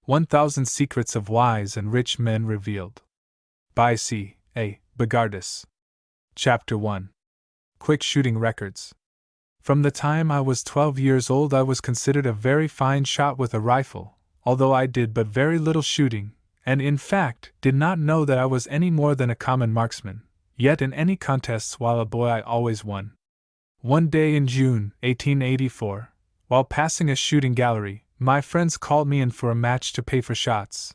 1,000 Secrets of Wise and Rich Men Revealed. By C. A. Bogardus. Chapter 1. Quick Shooting Records. From the time I was 12 years old, I was considered a very fine shot with a rifle, although I did but very little shooting, and in fact did not know that I was any more than a common marksman. Yet in any contests while a boy I always won. One day in June, 1884, while passing a shooting gallery, my friends called me in for a match to pay for shots.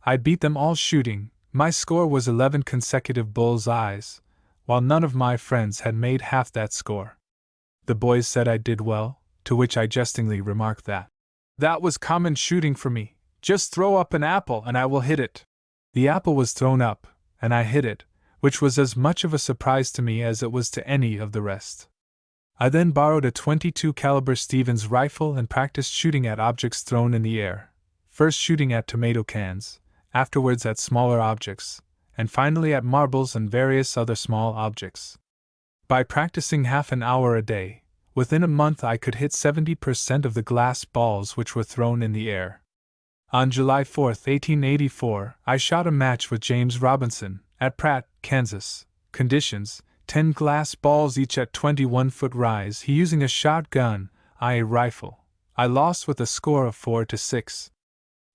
I beat them all shooting. My score was 11 consecutive bull's eyes, while none of my friends had made half that score. The boys said I did well, to which I jestingly remarked that was common shooting for me. Just throw up an apple and I will hit it. The apple was thrown up, and I hit it, which was as much of a surprise to me as it was to any of the rest. I then borrowed a .22 caliber Stevens rifle and practiced shooting at objects thrown in the air, first shooting at tomato cans, afterwards at smaller objects, and finally at marbles and various other small objects. By practicing half an hour a day, within a month I could hit 70% of the glass balls which were thrown in the air. On July 4, 1884, I shot a match with James Robinson, at Pratt, Kansas. Conditions: 10 glass balls each at 21-foot rise, he using a shotgun, I a rifle. I lost with a score of 4-6.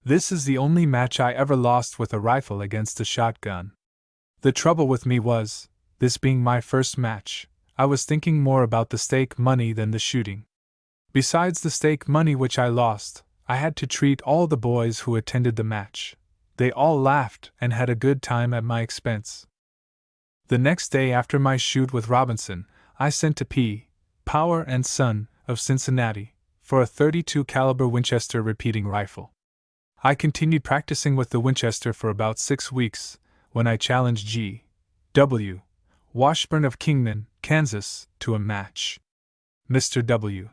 This is the only match I ever lost with a rifle against a shotgun. The trouble with me was, this being my first match, I was thinking more about the stake money than the shooting. Besides the stake money which I lost, I had to treat all the boys who attended the match. They all laughed and had a good time at my expense. The next day after my shoot with Robinson, I sent to P. Power & Son, of Cincinnati, for a .32 caliber Winchester repeating rifle. I continued practicing with the Winchester for about 6 weeks, when I challenged G. W. Washburn of Kingman, Kansas, to a match. Mr. W.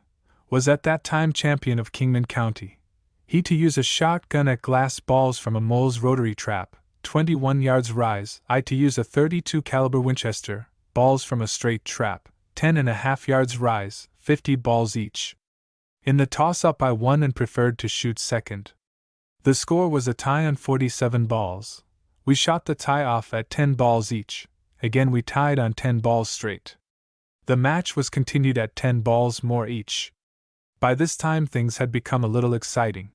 was at that time champion of Kingman County. He to use a shotgun at glass balls from a mole's rotary trap, 21 yards rise, I to use a .32 caliber Winchester, balls from a straight trap, 10.5 yards rise, 50 balls each. In the toss-up I won and preferred to shoot second. The score was a tie on 47 balls. We shot the tie off at 10 balls each. Again we tied on 10 balls straight. The match was continued at 10 balls more each. By this time things had become a little exciting.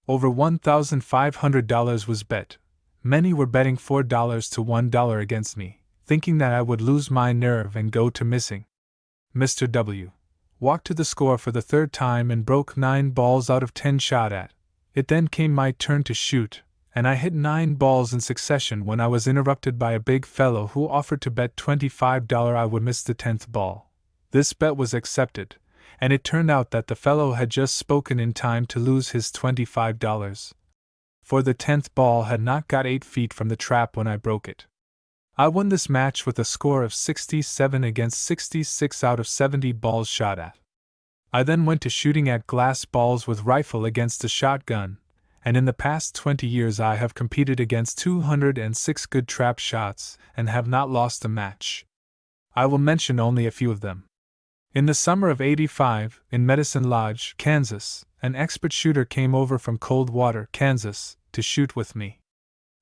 Over $1,500 was bet. Many were betting $4 to $1 against me, thinking that I would lose my nerve and go to missing. Mr. W. walked to the score for the third time and broke 9 balls out of 10 shot at. It then came my turn to shoot, and I hit 9 balls in succession when I was interrupted by a big fellow who offered to bet $25 I would miss the 10th ball. This bet was accepted, and it turned out that the fellow had just spoken in time to lose his $25. For the 10th ball had not got 8 feet from the trap when I broke it. I won this match with a score of 67 against 66 out of 70 balls shot at. I then went to shooting at glass balls with rifle against a shotgun, and in the past 20 years I have competed against 206 good trap shots and have not lost a match. I will mention only a few of them. In the summer of '85, in Medicine Lodge, Kansas, an expert shooter came over from Coldwater, Kansas, to shoot with me.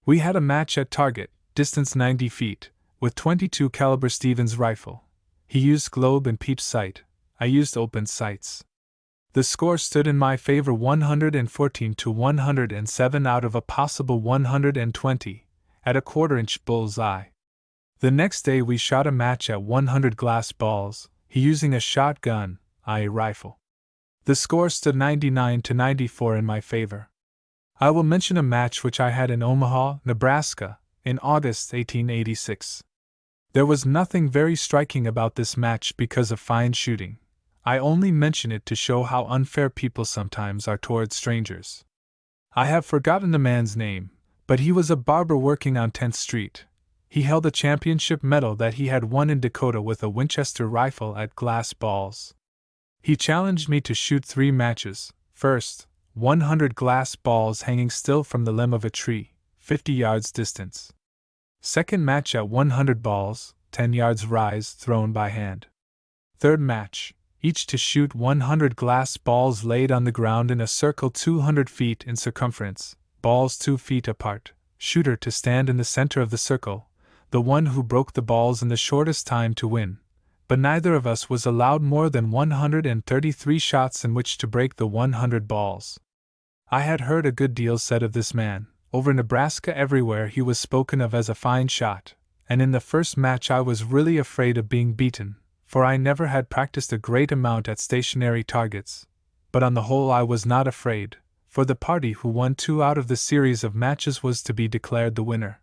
We had a match at target, distance 90 feet, with .22 caliber Stevens rifle. He used globe and peep sight. I used open sights. The score stood in my favor 114 to 107 out of a possible 120, at a quarter-inch bull's eye. The next day we shot a match at 100 glass balls, he using a shotgun, I a rifle. The score stood 99 to 94 in my favor. I will mention a match which I had in Omaha, Nebraska, in August 1886. There was nothing very striking about this match because of fine shooting. I only mention it to show how unfair people sometimes are toward strangers. I have forgotten the man's name, but he was a barber working on 10th Street. He held a championship medal that he had won in Dakota with a Winchester rifle at glass balls. He challenged me to shoot 3 matches. First, 100 glass balls hanging still from the limb of a tree, 50 yards distance. Second match at 100 balls, 10 yards rise, thrown by hand. Third match, each to shoot 100 glass balls laid on the ground in a circle 200 feet in circumference, balls 2 feet apart, shooter to stand in the center of the circle, the one who broke the balls in the shortest time to win, but neither of us was allowed more than 133 shots in which to break the 100 balls. I had heard a good deal said of this man. Over Nebraska everywhere he was spoken of as a fine shot, and in the first match I was really afraid of being beaten, for I never had practiced a great amount at stationary targets. But on the whole I was not afraid, for the party who won 2 out of the series of matches was to be declared the winner.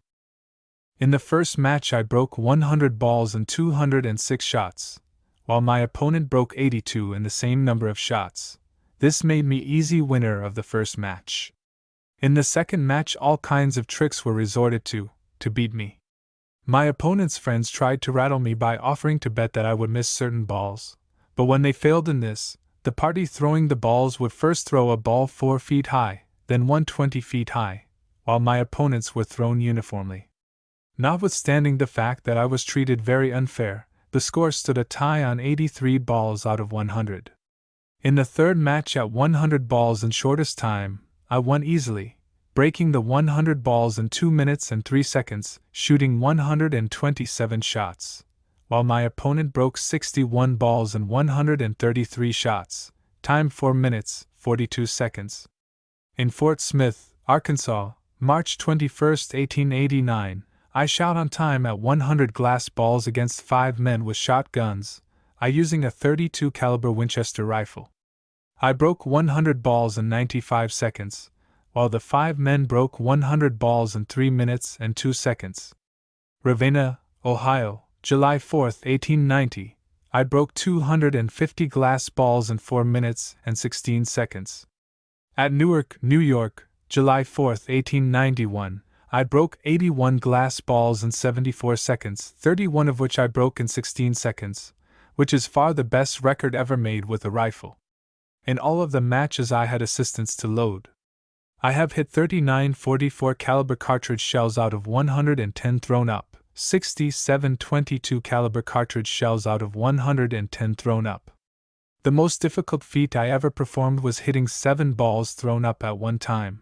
In the first match I broke 100 balls in 206 shots, while my opponent broke 82 in the same number of shots. This made me easy winner of the first match. In the second match all kinds of tricks were resorted to beat me. My opponent's friends tried to rattle me by offering to bet that I would miss certain balls, but when they failed in this, the party throwing the balls would first throw a ball 4 feet high, then one 20 feet high, while my opponents were thrown uniformly. Notwithstanding the fact that I was treated very unfair, the score stood a tie on 83 balls out of 100. In the third match at 100 balls in shortest time, I won easily, breaking the 100 balls in 2 minutes and 3 seconds, shooting 127 shots, while my opponent broke 61 balls in 133 shots, time 4 minutes, 42 seconds. In Fort Smith, Arkansas, March 21, 1889, I shot on time at 100 glass balls against 5 men with shotguns, I using a .32 caliber Winchester rifle. I broke 100 balls in 95 seconds, while the 5 men broke 100 balls in 3 minutes and 2 seconds. Ravenna, Ohio, July 4, 1890, I broke 250 glass balls in 4 minutes and 16 seconds. At Newark, New York, July 4, 1891, I broke 81 glass balls in 74 seconds, 31 of which I broke in 16 seconds, which is far the best record ever made with a rifle. In all of the matches I had assistants to load. I have hit 39 .44 caliber cartridge shells out of 110 thrown up, 67 .22 caliber cartridge shells out of 110 thrown up. The most difficult feat I ever performed was hitting 7 balls thrown up at one time.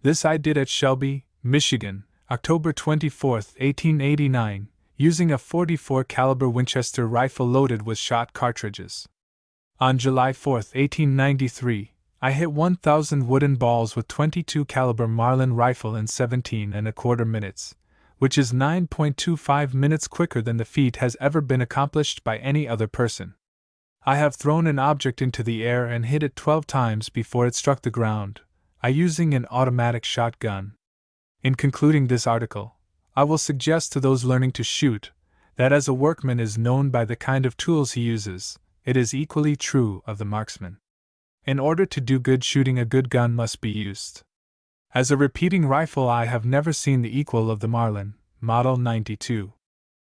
This I did at Shelby, Michigan, October 24, 1889, using a .44 caliber Winchester rifle loaded with shot cartridges. On July 4, 1893, I hit 1,000 wooden balls with .22 caliber Marlin rifle in 17¼ minutes, which is 9.25 minutes quicker than the feat has ever been accomplished by any other person. I have thrown an object into the air and hit it 12 times before it struck the ground, I using an automatic shotgun. In concluding this article, I will suggest to those learning to shoot that as a workman is known by the kind of tools he uses, it is equally true of the marksman. In order to do good shooting, a good gun must be used. As a repeating rifle, I have never seen the equal of the Marlin, Model 92.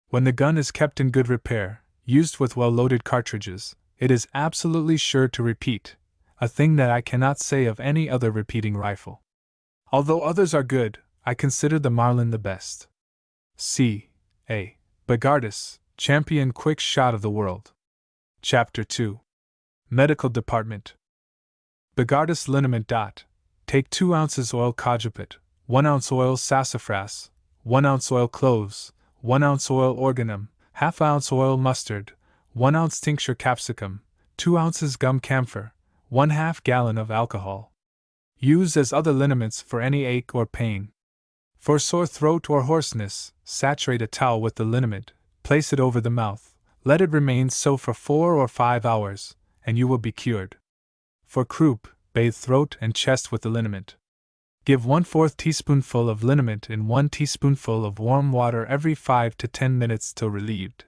When the gun is kept in good repair, used with well-loaded cartridges, it is absolutely sure to repeat, a thing that I cannot say of any other repeating rifle. Although others are good, I consider the Marlin the best. C. A. Bogardus, Champion Quick Shot of the World. Chapter 2. Medical Department. Bogardus liniment. Take 2 ounces oil cojepit, 1 ounce oil sassafras, 1 ounce oil cloves, 1 ounce oil organum, ½ ounce oil mustard, 1 ounce tincture capsicum, 2 ounces gum camphor, 1/2 gallon of alcohol. Use as other liniments for any ache or pain. For sore throat or hoarseness, saturate a towel with the liniment, place it over the mouth, let it remain so for 4 or 5 hours, and you will be cured. For croup, bathe throat and chest with the liniment. Give 1/4 teaspoonful of liniment in 1 teaspoonful of warm water every 5 to 10 minutes till relieved.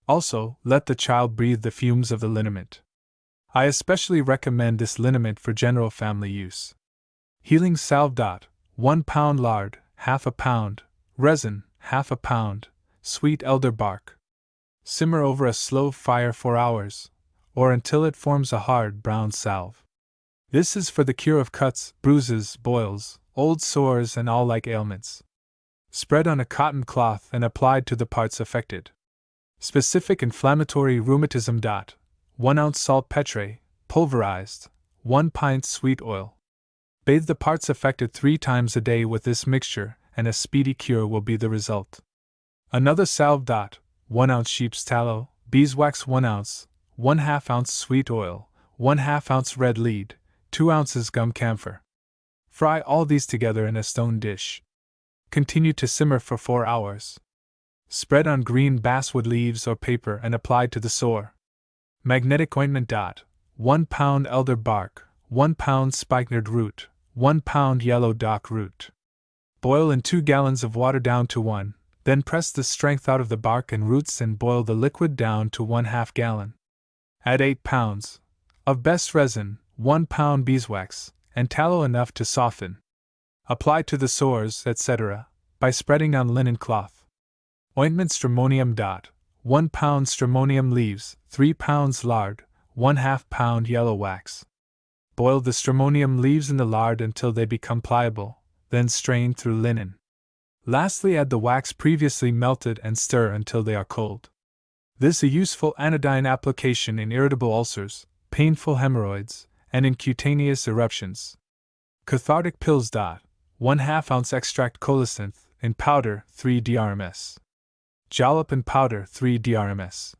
Also, let the child breathe the fumes of the liniment. I especially recommend this liniment for general family use. Healing salve. 1 pound lard, ½ pound, resin, ½ pound, sweet elder bark. Simmer over a slow fire 4 hours, or until it forms a hard brown salve. This is for the cure of cuts, bruises, boils, old sores, and all like ailments. Spread on a cotton cloth and applied to the parts affected. Specific inflammatory rheumatism. 1 ounce saltpetre, pulverized, 1 pint sweet oil. Bathe the parts affected 3 times a day with this mixture, and a speedy cure will be the result. Another salve. 1 ounce sheep's tallow, beeswax 1 ounce, 1/2 ounce sweet oil, 1/2 ounce red lead, 2 ounces gum camphor. Fry all these together in a stone dish. Continue to simmer for 4 hours. Spread on green basswood leaves or paper and apply to the sore. Magnetic ointment. 1 pound elder bark, 1 pound spikenard root, 1 pound yellow dock root. Boil in 2 gallons of water down to 1, then press the strength out of the bark and roots and boil the liquid down to 1/2 gallon. Add 8 pounds of best resin, 1 pound beeswax, and tallow enough to soften. Apply to the sores, etc., by spreading on linen cloth. Ointment stramonium. 1 pound stramonium leaves, 3 pounds lard, 1/2 pound yellow wax. Boil the stramonium leaves in the lard until they become pliable, then strain through linen. Lastly, add the wax previously melted and stir until they are cold. This is a useful anodyne application in irritable ulcers, painful hemorrhoids, and in cutaneous eruptions. Cathartic pills. 1/2 ounce extract colocynth, in powder 3 drms. Jalap in powder 3 drms.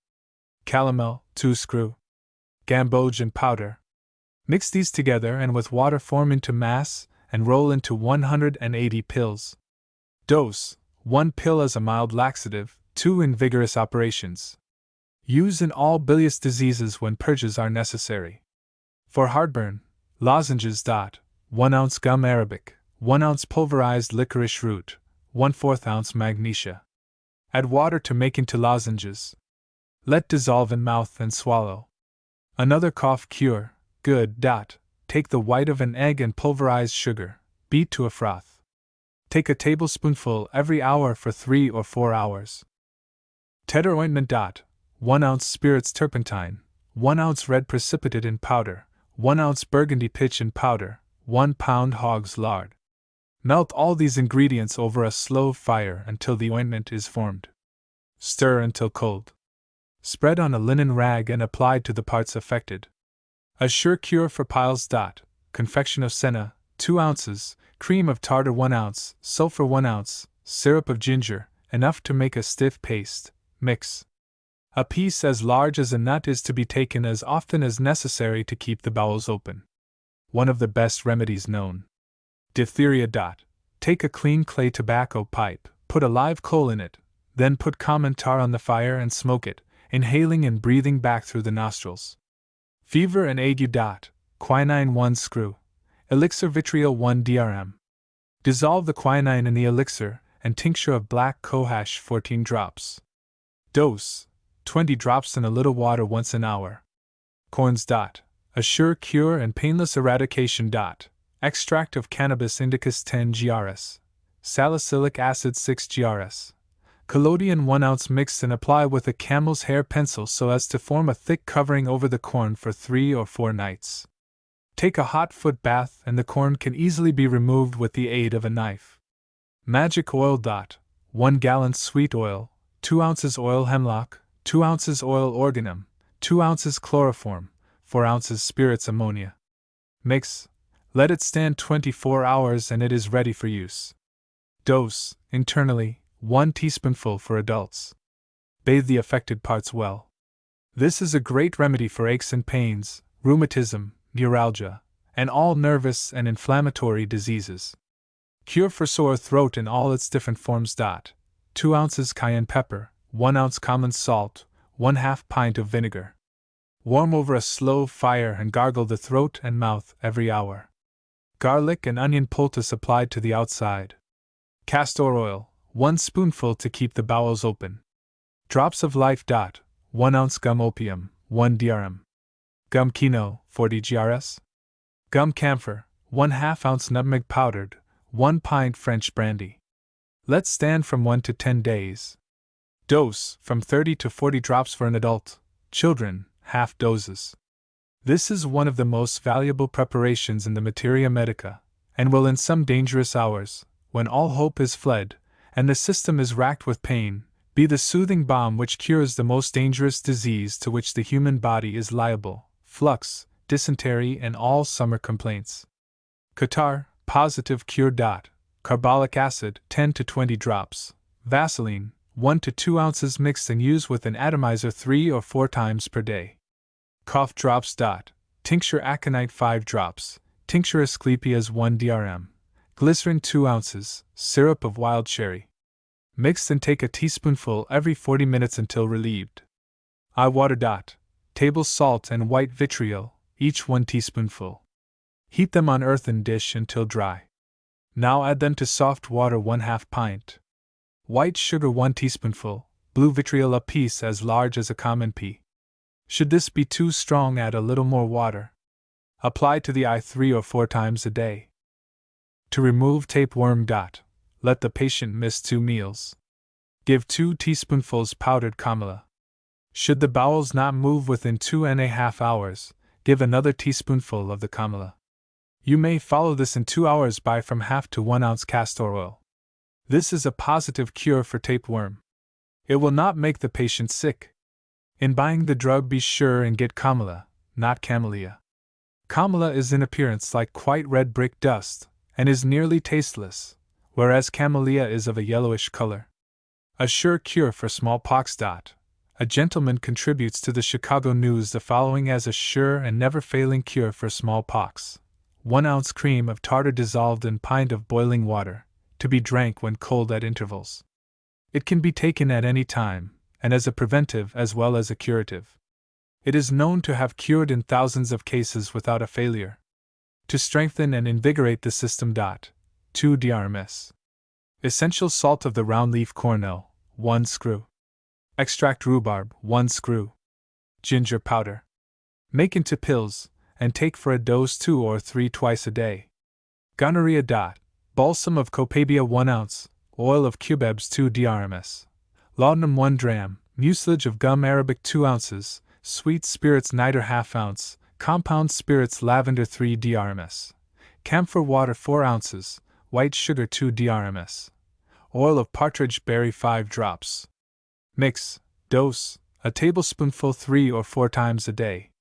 Calomel 2 screw. Gamboge in powder. Mix these together and with water form into mass and roll into 180 pills. Dose: 1 pill as a mild laxative, 2 in vigorous operations. Use in all bilious diseases when purges are necessary. For heartburn, lozenges. 1 ounce gum arabic, 1 ounce pulverized licorice root, 1/4 ounce magnesia. Add water to make into lozenges. Let dissolve in mouth and swallow. Another cough cure, good. Take the white of an egg and pulverized sugar, beat to a froth. Take a tablespoonful every hour for 3 or 4 hours. Tedder ointment. 1 ounce spirits turpentine, 1 ounce red precipitate in powder, 1 ounce burgundy pitch in powder, 1 pound hog's lard. Melt all these ingredients over a slow fire until the ointment is formed. Stir until cold. Spread on a linen rag and apply to the parts affected. A sure cure for piles. Confection of senna, 2 ounces, cream of tartar 1 ounce, sulfur 1 ounce, syrup of ginger, enough to make a stiff paste. Mix. A piece as large as a nut is to be taken as often as necessary to keep the bowels open. One of the best remedies known. Diphtheria. Take a clean clay tobacco pipe, put a live coal in it, then put common tar on the fire and smoke it, inhaling and breathing back through the nostrils. Fever and ague. Quinine 1 screw. Elixir vitriol 1 drm. Dissolve the quinine in the elixir and tincture of black cohosh 14 drops. Dose: 20 drops in a little water once an hour. Corns. A sure cure and painless eradication. Extract of cannabis indicus 10 grs. Salicylic acid 6 grs. Collodion 1 ounce mixed and apply with a camel's hair pencil so as to form a thick covering over the corn for 3 or 4 nights. Take a hot foot bath and the corn can easily be removed with the aid of a knife. Magic oil. 1 gallon sweet oil, 2 ounces oil hemlock, 2 ounces oil organum, 2 ounces chloroform, 4 ounces spirits ammonia. Mix. Let it stand 24 hours and it is ready for use. Dose: internally, 1 teaspoonful for adults. Bathe the affected parts well. This is a great remedy for aches and pains, rheumatism, neuralgia, and all nervous and inflammatory diseases. Cure for sore throat in all its different forms. 2 ounces cayenne pepper, 1 ounce common salt, 1/2 pint of vinegar. Warm over a slow fire and gargle the throat and mouth every hour. Garlic and onion poultice applied to the outside. Castor oil, 1 spoonful to keep the bowels open. Drops of life. 1 ounce gum opium, 1 drm. Gum kino, 40 grs. Gum camphor, 1/2 ounce nutmeg powdered, 1 pint French brandy. Let stand from 1 to 10 days. Dose: from 30 to 40 drops for an adult. Children, half doses. This is one of the most valuable preparations in the materia medica, and will in some dangerous hours, when all hope is fled, and the system is racked with pain, be the soothing balm which cures the most dangerous disease to which the human body is liable: flux, dysentery, and all summer complaints. Catarrh, positive cure. Carbolic acid, 10 to 20 drops. Vaseline, 1 to 2 ounces mixed and used with an atomizer 3 or 4 times per day. Cough drops. Tincture aconite 5 drops. Tincture Asclepias 1 drm. Glycerin 2 ounces. Syrup of wild cherry. Mix and take a teaspoonful every 40 minutes until relieved. Eye water. Table salt and white vitriol, each 1 teaspoonful. Heat them on earthen dish until dry. Now add them to soft water 1/2 pint. White sugar 1 teaspoonful, blue vitriol a piece as large as a common pea. Should this be too strong, add a little more water. Apply to the eye 3 or 4 times a day. To remove tapeworm. Let the patient miss 2 meals. Give 2 teaspoonfuls powdered camellia. Should the bowels not move within 2½ hours, give another teaspoonful of the camellia. You may follow this in 2 hours by from half to 1 ounce castor oil. This is a positive cure for tapeworm. It will not make the patient sick. In buying the drug, be sure and get camellia, not camellia. Camellia is in appearance like quite red brick dust, and is nearly tasteless, whereas camellia is of a yellowish color. A sure cure for smallpox. A gentleman contributes to the Chicago News the following as a sure and never failing cure for smallpox: 1 ounce cream of tartar dissolved in pint of boiling water, to be drank when cold at intervals. It can be taken at any time, and as a preventive as well as a curative. It is known to have cured in thousands of cases without a failure. To strengthen and invigorate the system. 2 drms. Essential salt of the round leaf cornel, 1 screw. Extract rhubarb, 1 screw. Ginger powder. Make into pills, and take for a dose 2 or 3 twice a day. Gonorrhea. Balsam of copaiba 1 ounce. Oil of cubebs 2 drms. Laudanum 1 dram. Mucilage of gum arabic 2 ounces. Sweet spirits niter ½ ounce. Compound spirits lavender 3 drms. Camphor water 4 ounces. White sugar 2 drms. Oil of partridge berry 5 drops. Mix. Dose: a tablespoonful 3 or 4 times a day.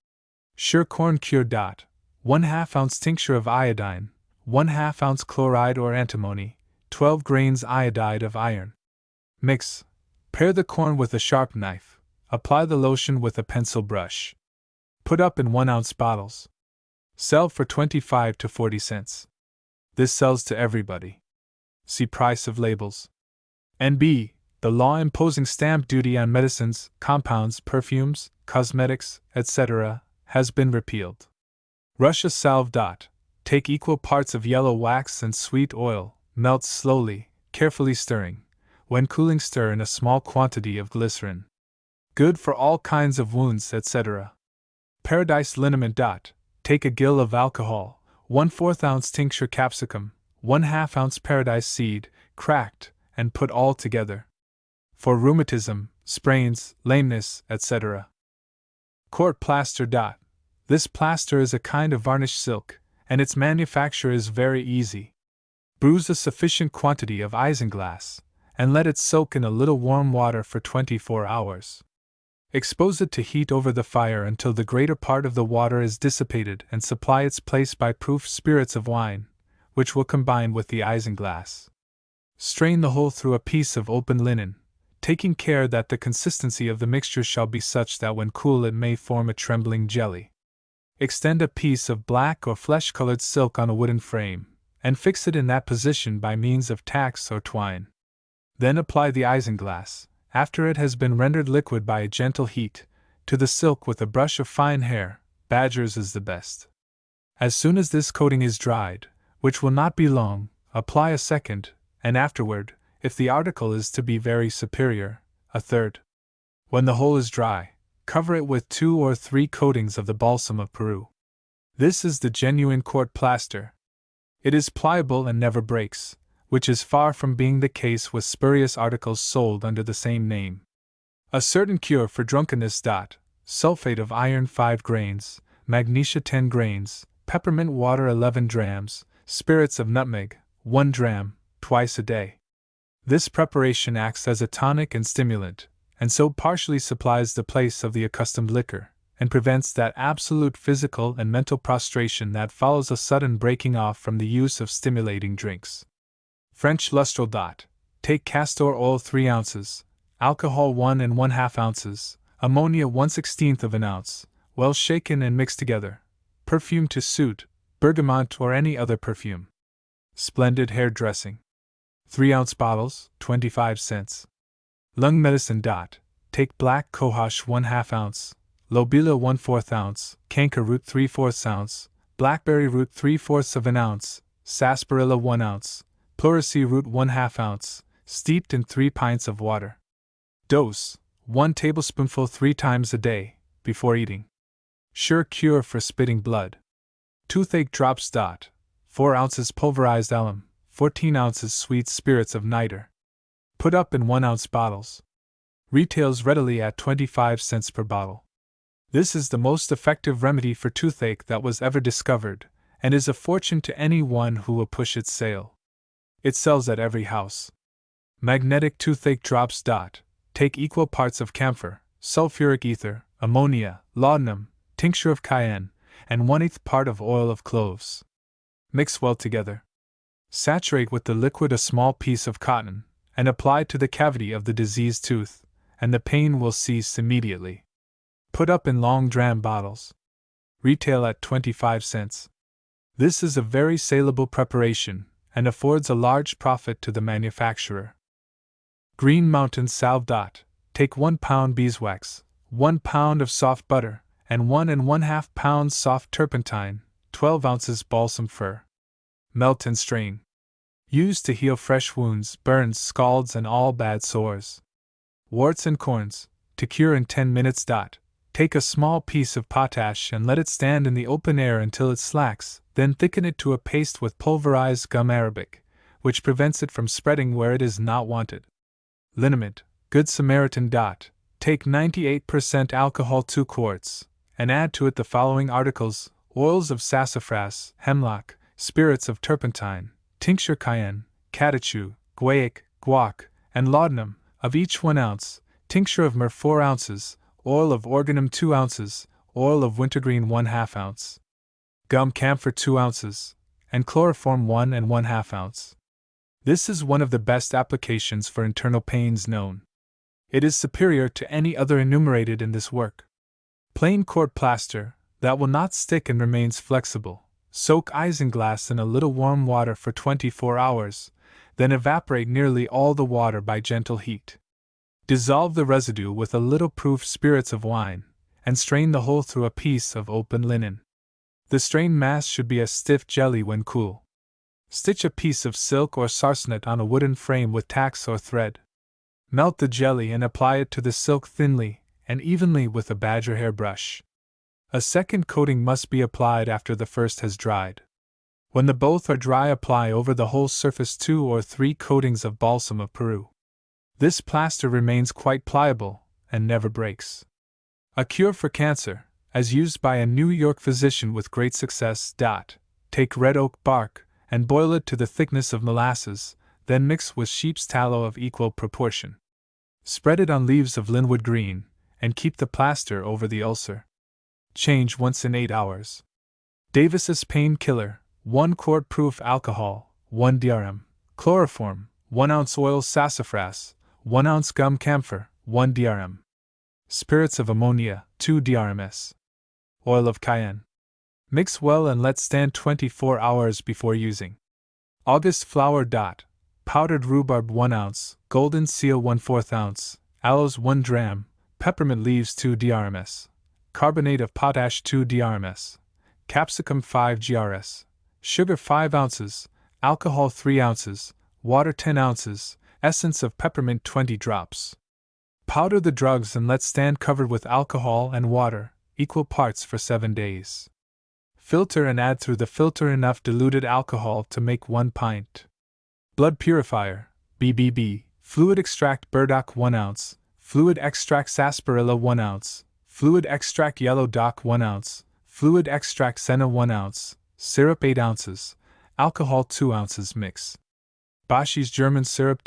Sure corn cure. 1/2 ounce tincture of iodine, 1/2 ounce chloride or antimony, 12 grains iodide of iron. Mix. Pare the corn with a sharp knife. Apply the lotion with a pencil brush. Put up in 1 ounce bottles. Sell for 25 to 40 cents. This sells to everybody. See price of labels. N.B. The law imposing stamp duty on medicines, compounds, perfumes, cosmetics, etc., has been repealed. Russia salve. Take equal parts of yellow wax and sweet oil, melt slowly, carefully stirring. When cooling, stir in a small quantity of glycerin. Good for all kinds of wounds, etc. Paradise liniment. Take a gill of alcohol, 1/4 ounce tincture capsicum, 1/2 ounce paradise seed, cracked, and put all together. For rheumatism, sprains, lameness, etc. Court plaster. This plaster is a kind of varnished silk, and its manufacture is very easy. Bruise a sufficient quantity of isinglass, and let it soak in a little warm water for 24 hours. Expose it to heat over the fire until the greater part of the water is dissipated, and supply its place by proof spirits of wine, which will combine with the isinglass. Strain the whole through a piece of open linen, taking care that the consistency of the mixture shall be such that when cool it may form a trembling jelly. Extend a piece of black or flesh-colored silk on a wooden frame, and fix it in that position by means of tacks or twine. Then apply the isinglass, after it has been rendered liquid by a gentle heat, to the silk with a brush of fine hair. Badger's is the best. As soon as this coating is dried, which will not be long, apply a second, and afterward, if the article is to be very superior, a third. When the whole is dry, cover it with 2 or 3 coatings of the balsam of Peru. This is the genuine court plaster. It is pliable and never breaks, which is far from being the case with spurious articles sold under the same name. A certain cure for drunkenness. Sulfate of iron 5 grains, magnesia 10 grains, peppermint water 11 drams, spirits of nutmeg 1 dram, twice a day. This preparation acts as a tonic and stimulant, and so partially supplies the place of the accustomed liquor, and prevents that absolute physical and mental prostration that follows a sudden breaking off from the use of stimulating drinks. French lustral. Take castor oil 3 ounces, alcohol 1 1/2 ounces, ammonia 1/16 of an ounce, well shaken and mixed together. Perfume to suit, bergamot or any other perfume. Splendid hair dressing. 3-ounce bottles, 25 cents. Lung medicine. Take black cohosh 1/2 ounce, lobila 1/4 ounce, canker root 3/4 ounce, blackberry root 3/4 of an ounce, sarsaparilla 1 ounce, pleurisy root 1/2 ounce, steeped in 3 pints of water. Dose: 1 tablespoonful 3 times a day, before eating. Sure cure for spitting blood. Toothache drops. 4 ounces pulverized alum, 14 ounces sweet spirits of nitre. Put up in 1-ounce bottles. Retails readily at 25 cents per bottle. This is the most effective remedy for toothache that was ever discovered, and is a fortune to any one who will push its sale. It sells at every house. Magnetic toothache drops. Take equal parts of camphor, sulfuric ether, ammonia, laudanum, tincture of cayenne, and 1/8 part of oil of cloves. Mix well together. Saturate with the liquid a small piece of cotton, and apply to the cavity of the diseased tooth, and the pain will cease immediately. Put up in long dram bottles. Retail at 25 cents. This is a very saleable preparation, and affords a large profit to the manufacturer. Green Mountain Salve. Take 1 pound beeswax, 1 pound of soft butter, and 1 1/2 pounds soft turpentine, 12 ounces balsam fir. Melt and strain. Used to heal fresh wounds, burns, scalds, and all bad sores. Warts and corns, to cure in 10 minutes. Take a small piece of potash and let it stand in the open air until it slacks, then thicken it to a paste with pulverized gum arabic, which prevents it from spreading where it is not wanted. Liniment, Good Samaritan. Take 98% alcohol 2 quarts, and add to it the following articles: oils of sassafras, hemlock, spirits of turpentine, tincture cayenne, catechu, guaiac, guac, and laudanum, of each 1 ounce, tincture of myrrh 4 ounces, oil of organum 2 ounces, oil of wintergreen 1/2 ounce, gum camphor 2 ounces, and chloroform 1 1/2 ounce. This is one of the best applications for internal pains known. It is superior to any other enumerated in this work. Plain court plaster, that will not stick and remains flexible. Soak isinglass in a little warm water for 24 hours, then evaporate nearly all the water by gentle heat. Dissolve the residue with a little proof spirits of wine, and strain the whole through a piece of open linen. The strained mass should be a stiff jelly when cool. Stitch a piece of silk or sarcenet on a wooden frame with tacks or thread. Melt the jelly and apply it to the silk thinly and evenly with a badger hair brush. A second coating must be applied after the first has dried. When the both are dry, apply over the whole surface 2 or 3 coatings of balsam of Peru. This plaster remains quite pliable and never breaks. A cure for cancer, as used by a New York physician with great success. Take red oak bark and boil it to the thickness of molasses, then mix with sheep's tallow of equal proportion. Spread it on leaves of linwood green, and keep the plaster over the ulcer. Change once in 8 hours. Davis's pain killer, 1 quart proof alcohol, 1 drm. Chloroform, 1 ounce oil sassafras, 1 ounce gum camphor, 1 drm. Spirits of ammonia, 2 drms. Oil of cayenne. Mix well and let stand 24 hours before using. August flower. Powdered rhubarb 1 ounce, golden seal 1/4 ounce, aloes 1 dram, peppermint leaves 2 drms, carbonate of potash 2 drms, capsicum 5 grs, sugar 5 ounces, alcohol 3 ounces, water 10 ounces, essence of peppermint 20 drops. Powder the drugs and let stand covered with alcohol and water, equal parts for 7 days. Filter and add through the filter enough diluted alcohol to make 1 pint. Blood purifier, BBB, fluid extract burdock 1 ounce, fluid extract sarsaparilla 1 ounce, fluid extract yellow dock 1 ounce, fluid extract senna 1 ounce, syrup 8 ounces, alcohol 2 ounces mix. Basch's German syrup.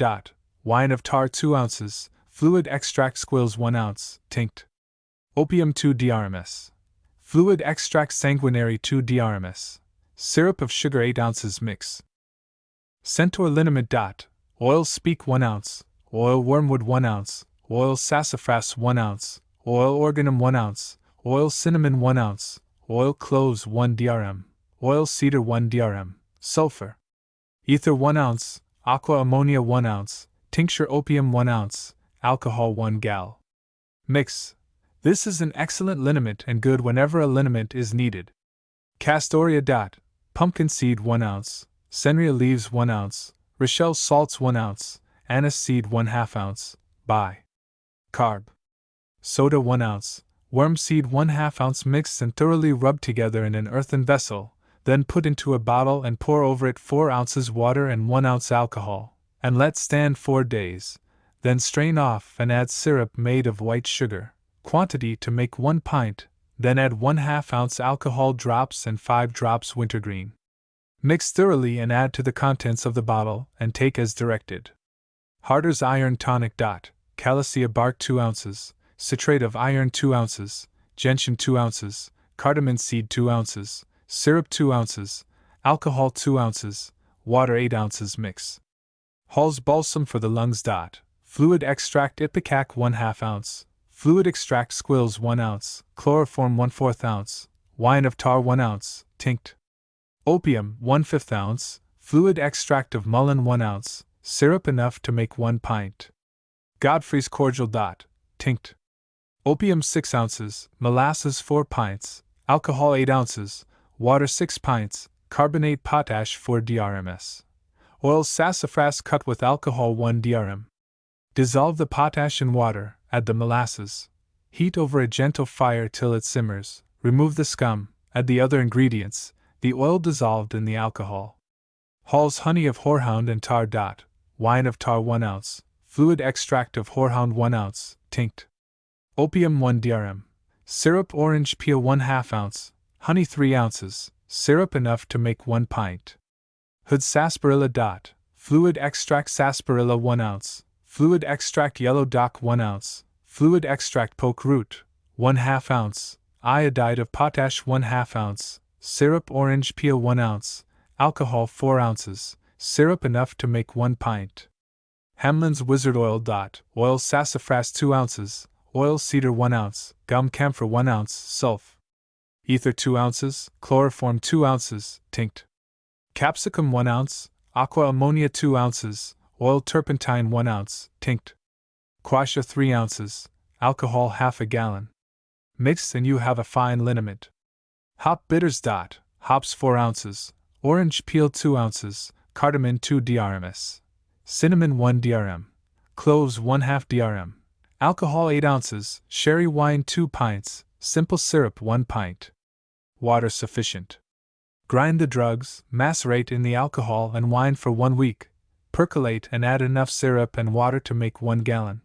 Wine of tar 2 ounces, fluid extract squills 1 ounce, tinct. Opium 2 drms. Fluid extract sanguinary 2 drms. Syrup of sugar 8 ounces mix. Centaur liniment. Oil speak 1 ounce. Oil wormwood 1 ounce. Oil sassafras 1 ounce. Oil organum 1 ounce. Oil cinnamon 1 ounce. Oil cloves 1 drm. Oil cedar 1 drm. Sulfur. Ether 1 ounce. Aqua ammonia 1 ounce. Tincture opium 1 ounce. Alcohol 1 gal. Mix. This is an excellent liniment and good whenever a liniment is needed. Castoria. Pumpkin seed 1 ounce. Senria leaves 1 ounce. Rochelle salts 1 ounce. Anise seed 1/2 ounce. Carb. Soda 1 ounce. Worm seed 1/2 ounce. Mix and thoroughly rub together in an earthen vessel, then put into a bottle and pour over it 4 ounces water and 1 ounce alcohol, and let stand 4 days. Then strain off and add syrup made of white sugar, quantity to make 1 pint, then add 1/2 ounce alcohol drops and 5 drops wintergreen. Mix thoroughly and add to the contents of the bottle and take as directed. Harder's iron tonic. Calathea bark 2 ounces, citrate of iron 2 ounces, gentian 2 ounces, cardamom seed 2 ounces, syrup 2 ounces, alcohol 2 ounces, water 8 ounces mix. Hall's balsam for the lungs. Fluid extract ipecac 1/2 ounce, fluid extract squills 1 ounce, chloroform 1/4 ounce, wine of tar 1 ounce, tinct. Opium 1/5 ounce, fluid extract of mullein 1 ounce, syrup enough to make 1 pint. Godfrey's cordial. Tinct. Opium 6 ounces, molasses 4 pints, alcohol 8 ounces, water 6 pints, carbonate potash 4 drms. Oil sassafras cut with alcohol 1 drm. Dissolve the potash in water, add the molasses. Heat over a gentle fire till it simmers, remove the scum, add the other ingredients, the oil dissolved in the alcohol. Hall's honey of horehound and tar. Wine of tar 1 ounce, fluid extract of horehound 1 ounce, tinct. Opium 1 drm. Syrup orange peel 1/2 ounce, honey 3 ounces, syrup enough to make 1 pint. Hood sarsaparilla. Fluid extract sarsaparilla 1 ounce, fluid extract yellow dock 1 ounce, fluid extract poke root 1/2 ounce, iodide of potash 1/2 ounce, syrup orange peel 1 ounce, alcohol 4 ounces, syrup enough to make 1 pint. Hamlin's wizard oil. Oil sassafras 2 ounces, oil cedar 1 ounce, gum camphor 1 ounce, sulph. Ether 2 ounces, chloroform 2 ounces, tinct. Capsicum 1 ounce, aqua ammonia 2 ounces, oil turpentine 1 ounce, tinct. Quassia 3 ounces, alcohol 1/2 gallon. Mix and you have a fine liniment. Hop bitters. Hops 4 ounces, orange peel 2 ounces, cardamom 2 drms, cinnamon 1 drm, cloves 1/2 drm, alcohol 8 ounces, sherry wine 2 pints, simple syrup 1 pint. Water sufficient. Grind the drugs, macerate in the alcohol and wine for 1 week, percolate and add enough syrup and water to make 1 gallon.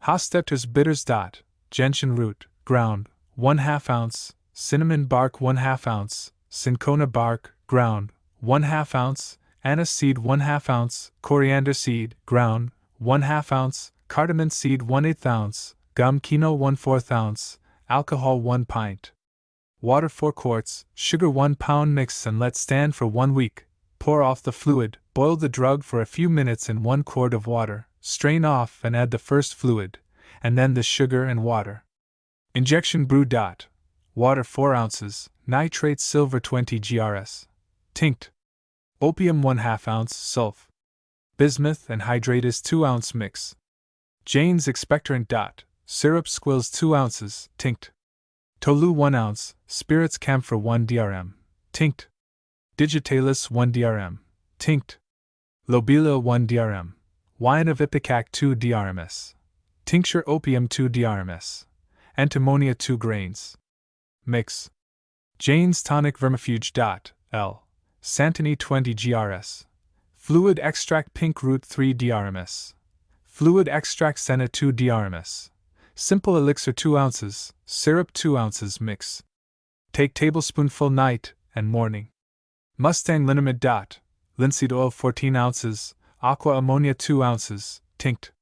Hostetter's bitters. Gentian root, ground, 1/2 ounce, cinnamon bark 1/2 ounce, cinchona bark, ground, 1/2 ounce, anise seed 1/2 ounce, coriander seed, ground, 1/2 ounce, cardamom seed 1/8 ounce, gum kino 1/4 ounce, alcohol 1 pint. Water 4 quarts, sugar 1 pound. Mix and let stand for 1 week. Pour off the fluid, boil the drug for a few minutes in 1 quart of water, strain off and add the first fluid, and then the sugar and water. Injection brew. Water 4 ounces, nitrate silver 20 grs. Tinct. Opium 1/2 ounce, sulph. Bismuth and hydratis 2 ounce mix. Jane's expectorant. Syrup squills 2 ounces, tinct. Tolu 1 ounce, spirits camphor 1 drm, tinct. Digitalis 1 drm, tinct. Lobila 1 drm, wine of ipecac 2 drms, tincture opium 2 drms, antimonium 2 grains. Mix. Jane's tonic vermifuge. L. Santony 20 grs. Fluid extract pink root 3 drms. Fluid extract senna 2 drms. Simple elixir 2 ounces, syrup 2 ounces mix. Take tablespoonful night and morning. Mustang liniment. Linseed oil 14 ounces, aqua ammonia 2 ounces, tinct.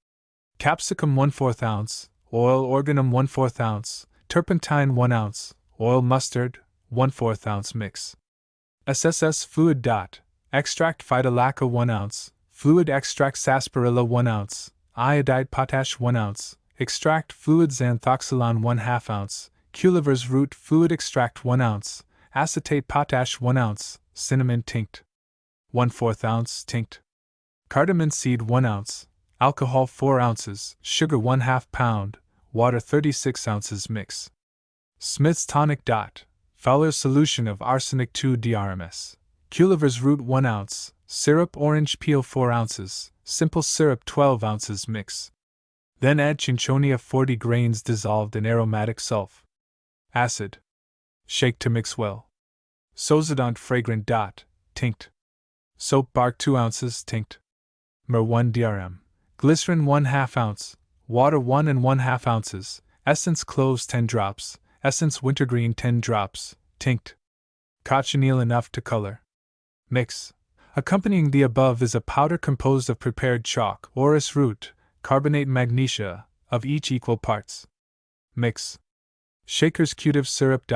Capsicum 1/4 ounce, oil organum 1/4 ounce, turpentine 1 ounce, oil mustard 1/4 ounce mix. SSS fluid. Extract phytolacca 1 ounce, fluid extract sarsaparilla 1 ounce, iodide potash 1 ounce, extract fluid xanthoxylon 1/2 ounce, culiver's root fluid extract 1 ounce, acetate potash 1 ounce, cinnamon tinct 1/4 ounce tinct, cardamom seed 1 ounce, alcohol 4 ounces, sugar 1/2 pound, water 36 ounces mix. Smith's tonic. Fowler's solution of arsenic 2 drms. Culiver's root 1 ounce, syrup orange peel 4 ounces, simple syrup 12 ounces mix. Then add cinchonia 40 grains dissolved in aromatic sulf. Acid. Shake to mix well. Sozodont fragrant. Tinct. Soap bark 2 ounces tinct. Myrrh 1 drm. Glycerin 1/2 ounce, water 1 1/2 ounces, essence cloves 10 drops, essence wintergreen 10 drops, tinct. Cochineal enough to color. Mix. Accompanying the above is a powder composed of prepared chalk, orris root, carbonate magnesia, of each equal parts. Mix. Shaker's cutive syrup.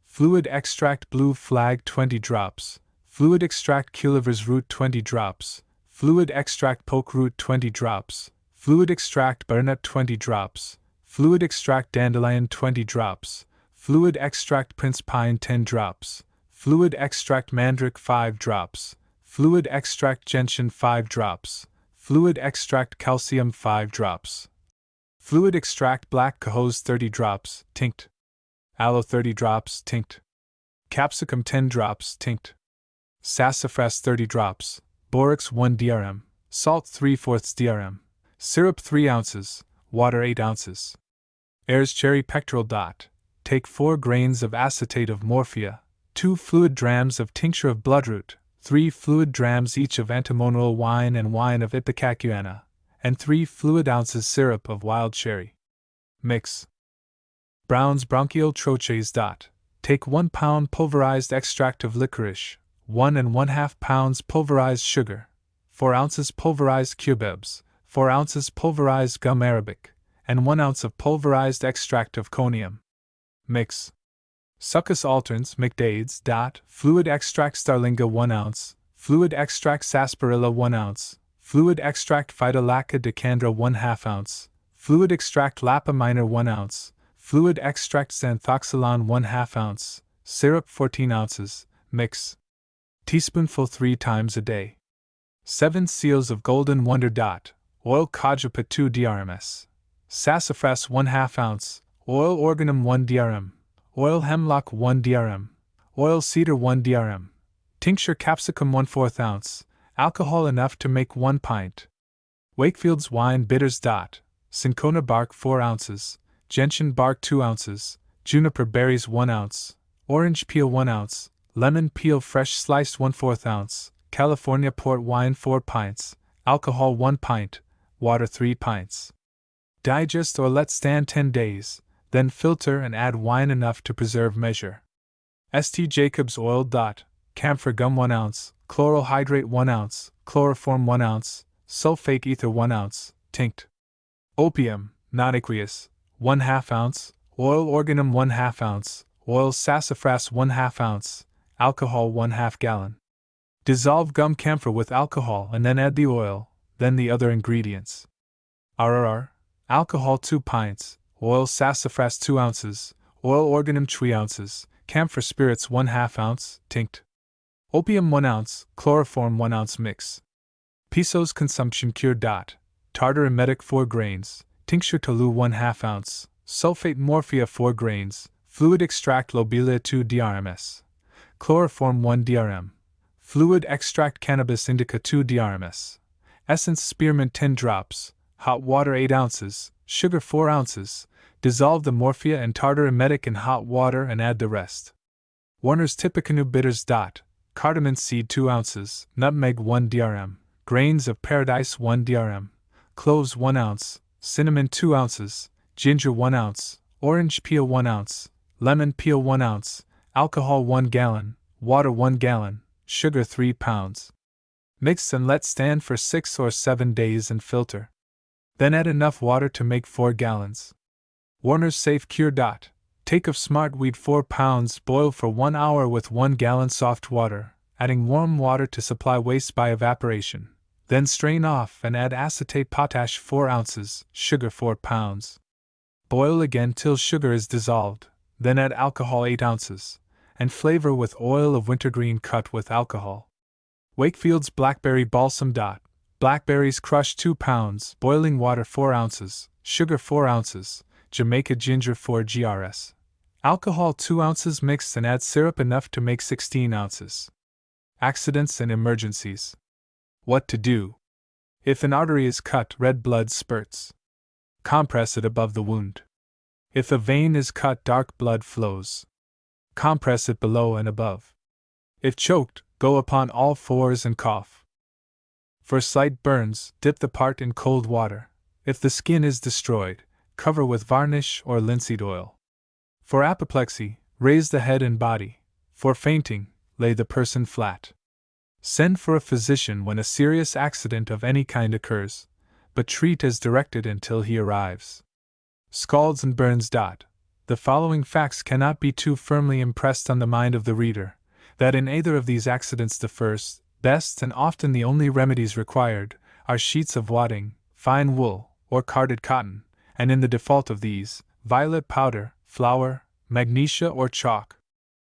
Fluid extract blue flag 20 drops, fluid extract culiver's root 20 drops, fluid extract poke root 20 drops, fluid extract burnup 20 drops, fluid extract dandelion 20 drops, fluid extract prince pine 10 drops, fluid extract mandrake 5 drops, fluid extract gentian 5 drops, fluid extract calcium 5 drops, fluid extract black cohoes 30 drops, tinct. Aloe 30 drops, tinct. Capsicum 10 drops, tinct. Sassafras 30 drops, borax 1 drm, salt 3/4 drm, syrup 3 ounces, water 8 ounces. Ayer's cherry pectoral. Take 4 grains of acetate of morphia, 2 fluid drams of tincture of bloodroot, 3 fluid drams each of antimonal wine and wine of ipecacuanha, and 3 fluid ounces syrup of wild cherry. Mix. Brown's bronchial troches. Take 1 pound pulverized extract of licorice, 1 1/2 pounds pulverized sugar, 4 ounces pulverized cubebs, 4 ounces pulverized gum arabic, and 1 ounce of pulverized extract of conium. Mix. Succus alterns McDades. Fluid extract starlinga 1 ounce, fluid extract sarsaparilla 1 ounce, fluid extract phytolacca decandra 1/2 ounce, fluid extract lapa minor 1 ounce, fluid extract xanthoxylon 1/2 ounce, syrup 14 ounces, mix. Teaspoonful 3 times a day. 7 seals of golden wonder. Oil cajapa 2 drms. Sassafras 1/2 ounce, oil organum 1 drm, oil hemlock 1 drm, oil cedar 1 drm, tincture capsicum 1/4 ounce, alcohol enough to make 1 pint. Wakefield's wine bitters. Cinchona bark 4 ounces, gentian bark 2 ounces, juniper berries 1 ounce, orange peel 1 ounce, lemon peel fresh sliced 1/4 ounce, California port wine 4 pints, alcohol 1 pint, water 3 pints. Digest or let stand 10 days, then filter and add wine enough to preserve measure. St. Jacob's oil. Camphor gum 1 ounce, chloral hydrate 1 ounce, chloroform 1 ounce, sulfate ether 1 ounce, tinct. Opium, non aqueous, 1/2 ounce, oil organum 1/2 ounce, oil sassafras 1/2 ounce, alcohol 1/2 gallon. Dissolve gum camphor with alcohol and then add the oil, then the other ingredients. RRR, alcohol 2 pints, oil sassafras 2 ounces, oil organum 3 ounces, camphor spirits 1/2 ounce, tinct. Opium 1 ounce, chloroform 1 ounce mix. Piso's consumption cure. Tartar emetic 4 grains, tincture tolu 1/2 ounce, sulfate morphia 4 grains, fluid extract lobelia 2 drms, chloroform 1 drm, fluid extract cannabis indica 2 drms, essence spearmint 10 drops, hot water 8 ounces, sugar 4 ounces, dissolve the morphia and tartar emetic in hot water and add the rest. Warner's Tippecanoe bitters. Cardamom seed 2 ounces, nutmeg 1 drm, grains of paradise 1 drm, cloves 1 ounce, cinnamon 2 ounces, ginger 1 ounce, orange peel 1 ounce, lemon peel 1 ounce, alcohol 1 gallon, water 1 gallon, sugar 3 pounds. Mix and let stand for 6 or 7 days and filter. Then add enough water to make 4 gallons. Warner's Safe Cure. Take of smart wheat 4 pounds, boil for 1 hour with 1 gallon soft water, adding warm water to supply waste by evaporation. Then strain off and add acetate potash 4 ounces, sugar 4 pounds. Boil again till sugar is dissolved, then add alcohol 8 ounces, and flavor with oil of wintergreen cut with alcohol. Wakefield's Blackberry Balsam. Blackberries crushed 2 pounds, boiling water 4 ounces, sugar 4 ounces, Jamaica ginger 4 grs. Alcohol 2 ounces mixed and add syrup enough to make 16 ounces. Accidents and emergencies. What to do? If an artery is cut, red blood spurts. Compress it above the wound. If a vein is cut, dark blood flows. Compress it below and above. If choked, go upon all fours and cough. For slight burns, dip the part in cold water. If the skin is destroyed, cover with varnish or linseed oil. For apoplexy, raise the head and body. For fainting, lay the person flat. Send for a physician when a serious accident of any kind occurs, but treat as directed until he arrives. Scalds and burns. The following facts cannot be too firmly impressed on the mind of the reader, that in either of these accidents the first, best, and often the only remedies required are sheets of wadding, fine wool, or carded cotton, and in the default of these, violet powder, flour, magnesia, or chalk.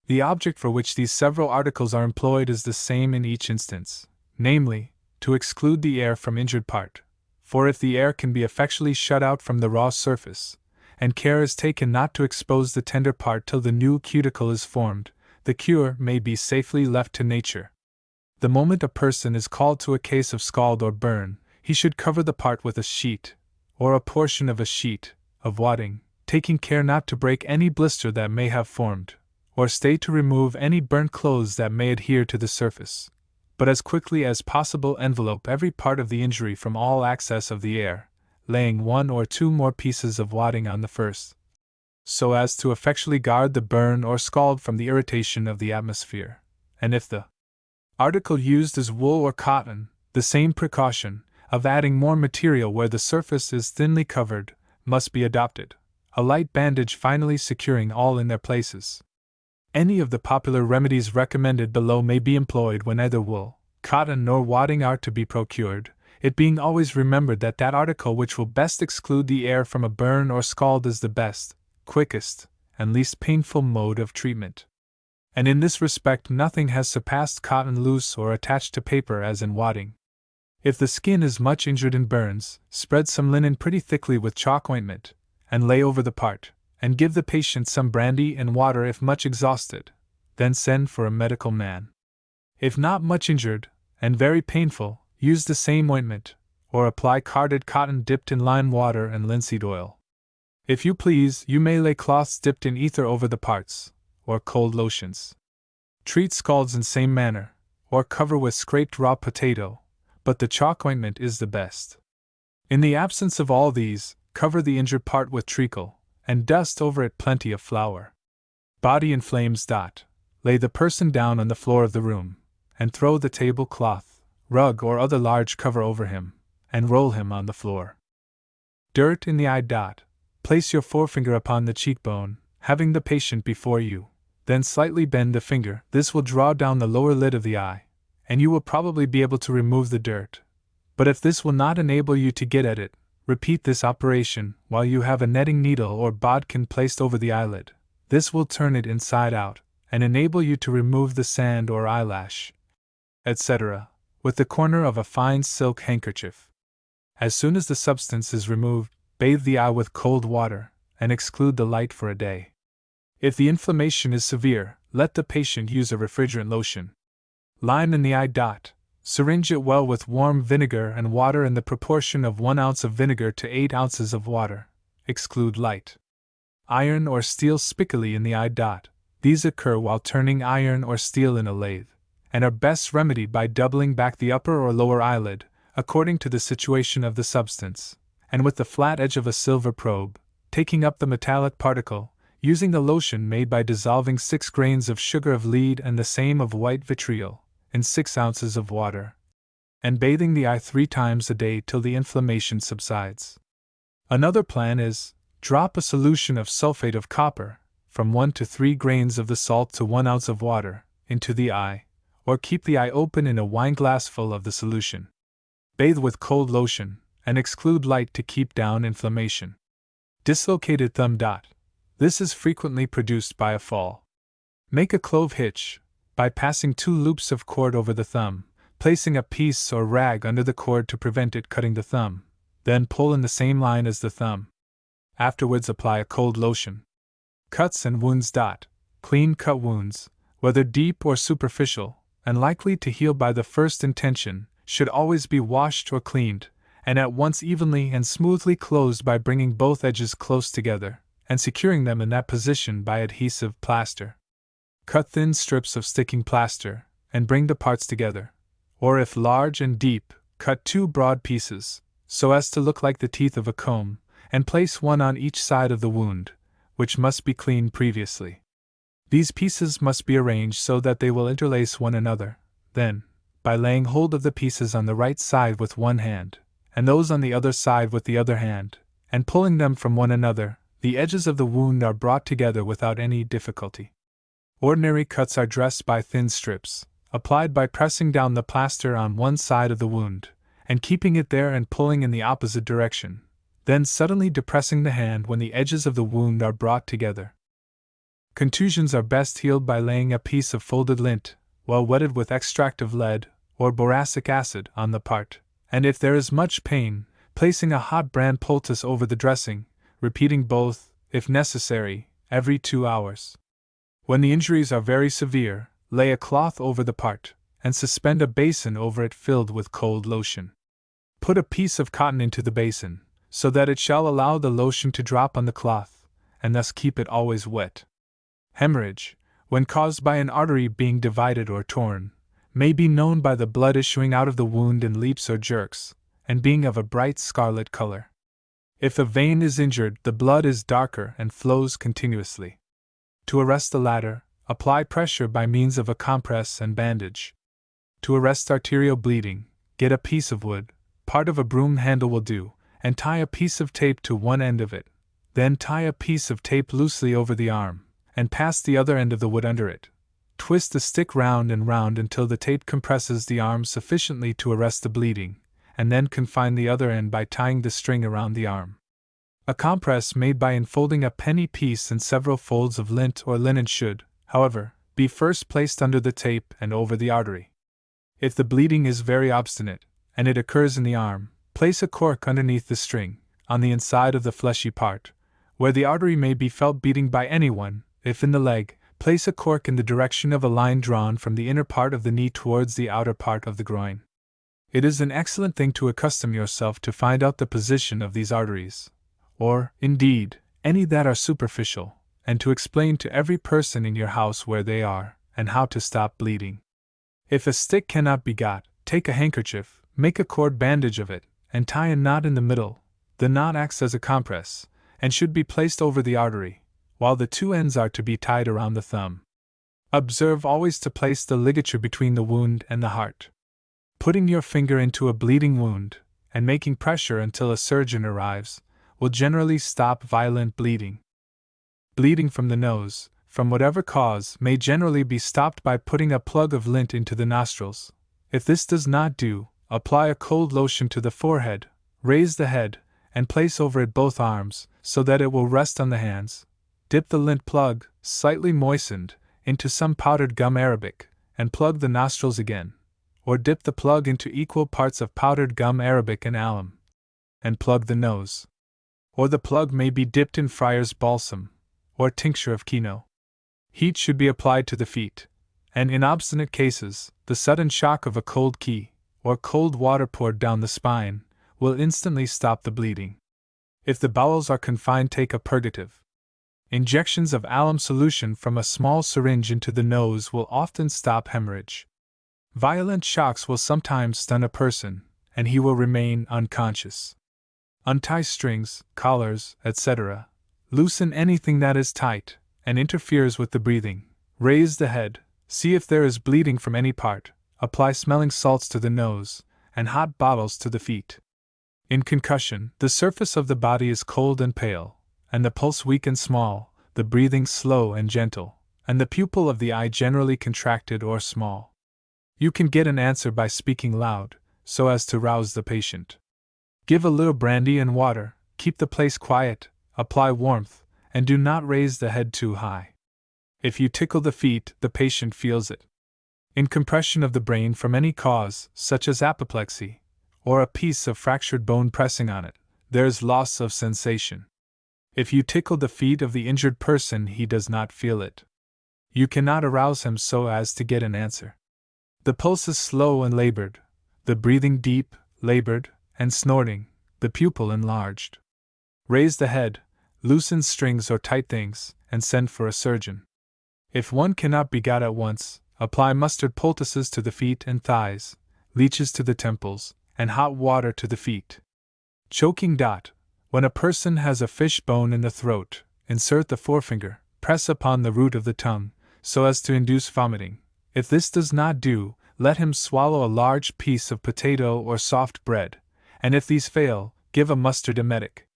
The object for which these several articles are employed is the same in each instance, namely, to exclude the air from injured part, for if the air can be effectually shut out from the raw surface, and care is taken not to expose the tender part till the new cuticle is formed, the cure may be safely left to nature. The moment a person is called to a case of scald or burn, he should cover the part with a sheet, or a portion of a sheet, of wadding, taking care not to break any blister that may have formed, or stay to remove any burnt clothes that may adhere to the surface, but as quickly as possible envelope every part of the injury from all access of the air, laying 1 or 2 more pieces of wadding on the first, so as to effectually guard the burn or scald from the irritation of the atmosphere, and if the article used is wool or cotton, the same precaution, of adding more material where the surface is thinly covered, must be adopted, a light bandage finally securing all in their places. Any of the popular remedies recommended below may be employed when neither wool, cotton, nor wadding are to be procured, it being always remembered that that article which will best exclude the air from a burn or scald is the best, quickest, and least painful mode of treatment. And in this respect nothing has surpassed cotton loose or attached to paper as in wadding. If the skin is much injured in burns, spread some linen pretty thickly with chalk ointment, and lay over the part, and give the patient some brandy and water if much exhausted, then send for a medical man. If not much injured, and very painful, use the same ointment, or apply carded cotton dipped in lime water and linseed oil. If you please, you may lay cloths dipped in ether over the parts, or cold lotions. Treat scalds in same manner, or cover with scraped raw potato, but the chalk ointment is the best. In the absence of all these, cover the injured part with treacle, and dust over it plenty of flour. Body in flames. Lay the person down on the floor of the room, and throw the tablecloth, rug, or other large cover over him, and roll him on the floor. Dirt in the eye. Place your forefinger upon the cheekbone, having the patient before you, then slightly bend the finger. This will draw down the lower lid of the eye, and you will probably be able to remove the dirt. But if this will not enable you to get at it, repeat this operation while you have a netting needle or bodkin placed over the eyelid. This will turn it inside out, and enable you to remove the sand or eyelash, etc., with the corner of a fine silk handkerchief. As soon as the substance is removed, bathe the eye with cold water, and exclude the light for a day. If the inflammation is severe, let the patient use a refrigerant lotion. Lime in the eye. Syringe it well with warm vinegar and water in the proportion of 1 ounce of vinegar to 8 ounces of water. Exclude light. Iron or steel spiculi in the eye. These occur while turning iron or steel in a lathe, and are best remedied by doubling back the upper or lower eyelid, according to the situation of the substance, and with the flat edge of a silver probe, taking up the metallic particle, using the lotion made by dissolving 6 grains of sugar of lead and the same of white vitriol, in 6 ounces of water, and bathing the eye 3 times a day till the inflammation subsides. Another plan is, drop a solution of sulfate of copper, from 1 to 3 grains of the salt to 1 ounce of water, into the eye, or keep the eye open in a wineglassful of the solution. Bathe with cold lotion, and exclude light to keep down inflammation. Dislocated thumb. This is frequently produced by a fall. Make a clove hitch, by passing 2 loops of cord over the thumb, placing a piece or rag under the cord to prevent it cutting the thumb, then pull in the same line as the thumb. Afterwards apply a cold lotion. Cuts and wounds. Clean cut wounds, whether deep or superficial, and likely to heal by the first intention, should always be washed or cleaned, and at once evenly and smoothly closed by bringing both edges close together, and securing them in that position by adhesive plaster. Cut thin strips of sticking plaster, and bring the parts together, or if large and deep, cut 2 broad pieces, so as to look like the teeth of a comb, and place one on each side of the wound, which must be cleaned previously. These pieces must be arranged so that they will interlace one another. Then, by laying hold of the pieces on the right side with one hand, and those on the other side with the other hand, and pulling them from one another, the edges of the wound are brought together without any difficulty. Ordinary cuts are dressed by thin strips, applied by pressing down the plaster on one side of the wound, and keeping it there and pulling in the opposite direction, then suddenly depressing the hand when the edges of the wound are brought together. Contusions are best healed by laying a piece of folded lint, well wetted with extract of lead, or boracic acid, on the part, and if there is much pain, placing a hot bran poultice over the dressing, repeating both, if necessary, every 2 hours. When the injuries are very severe, lay a cloth over the part, and suspend a basin over it filled with cold lotion. Put a piece of cotton into the basin, so that it shall allow the lotion to drop on the cloth, and thus keep it always wet. Hemorrhage, when caused by an artery being divided or torn, may be known by the blood issuing out of the wound in leaps or jerks, and being of a bright scarlet color. If the vein is injured, the blood is darker and flows continuously. To arrest the latter, apply pressure by means of a compress and bandage. To arrest arterial bleeding, get a piece of wood, part of a broom handle will do, and tie a piece of tape to one end of it. Then tie a piece of tape loosely over the arm, and pass the other end of the wood under it. Twist the stick round and round until the tape compresses the arm sufficiently to arrest the bleeding, and then confine the other end by tying the string around the arm. A compress made by enfolding a penny piece in several folds of lint or linen should, however, be first placed under the tape and over the artery. If the bleeding is very obstinate, and it occurs in the arm, place a cork underneath the string, on the inside of the fleshy part, where the artery may be felt beating by anyone. If in the leg, place a cork in the direction of a line drawn from the inner part of the knee towards the outer part of the groin. It is an excellent thing to accustom yourself to find out the position of these arteries, or, indeed, any that are superficial, and to explain to every person in your house where they are, and how to stop bleeding. If a stick cannot be got, take a handkerchief, make a cord bandage of it, and tie a knot in the middle. The knot acts as a compress, and should be placed over the artery, while the 2 ends are to be tied around the thumb. Observe always to place the ligature between the wound and the heart. Putting your finger into a bleeding wound, and making pressure until a surgeon arrives, will generally stop violent bleeding. Bleeding from the nose, from whatever cause, may generally be stopped by putting a plug of lint into the nostrils. If this does not do, apply a cold lotion to the forehead, raise the head, and place over it both arms, so that it will rest on the hands. Dip the lint plug, slightly moistened, into some powdered gum arabic, and plug the nostrils again. Or dip the plug into equal parts of powdered gum arabic and alum, and plug the nose. Or the plug may be dipped in friar's balsam, or tincture of quino. Heat should be applied to the feet, and in obstinate cases, the sudden shock of a cold key, or cold water poured down the spine, will instantly stop the bleeding. If the bowels are confined, take a purgative. Injections of alum solution from a small syringe into the nose will often stop hemorrhage. Violent shocks will sometimes stun a person, and he will remain unconscious. Untie strings, collars, etc. Loosen anything that is tight and interferes with the breathing. Raise the head, see if there is bleeding from any part, apply smelling salts to the nose, and hot bottles to the feet. In concussion, the surface of the body is cold and pale, and the pulse weak and small, the breathing slow and gentle, and the pupil of the eye generally contracted or small. You can get an answer by speaking loud, so as to rouse the patient. Give a little brandy and water, keep the place quiet, apply warmth, and do not raise the head too high. If you tickle the feet, the patient feels it. In compression of the brain from any cause, such as apoplexy, or a piece of fractured bone pressing on it, there is loss of sensation. If you tickle the feet of the injured person, he does not feel it. You cannot arouse him so as to get an answer. The pulse is slow and labored, the breathing deep, labored, and snorting, the pupil enlarged. Raise the head, loosen strings or tight things, and send for a surgeon. If one cannot be got at once, apply mustard poultices to the feet and thighs, leeches to the temples, and hot water to the feet. Choking. When a person has a fish bone in the throat, insert the forefinger, press upon the root of the tongue, so as to induce vomiting. If this does not do, let him swallow a large piece of potato or soft bread, and if these fail, give a mustard emetic.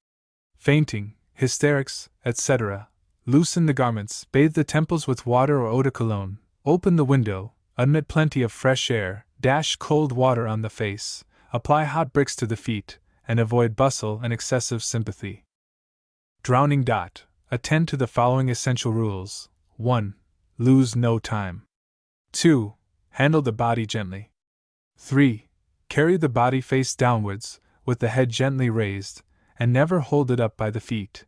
Fainting, hysterics, etc. Loosen the garments, bathe the temples with water or eau de cologne, open the window, admit plenty of fresh air, dash cold water on the face, apply hot bricks to the feet, and avoid bustle and excessive sympathy. Drowning. Attend to the following essential rules. 1. Lose no time. 2. Handle the body gently. 3. Carry the body face downwards, with the head gently raised, and never hold it up by the feet.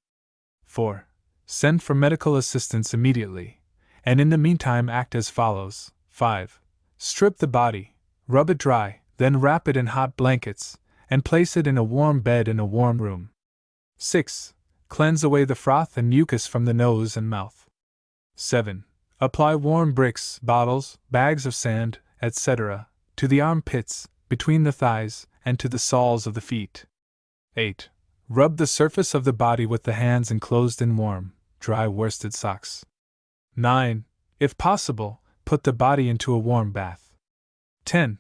4. Send for medical assistance immediately, and in the meantime act as follows. 5. Strip the body, rub it dry, then wrap it in hot blankets, and place it in a warm bed in a warm room. 6. Cleanse away the froth and mucus from the nose and mouth. 7. Apply warm bricks, bottles, bags of sand, etc., to the armpits, between the thighs, and to the soles of the feet. 8. Rub the surface of the body with the hands enclosed in warm, dry worsted socks. 9. If possible, put the body into a warm bath. 10.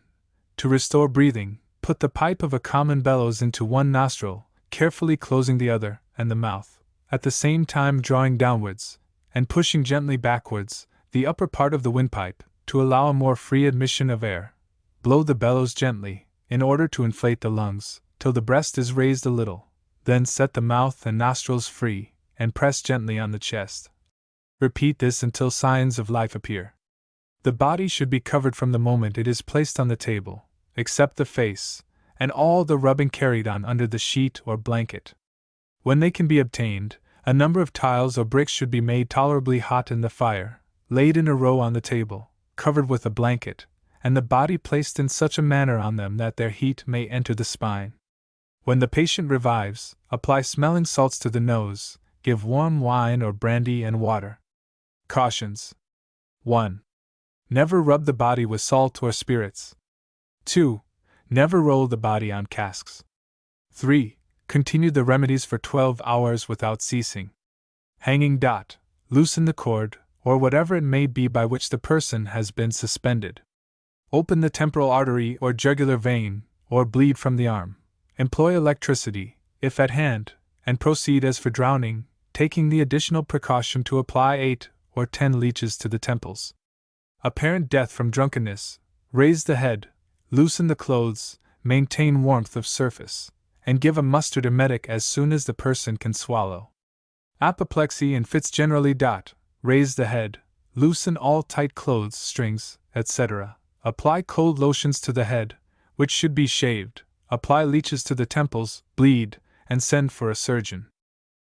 To restore breathing, put the pipe of a common bellows into one nostril, carefully closing the other, and the mouth, at the same time drawing downwards, and pushing gently backwards, the upper part of the windpipe, to allow a more free admission of air. Blow the bellows gently, in order to inflate the lungs, till the breast is raised a little, then set the mouth and nostrils free, and press gently on the chest. Repeat this until signs of life appear. The body should be covered from the moment it is placed on the table, except the face, and all the rubbing carried on under the sheet or blanket. When they can be obtained, a number of tiles or bricks should be made tolerably hot in the fire, laid in a row on the table, covered with a blanket, and the body placed in such a manner on them that their heat may enter the spine. When the patient revives, apply smelling salts to the nose, give warm wine or brandy and water. Cautions. 1. Never rub the body with salt or spirits. 2. Never roll the body on casks. 3. Continue the remedies for 12 hours without ceasing. Hanging. Loosen the cord, or whatever it may be by which the person has been suspended. Open the temporal artery or jugular vein, or bleed from the arm. Employ electricity, if at hand, and proceed as for drowning, taking the additional precaution to apply 8 or 10 leeches to the temples. Apparent death from drunkenness. Raise the head, loosen the clothes, maintain warmth of surface, and give a mustard emetic as soon as the person can swallow. Apoplexy and fits generally. Raise the head, loosen all tight clothes, strings, etc. Apply cold lotions to the head, which should be shaved, apply leeches to the temples, bleed, and send for a surgeon.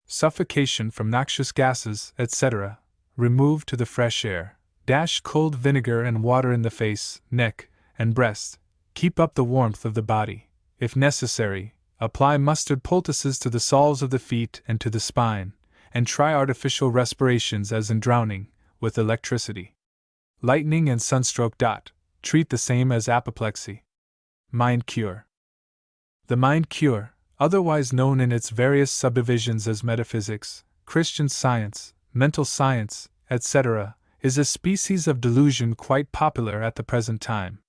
Suffocation from noxious gases, etc. Remove to the fresh air. Dash cold vinegar and water in the face, neck, and breast. Keep up the warmth of the body. If necessary, apply mustard poultices to the soles of the feet and to the spine, and try artificial respirations as in drowning, with electricity. Lightning and sunstroke. Treat the same as apoplexy. Mind cure. The mind cure, otherwise known in its various subdivisions as metaphysics, Christian science, mental science, etc., is a species of delusion quite popular at the present time.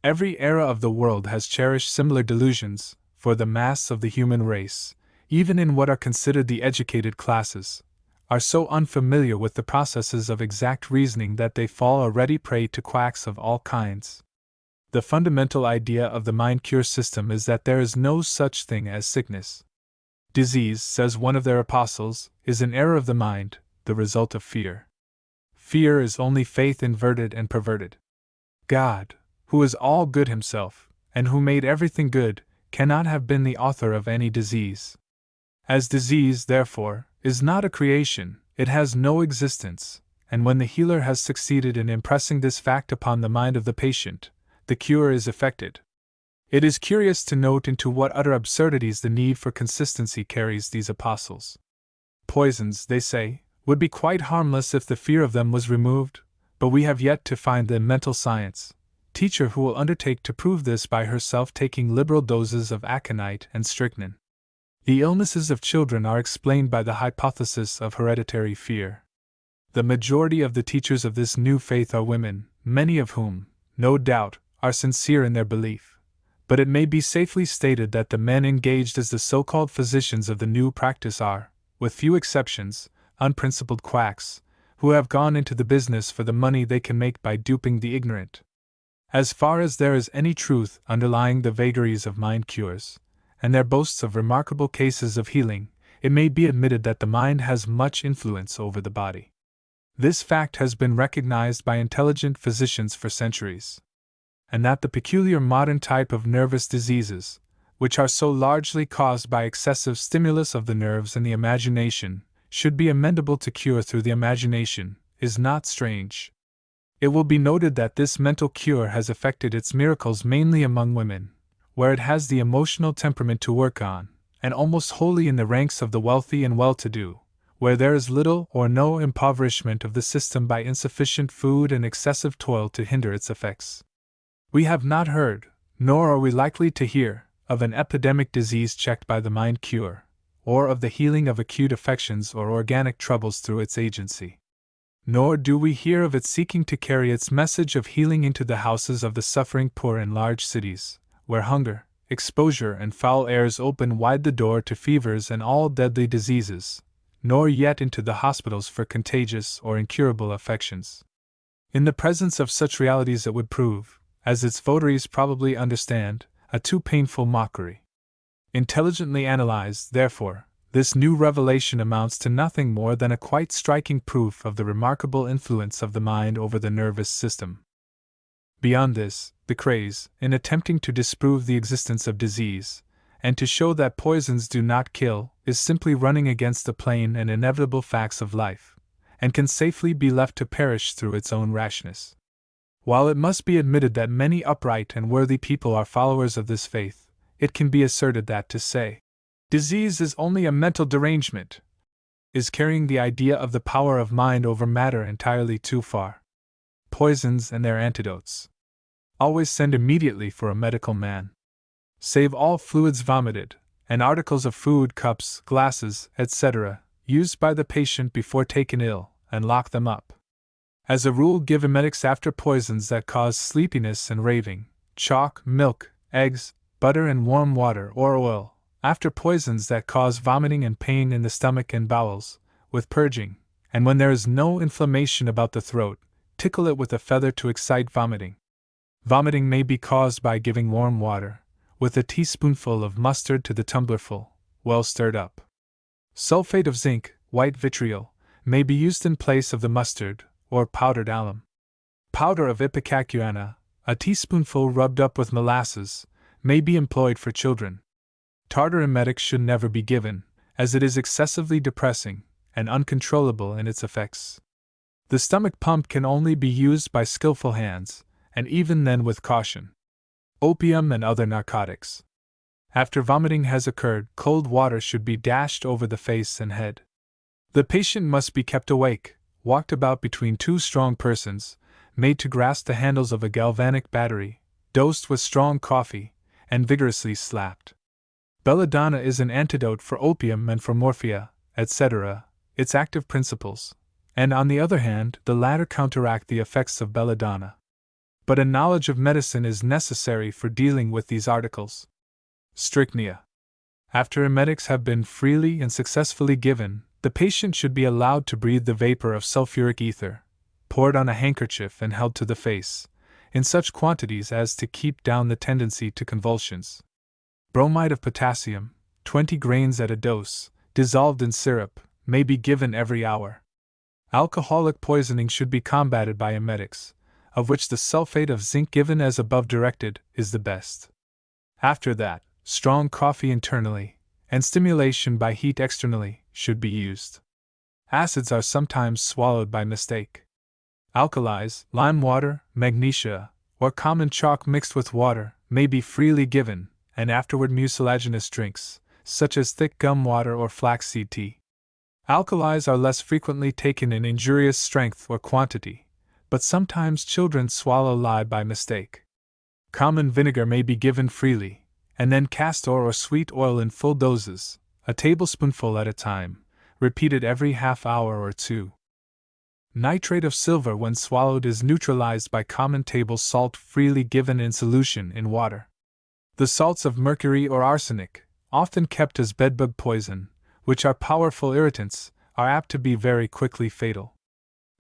Every era of the world has cherished similar delusions, for the mass of the human race, even in what are considered the educated classes, are so unfamiliar with the processes of exact reasoning that they fall a ready prey to quacks of all kinds. The fundamental idea of the mind-cure system is that there is no such thing as sickness. Disease, says one of their apostles, is an error of the mind, the result of fear. Fear is only faith inverted and perverted. God, who is all good himself, and who made everything good, cannot have been the author of any disease. As disease, therefore, is not a creation, it has no existence, and when the healer has succeeded in impressing this fact upon the mind of the patient, the cure is effected. It is curious to note into what utter absurdities the need for consistency carries these apostles. Poisons, they say, would be quite harmless if the fear of them was removed, but we have yet to find the mental science teacher who will undertake to prove this by herself taking liberal doses of aconite and strychnine. The illnesses of children are explained by the hypothesis of hereditary fear. The majority of the teachers of this new faith are women, many of whom, no doubt, are sincere in their belief, but it may be safely stated that the men engaged as the so-called physicians of the new practice are, with few exceptions, unprincipled quacks, who have gone into the business for the money they can make by duping the ignorant. As far as there is any truth underlying the vagaries of mind cures, and their boasts of remarkable cases of healing, it may be admitted that the mind has much influence over the body. This fact has been recognized by intelligent physicians for centuries, and that the peculiar modern type of nervous diseases, which are so largely caused by excessive stimulus of the nerves and the imagination, should be amendable to cure through the imagination, is not strange. It will be noted that this mental cure has effected its miracles mainly among women, where it has the emotional temperament to work on, and almost wholly in the ranks of the wealthy and well-to-do, where there is little or no impoverishment of the system by insufficient food and excessive toil to hinder its effects. We have not heard, nor are we likely to hear, of an epidemic disease checked by the mind cure, or of the healing of acute affections or organic troubles through its agency. Nor do we hear of it seeking to carry its message of healing into the houses of the suffering poor in large cities, where hunger, exposure, and foul airs open wide the door to fevers and all deadly diseases, nor yet into the hospitals for contagious or incurable affections. In the presence of such realities it would prove, as its votaries probably understand, a too painful mockery. Intelligently analyzed, therefore, this new revelation amounts to nothing more than a quite striking proof of the remarkable influence of the mind over the nervous system. Beyond this, the craze, in attempting to disprove the existence of disease, and to show that poisons do not kill, is simply running against the plain and inevitable facts of life, and can safely be left to perish through its own rashness. While it must be admitted that many upright and worthy people are followers of this faith, it can be asserted that to say, disease is only a mental derangement, is carrying the idea of the power of mind over matter entirely too far. Poisons and their antidotes. Always send immediately for a medical man. Save all fluids vomited, and articles of food, cups, glasses, etc., used by the patient before taken ill, and lock them up. As a rule, give emetics after poisons that cause sleepiness and raving, chalk, milk, eggs, butter, and warm water or oil, after poisons that cause vomiting and pain in the stomach and bowels, with purging, and when there is no inflammation about the throat, tickle it with a feather to excite vomiting. Vomiting may be caused by giving warm water, with a teaspoonful of mustard to the tumblerful, well stirred up. Sulfate of zinc, white vitriol, may be used in place of the mustard, or powdered alum. Powder of ipecacuanha, a teaspoonful rubbed up with molasses, may be employed for children. Tartar emetics should never be given, as it is excessively depressing, and uncontrollable in its effects. The stomach pump can only be used by skillful hands, and even then with caution. Opium and other narcotics. After vomiting has occurred, cold water should be dashed over the face and head. The patient must be kept awake, walked about between two strong persons, made to grasp the handles of a galvanic battery, dosed with strong coffee, and vigorously slapped. Belladonna is an antidote for opium and for morphia, etc., its active principles, and on the other hand, the latter counteract the effects of belladonna. But a knowledge of medicine is necessary for dealing with these articles. Strychnia. After emetics have been freely and successfully given, the patient should be allowed to breathe the vapor of sulfuric ether, poured on a handkerchief and held to the face, in such quantities as to keep down the tendency to convulsions. Bromide of potassium, 20 grains at a dose, dissolved in syrup, may be given every hour. Alcoholic poisoning should be combated by emetics, of which the sulfate of zinc given as above directed is the best. After that, strong coffee internally, and stimulation by heat externally, should be used. Acids are sometimes swallowed by mistake. Alkalis, lime water, magnesia, or common chalk mixed with water, may be freely given, and afterward mucilaginous drinks, such as thick gum water or flaxseed tea. Alkalis are less frequently taken in injurious strength or quantity, but sometimes children swallow lye by mistake. Common vinegar may be given freely, and then castor or sweet oil in full doses, a tablespoonful at a time, repeated every half hour or two. Nitrate of silver when swallowed is neutralized by common table salt freely given in solution in water. The salts of mercury or arsenic, often kept as bedbug poison, which are powerful irritants, are apt to be very quickly fatal.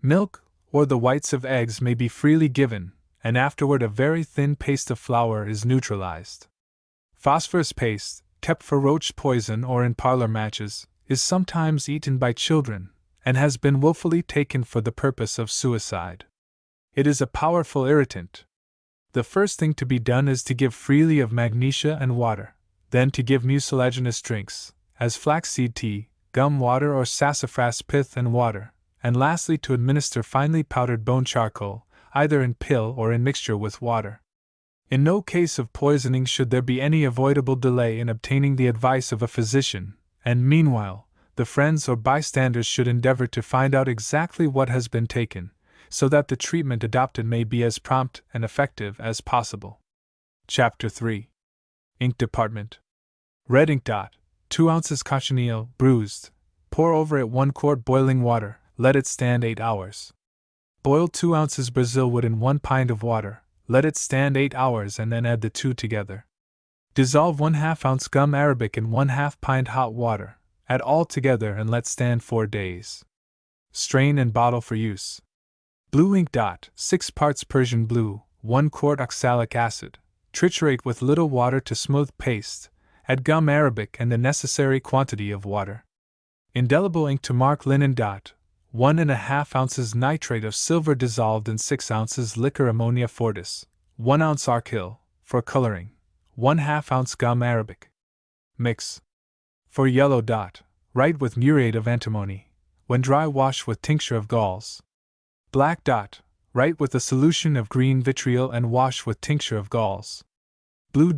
Milk, or the whites of eggs may be freely given, and afterward a very thin paste of flour is neutralized. Phosphorus paste, kept for roach poison or in parlor matches, is sometimes eaten by children, and has been willfully taken for the purpose of suicide. It is a powerful irritant. The first thing to be done is to give freely of magnesia and water, then to give mucilaginous drinks, as flaxseed tea, gum water or sassafras pith and water, and lastly to administer finely powdered bone charcoal, either in pill or in mixture with water. In no case of poisoning should there be any avoidable delay in obtaining the advice of a physician, and meanwhile, the friends or bystanders should endeavor to find out exactly what has been taken, so that the treatment adopted may be as prompt and effective as possible. Chapter 3. Ink Department. Red ink. 2 ounces cochineal, bruised. Pour over it 1 quart boiling water, let it stand 8 hours. Boil 2 ounces Brazil wood in 1 pint of water, let it stand 8 hours and then add the two together. Dissolve 1/2 ounce gum arabic in 1/2 pint hot water, add all together and let stand 4 days. Strain and bottle for use. Blue ink. 6 parts Persian blue, 1 quart oxalic acid. Triturate with little water to smooth paste, add gum arabic and the necessary quantity of water. Indelible ink to mark linen. 1½ ounces nitrate of silver dissolved in 6 ounces liquor ammonia fortis, 1 ounce archil, for coloring, 1/2 ounce gum arabic. Mix. For yellow. Write with muriate of antimony. When dry, wash with tincture of galls. Black. Write with a solution of green vitriol and wash with tincture of galls. Blue.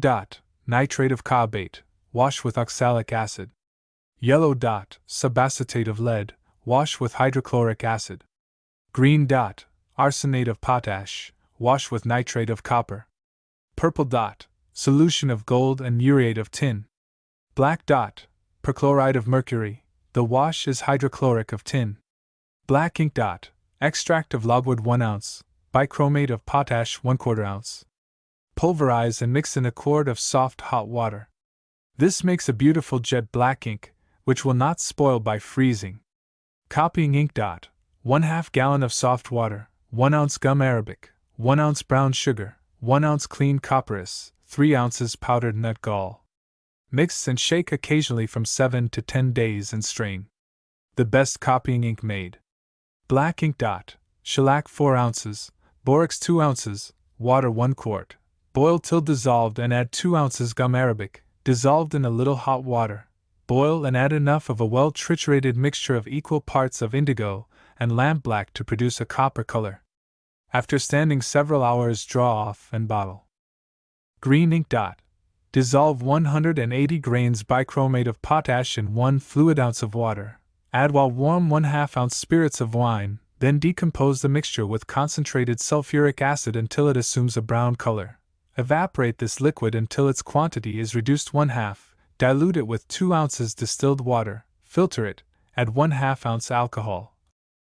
Nitrate of cobalt, wash with oxalic acid. Yellow. Subacetate of lead, wash with hydrochloric acid. Green. Arsenate of potash, wash with nitrate of copper. Purple. Solution of gold and muriate of tin. Black. Perchloride of mercury, the wash is hydrochloric of tin. Black ink. Extract of logwood 1 ounce, bichromate of potash 1/4 ounce. Pulverize and mix in a quart of soft hot water. This makes a beautiful jet black ink, which will not spoil by freezing. Copying ink. 1/2 gallon of soft water, 1 ounce gum arabic, 1 ounce brown sugar, 1 ounce clean copperas, 3 ounces powdered nut gall. Mix and shake occasionally from 7 to 10 days and strain. The best copying ink made. Black ink. Shellac 4 ounces, borax 2 ounces, water 1 quart. Boil till dissolved and add 2 ounces gum arabic, dissolved in a little hot water. Boil and add enough of a well triturated mixture of equal parts of indigo and lampblack to produce a copper color. After standing several hours, draw off and bottle. Green ink. Dissolve 180 grains bichromate of potash in 1 fluid ounce of water. Add while warm 1/2 ounce spirits of wine, then decompose the mixture with concentrated sulfuric acid until it assumes a brown color. Evaporate this liquid until its quantity is reduced 1/2. Dilute it with 2 ounces distilled water, filter it, add 1/2 ounce alcohol,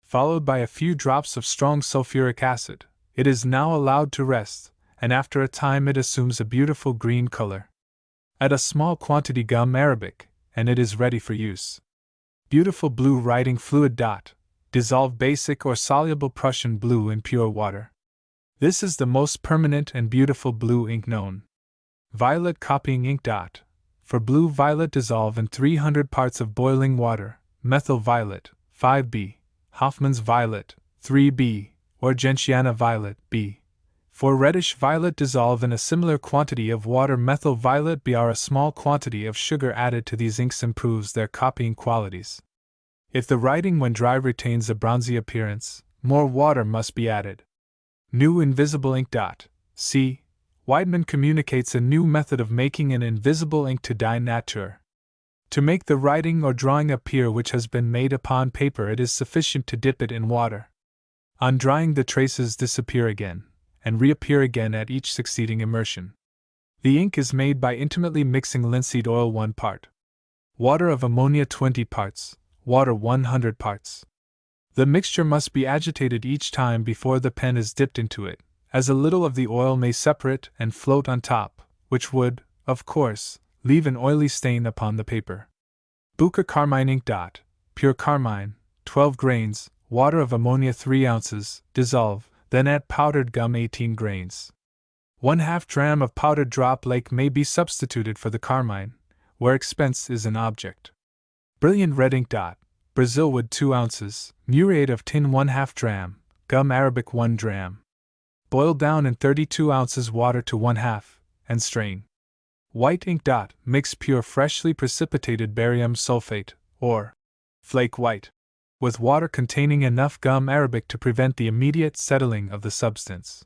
followed by a few drops of strong sulfuric acid. It is now allowed to rest, and after a time it assumes a beautiful green color. Add a small quantity gum arabic, and it is ready for use. Beautiful blue writing fluid. Dissolve basic or soluble Prussian blue in pure water. This is the most permanent and beautiful blue ink known. Violet copying ink. For blue violet, dissolve in 300 parts of boiling water, methyl violet, 5B, Hoffman's violet, 3B, or gentiana violet, B. For reddish violet, dissolve in a similar quantity of water, methyl violet, B. A small quantity of sugar added to these inks improves their copying qualities. If the writing when dry retains a bronzy appearance, more water must be added. New invisible ink. C. Weidman communicates a new method of making an invisible ink to dye nature. To make the writing or drawing appear which has been made upon paper, it is sufficient to dip it in water. On drying, the traces disappear again, and reappear again at each succeeding immersion. The ink is made by intimately mixing linseed oil 1 part, water of ammonia 20 parts, water 100 parts. The mixture must be agitated each time before the pen is dipped into it, as a little of the oil may separate and float on top, which would, of course, leave an oily stain upon the paper. Buka carmine ink. Pure carmine, 12 grains, water of ammonia 3 ounces, dissolve, then add powdered gum 18 grains. 1/2 dram of powdered drop lake may be substituted for the carmine, where expense is an object. Brilliant red ink. Brazil wood 2 ounces, muriate of tin 1/2 dram, gum arabic 1 dram. Boil down in 32 ounces water to 1/2, and strain. White ink. Mix pure freshly precipitated barium sulfate, or flake white, with water containing enough gum arabic to prevent the immediate settling of the substance.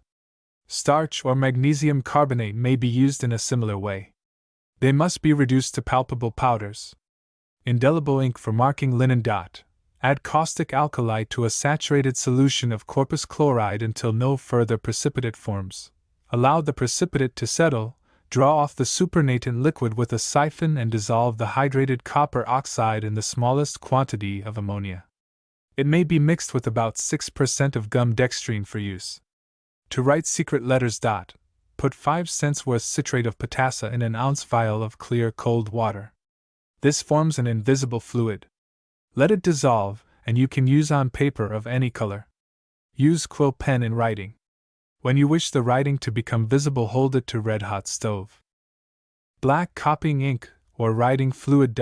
Starch or magnesium carbonate may be used in a similar way. They must be reduced to palpable powders. Indelible ink for marking linen. Add caustic alkali to a saturated solution of corpus chloride until no further precipitate forms. Allow the precipitate to settle, draw off the supernatant liquid with a siphon, and dissolve the hydrated copper oxide in the smallest quantity of ammonia. It may be mixed with about 6% of gum dextrine for use. To write secret letters. Put 5 cents worth citrate of potassa in an ounce vial of clear cold water. This forms an invisible fluid. Let it dissolve, and you can use on paper of any color. Use quill pen in writing. When you wish the writing to become visible, hold it to red-hot stove. Black copying ink, or writing fluid.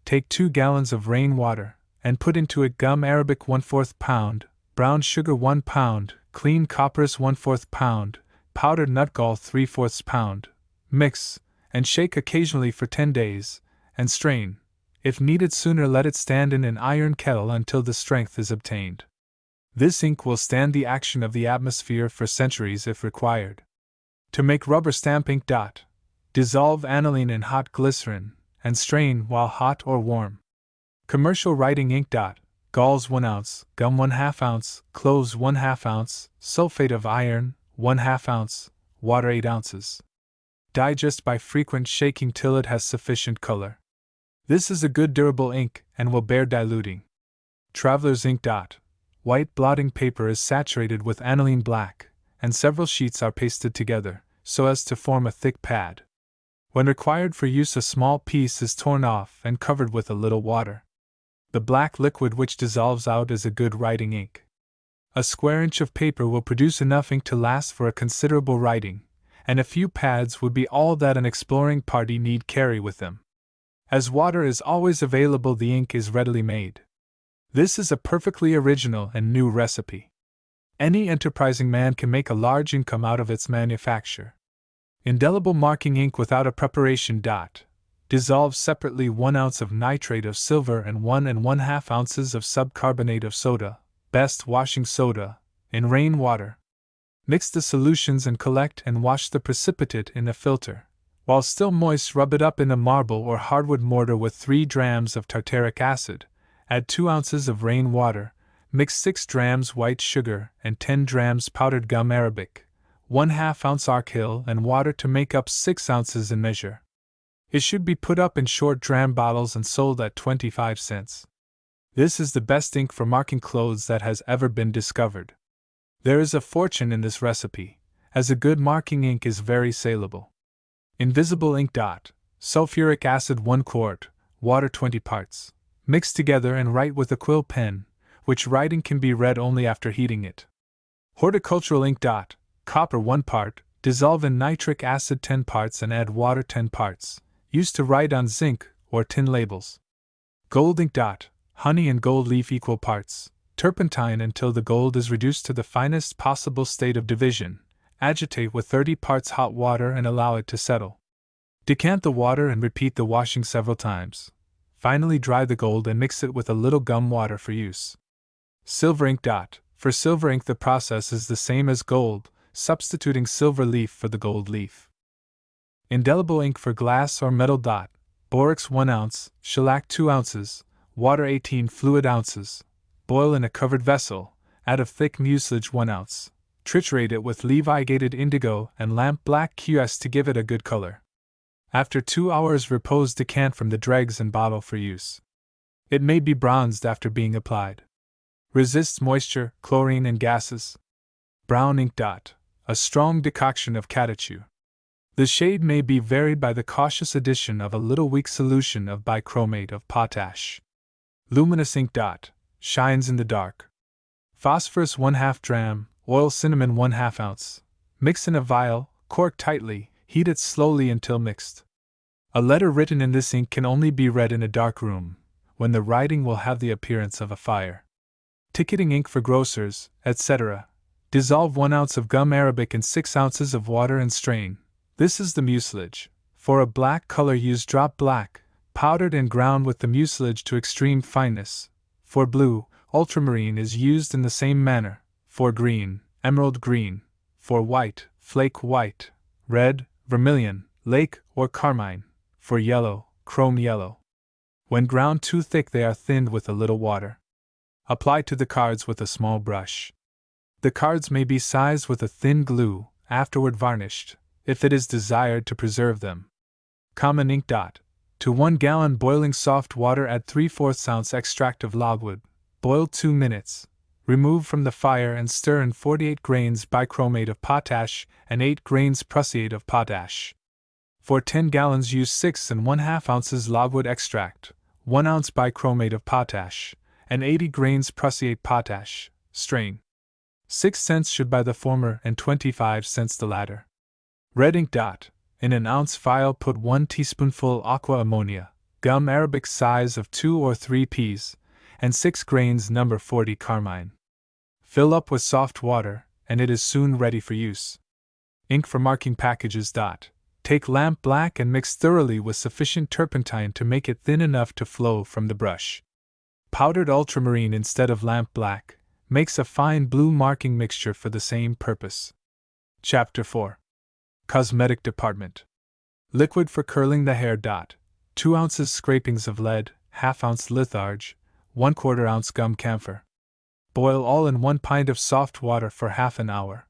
Take 2 gallons of rain water, and put into it gum arabic 1/4 pound, brown sugar 1 pound, clean copperas 1/4 pound, powdered nutgall 3/4 pound. Mix, and shake occasionally for 10 days, and strain. If needed sooner, let it stand in an iron kettle until the strength is obtained. This ink will stand the action of the atmosphere for centuries if required. To make rubber stamp ink. Dissolve aniline in hot glycerin, and strain while hot or warm. Commercial writing ink. Galls 1 ounce, gum 1/2 ounce, cloves 1/2 ounce, sulfate of iron 1/2 ounce, water 8 ounces. Digest by frequent shaking till it has sufficient color. This is a good durable ink, and will bear diluting. Traveler's ink. White blotting paper is saturated with aniline black, and several sheets are pasted together, so as to form a thick pad. When required for use, a small piece is torn off and covered with a little water. The black liquid which dissolves out is a good writing ink. A square inch of paper will produce enough ink to last for a considerable writing, and a few pads would be all that an exploring party need carry with them. As water is always available, the ink is readily made. This is a perfectly original and new recipe. Any enterprising man can make a large income out of its manufacture. Indelible marking ink without a preparation. Dissolve separately 1 ounce of nitrate of silver and 1 1/2 ounces of subcarbonate of soda, best washing soda, in rain water. Mix the solutions and collect and wash the precipitate in a filter. While still moist, rub it up in a marble or hardwood mortar with 3 drams of tartaric acid, add 2 ounces of rain water, mix 6 drams white sugar and 10 drams powdered gum arabic, 1/2 ounce archil and water to make up 6 ounces in measure. It should be put up in short dram bottles and sold at 25 cents. This is the best ink for marking clothes that has ever been discovered. There is a fortune in this recipe, as a good marking ink is very saleable. Invisible ink. sulfuric acid 1 quart, water 20 parts. Mix together and write with a quill pen, which writing can be read only after heating it. Horticultural ink. Copper 1 part, dissolve in nitric acid 10 parts and add water 10 parts, used to write on zinc or tin labels. Gold ink. Honey and gold leaf equal parts, turpentine until the gold is reduced to the finest possible state of division. Agitate with 30 parts hot water and allow it to settle. Decant the water and repeat the washing several times. Finally dry the gold and mix it with a little gum water for use. Silver ink. For silver ink the process is the same as gold, substituting silver leaf for the gold leaf. Indelible ink for glass or metal. Borax 1 ounce, shellac 2 ounces, water 18 fluid ounces. Boil in a covered vessel, add of thick mucilage 1 ounce. Triturate it with levigated indigo and lamp black QS to give it a good color. After 2 hours repose, decant from the dregs and bottle for use. It may be bronzed after being applied. Resists moisture, chlorine and gases. Brown ink. A strong decoction of catechu. The shade may be varied by the cautious addition of a little weak solution of bichromate of potash. Luminous ink. Shines in the dark. Phosphorus 1/2 dram, oil cinnamon 1/2 ounce. Mix in a vial, cork tightly, heat it slowly until mixed. A letter written in this ink can only be read in a dark room, when the writing will have the appearance of a fire. Ticketing ink for grocers, etc. Dissolve 1 ounce of gum arabic in 6 ounces of water and strain. This is the mucilage. For a black color use drop black, powdered and ground with the mucilage to extreme fineness. For blue, ultramarine is used in the same manner. For green, emerald green. For white, flake white. Red, vermilion, lake, or carmine. For yellow, chrome yellow. When ground too thick they are thinned with a little water. Apply to the cards with a small brush. The cards may be sized with a thin glue, afterward varnished, if it is desired to preserve them. Common ink. To 1 gallon boiling soft water add 3/4 ounce extract of logwood. Boil 2 minutes. Remove from the fire and stir in 48 grains bichromate of potash and 8 grains prussiate of potash. For 10 gallons use 6 1/2 ounces logwood extract, 1 ounce bichromate of potash, and 80 grains prussiate potash. Strain. 6 cents should buy the former and 25 cents the latter. Red ink. In an ounce vial put 1 teaspoonful aqua ammonia, gum arabic size of 2 or 3 peas, and 6 grains number 40 carmine. Fill up with soft water, and it is soon ready for use. Ink for marking packages. Take lamp black and mix thoroughly with sufficient turpentine to make it thin enough to flow from the brush. Powdered ultramarine instead of lamp black makes a fine blue marking mixture for the same purpose. Chapter 4. Cosmetic Department. Liquid for curling the hair. 2 ounces scrapings of lead, 1/2 ounce litharge, 1/4 ounce gum camphor. Boil all in 1 pint of soft water for half an hour.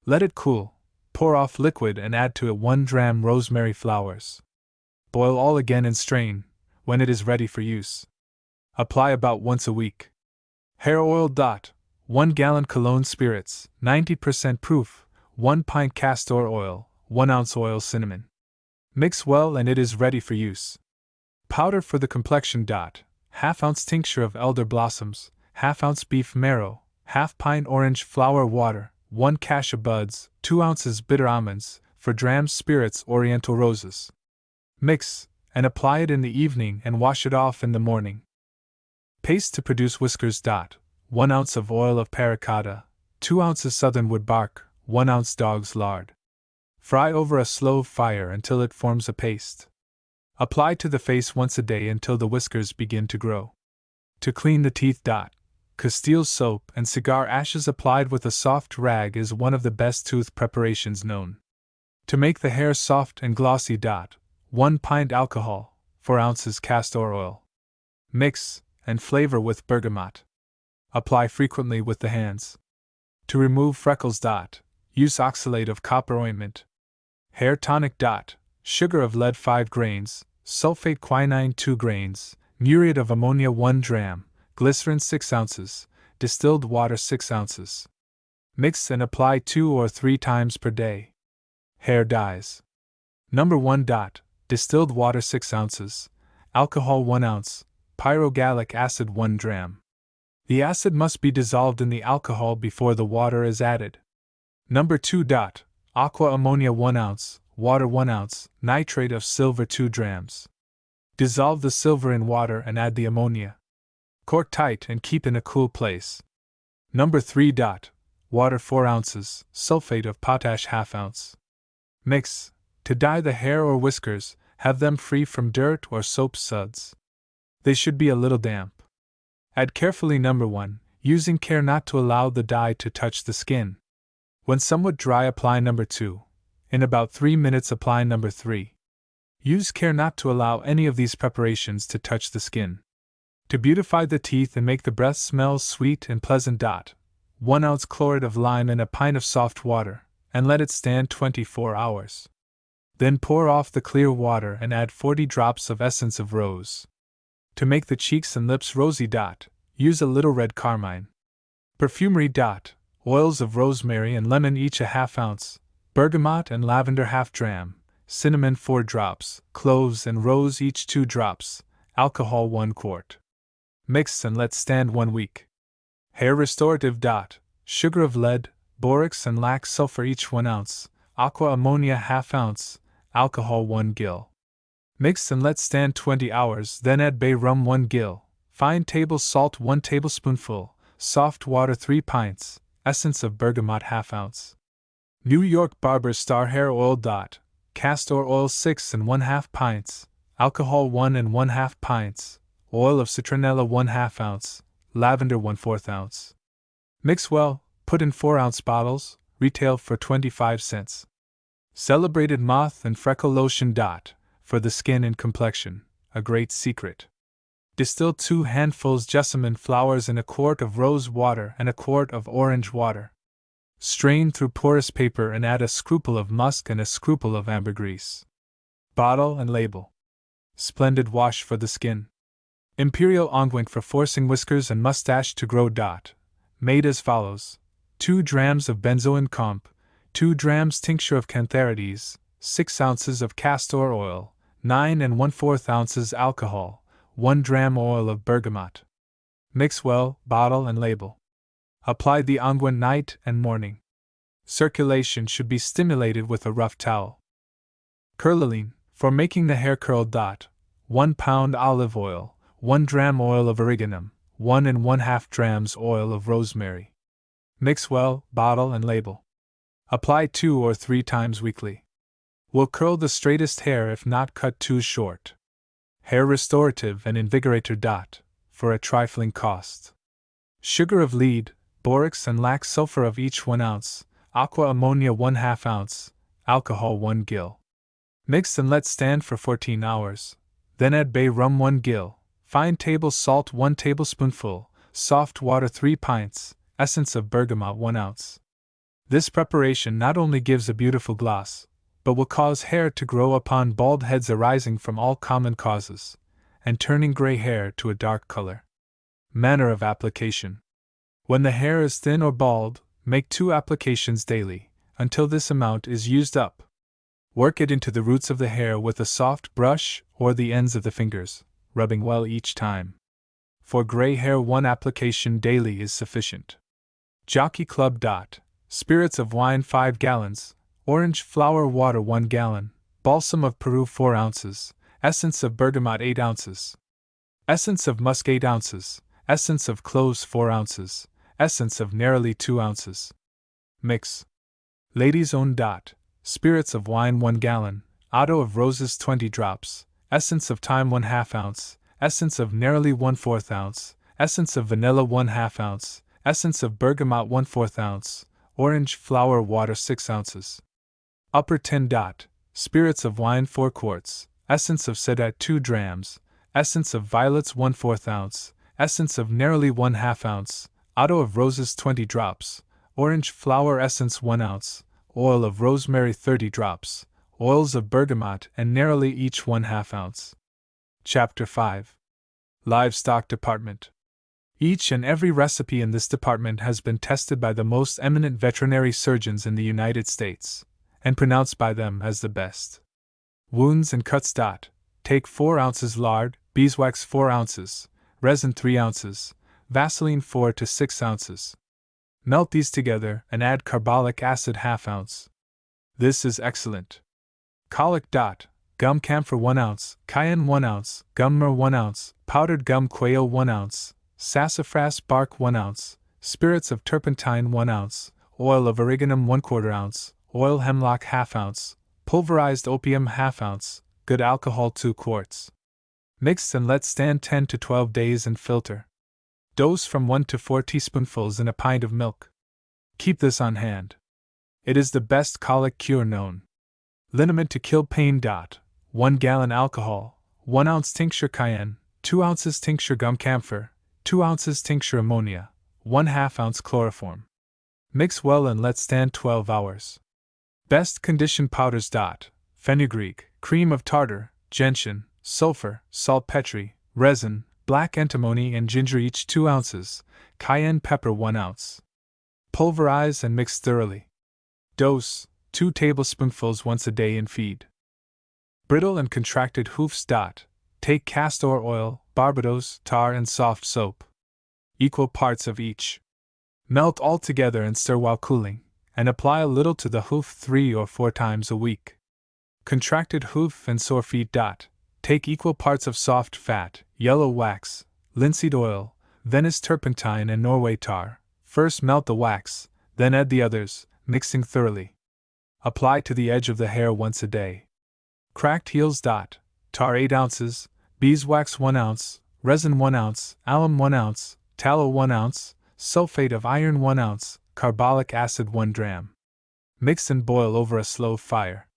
Let it cool. Pour off liquid and add to it 1 dram rosemary flowers. Boil all again and strain, when it is ready for use. Apply about once a week. Hair oil. 1 gallon cologne spirits, 90% proof, 1 pint castor oil, 1 ounce oil cinnamon. Mix well and it is ready for use. Powder for the complexion. 1/2 ounce tincture of elder blossoms, 1/2 ounce beef marrow, 1/2 pint orange flower water, 1 cassia buds, 2 ounces bitter almonds, for dram spirits oriental roses. Mix, and apply it in the evening and wash it off in the morning. Paste to produce whiskers. 1 ounce of oil of pericotta, 2 ounces southernwood bark, 1 ounce dog's lard. Fry over a slow fire until it forms a paste. Apply to the face once a day until the whiskers begin to grow. To clean the teeth. Castile soap and cigar ashes applied with a soft rag is one of the best tooth preparations known. To make the hair soft and glossy. 1 pint alcohol, 4 ounces castor oil. Mix, and flavor with bergamot. Apply frequently with the hands. To remove freckles. Use oxalate of copper ointment. Hair tonic. Sugar of lead 5 grains, sulfate quinine 2 grains, muriate of ammonia 1 dram, glycerin 6 ounces, distilled water 6 ounces. Mix and apply 2 or 3 times per day. Hair dyes. Number 1. distilled water 6 ounces, alcohol 1 ounce, pyrogallic acid 1 dram. The acid must be dissolved in the alcohol before the water is added. Number 2. Aqua ammonia 1 ounce, water 1 ounce, nitrate of silver 2 drams. Dissolve the silver in water and add the ammonia. Cork tight and keep in a cool place. Number 3. Water 4 ounces, sulfate of potash ½ ounce. Mix. To dye the hair or whiskers, have them free from dirt or soap suds. They should be a little damp. Add carefully. Number 1. Using care not to allow the dye to touch the skin. When somewhat dry, apply. Number 2. In about 3 minutes, apply. Number 3. Use care not to allow any of these preparations to touch the skin. To beautify the teeth and make the breath smell sweet and pleasant. 1 ounce chloride of lime in a pint of soft water, and let it stand 24 hours. Then pour off the clear water and add 40 drops of essence of rose. To make the cheeks and lips rosy. Use a little red carmine. Perfumery. Oils of rosemary and lemon each a ½ ounce, bergamot and lavender ½ dram, cinnamon 4 drops, cloves and rose each 2 drops, alcohol 1 quart. Mix and let stand 1 week. Hair restorative. Sugar of lead, borax and lac sulfur each 1 ounce, aqua ammonia ½ ounce, alcohol 1 gill. Mix and let stand 20 hours, then add bay rum 1 gill, fine table salt 1 tablespoonful, soft water 3 pints, essence of bergamot ½ ounce. New York Barber's Star Hair Oil. Castor oil 6 1/2 pints, alcohol 1 1/2 pints, oil of citronella 1/2 ounce, lavender 1/4 ounce. Mix well, put in 4-ounce bottles, retail for 25 cents. Celebrated moth and freckle lotion. For the skin and complexion, a great secret. Distill 2 handfuls jessamine flowers in a quart of rose water and a quart of orange water. Strain through porous paper and add a scruple of musk and a scruple of ambergris. Bottle and label. Splendid wash for the skin. Imperial unguent for forcing whiskers and mustache to grow. Made as follows: 2 drams of benzoin comp, 2 drams tincture of cantharides, 6 ounces of castor oil, 9 1/4 ounces alcohol, 1 dram oil of bergamot. Mix well, bottle and label. Apply the unguent night and morning. Circulation should be stimulated with a rough towel. Curliline, for making the hair curl. 1 pound olive oil, 1 dram oil of origanum, 1 1/2 drams oil of rosemary. Mix well, bottle and label. Apply 2 or 3 times weekly. Will curl the straightest hair if not cut too short. Hair restorative and invigorator. For a trifling cost. Sugar of lead, borax and lac sulfur of each 1 ounce, aqua ammonia 1/2 ounce, alcohol 1 gill. Mix and let stand for 14 hours. Then add bay rum 1 gill, fine table salt 1 tablespoonful, soft water 3 pints, essence of bergamot 1 ounce. This preparation not only gives a beautiful gloss, but will cause hair to grow upon bald heads arising from all common causes, and turning gray hair to a dark color. Manner of application. When the hair is thin or bald, make 2 applications daily, until this amount is used up. Work it into the roots of the hair with a soft brush or the ends of the fingers, rubbing well each time. For gray hair, 1 application daily is sufficient. Jockey Club. Spirits of wine 5 gallons, orange flower water 1 gallon, balsam of Peru 4 ounces, essence of bergamot 8 ounces, essence of musk 8 ounces, essence of cloves 4 ounces, essence of neroli 2 ounces. Mix. Ladies' Own. Spirits of wine 1 gallon, otto of roses 20 drops, essence of thyme 1/2 ounce, essence of neroli 1/4 ounce, essence of vanilla 1/2 ounce, essence of bergamot 1/4 ounce, orange flower water 6 ounces. Upper 10. Spirits of wine 4 quarts, essence of sedate 2 drams, essence of violets 1/4 ounce, essence of neroli 1/2 ounce, otto of roses 20 drops, orange flower essence 1 ounce, oil of rosemary 30 drops, oils of bergamot and neroli each 1/2 ounce. Chapter 5. Livestock Department. Each and every recipe in this department has been tested by the most eminent veterinary surgeons in the United States, and pronounced by them as the best. wounds and cuts. Take 4 ounces lard, beeswax 4 ounces, resin 3 ounces, Vaseline 4 to 6 ounces. Melt these together and add carbolic acid ½ ounce. This is excellent. Colic. Gum camphor 1 ounce, cayenne 1 ounce, gum myrrh 1 ounce, powdered gum quail 1 ounce, sassafras bark 1 ounce, spirits of turpentine 1 ounce, oil of origanum 1/4 ounce, oil hemlock ½ ounce, pulverized opium ½ ounce, good alcohol 2 quarts. Mix and let stand 10 to 12 days and filter. Dose from 1 to 4 teaspoonfuls in a pint of milk. Keep this on hand. It is the best colic cure known. Liniment to kill pain. 1 gallon alcohol, 1 ounce tincture cayenne, 2 ounces tincture gum camphor, 2 ounces tincture ammonia, 1/2 ounce chloroform. Mix well and let stand 12 hours. Best condition powders. Fenugreek, cream of tartar, gentian, sulfur, saltpetre, resin, black antimony and ginger each 2 ounces, cayenne pepper 1 ounce. Pulverize and mix thoroughly. Dose, 2 tablespoonfuls once a day and feed. Brittle and contracted hoofs. Take castor oil, Barbados, tar and soft soap. Equal parts of each. Melt all together and stir while cooling, and apply a little to the hoof 3 or 4 times a week. Contracted hoof and sore feet. Take equal parts of soft fat, yellow wax, linseed oil, Venice turpentine and Norway tar. First melt the wax, then add the others, mixing thoroughly. Apply to the edge of the hair once a day. Cracked heels. Tar 8 ounces, beeswax 1 ounce, resin 1 ounce, alum 1 ounce, tallow 1 ounce, sulfate of iron 1 ounce, carbolic acid 1 dram. Mix and boil over a slow fire.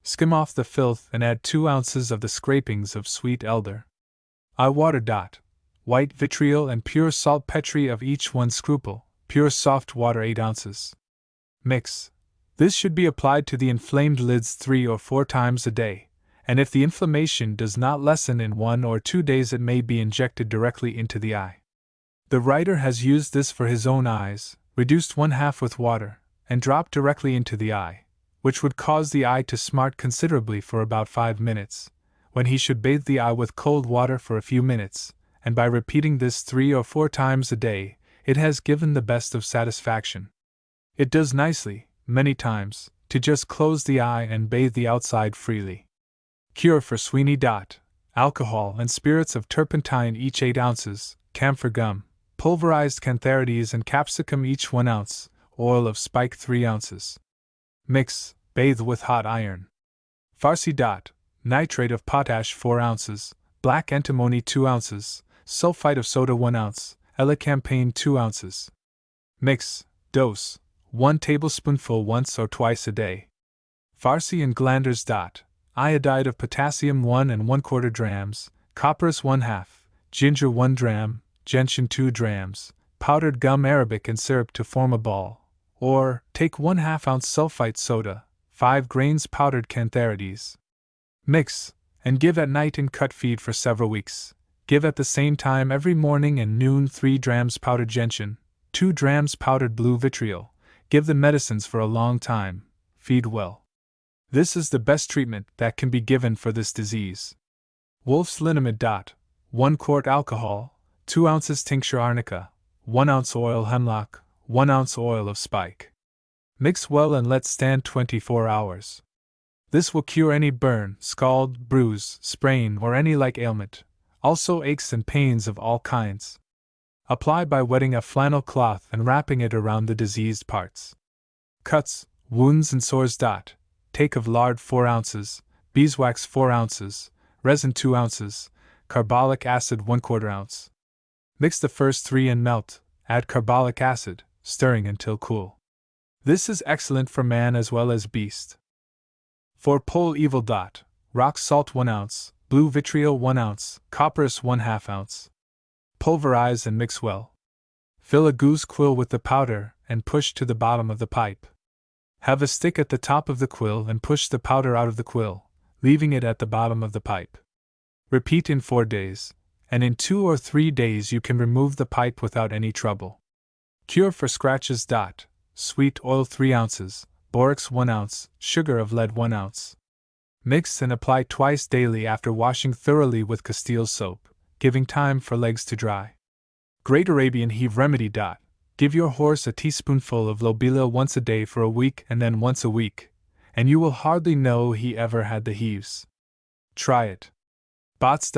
Skim off the filth and add 2 ounces of the scrapings of sweet elder. Eye water. White vitriol and pure saltpetre of each 1 scruple, pure soft water 8 ounces. Mix. This should be applied to the inflamed lids 3 or 4 times a day, and if the inflammation does not lessen in 1 or 2 days, it may be injected directly into the eye. The writer has used this for his own eyes, reduced 1/2 with water, and dropped directly into the eye, which would cause the eye to smart considerably for about 5 minutes, when he should bathe the eye with cold water for a few minutes, and by repeating this 3 or 4 times a day, it has given the best of satisfaction. It does nicely, many times, to just close the eye and bathe the outside freely. Cure for Sweeney. Alcohol and spirits of turpentine each 8 ounces, camphor gum, pulverized cantharides and capsicum each 1 ounce, oil of spike 3 ounces. Mix, bathe with hot iron. Farcy. Nitrate of potash 4 ounces, black antimony 2 ounces, sulfite of soda 1 ounce, elecampane 2 ounces. Mix. Dose, 1 tablespoonful once or twice a day. Farcy and glanders. Iodide of potassium 1 and 1/4 drams, copperas 1/2, ginger 1 dram, gentian 2 drams, powdered gum arabic and syrup to form a ball, or take 1/2 ounce sulfite soda, 5 grains powdered cantharides. Mix, and give at night in cut feed for several weeks. Give at the same time every morning and noon 3 drams powdered gentian, 2 drams powdered blue vitriol. Give the medicines for a long time. Feed well. This is the best treatment that can be given for this disease. Wolf's liniment. 1 quart alcohol, 2 ounces tincture arnica, 1 ounce oil hemlock, 1 ounce oil of spike. Mix well and let stand 24 hours. This will cure any burn, scald, bruise, sprain, or any like ailment, also aches and pains of all kinds. Apply by wetting a flannel cloth and wrapping it around the diseased parts. Cuts, wounds and sores. Take of lard 4 ounces, beeswax 4 ounces, resin 2 ounces, carbolic acid 1/4 ounce. Mix the first 3 and melt, add carbolic acid, stirring until cool. This is excellent for man as well as beast. For pole evil. Rock salt 1 ounce, blue vitriol 1 ounce, copperas 1/2 ounce. Pulverize and mix well. Fill a goose quill with the powder and push to the bottom of the pipe. Have a stick at the top of the quill and push the powder out of the quill, leaving it at the bottom of the pipe. Repeat in 4 days, and in 2 or 3 days you can remove the pipe without any trouble. Cure for scratches. Sweet oil 3 ounces, borax 1 ounce, sugar of lead 1 ounce. Mix and apply twice daily after washing thoroughly with Castile soap, giving time for legs to dry. Great Arabian Heave Remedy. Give your horse a teaspoonful of lobila once a day for a week and then once a week, and you will hardly know he ever had the heaves. Try it. Bots.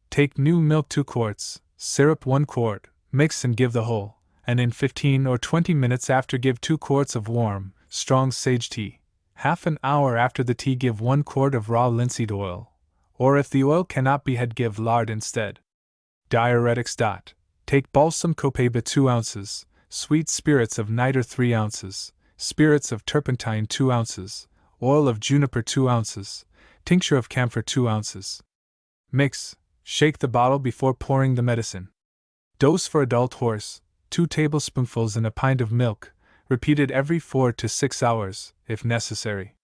Take new milk 2 quarts, syrup 1 quart, mix and give the whole, and in 15 or 20 minutes after give 2 quarts of warm, strong sage tea. Half an hour after the tea give 1 quart of raw linseed oil, or if the oil cannot be had give lard instead. Diuretics. Take balsam copaiba 2 ounces, sweet spirits of niter 3 ounces, spirits of turpentine 2 ounces, oil of juniper 2 ounces, tincture of camphor 2 ounces. Mix, shake the bottle before pouring the medicine. Dose for adult horse, 2 tablespoonfuls in a pint of milk, repeated every 4 to 6 hours, if necessary.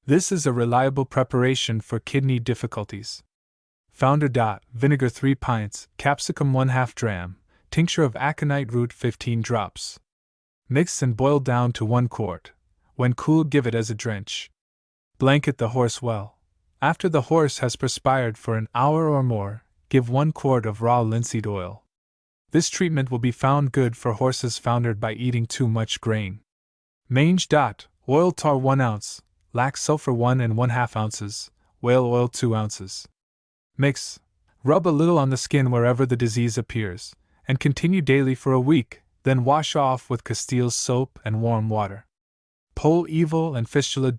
This is a reliable preparation for kidney difficulties. Founder. Vinegar 3 pints, capsicum 1/2 dram, tincture of aconite root 15 drops. Mix and boil down to 1 quart. When cool, give it as a drench. Blanket the horse well. After the horse has perspired for an hour or more, give 1 quart of raw linseed oil. This treatment will be found good for horses foundered by eating too much grain. Mange. Oil tar 1 ounce, lac sulfur 1 1/2 ounces, whale oil 2 ounces. Mix. Rub a little on the skin wherever the disease appears, and continue daily for a week, then wash off with Castile soap and warm water. Pole evil and fistula.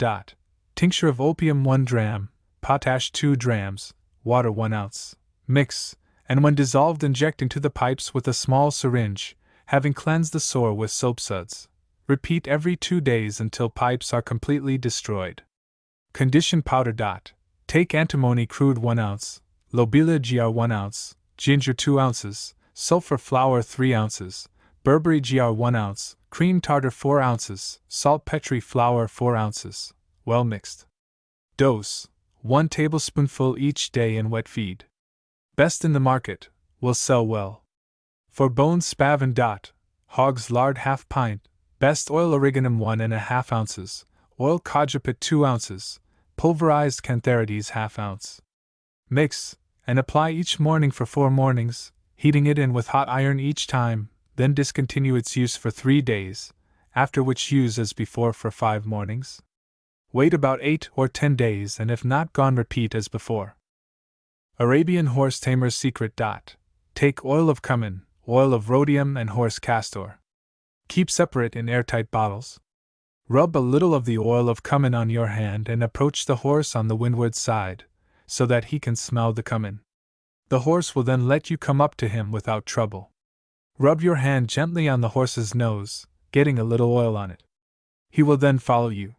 Tincture of opium 1 dram, potash 2 drams, water 1 ounce. Mix, and when dissolved inject into the pipes with a small syringe, having cleansed the sore with soap suds. Repeat every 2 days until pipes are completely destroyed. Condition powder. Take antimony crude 1 ounce, lobila gr 1 ounce, ginger 2 ounces, sulfur flour 3 ounces, berberry gr 1 ounce, cream tartar 4 ounces, saltpetre flour 4 ounces, well mixed. Dose, 1 tablespoonful each day in wet feed. Best in the market, will sell well. For bone spavin. Hog's lard 1/2 pint, best oil origanum 1 1/2 ounces, oil cojepit 2 ounces, pulverized cantharides 1/2 ounce. Mix, and apply each morning for 4 mornings, heating it in with hot iron each time, then discontinue its use for 3 days, after which use as before for 5 mornings. Wait about 8 or 10 days and if not gone repeat as before. Arabian Horse Tamer's Secret. Take oil of cumin, oil of rhodium and horse castor. Keep separate in airtight bottles. Rub a little of the oil of cumin on your hand and approach the horse on the windward side, so that he can smell the cumin. The horse will then let you come up to him without trouble. Rub your hand gently on the horse's nose, getting a little oil on it. He will then follow you.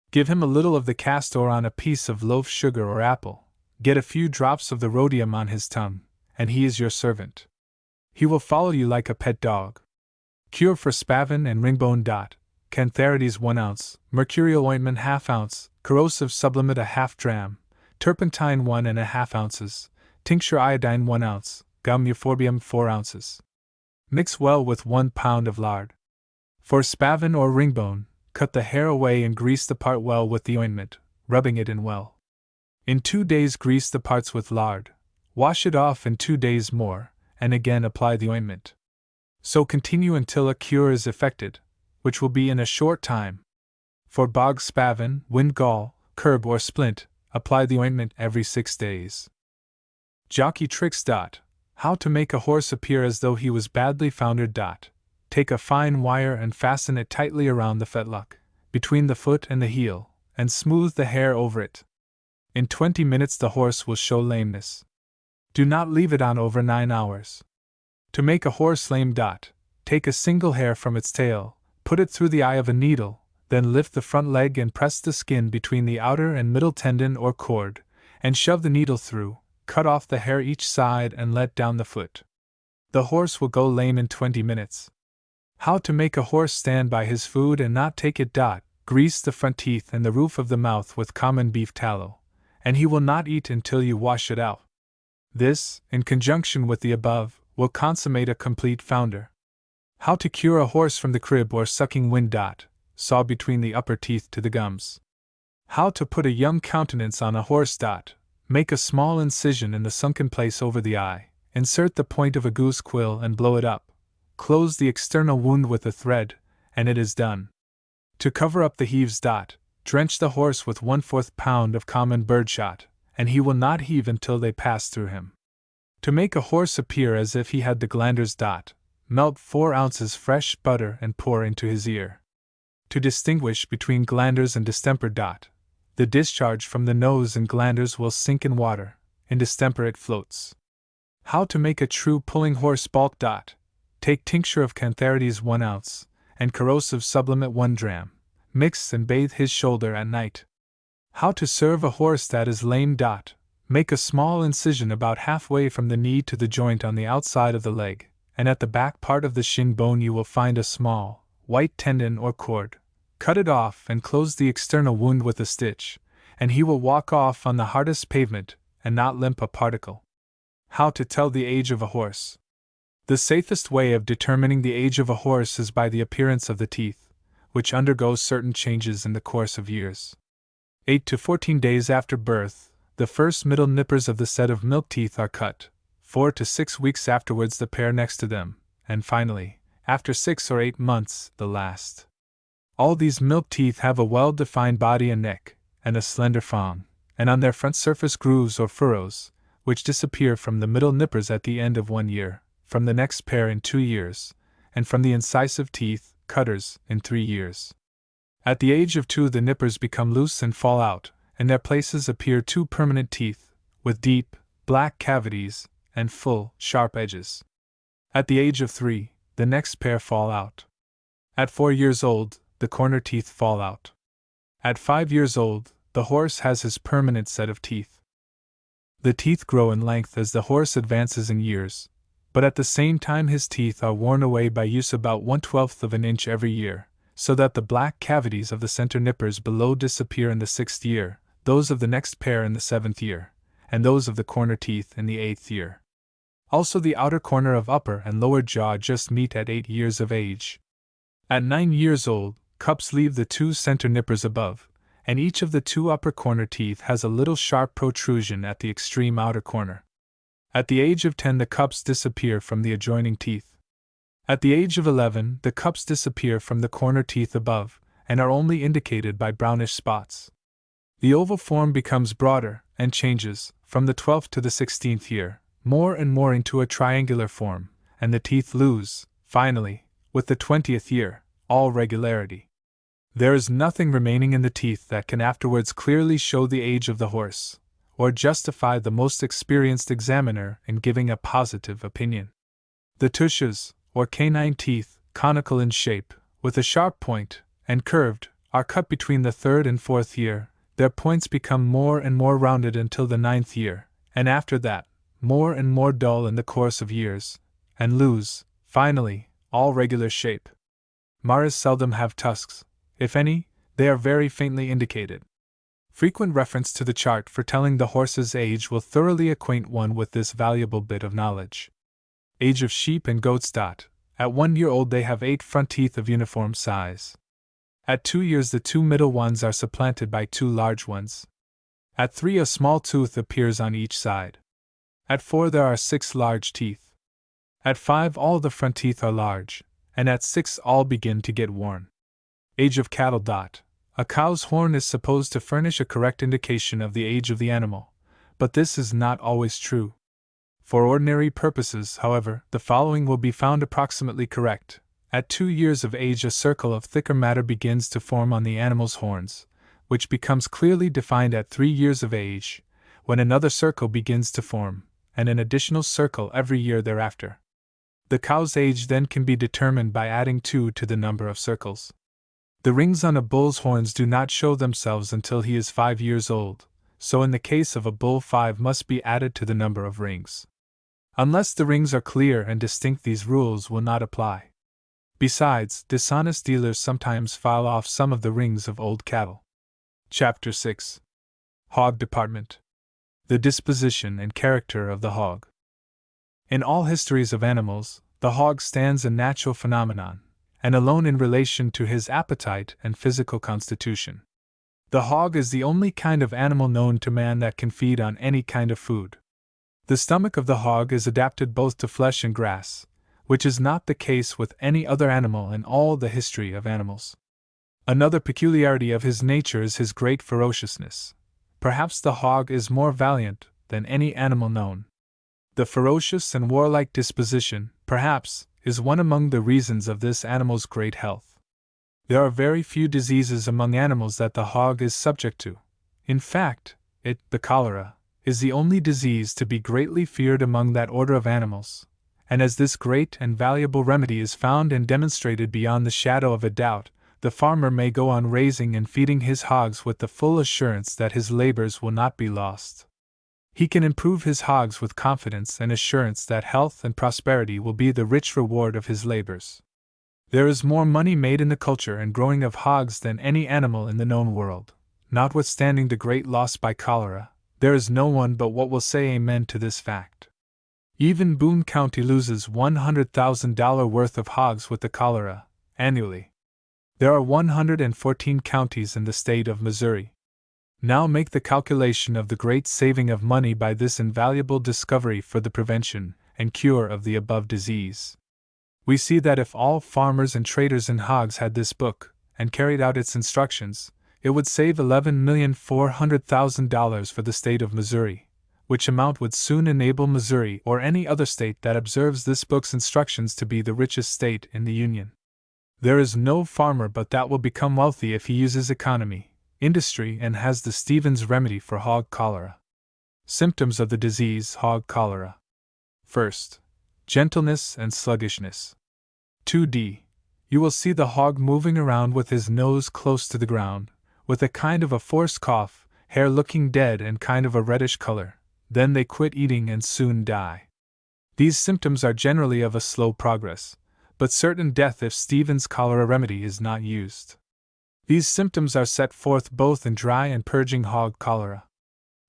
Give him a little of the castor on a piece of loaf sugar or apple. Get a few drops of the rhodium on his tongue, and he is your servant. He will follow you like a pet dog. Cure for spavin and ringbone. Cantharides 1 ounce, mercurial ointment 1/2 ounce, corrosive sublimate 1/2 dram, turpentine 1 1/2 ounces, tincture iodine 1 ounce, gum euphorbium 4 ounces. Mix well with 1 pound of lard. For spavin or ringbone, cut the hair away and grease the part well with the ointment, rubbing it in well. In 2 days grease the parts with lard, wash it off in 2 days more, and again apply the ointment. So continue until a cure is effected, which will be in a short time. For bog spavin, wind gall, curb or splint, apply the ointment every 6 days. Jockey tricks. How to make a horse appear as though he was badly foundered. Take a fine wire and fasten it tightly around the fetlock, between the foot and the heel, and smooth the hair over it. In 20 minutes the horse will show lameness. Do not leave it on over 9 hours. To make a horse lame. Take a single hair from its tail, put it through the eye of a needle, then lift the front leg and press the skin between the outer and middle tendon or cord, and shove the needle through, cut off the hair each side and let down the foot. The horse will go lame in 20 minutes. How to make a horse stand by his food and not take it. Grease the front teeth and the roof of the mouth with common beef tallow, and he will not eat until you wash it out. This, in conjunction with the above, will consummate a complete founder. How to cure a horse from the crib or sucking wind. Saw between the upper teeth to the gums. How to put a young countenance on a horse. Make a small incision in the sunken place over the eye, insert the point of a goose quill and blow it up. Close the external wound with a thread, and it is done. To cover up the heaves. Drench the horse with 1/4 pound of common birdshot, and he will not heave until they pass through him. To make a horse appear as if he had the glanders. Melt 4 ounces fresh butter and pour into his ear. To distinguish between glanders and distemper. The discharge from the nose and glanders will sink in water, in distemper it floats. How to make a true pulling horse. Bulk. Take tincture of cantharides 1 ounce, and corrosive sublimate 1 dram. Mix and bathe his shoulder at night. How to serve a horse that is lame. Make a small incision about halfway from the knee to the joint on the outside of the leg, and at the back part of the shin bone you will find a small, white tendon or cord. Cut it off and close the external wound with a stitch, and he will walk off on the hardest pavement and not limp a particle. How to tell the age of a horse. The safest way of determining the age of a horse is by the appearance of the teeth, which undergo certain changes in the course of years. 8 to 14 days after birth, the first middle nippers of the set of milk teeth are cut. 4 to 6 weeks afterwards the pair next to them, and finally, after 6 or 8 months, the last. All these milk teeth have a well-defined body and neck, and a slender frond, and on their front surface grooves or furrows, which disappear from the middle nippers at the end of 1 year, from the next pair in 2 years, and from the incisive teeth, cutters, in 3 years. At the age of 2 the nippers become loose and fall out, in their places appear 2 permanent teeth, with deep, black cavities, and full, sharp edges. At the age of 3, the next pair fall out. At 4 years old, the corner teeth fall out. At 5 years old, the horse has his permanent set of teeth. The teeth grow in length as the horse advances in years, but at the same time his teeth are worn away by use about 1/12 of an inch every year, so that the black cavities of the center nippers below disappear in the 6th year, those of the next pair in the 7th year, and those of the corner teeth in the 8th year. Also the outer corner of upper and lower jaw just meet at 8 years of age. At 9 years old, cups leave the 2 center nippers above, and each of the 2 upper corner teeth has a little sharp protrusion at the extreme outer corner. At the age of 10 the cups disappear from the adjoining teeth. At the age of 11 the cups disappear from the corner teeth above, and are only indicated by brownish spots. The oval form becomes broader, and changes, from the 12th to the 16th year, more and more into a triangular form, and the teeth lose, finally, with the 20th year, all regularity. There is nothing remaining in the teeth that can afterwards clearly show the age of the horse, or justify the most experienced examiner in giving a positive opinion. The tushes, or canine teeth, conical in shape, with a sharp point, and curved, are cut between the 3rd and 4th year. Their points become more and more rounded until the 9th year, and after that, more and more dull in the course of years, and lose, finally, all regular shape. Maras seldom have tusks. If any, they are very faintly indicated. Frequent reference to the chart for telling the horse's age will thoroughly acquaint one with this valuable bit of knowledge. Age of sheep and goats. At 1 year old they have 8 front teeth of uniform size. At 2 years the 2 middle ones are supplanted by 2 large ones. At 3 a small tooth appears on each side. At 4 there are 6 large teeth. At 5 all the front teeth are large, and at 6 all begin to get worn. Age of cattle. A cow's horn is supposed to furnish a correct indication of the age of the animal, but this is not always true. For ordinary purposes, however, the following will be found approximately correct. At 2 years of age a circle of thicker matter begins to form on the animal's horns, which becomes clearly defined at 3 years of age, when another circle begins to form, and an additional circle every year thereafter. The cow's age then can be determined by adding 2 to the number of circles. The rings on a bull's horns do not show themselves until he is 5 years old, so in the case of a bull 5 must be added to the number of rings. Unless the rings are clear and distinct, these rules will not apply. Besides, dishonest dealers sometimes file off some of the rings of old cattle. Chapter 6. Hog Department. The disposition and character of the hog. In all histories of animals, the hog stands a natural phenomenon, and alone in relation to his appetite and physical constitution. The hog is the only kind of animal known to man that can feed on any kind of food. The stomach of the hog is adapted both to flesh and grass, which is not the case with any other animal in all the history of animals. Another peculiarity of his nature is his great ferociousness. Perhaps the hog is more valiant than any animal known. The ferocious and warlike disposition, perhaps, is one among the reasons of this animal's great health. There are very few diseases among animals that the hog is subject to. In fact, the cholera, is the only disease to be greatly feared among that order of animals, and as this great and valuable remedy is found and demonstrated beyond the shadow of a doubt, the farmer may go on raising and feeding his hogs with the full assurance that his labors will not be lost. He can improve his hogs with confidence and assurance that health and prosperity will be the rich reward of his labors. There is more money made in the culture and growing of hogs than any animal in the known world. Notwithstanding the great loss by cholera, there is no one but what will say amen to this fact. Even Boone County loses $100,000 worth of hogs with the cholera, annually. There are 114 counties in the state of Missouri. Now make the calculation of the great saving of money by this invaluable discovery for the prevention and cure of the above disease. We see that if all farmers and traders in hogs had this book, and carried out its instructions, it would save $11,400,000 for the state of Missouri, which amount would soon enable Missouri or any other state that observes this book's instructions to be the richest state in the Union. There is no farmer but that will become wealthy if he uses economy, industry, and has the Stevens remedy for hog cholera. Symptoms of the disease hog cholera. First, gentleness and sluggishness. 2d. You will see the hog moving around with his nose close to the ground, with a kind of a forced cough, hair looking dead and kind of a reddish color. Then they quit eating and soon die. These symptoms are generally of a slow progress, but certain death if Stevens' cholera remedy is not used. These symptoms are set forth both in dry and purging hog cholera.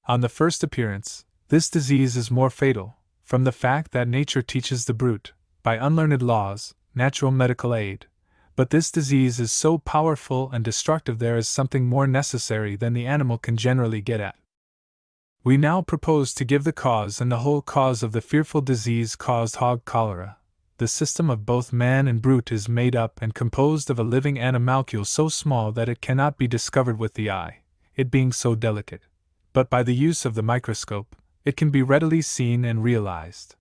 On the first appearance, this disease is more fatal, from the fact that nature teaches the brute, by unlearned laws, natural medical aid, but this disease is so powerful and destructive there is something more necessary than the animal can generally get at. We now propose to give the cause and the whole cause of the fearful disease caused hog cholera. The system of both man and brute is made up and composed of a living animalcule so small that it cannot be discovered with the eye, it being so delicate, but by the use of the microscope, it can be readily seen and realized.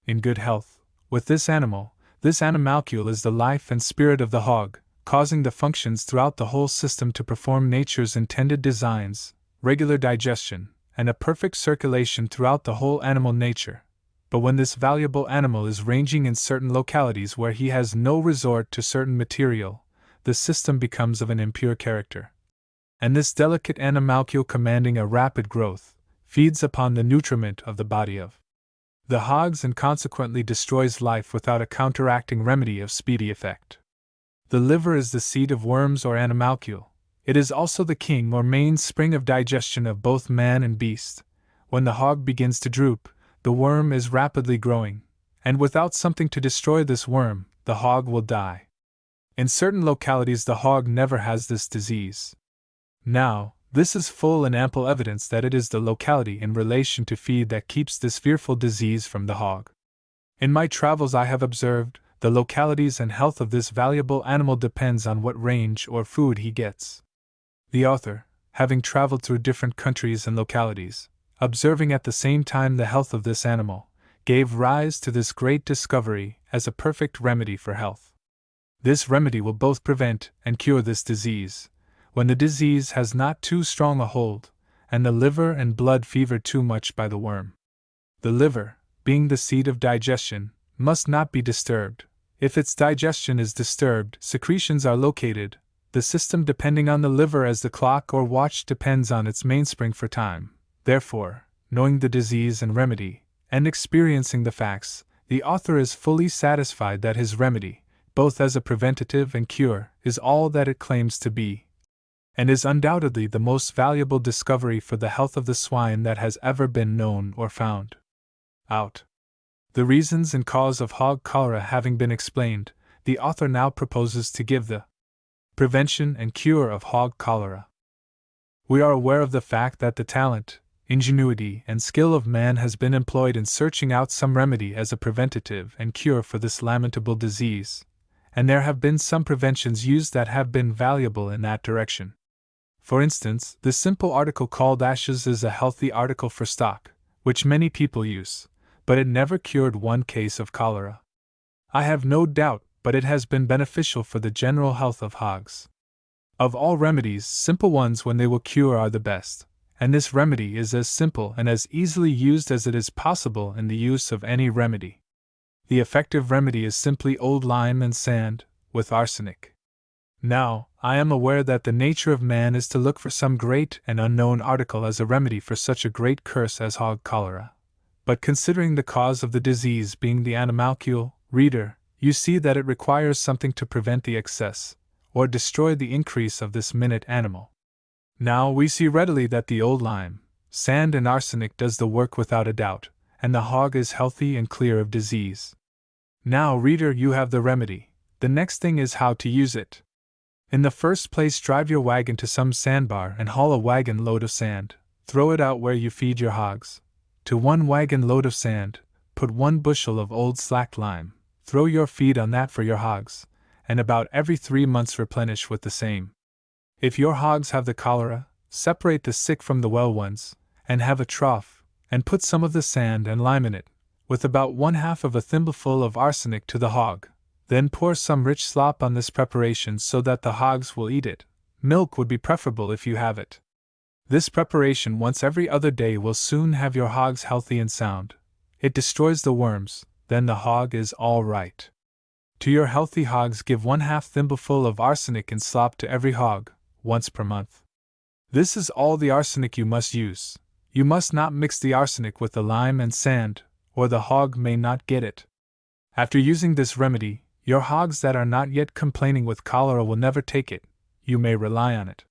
In good health, with this animalcule is the life and spirit of the hog, causing the functions throughout the whole system to perform nature's intended designs, regular digestion, and a perfect circulation throughout the whole animal nature. But when this valuable animal is ranging in certain localities where he has no resort to certain material, the system becomes of an impure character. And this delicate animalcule commanding a rapid growth, feeds upon the nutriment of the body of the hogs and consequently destroys life without a counteracting remedy of speedy effect. The liver is the seat of worms or animalcule. It is also the king or mainspring of digestion of both man and beast. When the hog begins to droop, the worm is rapidly growing, and without something to destroy this worm, the hog will die. In certain localities the hog never has this disease. Now, this is full and ample evidence that it is the locality in relation to feed that keeps this fearful disease from the hog. In my travels I have observed, the localities and health of this valuable animal depends on what range or food he gets. The author, having traveled through different countries and localities, observing at the same time the health of this animal, gave rise to this great discovery as a perfect remedy for health. This remedy will both prevent and cure this disease, when the disease has not too strong a hold, and the liver and blood fevered too much by the worm. The liver, being the seat of digestion, must not be disturbed. If its digestion is disturbed, secretions are located, the system depending on the liver as the clock or watch depends on its mainspring for time. Therefore, knowing the disease and remedy, and experiencing the facts, the author is fully satisfied that his remedy, both as a preventative and cure, is all that it claims to be, and is undoubtedly the most valuable discovery for the health of the swine that has ever been known or found out. The reasons and cause of hog cholera having been explained, the author now proposes to give the prevention and cure of hog cholera. We are aware of the fact that the talent, ingenuity, and skill of man has been employed in searching out some remedy as a preventative and cure for this lamentable disease, and there have been some preventions used that have been valuable in that direction. For instance, the simple article called ashes is a healthy article for stock, which many people use, but it never cured one case of cholera. I have no doubt but it has been beneficial for the general health of hogs. Of all remedies, simple ones when they will cure are the best, and this remedy is as simple and as easily used as it is possible in the use of any remedy. The effective remedy is simply old lime and sand, with arsenic. Now, I am aware that the nature of man is to look for some great and unknown article as a remedy for such a great curse as hog cholera. But considering the cause of the disease being the animalcule, reader, you see that it requires something to prevent the excess, or destroy the increase of this minute animal. Now we see readily that the old lime, sand, and arsenic does the work without a doubt, and the hog is healthy and clear of disease. Now, reader, you have the remedy. The next thing is how to use it. In the first place, drive your wagon to some sandbar and haul a wagon load of sand. Throw it out where you feed your hogs. To 1 wagon load of sand, put 1 bushel of old slacked lime. Throw your feed on that for your hogs, and about every 3 months replenish with the same. If your hogs have the cholera, separate the sick from the well ones, and have a trough, and put some of the sand and lime in it, with about 1/2 of a thimbleful of arsenic to the hog. Then pour some rich slop on this preparation so that the hogs will eat it. Milk would be preferable if you have it. This preparation once every other day will soon have your hogs healthy and sound. It destroys the worms, then the hog is all right. To your healthy hogs give 1/2 thimbleful of arsenic in slop to every hog, once per month. This is all the arsenic you must use. You must not mix the arsenic with the lime and sand, or the hog may not get it. After using this remedy, your hogs that are not yet complaining with cholera will never take it. You may rely on it.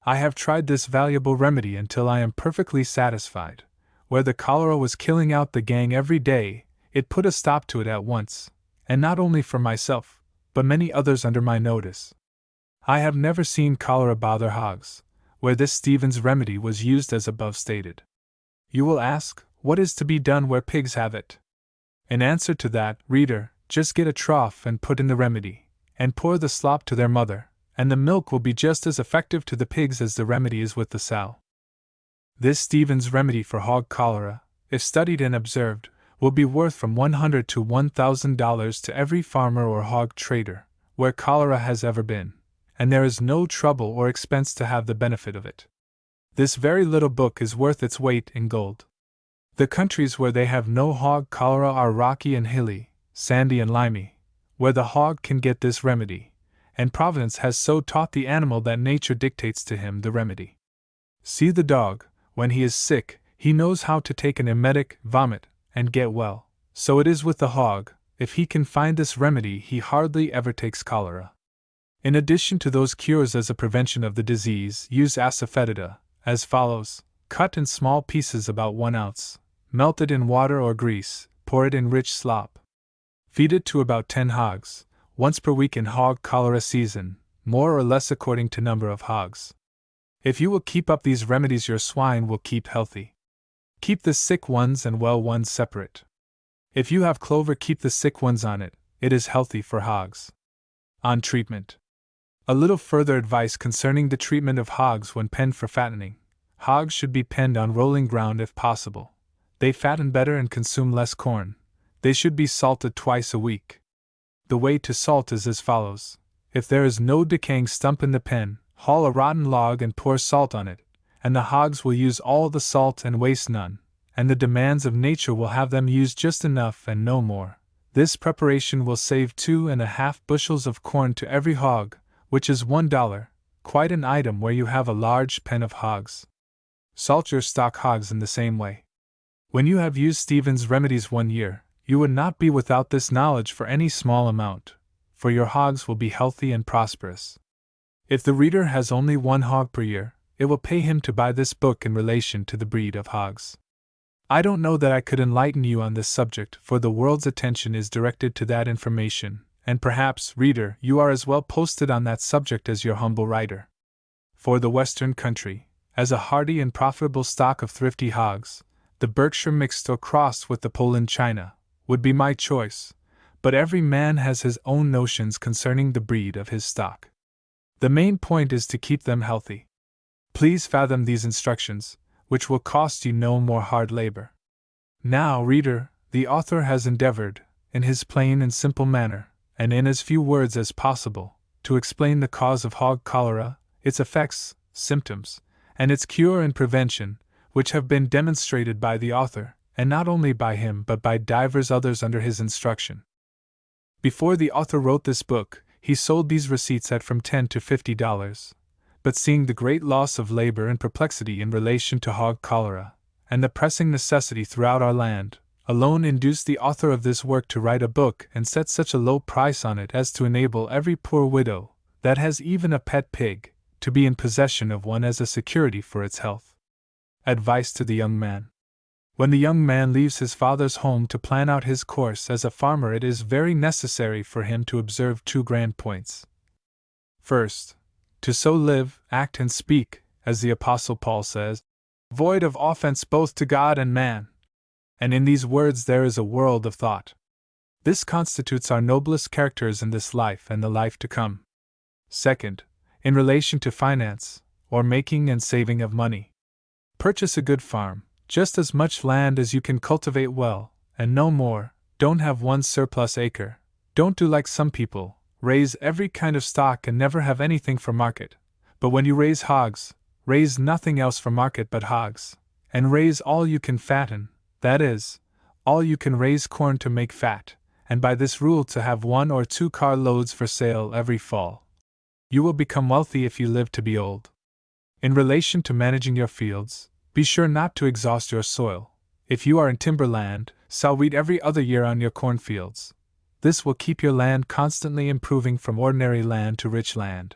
I have tried this valuable remedy until I am perfectly satisfied. Where the cholera was killing out the gang every day, it put a stop to it at once, and not only for myself, but many others under my notice. I have never seen cholera bother hogs, where this Stevens remedy was used as above stated. You will ask, what is to be done where pigs have it? In answer to that, reader, just get a trough and put in the remedy, and pour the slop to their mother, and the milk will be just as effective to the pigs as the remedy is with the sow. This Stevens remedy for hog cholera, if studied and observed, will be worth from $100 to $1,000 to every farmer or hog trader, where cholera has ever been, and there is no trouble or expense to have the benefit of it. This very little book is worth its weight in gold. The countries where they have no hog cholera are rocky and hilly, sandy and limy, where the hog can get this remedy, and Providence has so taught the animal that nature dictates to him the remedy. See the dog, when he is sick, he knows how to take an emetic, vomit, and get well. So it is with the hog, if he can find this remedy he hardly ever takes cholera. In addition to those cures as a prevention of the disease, use asafoetida, as follows: cut in small pieces about 1 ounce, melt it in water or grease, pour it in rich slop. Feed it to about 10 hogs, once per week in hog cholera season, more or less according to number of hogs. If you will keep up these remedies, your swine will keep healthy. Keep the sick ones and well ones separate. If you have clover, keep the sick ones on it, it is healthy for hogs. On treatment. A little further advice concerning the treatment of hogs when penned for fattening. Hogs should be penned on rolling ground if possible. They fatten better and consume less corn. They should be salted twice a week. The way to salt is as follows. If there is no decaying stump in the pen, haul a rotten log and pour salt on it, and the hogs will use all the salt and waste none, and the demands of nature will have them use just enough and no more. This preparation will save 2½ bushels of corn to every hog, which is $1, quite an item where you have a large pen of hogs. Salt your stock hogs in the same way. When you have used Stevens' remedies 1 year, you would not be without this knowledge for any small amount, for your hogs will be healthy and prosperous. If the reader has only 1 hog per year, it will pay him to buy this book in relation to the breed of hogs. I don't know that I could enlighten you on this subject, for the world's attention is directed to that information, and perhaps, reader, you are as well posted on that subject as your humble writer. For the Western country, as a hardy and profitable stock of thrifty hogs, the Berkshire mixed or crossed with the Poland China, would be my choice, but every man has his own notions concerning the breed of his stock. The main point is to keep them healthy. Please fathom these instructions, which will cost you no more hard labor. Now, reader, the author has endeavored, in his plain and simple manner, and in as few words as possible, to explain the cause of hog cholera, its effects, symptoms, and its cure and prevention, which have been demonstrated by the author, and not only by him but by divers others under his instruction. Before the author wrote this book, he sold these receipts at from $10 to $50, but seeing the great loss of labor and perplexity in relation to hog cholera, and the pressing necessity throughout our land, alone induced the author of this work to write a book and set such a low price on it as to enable every poor widow, that has even a pet pig, to be in possession of one as a security for its health. Advice to the young man. When the young man leaves his father's home to plan out his course as a farmer, it is very necessary for him to observe two grand points. First, to so live, act, and speak, as the Apostle Paul says, void of offense both to God and man. And in these words there is a world of thought. This constitutes our noblest characters in this life and the life to come. Second, in relation to finance, or making and saving of money. Purchase a good farm, just as much land as you can cultivate well, and no more. Don't have one surplus acre. Don't do like some people, raise every kind of stock and never have anything for market. But when you raise hogs, raise nothing else for market but hogs, and raise all you can fatten, that is, all you can raise corn to make fat, and by this rule to have 1 or 2 car loads for sale every fall. You will become wealthy if you live to be old. In relation to managing your fields, be sure not to exhaust your soil. If you are in timberland, sow wheat every other year on your cornfields. This will keep your land constantly improving from ordinary land to rich land.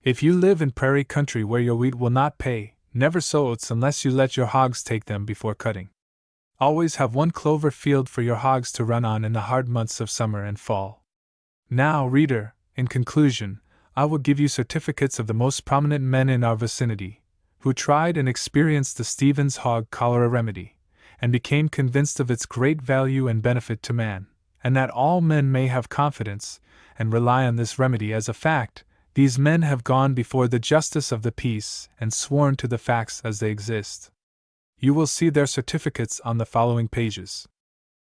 If you live in prairie country where your wheat will not pay, never sow oats unless you let your hogs take them before cutting. Always have 1 clover field for your hogs to run on in the hard months of summer and fall. Now, reader, in conclusion, I will give you certificates of the most prominent men in our vicinity, who tried and experienced the Stevens hog cholera remedy, and became convinced of its great value and benefit to man, and that all men may have confidence, and rely on this remedy as a fact. These men have gone before the justice of the peace, and sworn to the facts as they exist. You will see their certificates on the following pages.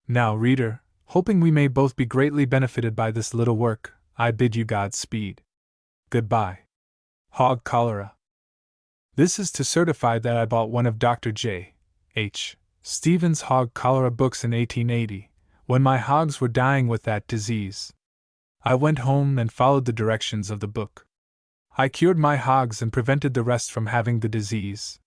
Now, reader, hoping we may both be greatly benefited by this little work, I bid you Godspeed. Goodbye. Hog cholera. This is to certify that I bought one of Dr. J. H. Stevens' hog cholera books in 1880, when my hogs were dying with that disease. I went home and followed the directions of the book. I cured my hogs and prevented the rest from having the disease.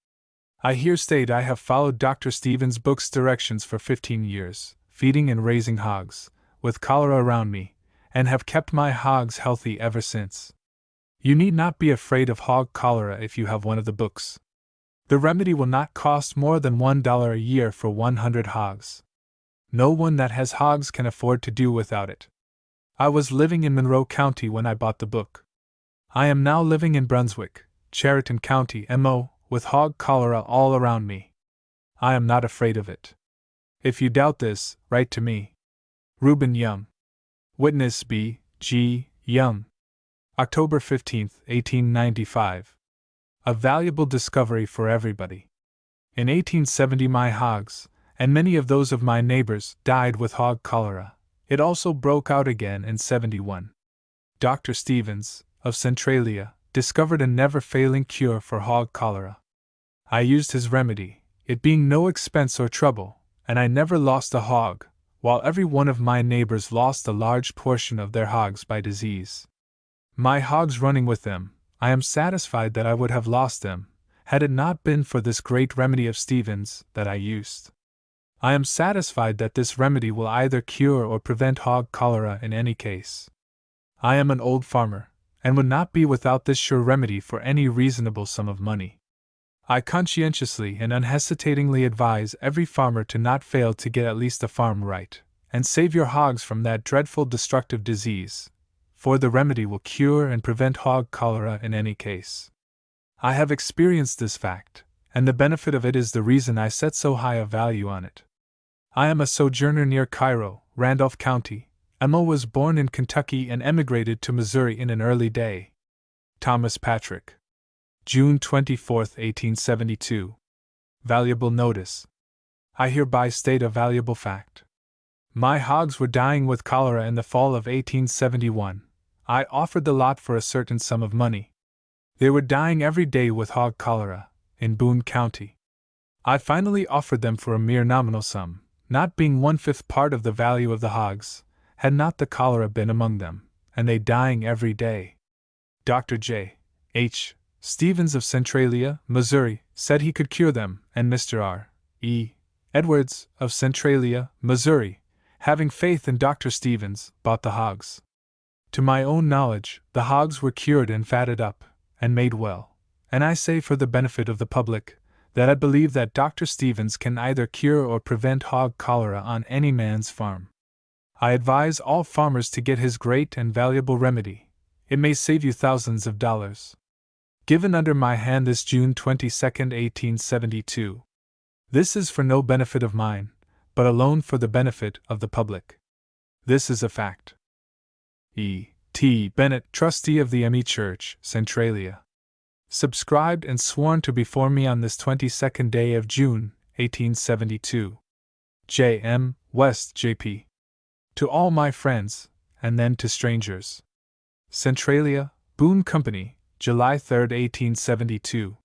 I here state I have followed Dr. Stevens' book's directions for 15 years, feeding and raising hogs, with cholera around me, and have kept my hogs healthy ever since. You need not be afraid of hog cholera if you have one of the books. The remedy will not cost more than $1 a year for 100 hogs. No one that has hogs can afford to do without it. I was living in Monroe County when I bought the book. I am now living in Brunswick, Chariton County, MO, with hog cholera all around me. I am not afraid of it. If you doubt this, write to me. Reuben Young. Witness B. G. Young. October 15, 1895. A valuable discovery for everybody. In 1870 my hogs, and many of those of my neighbors, died with hog cholera. It also broke out again in 71. Dr. Stevens, of Centralia, discovered a never-failing cure for hog cholera. I used his remedy, it being no expense or trouble, and I never lost a hog, while every one of my neighbors lost a large portion of their hogs by disease. My hogs running with them, I am satisfied that I would have lost them, had it not been for this great remedy of Stevens that I used. I am satisfied that this remedy will either cure or prevent hog cholera in any case. I am an old farmer, and would not be without this sure remedy for any reasonable sum of money. I conscientiously and unhesitatingly advise every farmer to not fail to get at least the farm right, and save your hogs from that dreadful destructive disease, for the remedy will cure and prevent hog cholera in any case. I have experienced this fact, and the benefit of it is the reason I set so high a value on it. I am a sojourner near Cairo, Randolph County. Emma was born in Kentucky and emigrated to Missouri in an early day. Thomas Patrick. June 24, 1872. Valuable notice. I hereby state a valuable fact. My hogs were dying with cholera in the fall of 1871. I offered the lot for a certain sum of money. They were dying every day with hog cholera, in Boone County. I finally offered them for a mere nominal sum, not being 1/5 part of the value of the hogs, had not the cholera been among them, and they dying every day. Dr. J. H. Stevens of Centralia, Missouri, said he could cure them, and Mr. R. E. Edwards, of Centralia, Missouri, having faith in Dr. Stevens, bought the hogs. To my own knowledge, the hogs were cured and fatted up, and made well, and I say for the benefit of the public, that I believe that Dr. Stevens can either cure or prevent hog cholera on any man's farm. I advise all farmers to get his great and valuable remedy. It may save you thousands of dollars. Given under my hand this June 22, 1872. This is for no benefit of mine, but alone for the benefit of the public. This is a fact. E. T. Bennett, trustee of the M.E. Church, Centralia. Subscribed and sworn to before me on this 22nd day of June, 1872. J. M. West, J.P. To all my friends, and then to strangers. Centralia, Boone Company, July 3, 1872.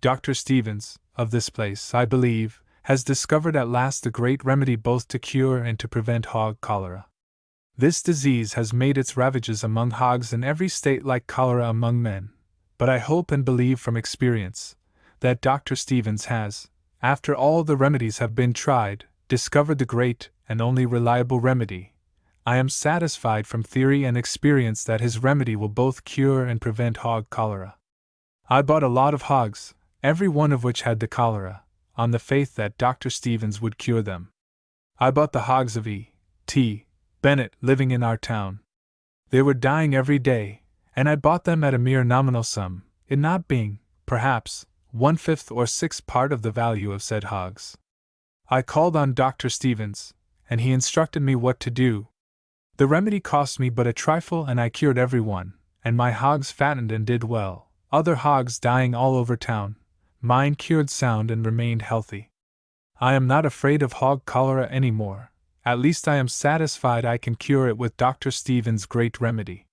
Dr. Stevens, of this place, I believe, has discovered at last the great remedy both to cure and to prevent hog cholera. This disease has made its ravages among hogs in every state like cholera among men, but I hope and believe from experience that Dr. Stevens has, after all the remedies have been tried, discovered the great and only reliable remedy. I am satisfied from theory and experience that his remedy will both cure and prevent hog cholera. I bought a lot of hogs, every one of which had the cholera, on the faith that Dr. Stevens would cure them. I bought the hogs of E. T. Bennett living in our town. They were dying every day, and I bought them at a mere nominal sum, it not being, perhaps, 1/5 or 1/6 part of the value of said hogs. I called on Dr. Stevens, and he instructed me what to do. The remedy cost me but a trifle, and I cured every one, and my hogs fattened and did well, other hogs dying all over town. Mine cured sound and remained healthy. I am not afraid of hog cholera any more, at least I am satisfied I can cure it with Dr. Stevens' great remedy.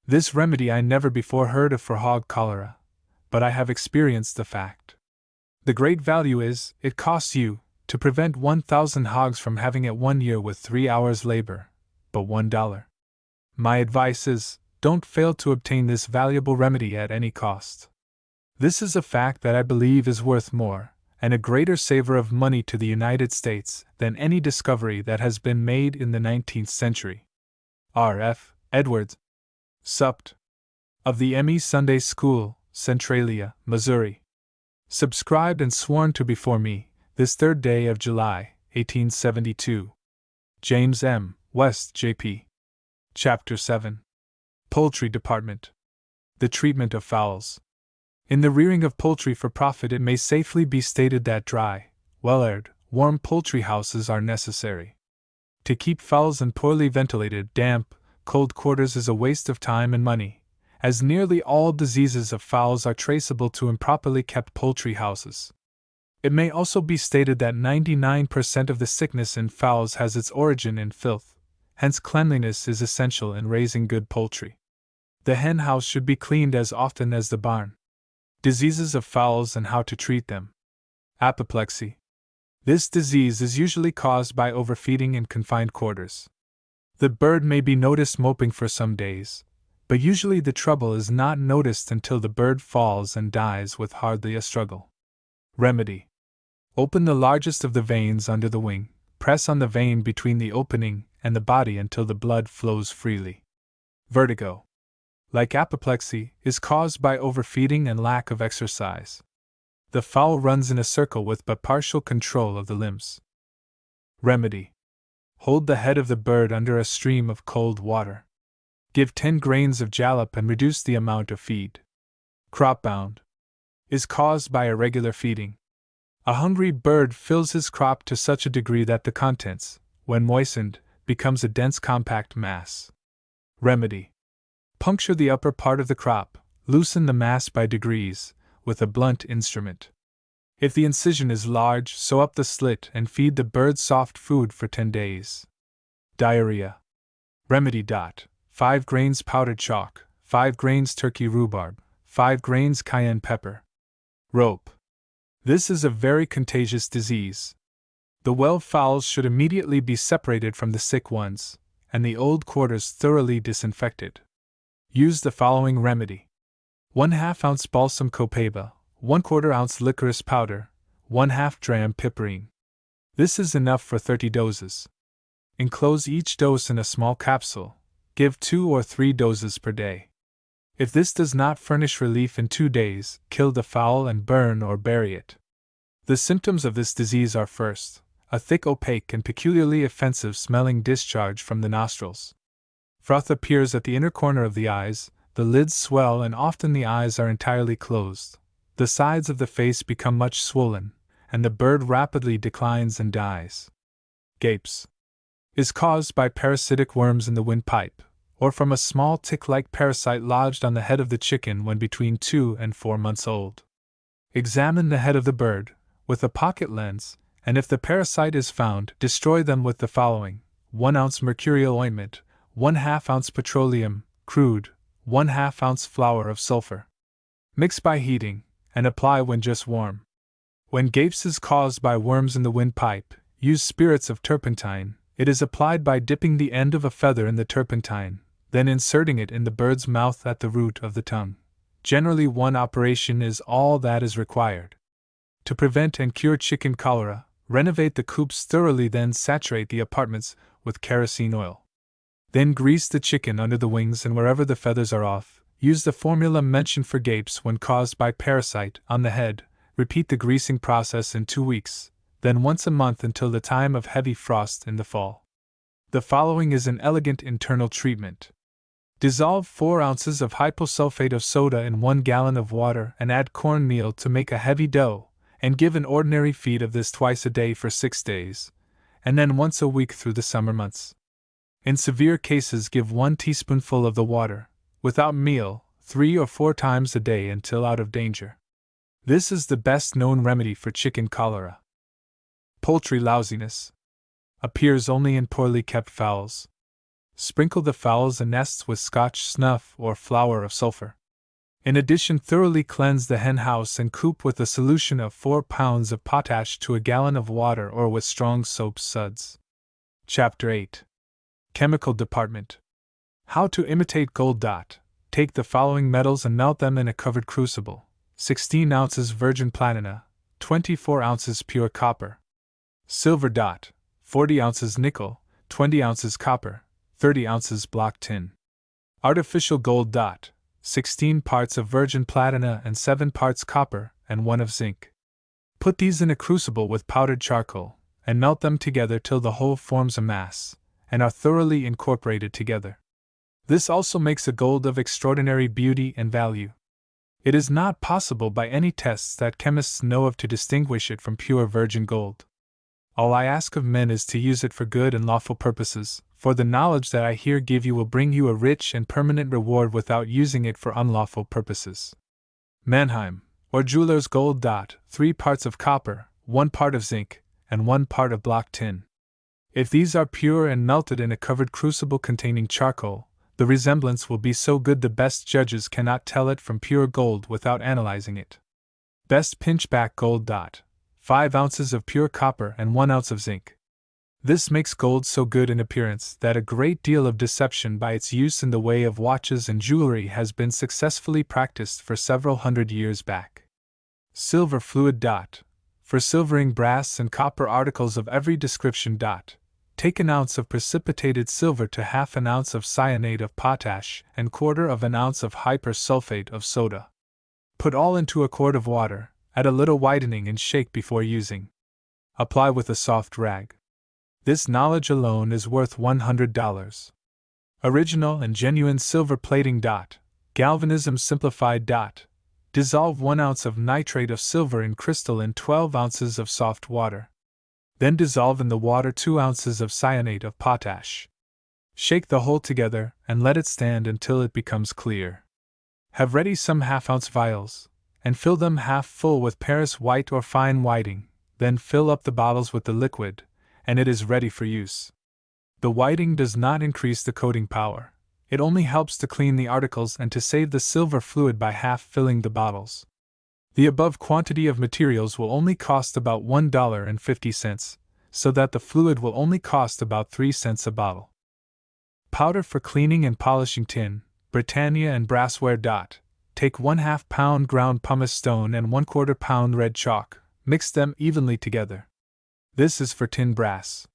This remedy I never before heard of for hog cholera, but I have experienced the fact. The great value is, it costs you, to prevent 1,000 hogs from having it 1 year with 3 hours' labor, but $1. My advice is, don't fail to obtain this valuable remedy at any cost. This is a fact that I believe is worth more, and a greater savor of money to the United States than any discovery that has been made in the 19th century. R. F. Edwards, Supt. of the M.E. Sunday School, Centralia, Missouri. Subscribed and sworn to before me, this 3rd day of July, 1872. James M. West, J.P. Chapter 7. Poultry Department. The treatment of fowls. In the rearing of poultry for profit, it may safely be stated that dry, well-aired, warm poultry houses are necessary. To keep fowls in poorly ventilated, damp, cold quarters is a waste of time and money, as nearly all diseases of fowls are traceable to improperly kept poultry houses. It may also be stated that 99% of the sickness in fowls has its origin in filth, hence cleanliness is essential in raising good poultry. The hen house should be cleaned as often as the barn. Diseases of fowls and how to treat them. Apoplexy. This disease is usually caused by overfeeding in confined quarters. The bird may be noticed moping for some days, but usually the trouble is not noticed until the bird falls and dies with hardly a struggle. Remedy. Open the largest of the veins under the wing, press on the vein between the opening and the body until the blood flows freely. Vertigo, like apoplexy, is caused by overfeeding and lack of exercise. The fowl runs in a circle with but partial control of the limbs. Remedy. Hold the head of the bird under a stream of cold water. Give 10 grains of jalap and reduce the amount of feed. Crop bound. is caused by irregular feeding. A hungry bird fills his crop to such a degree that the contents, when moistened, becomes a dense compact mass. Remedy: puncture the upper part of the crop, loosen the mass by degrees, with a blunt instrument. If the incision is large, sew up the slit and feed the bird soft food for 10 days. Diarrhea. Remedy: 5 grains powdered chalk, 5 grains turkey rhubarb, 5 grains cayenne pepper. Rope. This is a very contagious disease. The well fowls should immediately be separated from the sick ones, and the old quarters thoroughly disinfected. Use the following remedy: 1/2 ounce balsam copaiba, 1/4 ounce licorice powder, 1/2 dram piperine. This is enough for 30 doses. Enclose each dose in a small capsule. Give 2 or 3 doses per day. If this does not furnish relief in 2 days, kill the fowl and burn or bury it. The symptoms of this disease are: first, a thick, opaque, and peculiarly offensive smelling discharge from the nostrils. Froth appears at the inner corner of the eyes, the lids swell, and often the eyes are entirely closed. The sides of the face become much swollen, and the bird rapidly declines and dies. Gapes is caused by parasitic worms in the windpipe, or from a small tick-like parasite lodged on the head of the chicken when between 2 and 4 months old. Examine the head of the bird with a pocket lens, and if the parasite is found, destroy them with the following: 1 ounce mercurial ointment, 1/2 ounce petroleum, crude, 1/2 ounce flour of sulfur. Mix by heating, and apply when just warm. When gapes is caused by worms in the windpipe, use spirits of turpentine. It is applied by dipping the end of a feather in the turpentine, then inserting it in the bird's mouth at the root of the tongue. Generally, 1 operation is all that is required. To prevent and cure chicken cholera, renovate the coops thoroughly, then saturate the apartments with kerosene oil. Then grease the chicken under the wings and wherever the feathers are off. Use the formula mentioned for gapes when caused by parasite on the head. Repeat the greasing process in 2 weeks, then once a month until the time of heavy frost in the fall. The following is an elegant internal treatment. Dissolve 4 ounces of hyposulfate of soda in 1 gallon of water and add cornmeal to make a heavy dough, and give an ordinary feed of this twice a day for 6 days, and then once a week through the summer months. In severe cases, give 1 teaspoonful of the water, without meal, 3 or 4 times a day until out of danger. This is the best known remedy for chicken cholera. Poultry lousiness appears only in poorly kept fowls. Sprinkle the fowls and nests with Scotch snuff or flour of sulfur. In addition, thoroughly cleanse the hen house and coop with a solution of 4 pounds of potash to a gallon of water or with strong soap suds. Chapter 8. Chemical Department. How to imitate gold. Take the following metals and melt them in a covered crucible: 16 ounces virgin platina, 24 ounces pure copper. Silver. 40 ounces nickel, 20 ounces copper, 30 ounces block tin. Artificial gold. 16 parts of virgin platina and 7 parts copper and 1 of zinc. Put these in a crucible with powdered charcoal, and melt them together till the whole forms a mass, and are thoroughly incorporated together. This also makes a gold of extraordinary beauty and value. It is not possible by any tests that chemists know of to distinguish it from pure virgin gold. All I ask of men is to use it for good and lawful purposes, for the knowledge that I here give you will bring you a rich and permanent reward without using it for unlawful purposes. Mannheim, or jeweler's gold. 3 parts of copper, 1 part of zinc, and 1 part of block tin. If these are pure and melted in a covered crucible containing charcoal, the resemblance will be so good the best judges cannot tell it from pure gold without analyzing it. Best pinchback gold. 5 ounces of pure copper and 1 ounce of zinc. This makes gold so good in appearance that a great deal of deception by its use in the way of watches and jewelry has been successfully practiced for several hundred years back. Silver fluid. For silvering brass and copper articles of every description. Take an ounce of precipitated silver to half an ounce of cyanate of potash and 1/4 of an ounce of hypersulfate of soda. Put all into a quart of water, add a little whitening and shake before using. Apply with a soft rag. This knowledge alone is worth $100. Original and genuine silver plating. Galvanism simplified. Dissolve 1 ounce of nitrate of silver in crystal in 12 ounces of soft water. Then dissolve in the water 2 ounces of cyanate of potash. Shake the whole together and let it stand until it becomes clear. Have ready some half-ounce vials, and fill them half full with Paris white or fine whiting, then fill up the bottles with the liquid, and it is ready for use. The whiting does not increase the coating power. It only helps to clean the articles and to save the silver fluid by half filling the bottles. The above quantity of materials will only cost about $1.50, so that the fluid will only cost about 3 cents a bottle. Powder for cleaning and polishing tin, Britannia and brassware. Take 1/2 pound ground pumice stone and 1/4 pound red chalk, mix them evenly together. This is for tin brass.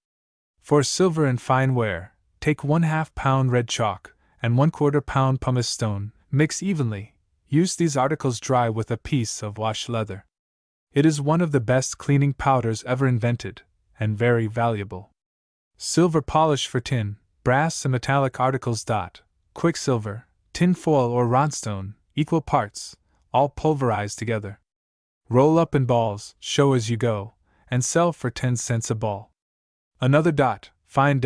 For silver and fine ware, take 1/2 pound red chalk and 1/4 pound pumice stone, mix evenly. Use these articles dry with a piece of wash leather. It is one of the best cleaning powders ever invented, and very valuable. Silver polish for tin, brass and metallic articles. Quicksilver, tin foil or rhodstone, equal parts, all pulverized together. Roll up in balls, show as you go, and sell for 10 cents a ball. Another. Fine.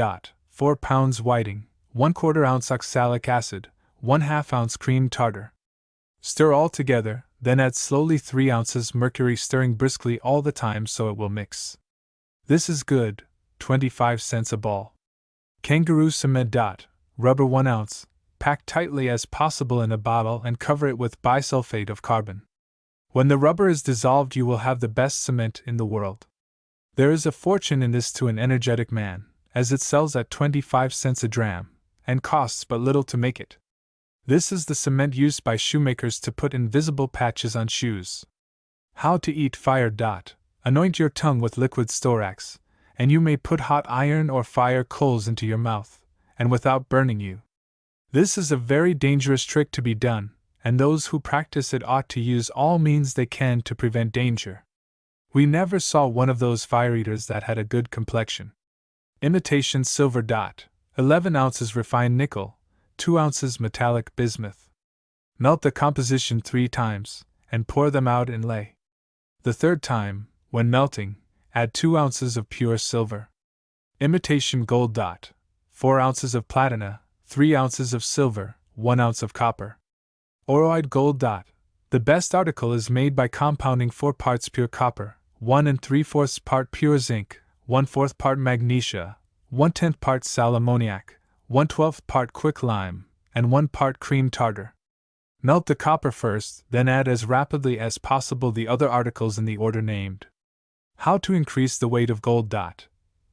4 pounds whiting, 1/4 ounce oxalic acid, 1/2 ounce cream tartar. Stir all together, then add slowly 3 ounces mercury, stirring briskly all the time so it will mix. This is good, 25 cents a ball. Kangaroo cement. Rubber 1 ounce, pack tightly as possible in a bottle and cover it with bisulfate of carbon. When the rubber is dissolved, you will have the best cement in the world. There is a fortune in this to an energetic man, as it sells at 25 cents a dram, and costs but little to make it. This is the cement used by shoemakers to put invisible patches on shoes. How to eat fire. Anoint your tongue with liquid storax, and you may put hot iron or fire coals into your mouth, and without burning you. This is a very dangerous trick to be done, and those who practice it ought to use all means they can to prevent danger. We never saw one of those fire eaters that had a good complexion. Imitation silver. 11 ounces refined nickel, 2 ounces metallic bismuth. Melt the composition 3 times, and pour them out in lay. The third time, when melting, add 2 ounces of pure silver. Imitation gold. 4 ounces of platina, 3 ounces of silver, 1 ounce of copper. Oroide gold. The best article is made by compounding 4 parts pure copper, 1 3/4 part pure zinc, 1/4 part magnesia, 1/10 part sal ammoniac, 1/12 part quicklime, and 1 part cream tartar. Melt the copper first, then add as rapidly as possible the other articles in the order named. How to increase the weight of gold.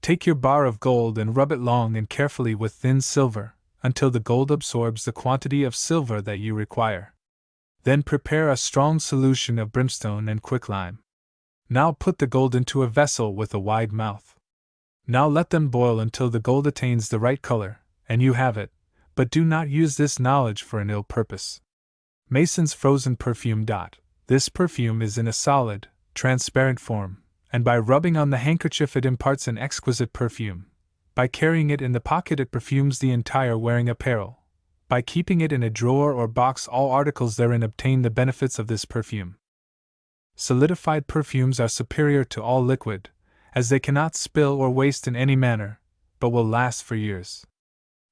Take your bar of gold and rub it long and carefully with thin silver, until the gold absorbs the quantity of silver that you require. Then prepare a strong solution of brimstone and quicklime. Now put the gold into a vessel with a wide mouth. Now let them boil until the gold attains the right color, and you have it, but do not use this knowledge for an ill purpose. Mason's frozen perfume. This perfume is in a solid, transparent form, and by rubbing on the handkerchief it imparts an exquisite perfume. By carrying it in the pocket it perfumes the entire wearing apparel. By keeping it in a drawer or box all articles therein obtain the benefits of this perfume. Solidified perfumes are superior to all liquid, as they cannot spill or waste in any manner, but will last for years.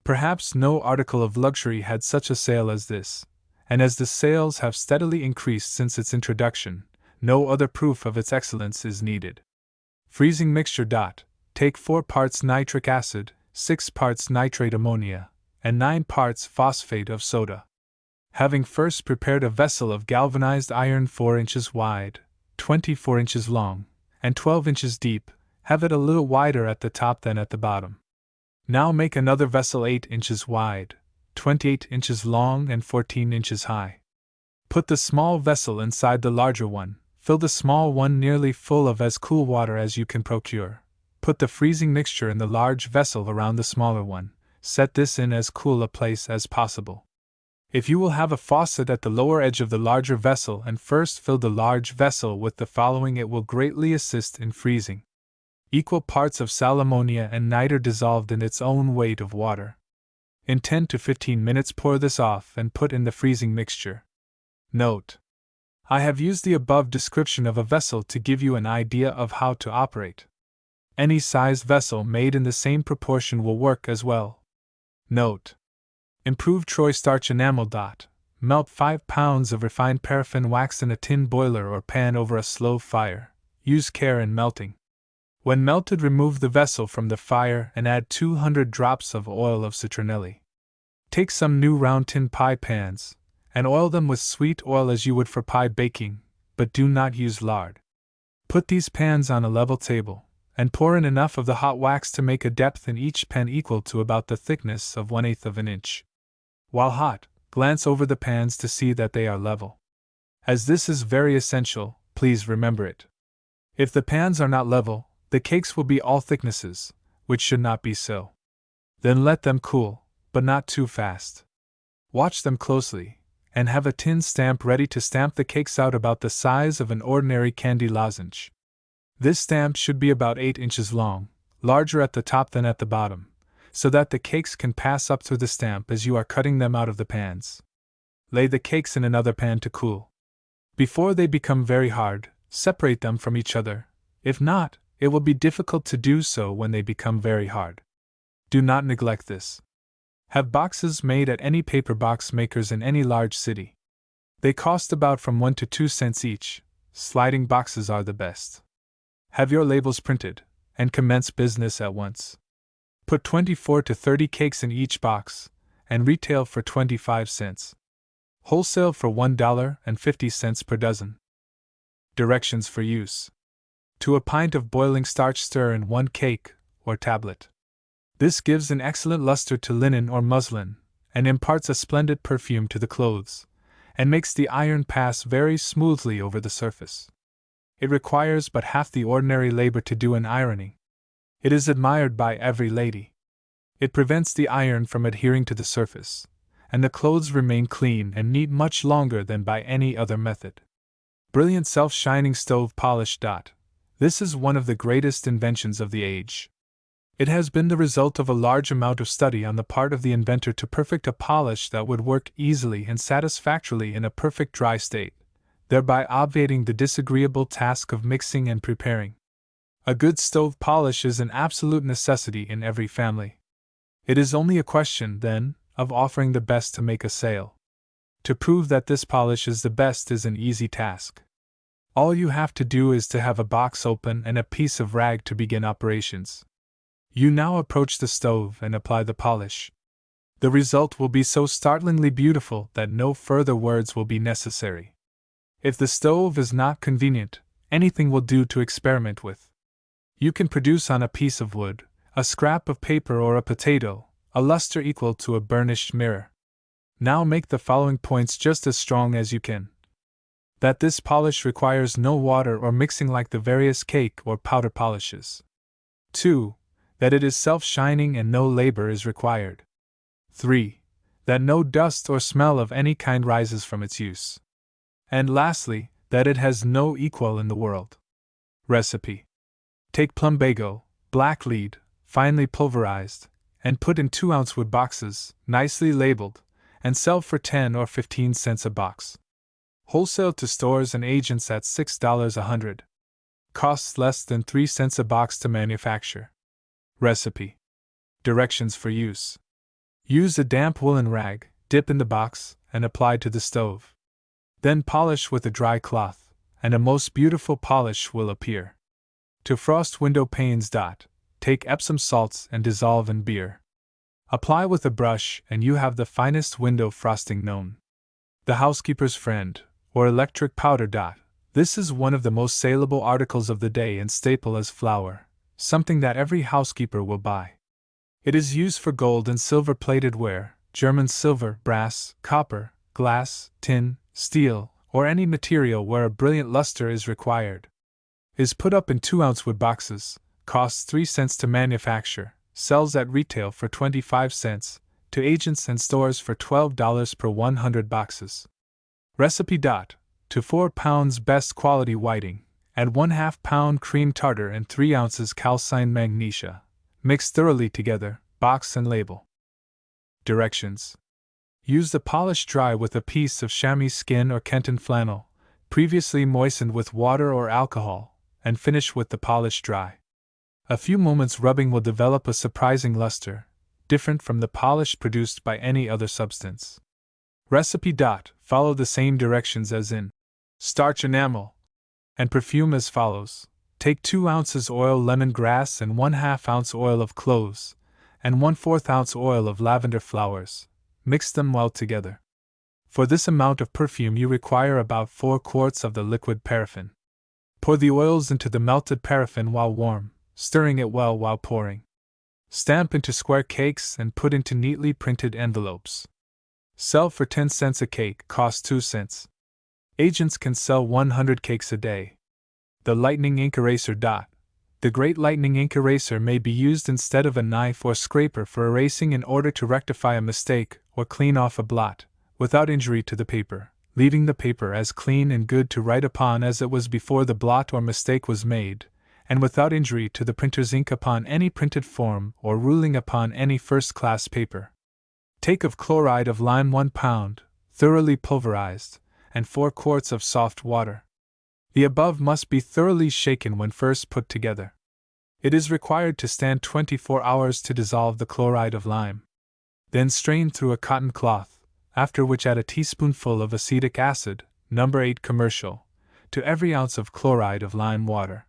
Perhaps no article of luxury had such a sale as this, and as the sales have steadily increased since its introduction, no other proof of its excellence is needed. Freezing mixture. Take 4 parts nitric acid, 6 parts nitrate ammonia, and 9 parts phosphate of soda. Having first prepared a vessel of galvanized iron 4 inches wide, 24 inches long, and 12 inches deep, have it a little wider at the top than at the bottom. Now make another vessel 8 inches wide, 28 inches long, and 14 inches high. Put the small vessel inside the larger one, fill the small one nearly full of as cool water as you can procure. Put the freezing mixture in the large vessel around the smaller one, set this in as cool a place as possible. If you will have a faucet at the lower edge of the larger vessel and first fill the large vessel with the following, it will greatly assist in freezing. Equal parts of sal ammonia and niter dissolved in its own weight of water. In 10 to 15 minutes pour this off and put in the freezing mixture. Note: I have used the above description of a vessel to give you an idea of how to operate. Any size vessel made in the same proportion will work as well. Note: improved Troy starch enamel. Melt 5 pounds of refined paraffin wax in a tin boiler or pan over a slow fire. Use care in melting. When melted, remove the vessel from the fire and add 200 drops of oil of citronella. Take some new round tin pie pans and oil them with sweet oil as you would for pie baking, but do not use lard. Put these pans on a level table and pour in enough of the hot wax to make a depth in each pan equal to about the thickness of 1/8 of an inch. While hot, glance over the pans to see that they are level. As this is very essential, please remember it. If the pans are not level, the cakes will be all thicknesses, which should not be so. Then let them cool, but not too fast. Watch them closely, and have a tin stamp ready to stamp the cakes out about the size of an ordinary candy lozenge. This stamp should be about 8 inches long, larger at the top than at the bottom, so that the cakes can pass up through the stamp as you are cutting them out of the pans. Lay the cakes in another pan to cool. Before they become very hard, separate them from each other. If not, it will be difficult to do so when they become very hard. Do not neglect this. Have boxes made at any paper box makers in any large city. They cost about from 1 to 2 cents each. Sliding boxes are the best. Have your labels printed, and commence business at once. Put 24 to 30 cakes in each box, and retail for 25 cents. Wholesale for $1.50 per dozen. Directions for use. To a pint of boiling starch, stir in 1 cake, or tablet. This gives an excellent luster to linen or muslin, and imparts a splendid perfume to the clothes, and makes the iron pass very smoothly over the surface. It requires but half the ordinary labor to do an ironing. It is admired by every lady. It prevents the iron from adhering to the surface, and the clothes remain clean and neat much longer than by any other method. Brilliant self-shining stove polish. This is one of the greatest inventions of the age. It has been the result of a large amount of study on the part of the inventor to perfect a polish that would work easily and satisfactorily in a perfect dry state, thereby obviating the disagreeable task of mixing and preparing. A good stove polish is an absolute necessity in every family. It is only a question, then, of offering the best to make a sale. To prove that this polish is the best is an easy task. All you have to do is to have a box open and a piece of rag to begin operations. You now approach the stove and apply the polish. The result will be so startlingly beautiful that no further words will be necessary. If the stove is not convenient, anything will do to experiment with. You can produce on a piece of wood, a scrap of paper, or a potato, a luster equal to a burnished mirror. Now make the following points just as strong as you can. That this polish requires no water or mixing like the various cake or powder polishes. 2. That it is self-shining and no labor is required. 3. That no dust or smell of any kind rises from its use. And lastly, that it has no equal in the world. Recipe. Take plumbago, black lead, finely pulverized, and put in 2-ounce wood boxes, nicely labeled, and sell for 10 or 15 cents a box. Wholesale to stores and agents at $6 a hundred. Costs less than 3 cents a box to manufacture. Recipe. Directions for use. Use a damp woolen rag, dip in the box, and apply to the stove. Then polish with a dry cloth, and a most beautiful polish will appear. To frost window panes. Take Epsom salts and dissolve in beer. Apply with a brush, and you have the finest window frosting known. The housekeeper's friend, or electric powder. This is one of the most saleable articles of the day and staple as flour, something that every housekeeper will buy. It is used for gold and silver plated ware, German silver, brass, copper, glass, tin, steel, or any material where a brilliant luster is required. Is put up in 2-ounce wood boxes, costs 3 cents to manufacture, sells at retail for 25 cents, to agents and stores for $12 per 100 boxes. Recipe. To 4 pounds best quality whiting, add 1/2 pound cream tartar and 3 ounces calcined magnesia. Mix thoroughly together, box and label. Directions. Use the polish dry with a piece of chamois skin or Kenton flannel. previously moistened with water or alcohol, and finish with the polish dry. A few moments rubbing will develop a surprising luster, different from the polish produced by any other substance. Recipe. Follow the same directions as in starch enamel, and perfume as follows. Take 2 ounces oil lemongrass and 1/2 ounce oil of cloves, and 1/4 ounce oil of lavender flowers. Mix them well together. For this amount of perfume you require about 4 quarts of the liquid paraffin. Pour the oils into the melted paraffin while warm, stirring it well while pouring. Stamp into square cakes and put into neatly printed envelopes. Sell for 10 cents a cake, cost 2 cents. Agents can sell 100 cakes a day. The lightning ink eraser. The great lightning ink eraser may be used instead of a knife or scraper for erasing in order to rectify a mistake or clean off a blot, without injury to the paper, leaving the paper as clean and good to write upon as it was before the blot or mistake was made, and without injury to the printer's ink upon any printed form or ruling upon any first-class paper. Take of chloride of lime 1 pound, thoroughly pulverized, and 4 quarts of soft water. The above must be thoroughly shaken when first put together. It is required to stand 24 hours to dissolve the chloride of lime. Then strain through a cotton cloth, after which add a teaspoonful of acetic acid, No. 8 commercial, to every ounce of chloride of lime water.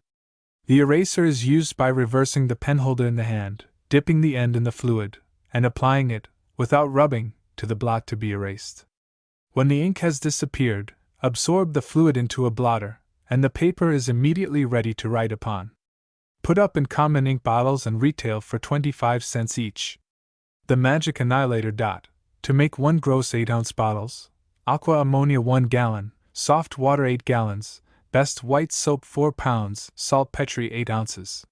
The eraser is used by reversing the penholder in the hand, dipping the end in the fluid, and applying it, without rubbing, to the blot to be erased. When the ink has disappeared, absorb the fluid into a blotter, and the paper is immediately ready to write upon. Put up in common ink bottles and retail for 25 cents each. The Magic Annihilator. To make 1 gross 8-ounce bottles: aqua ammonia 1 gallon, soft water 8 gallons, best white soap 4 pounds, saltpetre 8 ounces.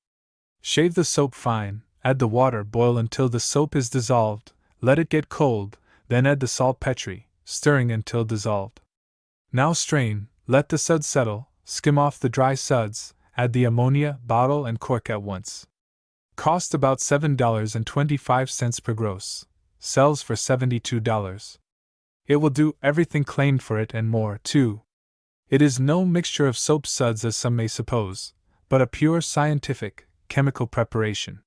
Shave the soap fine, add the water, boil until the soap is dissolved, let it get cold, then add the saltpetre, stirring until dissolved. Now strain, let the suds settle, skim off the dry suds, add the ammonia, bottle and cork at once. Cost about $7.25 per gross. Sells for $72. It will do everything claimed for it and more, too. It is no mixture of soap suds as some may suppose, but a pure scientific, chemical preparation.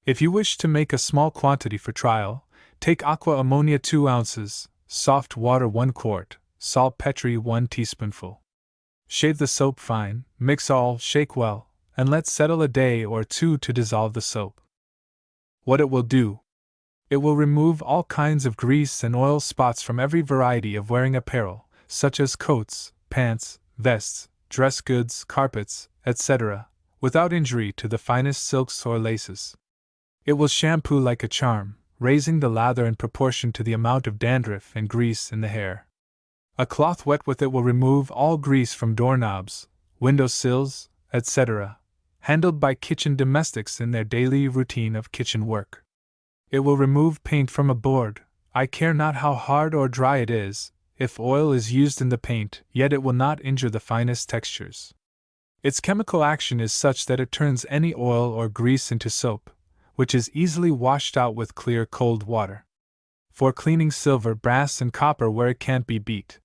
If you wish to make a small quantity for trial, take aqua ammonia 2 ounces, soft water 1 quart, saltpetre 1 teaspoonful. Shave the soap fine, mix all, shake well, and let settle a day or 2 to dissolve the soap. What it will do: it will remove all kinds of grease and oil spots from every variety of wearing apparel, such as coats, pants, vests, dress goods, carpets, etc., without injury to the finest silks or laces. It will shampoo like a charm, raising the lather in proportion to the amount of dandruff and grease in the hair. A cloth wet with it will remove all grease from doorknobs, window sills, etc., handled by kitchen domestics in their daily routine of kitchen work. It will remove paint from a board, I care not how hard or dry it is. If oil is used in the paint, yet it will not injure the finest textures. Its chemical action is such that it turns any oil or grease into soap, which is easily washed out with clear cold water. For cleaning silver, brass, and copper where it can't be beat.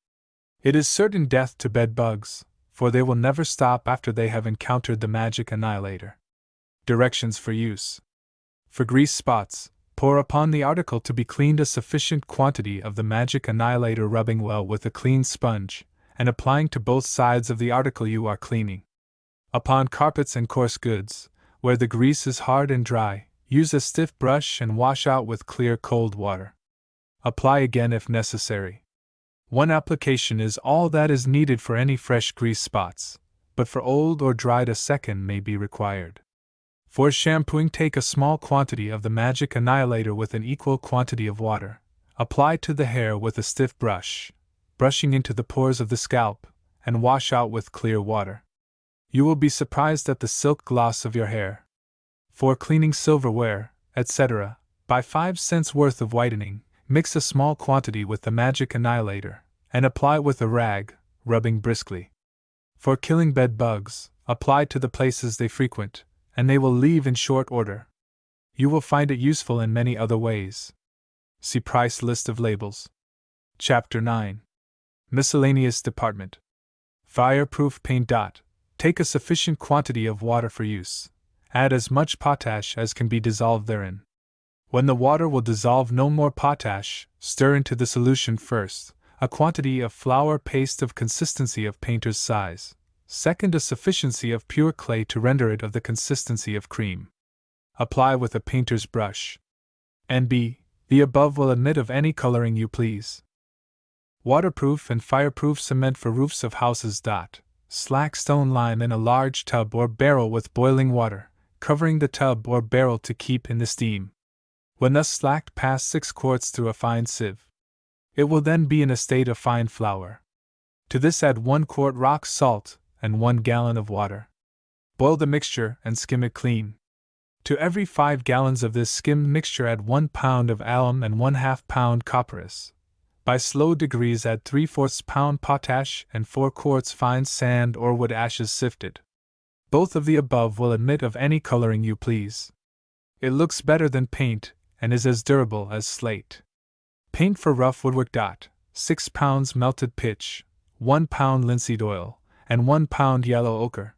It is certain death to bed bugs, for they will never stop after they have encountered the Magic Annihilator. Directions for use: for grease spots, pour upon the article to be cleaned a sufficient quantity of the Magic Annihilator, rubbing well with a clean sponge, and applying to both sides of the article you are cleaning. Upon carpets and coarse goods, where the grease is hard and dry, use a stiff brush and wash out with clear cold water. Apply again if necessary. One application is all that is needed for any fresh grease spots, but for old or dried a second may be required. For shampooing, take a small quantity of the Magic Annihilator with an equal quantity of water. Apply to the hair with a stiff brush, brushing into the pores of the scalp, and wash out with clear water. You will be surprised at the silk gloss of your hair. For cleaning silverware, etc., buy 5 cents worth of whitening, mix a small quantity with the Magic Annihilator, and apply with a rag, rubbing briskly. For killing bed bugs, apply to the places they frequent, and they will leave in short order. You will find it useful in many other ways. See price list of labels. Chapter 9. Miscellaneous Department. Fireproof paint. Take a sufficient quantity of water for use. Add as much potash as can be dissolved therein. When the water will dissolve no more potash, stir into the solution first a quantity of flour paste of consistency of painter's size. Second, a sufficiency of pure clay to render it of the consistency of cream. Apply with a painter's brush. N.B. The above will admit of any coloring you please. Waterproof and fireproof cement for roofs of houses. Slack stone lime in a large tub or barrel with boiling water, covering the tub or barrel to keep in the steam. When thus slacked, pass 6 quarts through a fine sieve. It will then be in a state of fine flour. To this add 1 quart rock salt and 1 gallon of water. Boil the mixture and skim it clean. To every 5 gallons of this skimmed mixture add 1 pound of alum and 1/2 pound copperas. By slow degrees add 3/4 pound potash and 4 quarts fine sand or wood ashes sifted. Both of the above will admit of any coloring you please. It looks better than paint and is as durable as slate. Paint for rough woodwork. 6 pounds melted pitch, 1 pound linseed oil, and 1 pound yellow ochre.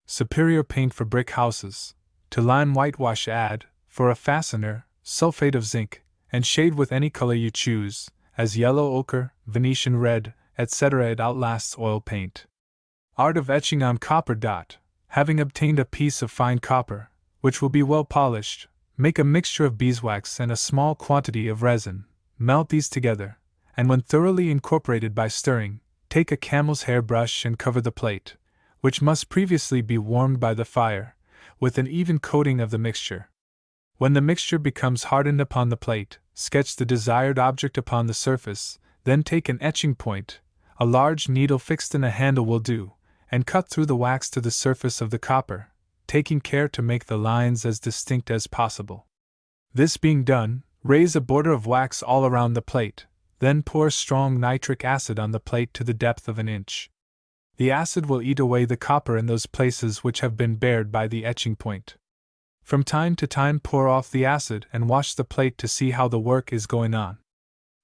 Superior paint for brick houses. To lime whitewash add, for a fastener, sulfate of zinc, and shade with any color you choose, as yellow ochre, Venetian red, etc. It outlasts oil paint. Art of etching on copper. Having obtained a piece of fine copper, which will be well polished, make a mixture of beeswax and a small quantity of resin, melt these together, and when thoroughly incorporated by stirring, take a camel's hair brush and cover the plate, which must previously be warmed by the fire, with an even coating of the mixture. When the mixture becomes hardened upon the plate, sketch the desired object upon the surface, then take an etching point, a large needle fixed in a handle will do, and cut through the wax to the surface of the copper, taking care to make the lines as distinct as possible. This being done, raise a border of wax all around the plate, then pour strong nitric acid on the plate to the depth of 1 inch. The acid will eat away the copper in those places which have been bared by the etching point. From time to time pour off the acid and wash the plate to see how the work is going on.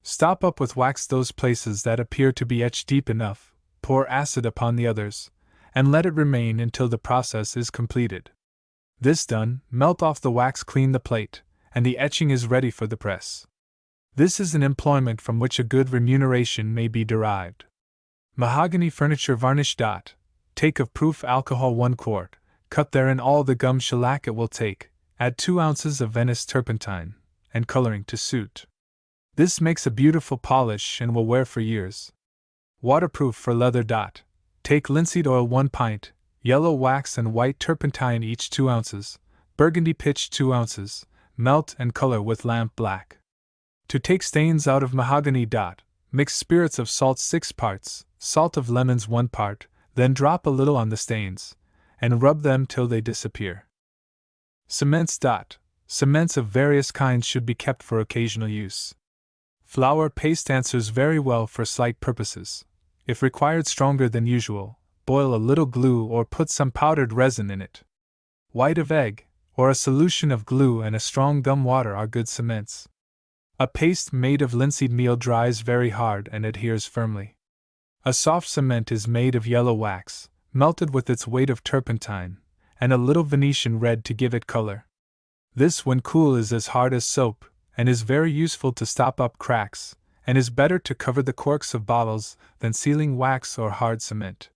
Stop up with wax those places that appear to be etched deep enough, pour acid upon the others, and let it remain until the process is completed. This done, melt off the wax, clean the plate, and the etching is ready for the press. This is an employment from which a good remuneration may be derived. Mahogany furniture varnish. Take of proof alcohol 1 quart, cut therein all the gum shellac it will take, add 2 ounces of Venice turpentine, and coloring to suit. This makes a beautiful polish and will wear for years. Waterproof for leather. Take linseed oil 1 pint, yellow wax and white turpentine each 2 ounces, burgundy pitch 2 ounces, melt and color with lamp black. To take stains out of mahogany. Mix spirits of salt 6 parts, salt of lemons 1 part, then drop a little on the stains, and rub them till they disappear. Cements. Cements of various kinds should be kept for occasional use. Flour paste answers very well for slight purposes. If required stronger than usual, boil a little glue or put some powdered resin in it. White of egg, or a solution of glue and a strong gum water are good cements. A paste made of linseed meal dries very hard and adheres firmly. A soft cement is made of yellow wax, melted with its weight of turpentine, and a little Venetian red to give it color. This, when cool, is as hard as soap, and is very useful to stop up cracks, and is better to cover the corks of bottles than sealing wax or hard cement.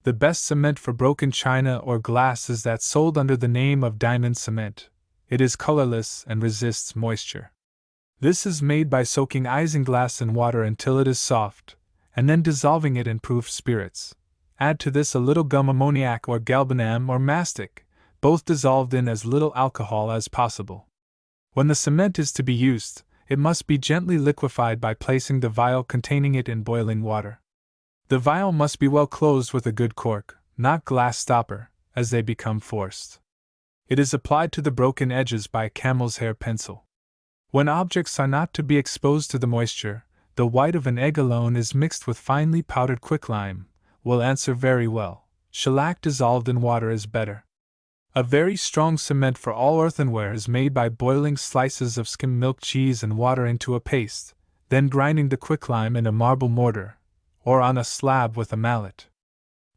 The best cement for broken china or glass is that sold under the name of diamond cement. It is colorless and resists moisture. This is made by soaking isinglass in water until it is soft, and then dissolving it in proof spirits. Add to this a little gum ammoniac or galbanum or mastic, both dissolved in as little alcohol as possible. When the cement is to be used, it must be gently liquefied by placing the vial containing it in boiling water. The vial must be well closed with a good cork, not glass stopper, as they become forced. It is applied to the broken edges by a camel's hair pencil. When objects are not to be exposed to the moisture, the white of an egg alone is mixed with finely powdered quicklime, will answer very well. Shellac dissolved in water is better. A very strong cement for all earthenware is made by boiling slices of skim milk cheese and water into a paste, then grinding the quicklime in a marble mortar, or on a slab with a mallet.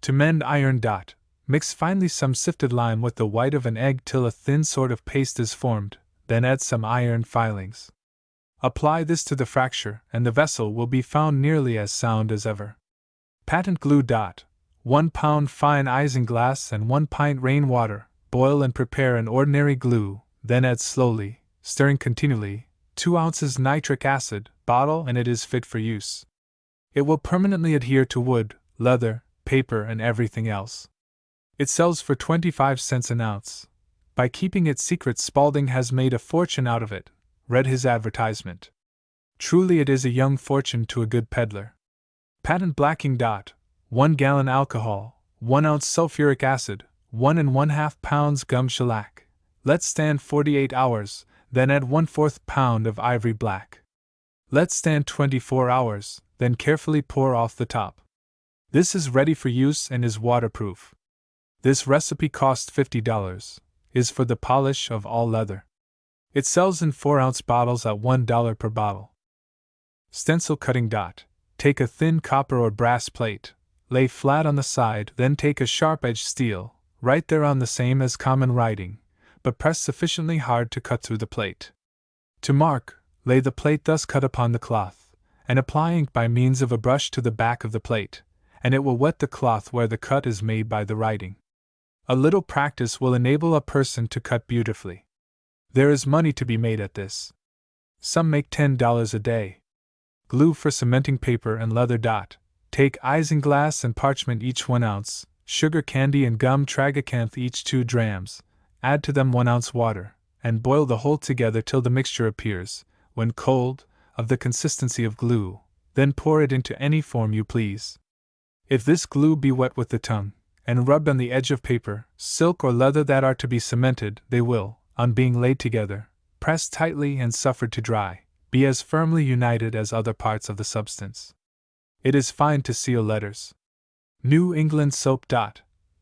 To mend iron. Mix finely some sifted lime with the white of an egg till a thin sort of paste is formed, then add some iron filings. Apply this to the fracture, and the vessel will be found nearly as sound as ever. Patent glue. 1 pound fine isinglass and 1 pint rain water. Boil and prepare an ordinary glue, then add slowly, stirring continually, 2 ounces nitric acid, bottle, and it is fit for use. It will permanently adhere to wood, leather, paper, and everything else. It sells for 25 cents an ounce. By keeping it secret, Spaulding has made a fortune out of it. Read his advertisement. Truly it is a young fortune to a good peddler. Patent blacking. 1 gallon alcohol, 1 ounce sulfuric acid, 1 1/2 pounds gum shellac. Let stand 48 hours, then add 1/4 pound of ivory black. Let stand 24 hours, then carefully pour off the top. This is ready for use and is waterproof. This recipe costs $50, is for the polish of all leather. It sells in 4-ounce bottles at $1 per bottle. Stencil cutting. Take a thin copper or brass plate, lay flat on the side, then take a sharp-edged steel, write thereon the same as common writing, but press sufficiently hard to cut through the plate. To mark, lay the plate thus cut upon the cloth, and apply ink by means of a brush to the back of the plate, and it will wet the cloth where the cut is made by the writing. A little practice will enable a person to cut beautifully. There is money to be made at this. Some make $10 a day. Glue for cementing paper and leather. Take isinglass and parchment each 1 ounce, sugar candy and gum tragacanth each 2 drams, add to them 1 ounce water, and boil the whole together till the mixture appears, when cold, of the consistency of glue, then pour it into any form you please. If this glue be wet with the tongue, and rubbed on the edge of paper, silk, or leather that are to be cemented, they will, on being laid together, press tightly and suffered to dry, be as firmly united as other parts of the substance. It is fine to seal letters. New England soap.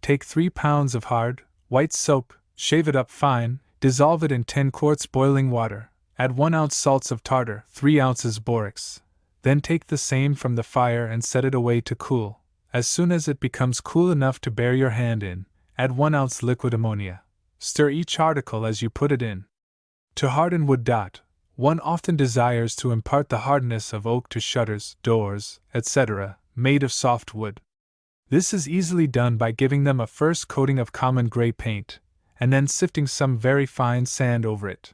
Take 3 pounds of hard, white soap, shave it up fine, dissolve it in 10 quarts boiling water, add 1 ounce salts of tartar, 3 ounces borax, then take the same from the fire and set it away to cool. As soon as it becomes cool enough to bear your hand in, add 1 ounce liquid ammonia. Stir each article as you put it in. To harden wood. One often desires to impart the hardness of oak to shutters, doors, etc., made of soft wood. This is easily done by giving them a first coating of common gray paint, and then sifting some very fine sand over it.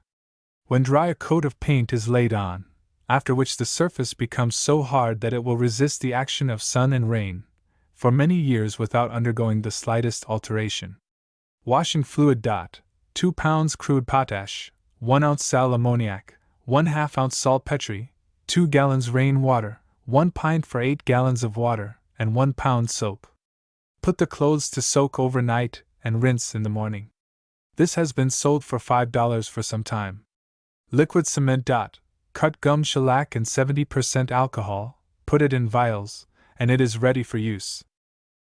When dry, a coat of paint is laid on, after which the surface becomes so hard that it will resist the action of sun and rain for many years without undergoing the slightest alteration. Washing fluid. 2 pounds crude potash, 1 ounce sal ammoniac, 1/2 ounce saltpetre, 2 gallons rain water, 1 pint for 8 gallons of water, and 1 pound soap. Put the clothes to soak overnight and rinse in the morning. This has been sold for $5 for some time. Liquid cement. Cut gum shellac and 70% alcohol, put it in vials, and it is ready for use.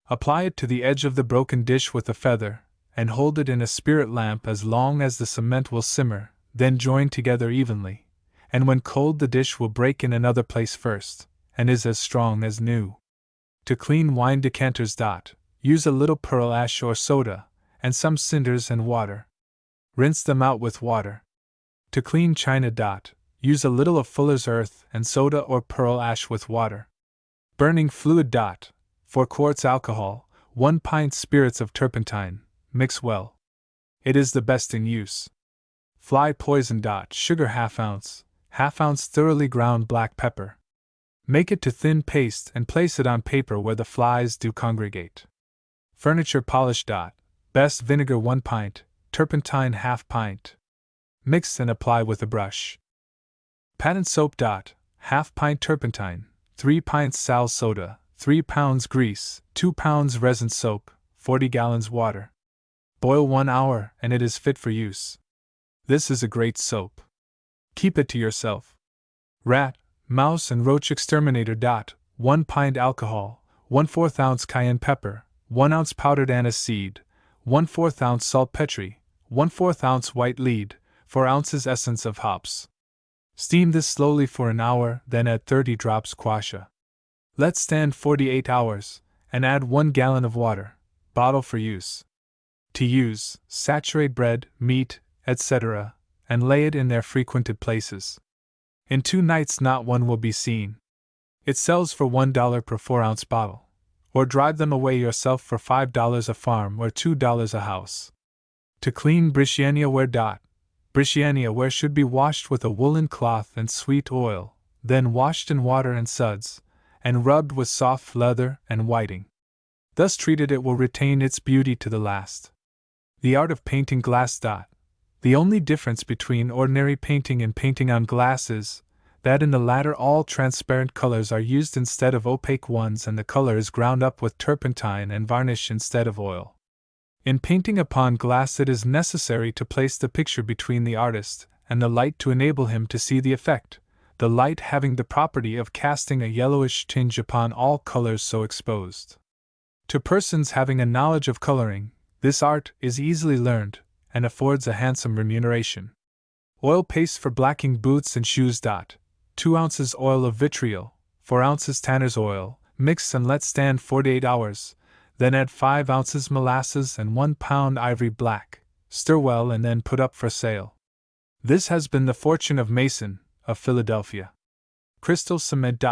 Apply it to the edge of the broken dish with a feather, and hold it in a spirit lamp as long as the cement will simmer, then join together evenly, and when cold the dish will break in another place first, and is as strong as new. To clean wine decanters. Use a little pearl ash or soda, and some cinders and water. Rinse them out with water. To clean china. Use a little of fuller's earth and soda or pearl ash with water. Burning fluid. 4 quarts alcohol, 1 pint spirits of turpentine, mix well. It is the best in use. Fly poison. Sugar 1/2 ounce thoroughly ground black pepper. Make it to thin paste and place it on paper where the flies do congregate. Furniture polish. Best vinegar 1 pint, turpentine 1/2 pint. Mix and apply with a brush. Patent soap. 1/2 pint turpentine, 3 pints sal soda, 3 pounds grease, 2 pounds resin soap, 40 gallons water. Boil 1 hour and it is fit for use. This is a great soap. Keep it to yourself. Rat, mouse and roach exterminator. 1 pint alcohol, 1/4 ounce cayenne pepper, 1 ounce powdered anise seed, 1/4 ounce saltpetre, 1/4 ounce white lead, 4 ounces essence of hops. Steam this slowly for an hour, then add 30 drops quassia. Let stand 48 hours, and add 1 gallon of water. Bottle for use. To use, saturate bread, meat, etc., and lay it in their frequented places. In 2 nights not one will be seen. It sells for $1 per 4-ounce bottle. Or drive them away yourself for $5 a farm or $2 a house. To clean Britannia ware. Britannia ware should be washed with a woolen cloth and sweet oil, then washed in water and suds, and rubbed with soft leather and whiting. Thus treated it will retain its beauty to the last. The art of painting glass. The only difference between ordinary painting and painting on glass is that in the latter all transparent colors are used instead of opaque ones and the color is ground up with turpentine and varnish instead of oil. In painting upon glass it is necessary to place the picture between the artist and the light to enable him to see the effect, the light having the property of casting a yellowish tinge upon all colors so exposed. To persons having a knowledge of coloring, this art is easily learned, and affords a handsome remuneration. Oil paste for blacking boots and shoes. 2 ounces oil of vitriol, 4 ounces tanner's oil, mix and let stand 48 hours, then add 5 ounces molasses and 1 pound ivory black, stir well and then put up for sale. This has been the fortune of Mason, of Philadelphia. Crystal cement.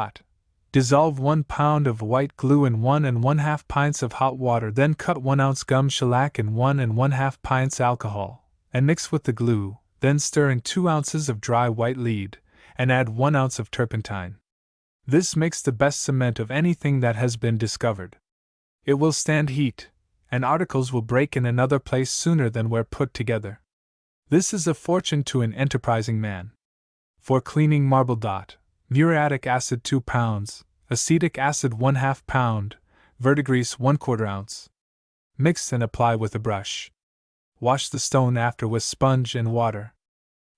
Dissolve 1 pound of white glue in 1 1/2 pints of hot water, then cut 1 ounce gum shellac in 1 1/2 pints alcohol, and mix with the glue, then stir in 2 ounces of dry white lead, and add 1 ounce of turpentine. This makes the best cement of anything that has been discovered. It will stand heat, and articles will break in another place sooner than where put together. This is a fortune to an enterprising man. For cleaning marble. Muriatic acid 2 pounds, acetic acid 1/2 pound, verdigris 1/4 ounce. Mix and apply with a brush. Wash the stone after with sponge and water.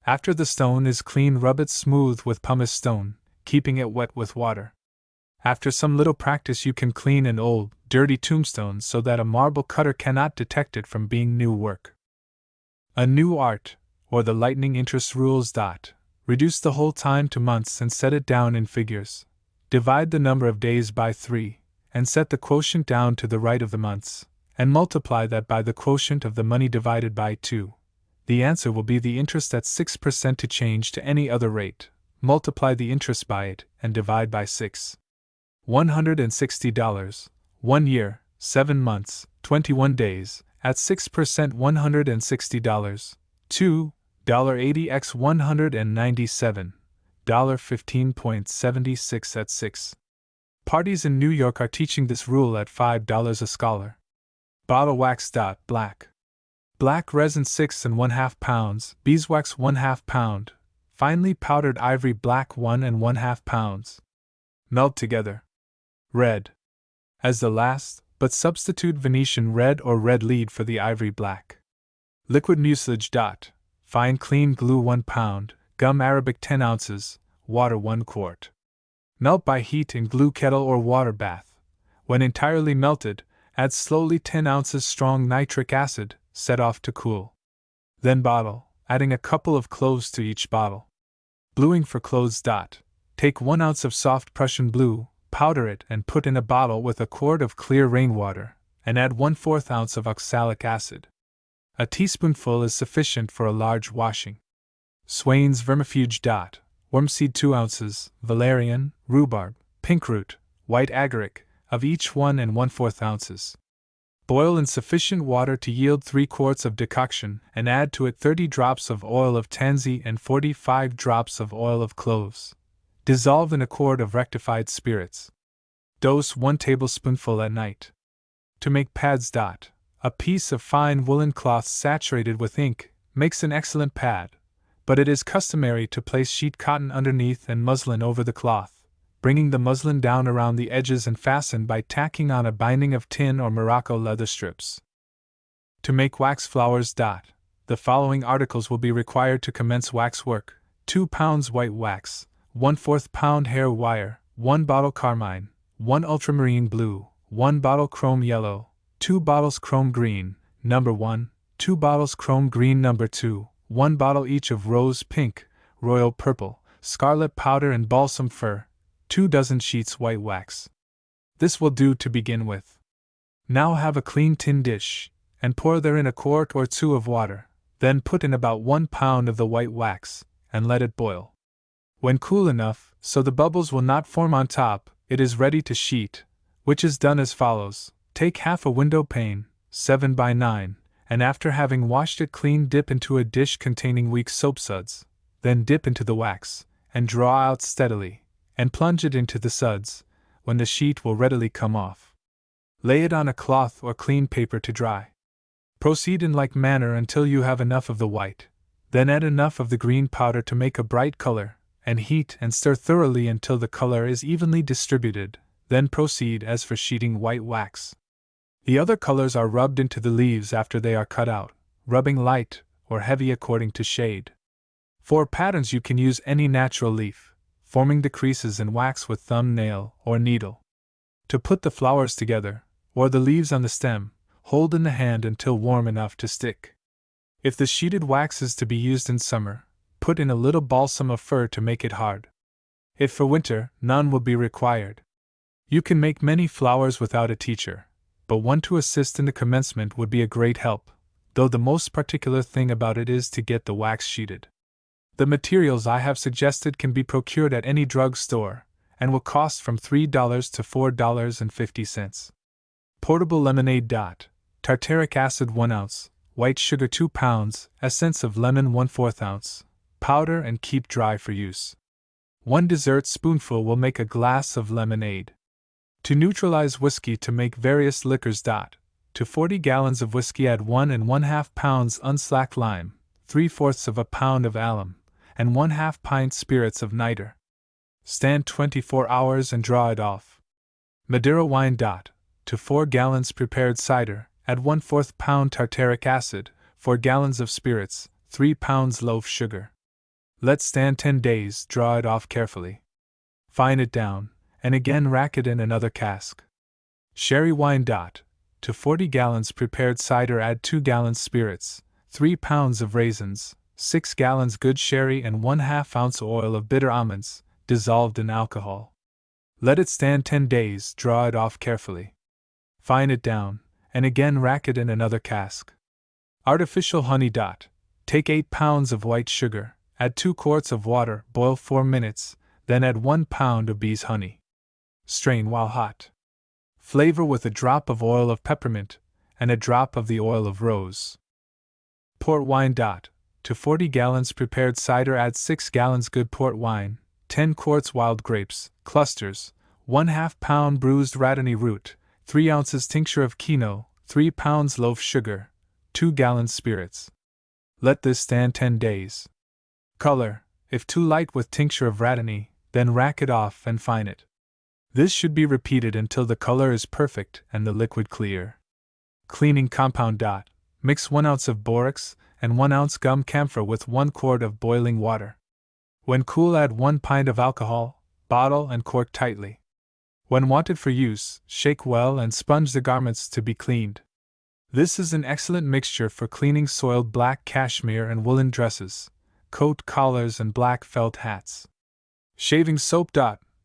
After the stone is clean, rub it smooth with pumice stone, keeping it wet with water. After some little practice you can clean an old, dirty tombstone so that a marble cutter cannot detect it from being new work. A new art, or the lightning interest rules. Reduce the whole time to months and set it down in figures. Divide the number of days by 3, and set the quotient down to the right of the months, and multiply that by the quotient of the money divided by 2. The answer will be the interest at 6% to change to any other rate. Multiply the interest by it, and divide by 6. $160, 1 year, 7 months, 21 days, at 6% $160, $2.80 x $197, $15.76 at 6. Parties in New York are teaching this rule at $5 a scholar. Bottle wax. Black. Black resin 6 1/2 pounds, beeswax 1/2 pound, finely powdered ivory black 1 1/2 pounds. Melt together. Red. As the last, but substitute Venetian red or red lead for the ivory black. Liquid mucilage. Fine clean glue 1 pound, gum arabic 10 ounces, water 1 quart. Melt by heat in glue kettle or water bath. When entirely melted, add slowly 10 ounces strong nitric acid, set off to cool. Then bottle, adding a couple of cloves to each bottle. Bluing for clothes. Take 1 ounce of soft Prussian blue, powder it and put in a bottle with a quart of clear rainwater, and add 1/4 ounce of oxalic acid. A teaspoonful is sufficient for a large washing. Swain's vermifuge. Wormseed 2 ounces, valerian, rhubarb, pinkroot, white agaric, of each 1 1/4 ounces. Boil in sufficient water to yield 3 quarts of decoction and add to it 30 drops of oil of tansy and 45 drops of oil of cloves. Dissolve in a quart of rectified spirits. Dose 1 tablespoonful at night. To make pads. A piece of fine woolen cloth saturated with ink makes an excellent pad, but it is customary to place sheet cotton underneath and muslin over the cloth, bringing the muslin down around the edges and fasten by tacking on a binding of tin or Morocco leather strips. To make wax flowers. The following articles will be required to commence wax work: 2 pounds white wax, 1/4 pound hair wire, 1 bottle carmine, 1 ultramarine blue, 1 bottle chrome yellow, 2 bottles chrome green, number 1, 2 bottles chrome green number 2, 1 bottle each of rose pink, royal purple, scarlet powder and balsam fir, 2 dozen sheets white wax. This will do to begin with. Now have a clean tin dish, and pour therein a quart or two of water, then put in about 1 pound of the white wax, and let it boil. When cool enough, so the bubbles will not form on top, it is ready to sheet, which is done as follows. Take half a window pane, 7 by 9, and after having washed it clean dip into a dish containing weak soap suds, then dip into the wax, and draw out steadily, and plunge it into the suds, when the sheet will readily come off. Lay it on a cloth or clean paper to dry. Proceed in like manner until you have enough of the white, then add enough of the green powder to make a bright color, and heat and stir thoroughly until the color is evenly distributed, then proceed as for sheeting white wax. The other colors are rubbed into the leaves after they are cut out, rubbing light or heavy according to shade. For patterns you can use any natural leaf, forming the creases in wax with thumb nail or needle. To put the flowers together, or the leaves on the stem, hold in the hand until warm enough to stick. If the sheeted wax is to be used in summer, put in a little balsam of fir to make it hard. If for winter, none will be required. You can make many flowers without a teacher, but one to assist in the commencement would be a great help, though the most particular thing about it is to get the wax sheeted. The materials I have suggested can be procured at any drug store, and will cost from $3 to $4.50. Portable lemonade. Tartaric acid 1 ounce, white sugar 2 pounds, essence of lemon 1/4 ounce, powder and keep dry for use. 1 dessert spoonful will make a glass of lemonade. To neutralize whiskey to make various liquors. To 40 gallons of whiskey add 1 1/2 pounds unslacked lime, 3/4 pound of alum, and 1/2 pint spirits of niter. Stand 24 hours and draw it off. Madeira wine. To 4 gallons prepared cider, add 1/4 pound tartaric acid, 4 gallons of spirits, 3 pounds loaf sugar. Let stand 10 days, draw it off carefully. Fine it down, and again rack it in another cask. Sherry wine. To 40 gallons prepared cider add 2 gallons spirits, 3 pounds of raisins, 6 gallons good sherry and 1/2 ounce oil of bitter almonds, dissolved in alcohol. Let it stand 10 days, draw it off carefully. Fine it down, and again rack it in another cask. Artificial honey. Take 8 pounds of white sugar, add 2 quarts of water, boil 4 minutes, then add 1 pound of bees' honey. Strain while hot. Flavor with a drop of oil of peppermint, and a drop of the oil of rose. Port wine. To 40 gallons prepared cider add 6 gallons good port wine, 10 quarts wild grapes, clusters, 1/2 pound bruised rhatany root, 3 ounces tincture of quinoa, 3 pounds loaf sugar, 2 gallons spirits. Let this stand 10 days. Color, if too light with tincture of rhatany, then rack it off and fine it. This should be repeated until the color is perfect and the liquid clear. Cleaning compound. Mix 1 ounce of borax and 1 ounce gum camphor with 1 quart of boiling water. When cool, add 1 pint of alcohol, bottle and cork tightly. When wanted for use, shake well and sponge the garments to be cleaned. This is an excellent mixture for cleaning soiled black cashmere and woolen dresses, coat collars and black felt hats. Shaving soap.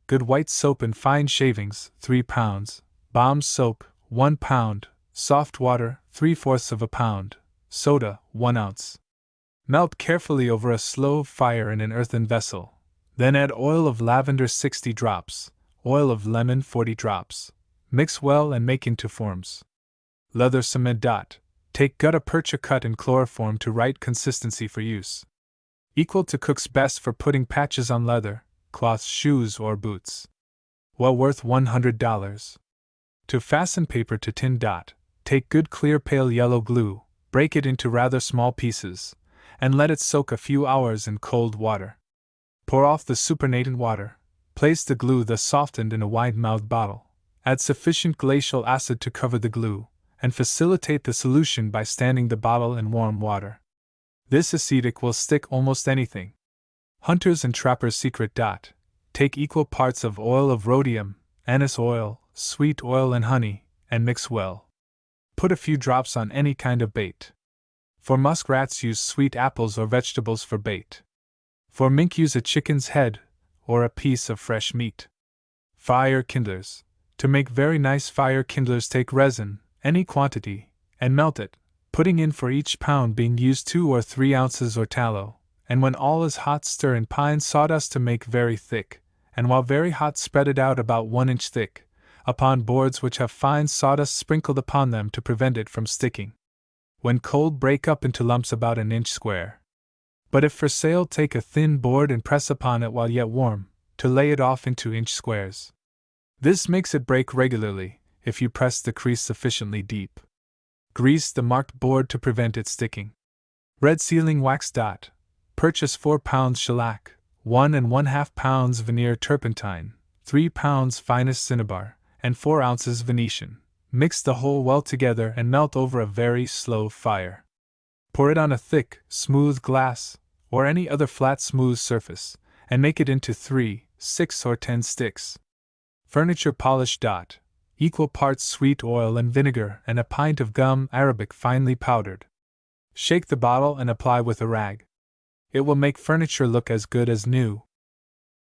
Good white soap in fine shavings, 3 pounds, Balm soap, 1 pound, soft water, 3/4 pound, soda, 1 ounce. Melt carefully over a slow fire in an earthen vessel, then add oil of lavender 60 drops, oil of lemon 40 drops. Mix well and make into forms. Leather cement. Take gutta percha cut in chloroform to right consistency for use. Equal to cook's best for putting patches on leather, cloth shoes or boots. Well worth $100. To fasten paper to tin. Take good clear pale yellow glue, break it into rather small pieces, and let it soak a few hours in cold water. Pour off the supernatant water, place the glue thus softened in a wide-mouthed bottle, add sufficient glacial acid to cover the glue, and facilitate the solution by standing the bottle in warm water. This acetic will stick almost anything. Hunter's and Trapper's secret. Take equal parts of oil of rhodium, anise oil, sweet oil and honey, and mix well. Put a few drops on any kind of bait. For muskrats use sweet apples or vegetables for bait. For mink use a chicken's head, or a piece of fresh meat. Fire kindlers. To make very nice fire kindlers, take resin, any quantity, and melt it, putting in for each pound being used 2 or 3 ounces or tallow, and when all is hot stir in pine sawdust to make very thick, and while very hot spread it out about 1 inch thick, upon boards which have fine sawdust sprinkled upon them to prevent it from sticking. When cold, break up into lumps about an inch square. But if for sale, take a thin board and press upon it while yet warm, to lay it off into inch squares. This makes it break regularly, if you press the crease sufficiently deep. Grease the marked board to prevent it sticking. Red sealing wax. Purchase 4 pounds shellac, 1 1/2 pounds veneer turpentine, 3 pounds finest cinnabar, and 4 ounces Venetian. Mix the whole well together and melt over a very slow fire. Pour it on a thick, smooth glass, or any other flat smooth surface, and make it into 3, 6, or 10 sticks. Furniture polish. Equal parts sweet oil and vinegar and a pint of gum arabic finely powdered. Shake the bottle and apply with a rag. It will make furniture look as good as new.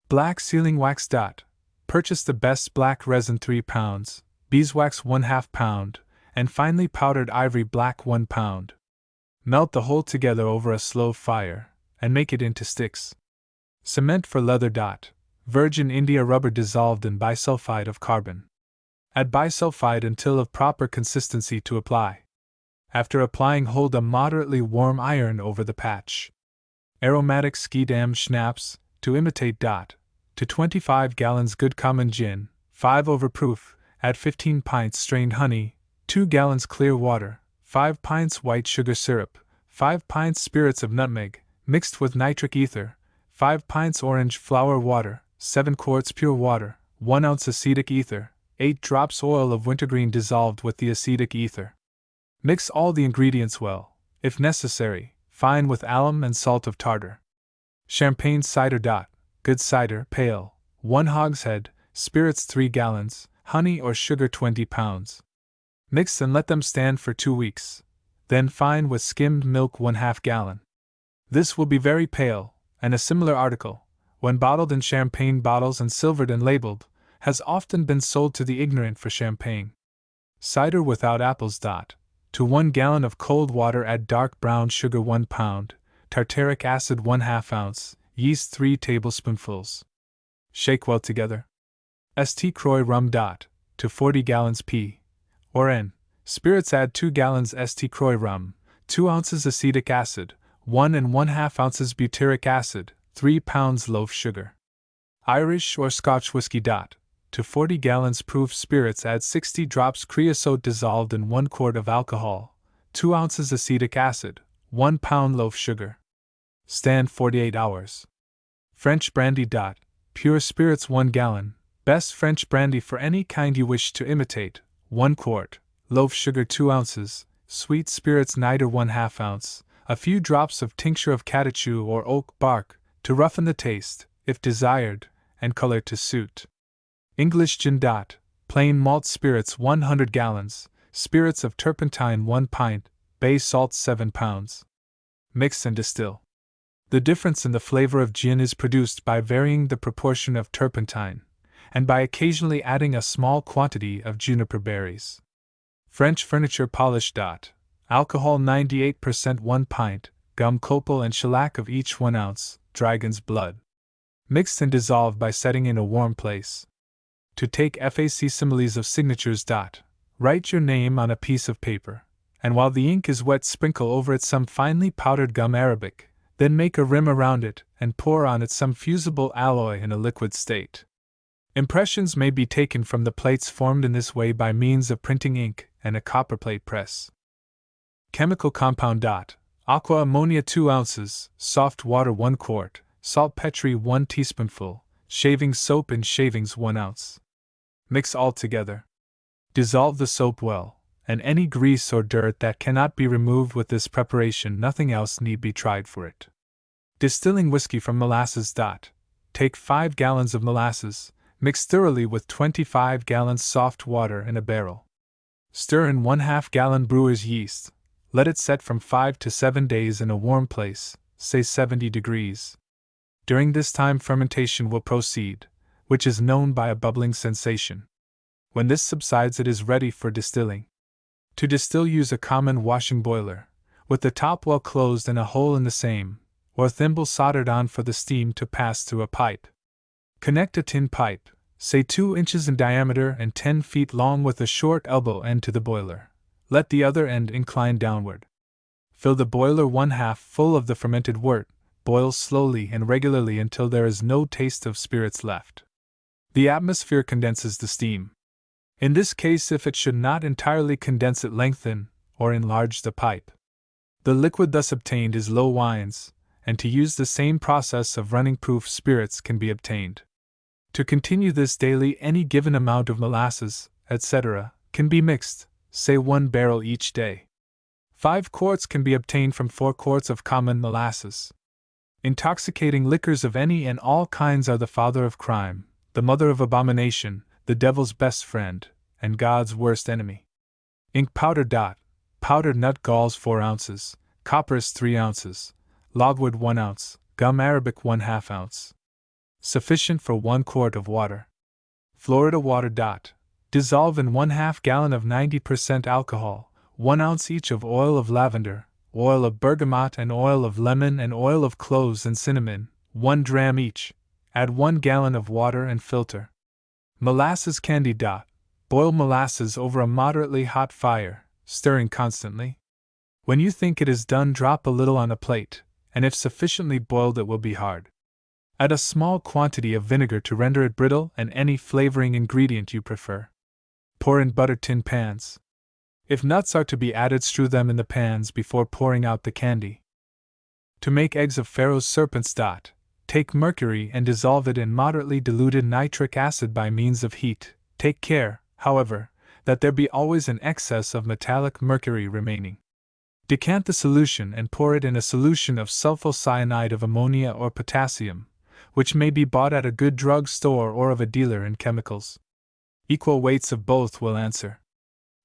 Black sealing wax. Purchase the best black resin 3 pounds, beeswax 1/2 pound, and finely powdered ivory black 1 pound. Melt the whole together over a slow fire, and make it into sticks. Cement for leather. Virgin India rubber dissolved in bisulfide of carbon. Add bisulfide until of proper consistency to apply. After applying, hold a moderately warm iron over the patch. Aromatic Schiedam schnapps, to imitate. To 25 gallons good common gin, 5 overproof, add 15 pints strained honey, 2 gallons clear water, 5 pints white sugar syrup, 5 pints spirits of nutmeg, mixed with nitric ether, 5 pints orange flower water, 7 quarts pure water, 1 ounce acetic ether, 8 drops oil of wintergreen dissolved with the acetic ether. Mix all the ingredients well, if necessary, fine with alum and salt of tartar. Champagne cider. Good cider, pale, 1 hogshead, spirits 3 gallons, honey or sugar 20 pounds. Mix and let them stand for 2 weeks. Then fine with skimmed milk 1/2 gallon. This will be very pale, and a similar article, when bottled in champagne bottles and silvered and labeled, has often been sold to the ignorant for champagne. Cider without apples. To 1 gallon of cold water add dark brown sugar 1 pound, tartaric acid 1/2 ounce, yeast 3 tablespoonfuls. Shake well together. St. Croix rum. To 40 gallons p. or n. spirits add 2 gallons St. Croix rum, 2 ounces acetic acid, 1 1/2 ounces butyric acid, 3 pounds loaf sugar. Irish or Scotch whiskey. To 40 gallons proof spirits add 60 drops creosote dissolved in 1 quart of alcohol, 2 ounces acetic acid, 1 pound loaf sugar. Stand 48 hours. French brandy. Pure spirits 1 gallon, best French brandy for any kind you wish to imitate, 1 quart, loaf sugar 2 ounces, sweet spirits nitre 1/2 ounce, a few drops of tincture of catechu or oak bark, to roughen the taste, if desired, and color to suit. English gin. Plain malt spirits 100 gallons, spirits of turpentine 1 pint, bay salt 7 pounds. Mix and distill. The difference in the flavor of gin is produced by varying the proportion of turpentine, and by occasionally adding a small quantity of juniper berries. French furniture polish. Alcohol 98% 1 pint, gum copal and shellac of each 1 ounce, dragon's blood. Mixed and dissolved by setting in a warm place. To take facsimiles of signatures. Write your name on a piece of paper, and while the ink is wet sprinkle over it some finely powdered gum arabic, then make a rim around it and pour on it some fusible alloy in a liquid state. Impressions may be taken from the plates formed in this way by means of printing ink and a copperplate press. Chemical compound. Aqua ammonia 2 ounces, soft water 1 quart, saltpetre 1 teaspoonful, shaving soap in shavings 1 ounce. Mix all together. Dissolve the soap well, and any grease or dirt that cannot be removed with this preparation, nothing else need be tried for it. Distilling whiskey from molasses. Take 5 gallons of molasses, mix thoroughly with 25 gallons soft water in a barrel. Stir in 1/2 gallon brewer's yeast. Let it set from 5 to 7 days in a warm place, say 70 degrees. During this time fermentation will proceed, which is known by a bubbling sensation. When this subsides, it is ready for distilling. To distill, use a common washing boiler, with the top well closed and a hole in the same, or thimble soldered on for the steam to pass through a pipe. Connect a tin pipe, say 2 inches in diameter and 10 feet long, with a short elbow end to the boiler. Let the other end incline downward. Fill the boiler 1/2 full of the fermented wort, boil slowly and regularly until there is no taste of spirits left. The atmosphere condenses the steam. In this case, if it should not entirely condense it, lengthen or enlarge the pipe. The liquid thus obtained is low wines, and to use the same process of running proof spirits can be obtained. To continue this daily, any given amount of molasses, etc., can be mixed, say 1 barrel each day. 5 quarts can be obtained from 4 quarts of common molasses. Intoxicating liquors of any and all kinds are the father of crime, the mother of abomination, the devil's best friend, and God's worst enemy. Ink powder. Powdered nut galls 4 ounces, copperas 3 ounces, logwood 1 ounce, gum arabic 1/2 ounce. Sufficient for 1 quart of water. Florida water. Dissolve in 1/2 gallon of 90% alcohol, 1 ounce each of oil of lavender, oil of bergamot and oil of lemon and oil of cloves and cinnamon, 1 dram each. Add 1 gallon of water and filter. Molasses candy. Boil molasses over a moderately hot fire, stirring constantly. When you think it is done, drop a little on a plate, and if sufficiently boiled, it will be hard. Add a small quantity of vinegar to render it brittle and any flavoring ingredient you prefer. Pour in buttered tin pans. If nuts are to be added, strew them in the pans before pouring out the candy. To make eggs of Pharaoh's serpents. Take mercury and dissolve it in moderately diluted nitric acid by means of heat. Take care, however, that there be always an excess of metallic mercury remaining. Decant the solution and pour it in a solution of sulfocyanide of ammonia or potassium, which may be bought at a good drug store or of a dealer in chemicals. Equal weights of both will answer.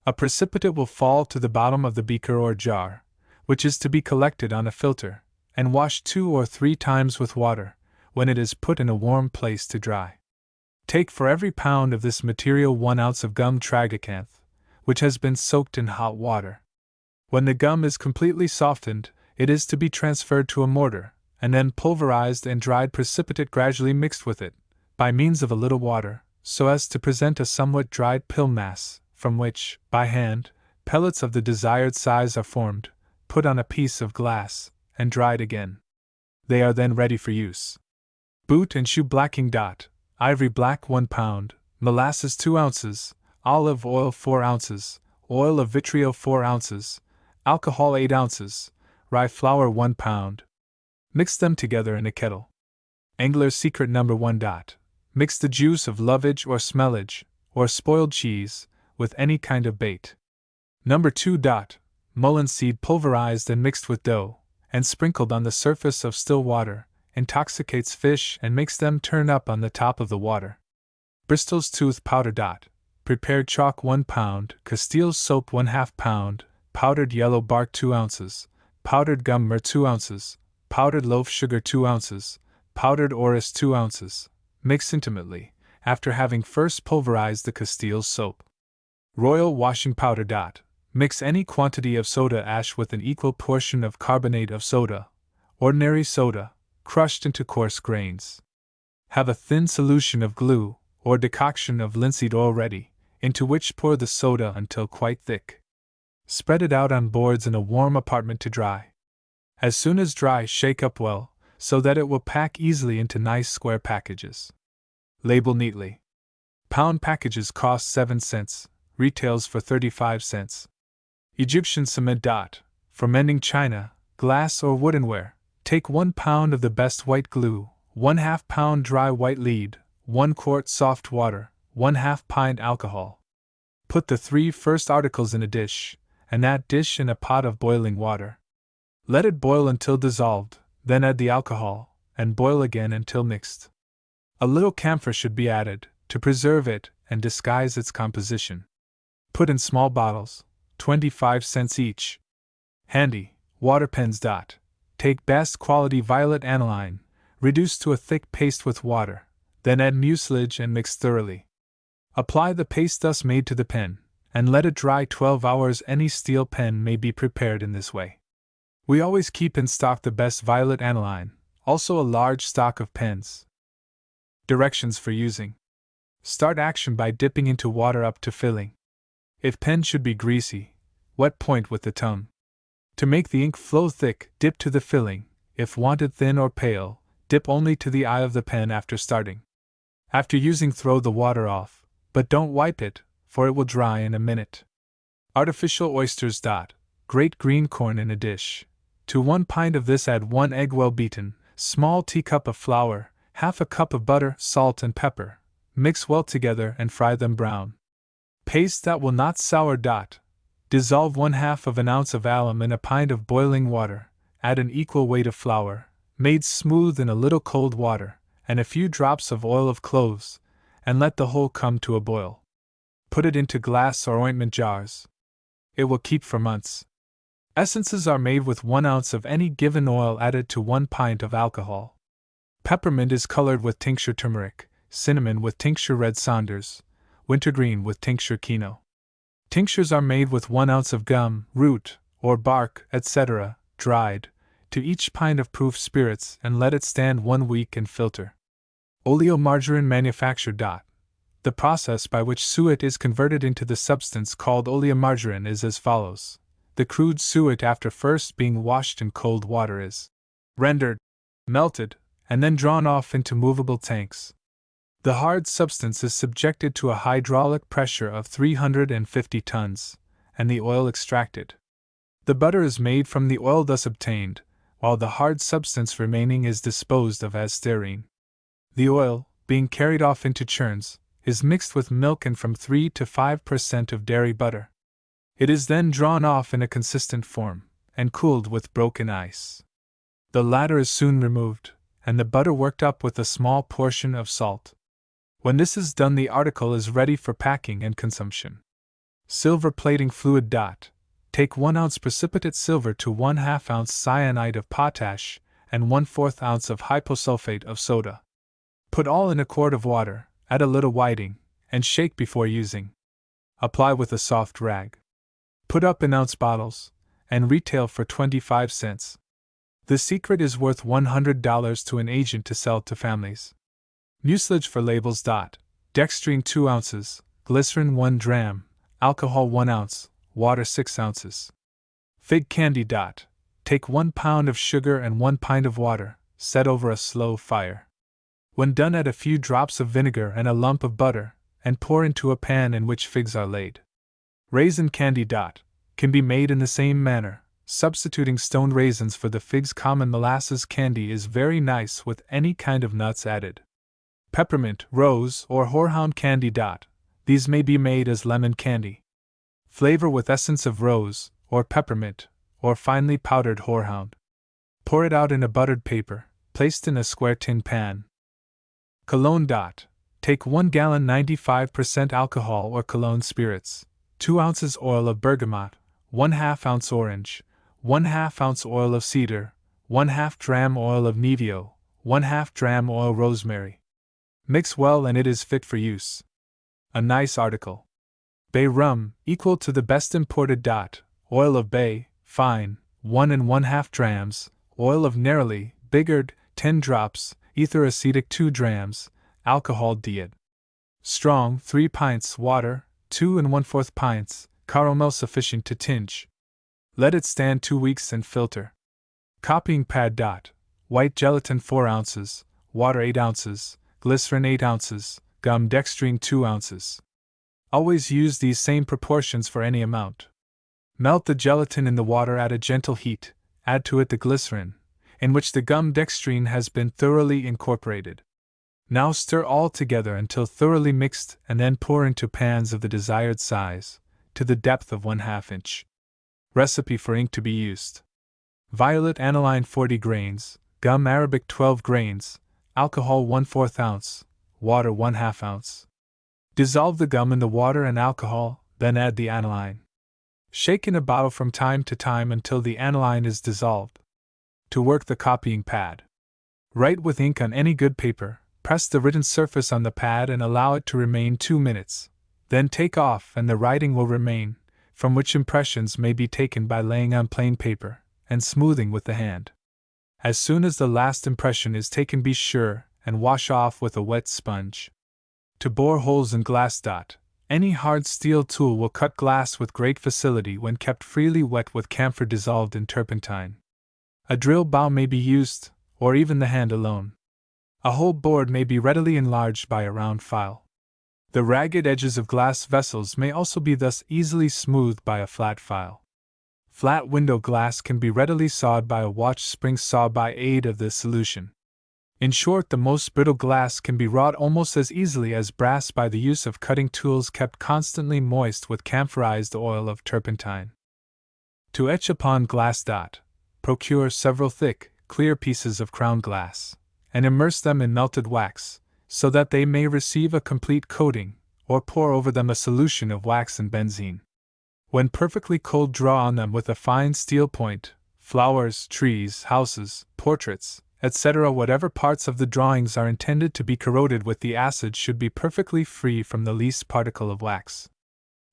A precipitate will fall to the bottom of the beaker or jar, which is to be collected on a filter, and washed 2 or 3 times with water, when it is put in a warm place to dry. Take for every pound of this material 1 ounce of gum tragacanth, which has been soaked in hot water. When the gum is completely softened, it is to be transferred to a mortar, and then pulverized and dried precipitate gradually mixed with it, by means of a little water, so as to present a somewhat dried pill mass, from which, by hand, pellets of the desired size are formed, put on a piece of glass, and dried again. They are then ready for use. Boot and shoe blacking. Ivory black 1 pound, molasses 2 ounces, olive oil 4 ounces, oil of vitriol 4 ounces, alcohol 8 ounces, rye flour 1 pound. Mix them together in a kettle. Angler's Secret No. 1. Mix the juice of lovage or smellage, or spoiled cheese, with any kind of bait. No. 2. Mullein seed pulverized and mixed with dough, and sprinkled on the surface of still water, intoxicates fish and makes them turn up on the top of the water. Bristol's tooth powder. Prepared chalk 1 pound, Castile's soap 1/2 pound, powdered yellow bark 2 ounces, powdered gum myrrh 2 ounces, powdered loaf sugar 2 ounces, powdered orris 2 ounces. Mix intimately, after having first pulverized the Castile's soap. Royal washing powder. Mix any quantity of soda ash with an equal portion of carbonate of soda, ordinary soda, crushed into coarse grains. Have a thin solution of glue, or decoction of linseed oil ready, into which pour the soda until quite thick. Spread it out on boards in a warm apartment to dry. As soon as dry, shake up well, so that it will pack easily into nice square packages. Label neatly. Pound packages cost 7 cents, retails for 35 cents. Egyptian cement. For mending china, glass or woodenware, take 1 pound of the best white glue, 1/2 pound dry white lead, 1 quart soft water, 1/2 pint alcohol. Put the 3 first articles in a dish, and that dish in a pot of boiling water. Let it boil until dissolved, then add the alcohol, and boil again until mixed. A little camphor should be added, to preserve it and disguise its composition. Put in small bottles, 25 cents each. Handy, water pens. Take best quality violet aniline, reduce to a thick paste with water, then add mucilage and mix thoroughly. Apply the paste thus made to the pen, and let it dry 12 hours. Any steel pen may be prepared in this way. We always keep in stock the best violet aniline, also a large stock of pens. Directions for using. Start action by dipping into water up to filling. If pen should be greasy, wet point with the tongue. To make the ink flow thick, dip to the filling. If wanted thin or pale, dip only to the eye of the pen after starting. After using, throw the water off, but don't wipe it, for it will dry in a minute. Artificial oysters. Grate green corn in a dish. To 1 pint of this add 1 egg well beaten, small teacup of flour, half a cup of butter, salt and pepper. Mix well together and fry them brown. Paste that will not sour. Dissolve 1/2 ounce of alum in a pint of boiling water, add an equal weight of flour, made smooth in a little cold water, and a few drops of oil of cloves, and let the whole come to a boil. Put it into glass or ointment jars. It will keep for months. Essences are made with 1 ounce of any given oil added to 1 pint of alcohol. Peppermint is colored with tincture turmeric, cinnamon with tincture red Saunders, wintergreen with tincture kino. Tinctures are made with 1 ounce of gum, root, or bark, etc., dried, to each pint of proof spirits, and let it stand 1 week and filter. Oleomargarine manufacture. The process by which suet is converted into the substance called oleomargarine is as follows. The crude suet, after first being washed in cold water, is rendered, melted, and then drawn off into movable tanks. The hard substance is subjected to a hydraulic pressure of 350 tons, and the oil extracted. The butter is made from the oil thus obtained, while the hard substance remaining is disposed of as stearine. The oil, being carried off into churns, is mixed with milk and from 3 to 5% of dairy butter. It is then drawn off in a consistent form, and cooled with broken ice. The latter is soon removed, and the butter worked up with a small portion of salt. When this is done, the article is ready for packing and consumption. Silver plating fluid. Take 1 ounce precipitate silver to 1/2 ounce cyanide of potash and 1/4 ounce of hyposulfate of soda. Put all in a quart of water, add a little whiting, and shake before using. Apply with a soft rag. Put up in ounce bottles, and retail for 25 cents. The secret is worth $100 to an agent to sell to families. Mucilage for labels. Dextrine 2 ounces, glycerin 1 dram, alcohol 1 ounce, water 6 ounces. Fig candy. Take 1 pound of sugar and 1 pint of water, set over a slow fire. When done, add a few drops of vinegar and a lump of butter, and pour into a pan in which figs are laid. Raisin candy. Can be made in the same manner, substituting stoned raisins for the figs. Common molasses candy is very nice with any kind of nuts added. Peppermint, rose, or horehound candy. These may be made as lemon candy. Flavor with essence of rose, or peppermint, or finely powdered horehound. Pour it out in a buttered paper, placed in a square tin pan. Cologne. Take 1 gallon 95% alcohol or cologne spirits, 2 ounces oil of bergamot, 1/2 ounce orange, 1/2 ounce oil of cedar, 1/2 dram oil of nevio, 1/2 dram oil rosemary. Mix well and it is fit for use. A nice article. Bay rum, equal to the best imported. Oil of bay, fine, 1 1/2 drams, oil of neroli, bigard, 10 drops, ether acetic 2 drams, alcohol diet. Strong, 3 pints, water, 2 1/4 pints, caramel sufficient to tinge. Let it stand 2 weeks and filter. Copying pad. White gelatin 4 ounces, water 8 ounces, glycerin 8 ounces, gum dextrine 2 ounces. Always use these same proportions for any amount. Melt the gelatin in the water at a gentle heat, add to it the glycerin, in which the gum dextrine has been thoroughly incorporated. Now stir all together until thoroughly mixed and then pour into pans of the desired size, to the depth of 1/2 inch. Recipe for ink to be used. Violet aniline 40 grains, gum arabic 12 grains, alcohol 1/4 ounce, water 1/2 ounce. Dissolve the gum in the water and alcohol, then add the aniline. Shake in a bottle from time to time until the aniline is dissolved. To work the copying pad. Write with ink on any good paper, press the written surface on the pad and allow it to remain 2 minutes. Then take off and the writing will remain, from which impressions may be taken by laying on plain paper and smoothing with the hand. As soon as the last impression is taken, be sure and wash off with a wet sponge. To bore holes in glass. Any hard steel tool will cut glass with great facility when kept freely wet with camphor dissolved in turpentine. A drill bow may be used, or even the hand alone. A whole board may be readily enlarged by a round file. The ragged edges of glass vessels may also be thus easily smoothed by a flat file. Flat window glass can be readily sawed by a watch spring saw by aid of this solution. In short, the most brittle glass can be wrought almost as easily as brass by the use of cutting tools kept constantly moist with camphorized oil of turpentine. To etch upon glass. Procure several thick, clear pieces of crown glass, and immerse them in melted wax, so that they may receive a complete coating, or pour over them a solution of wax and benzene. When perfectly cold, draw on them with a fine steel point flowers, trees, houses, portraits, etc. Whatever parts of the drawings are intended to be corroded with the acid should be perfectly free from the least particle of wax.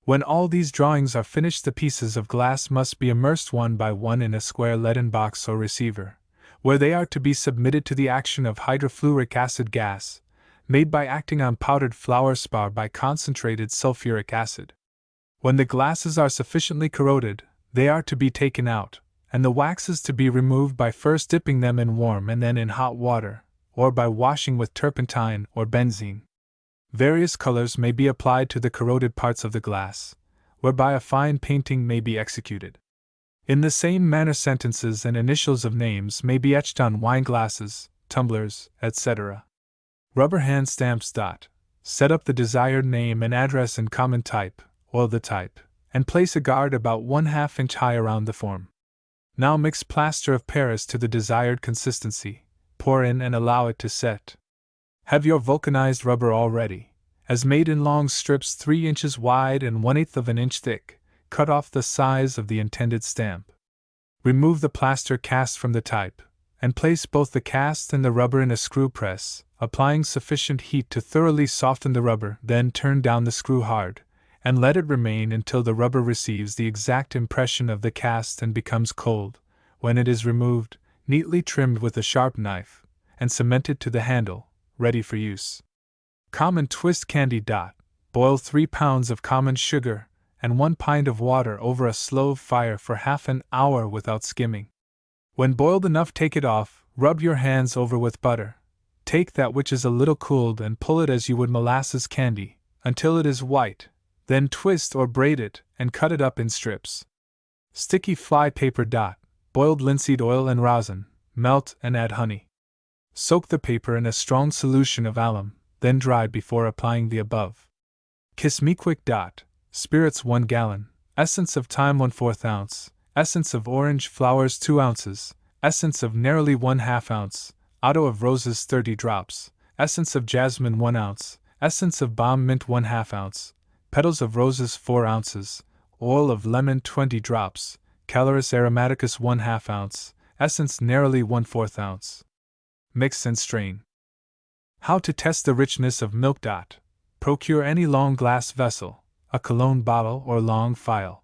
When all these drawings are finished, the pieces of glass must be immersed one by one in a square leaden box or receiver, where they are to be submitted to the action of hydrofluoric acid gas, made by acting on powdered flour spar by concentrated sulfuric acid. When the glasses are sufficiently corroded, they are to be taken out, and the waxes to be removed by first dipping them in warm and then in hot water, or by washing with turpentine or benzene. Various colors may be applied to the corroded parts of the glass, whereby a fine painting may be executed. In the same manner, sentences and initials of names may be etched on wine glasses, tumblers, etc. Rubber hand stamps. Set up the desired name and address in common type, oil the type, and place a guard about 1/2 inch high around the form. Now mix plaster of Paris to the desired consistency, pour in and allow it to set. Have your vulcanized rubber all ready, as made in long strips 3 inches wide and 1/8 of an inch thick. Cut off the size of the intended stamp. Remove the plaster cast from the type, and place both the cast and the rubber in a screw press, applying sufficient heat to thoroughly soften the rubber. Then turn down the screw hard, and let it remain until the rubber receives the exact impression of the cast and becomes cold, when it is removed, neatly trimmed with a sharp knife, and cemented to the handle, ready for use. Common twist candy. Boil 3 pounds of common sugar and 1 pint of water over a slow fire for half an hour without skimming. When boiled enough, take it off, rub your hands over with butter. Take that which is a little cooled and pull it as you would molasses candy, until it is white. Then twist or braid it and cut it up in strips. Sticky fly paper. Boiled linseed oil and rosin, melt and add honey. Soak the paper in a strong solution of alum, then dry before applying the above. Kiss me quick. Spirits 1 gallon, essence of thyme 1/4 ounce, essence of orange flowers 2 ounces, essence of neroli 1/2 ounce, otto of roses 30 drops, essence of jasmine 1 ounce, essence of balm mint 1/2 ounce, petals of roses 4 ounces, oil of lemon 20 drops, Caloris aromaticus 1/2 ounce, essence neroli 1/4 ounce. Mix and strain. How to test the richness of milk. Procure any long glass vessel, a cologne bottle or long phial.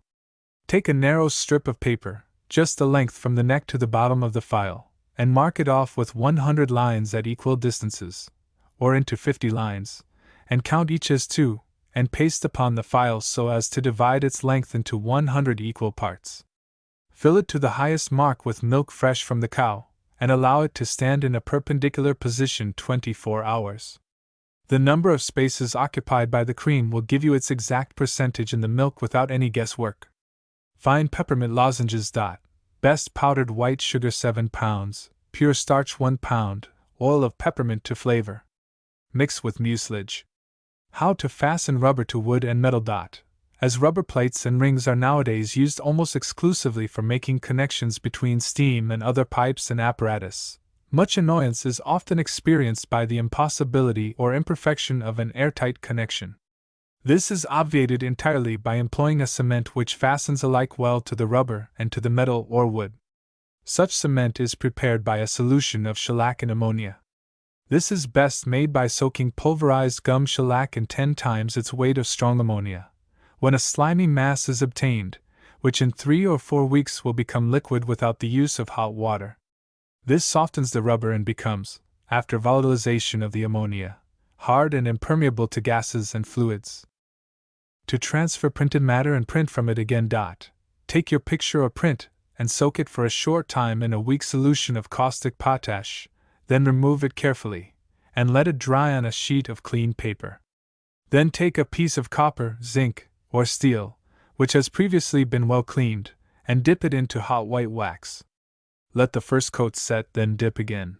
Take a narrow strip of paper, just the length from the neck to the bottom of the phial, and mark it off with 100 lines at equal distances, or into 50 lines, and count each as 2, and paste upon the phial so as to divide its length into 100 equal parts. Fill it to the highest mark with milk fresh from the cow, and allow it to stand in a perpendicular position 24 hours. The number of spaces occupied by the cream will give you its exact percentage in the milk without any guesswork. Fine peppermint lozenges. Best powdered white sugar 7 pounds, pure starch 1 pound, oil of peppermint to flavor. Mix with mucilage. How to fasten rubber to wood and metal. As rubber plates and rings are nowadays used almost exclusively for making connections between steam and other pipes and apparatus, much annoyance is often experienced by the impossibility or imperfection of an airtight connection. This is obviated entirely by employing a cement which fastens alike well to the rubber and to the metal or wood. Such cement is prepared by a solution of shellac and ammonia. This is best made by soaking pulverized gum shellac in 10 times its weight of strong ammonia. When a slimy mass is obtained, which in 3 or 4 weeks will become liquid without the use of hot water. This softens the rubber and becomes, after volatilization of the ammonia, hard and impermeable to gases and fluids. To transfer printed matter and print from it again. Take your picture or print and soak it for a short time in a weak solution of caustic potash, then remove it carefully, and let it dry on a sheet of clean paper. Then take a piece of copper, zinc, or steel, which has previously been well cleaned, and dip it into hot white wax. Let the first coat set, then dip again.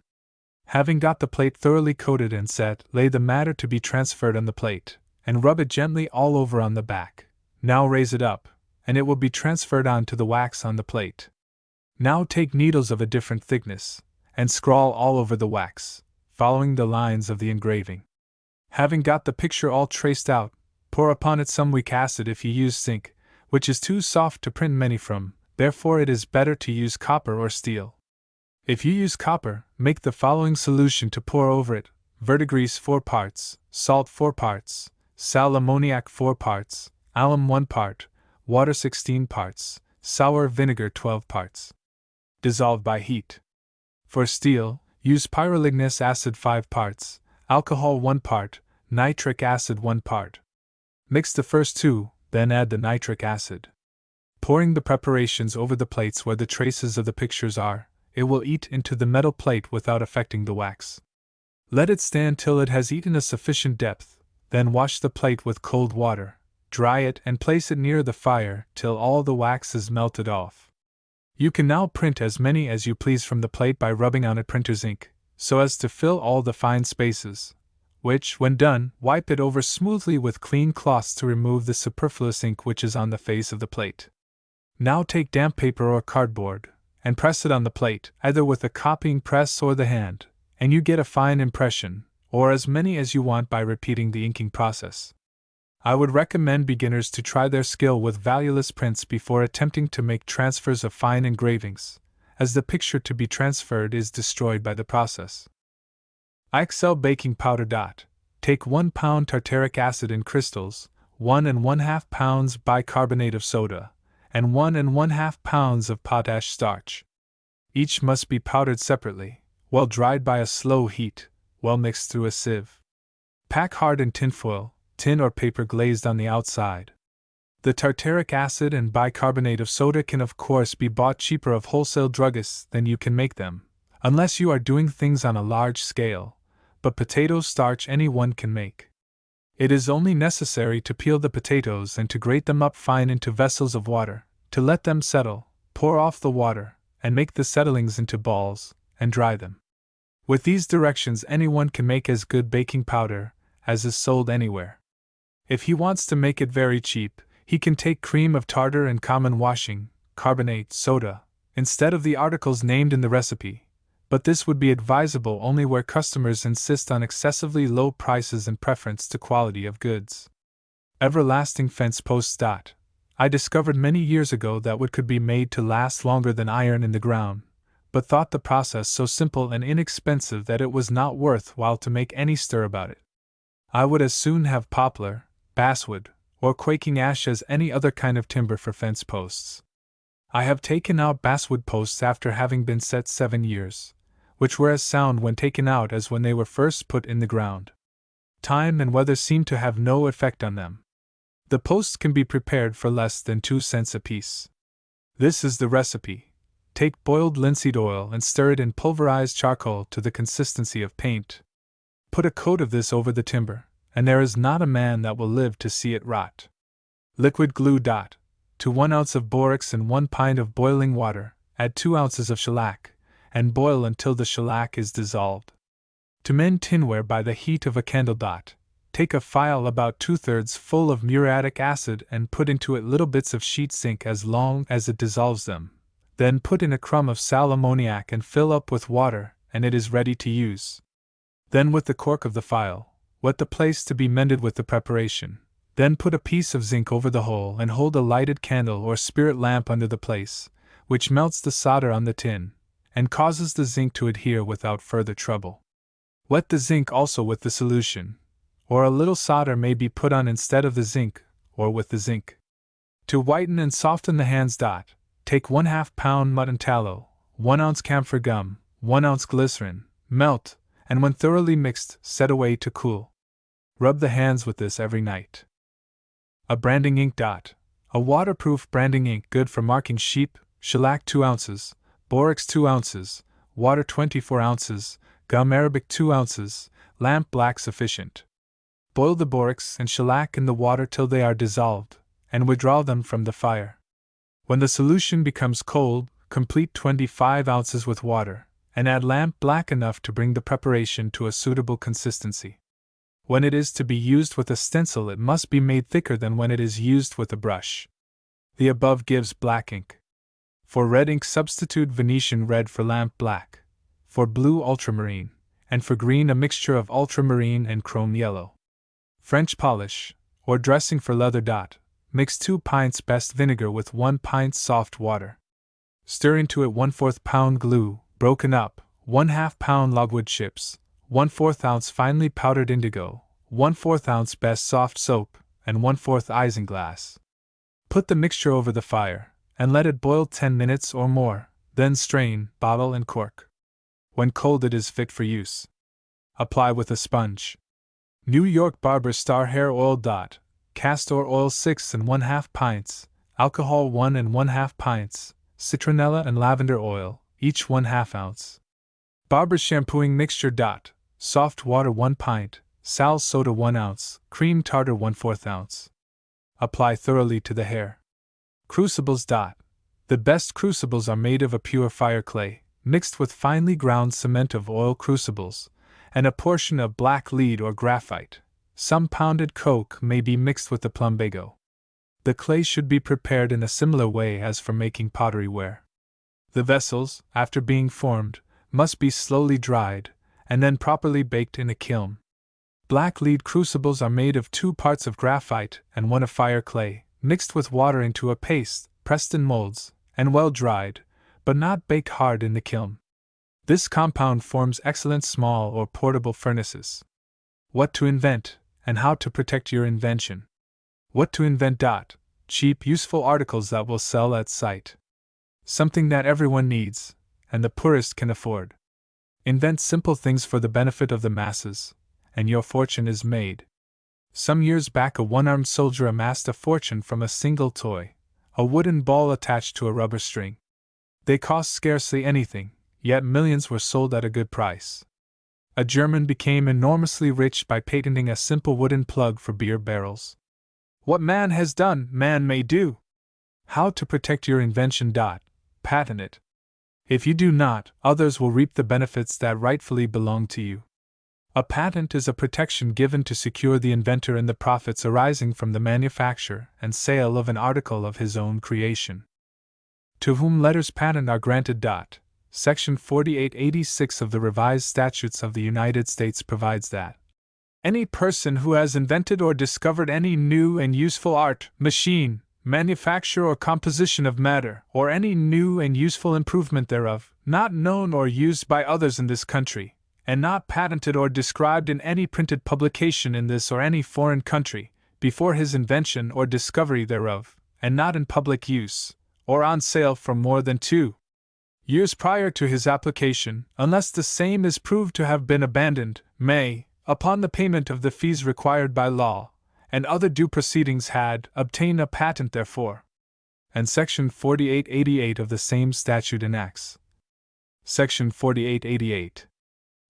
Having got the plate thoroughly coated and set, lay the matter to be transferred on the plate, and rub it gently all over on the back. Now raise it up, and it will be transferred onto the wax on the plate. Now take needles of a different thickness, and scrawl all over the wax, following the lines of the engraving. Having got the picture all traced out, pour upon it some weak acid if you use zinc, which is too soft to print many from, therefore it is better to use copper or steel. If you use copper, make the following solution to pour over it: verdigris 4 parts, salt 4 parts, sal ammoniac 4 parts, alum 1 part, water 16 parts, sour vinegar 12 parts. Dissolve by heat. For steel, use pyrolignis acid 5 parts, alcohol 1 part, nitric acid 1 part. Mix the first two, then add the nitric acid. Pouring the preparations over the plates where the traces of the pictures are, it will eat into the metal plate without affecting the wax. Let it stand till it has eaten a sufficient depth, then wash the plate with cold water, dry it and place it near the fire till all the wax is melted off. You can now print as many as you please from the plate by rubbing on it printer's ink, so as to fill all the fine spaces, which, when done, wipe it over smoothly with clean cloths to remove the superfluous ink which is on the face of the plate. Now take damp paper or cardboard, and press it on the plate, either with a copying press or the hand, and you get a fine impression, or as many as you want by repeating the inking process. I would recommend beginners to try their skill with valueless prints before attempting to make transfers of fine engravings, as the picture to be transferred is destroyed by the process. IXL baking powder. Take 1 pound tartaric acid in crystals, 1 1/2 pounds bicarbonate of soda, and 1 1/2 pounds of potash starch. Each must be powdered separately, well dried by a slow heat, well mixed through a sieve. Pack hard in tinfoil, tin or paper glazed on the outside. The tartaric acid and bicarbonate of soda can of course be bought cheaper of wholesale druggists than you can make them, unless you are doing things on a large scale, but potato starch anyone can make. It is only necessary to peel the potatoes and to grate them up fine into vessels of water, to let them settle, pour off the water, and make the settlings into balls, and dry them. With these directions anyone can make as good baking powder as is sold anywhere. If he wants to make it very cheap, he can take cream of tartar and common washing, carbonate, soda, instead of the articles named in the recipe, but this would be advisable only where customers insist on excessively low prices in preference to quality of goods. Everlasting fence posts. I discovered many years ago that wood could be made to last longer than iron in the ground, but thought the process so simple and inexpensive that it was not worth while to make any stir about it. I would as soon have poplar, basswood, or quaking ash as any other kind of timber for fence posts. I have taken out basswood posts after having been set 7 years, which were as sound when taken out as when they were first put in the ground. Time and weather seem to have no effect on them. The posts can be prepared for less than 2 cents apiece. This is the recipe. Take boiled linseed oil and stir it in pulverized charcoal to the consistency of paint. Put a coat of this over the timber, and there is not a man that will live to see it rot. Liquid glue. To 1 ounce of borax and 1 pint of boiling water, add 2 ounces of shellac, and boil until the shellac is dissolved. To mend tinware by the heat of a candle. Take a phial about 2/3 full of muriatic acid and put into it little bits of sheet zinc as long as it dissolves them. Then put in a crumb of sal ammoniac and fill up with water, and it is ready to use. Then with the cork of the phial, wet the place to be mended with the preparation. Then put a piece of zinc over the hole and hold a lighted candle or spirit lamp under the place, which melts the solder on the tin, and causes the zinc to adhere without further trouble. Wet the zinc also with the solution, or a little solder may be put on instead of the zinc, or with the zinc. To whiten and soften the hands. Take 1/2 pound mutton tallow, 1 ounce camphor gum, 1 ounce glycerin, melt, and when thoroughly mixed, set away to cool. Rub the hands with this every night. A branding ink. A waterproof branding ink good for marking sheep, shellac 2 ounces, borax 2 ounces, water 24 ounces, gum arabic 2 ounces, lamp black sufficient. Boil the borax and shellac in the water till they are dissolved, and withdraw them from the fire. When the solution becomes cold, complete 25 ounces with water, and add lamp black enough to bring the preparation to a suitable consistency. When it is to be used with a stencil, it must be made thicker than when it is used with a brush. The above gives black ink. For red ink, substitute Venetian red for lamp black, for blue ultramarine, and for green a mixture of ultramarine and chrome yellow. French polish, or dressing for leather. Mix 2 pints best vinegar with 1 pint soft water. Stir into it 1/4 pound glue, broken up, 1/2 pound logwood chips, 1/4 ounce finely powdered indigo, 1/4 ounce best soft soap, and 1/4 isinglass. Put the mixture over the fire, and let it boil 10 minutes or more, then strain, bottle and cork. When cold it is fit for use. Apply with a sponge. New York Barber Star Hair Oil. Castor oil 6 1/2 pints, alcohol 1 1/2 pints, citronella and lavender oil, each 1/2 ounce. Barber's shampooing mixture. Soft water 1 pint, sal soda 1 ounce, cream tartar 1/4 ounce. Apply thoroughly to the hair. Crucibles. The best crucibles are made of a pure fire clay, mixed with finely ground cement of oil crucibles, and a portion of black lead or graphite. Some pounded coke may be mixed with the plumbago. The clay should be prepared in a similar way as for making pottery ware. The vessels, after being formed, must be slowly dried, and then properly baked in a kiln. Black lead crucibles are made of 2 parts of graphite and 1 of fire clay, mixed with water into a paste, pressed in molds, and well dried, but not baked hard in the kiln. This compound forms excellent small or portable furnaces. What to invent, and how to protect your invention. What to invent. Cheap, useful articles that will sell at sight. Something that everyone needs, and the poorest can afford. Invent simple things for the benefit of the masses, and your fortune is made. Some years back, a one-armed soldier amassed a fortune from a single toy, a wooden ball attached to a rubber string. They cost scarcely anything, yet millions were sold at a good price. A German became enormously rich by patenting a simple wooden plug for beer barrels. What man has done, man may do. How to protect your invention. Patent it. If you do not, others will reap the benefits that rightfully belong to you. A patent is a protection given to secure the inventor in the profits arising from the manufacture and sale of an article of his own creation. To whom letters patent are granted. Section 4886 of the Revised Statutes of the United States provides that any person who has invented or discovered any new and useful art, machine, manufacture or composition of matter, or any new and useful improvement thereof, not known or used by others in this country, and not patented or described in any printed publication in this or any foreign country, before his invention or discovery thereof, and not in public use, or on sale for more than 2 years prior to his application, unless the same is proved to have been abandoned, may, upon the payment of the fees required by law, and other due proceedings obtain a patent therefor. And Section 4888 of the same statute enacts. Section 4888.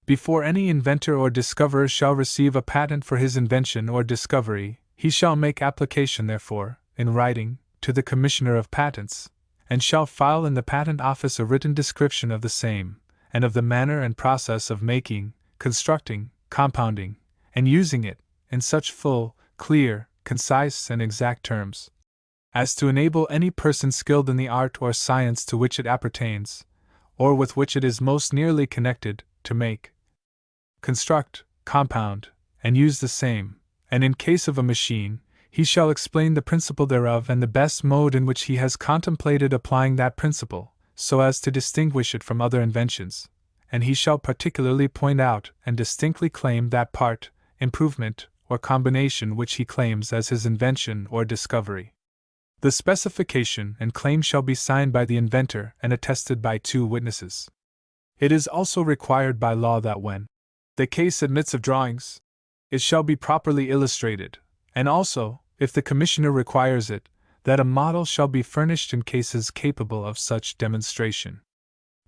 Before any inventor or discoverer shall receive a patent for his invention or discovery, he shall make application therefor, in writing, to the Commissioner of Patents, and shall file in the Patent Office a written description of the same, and of the manner and process of making, constructing, compounding, and using it, in such full, clear, concise, and exact terms, as to enable any person skilled in the art or science to which it appertains, or with which it is most nearly connected, to make, construct, compound, and use the same, and in case of a machine, he shall explain the principle thereof and the best mode in which he has contemplated applying that principle, so as to distinguish it from other inventions, and he shall particularly point out and distinctly claim that part, improvement, or combination which he claims as his invention or discovery. The specification and claim shall be signed by the inventor and attested by 2 witnesses. It is also required by law that when the case admits of drawings, it shall be properly illustrated, and also, if the commissioner requires it, that a model shall be furnished in cases capable of such demonstration.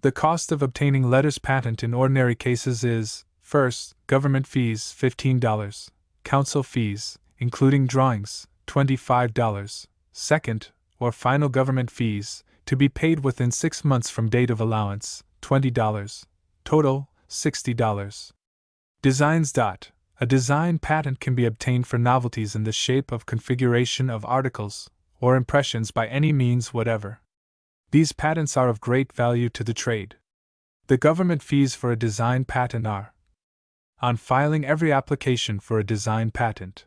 The cost of obtaining letters patent in ordinary cases is, first, government fees $15, counsel fees, including drawings, $25, second, or final government fees, to be paid within 6 months from date of allowance, $20, total, $60. Designs. A design patent can be obtained for novelties in the shape of configuration of articles, or impressions by any means whatever. These patents are of great value to the trade. The government fees for a design patent are: on filing every application for a design patent,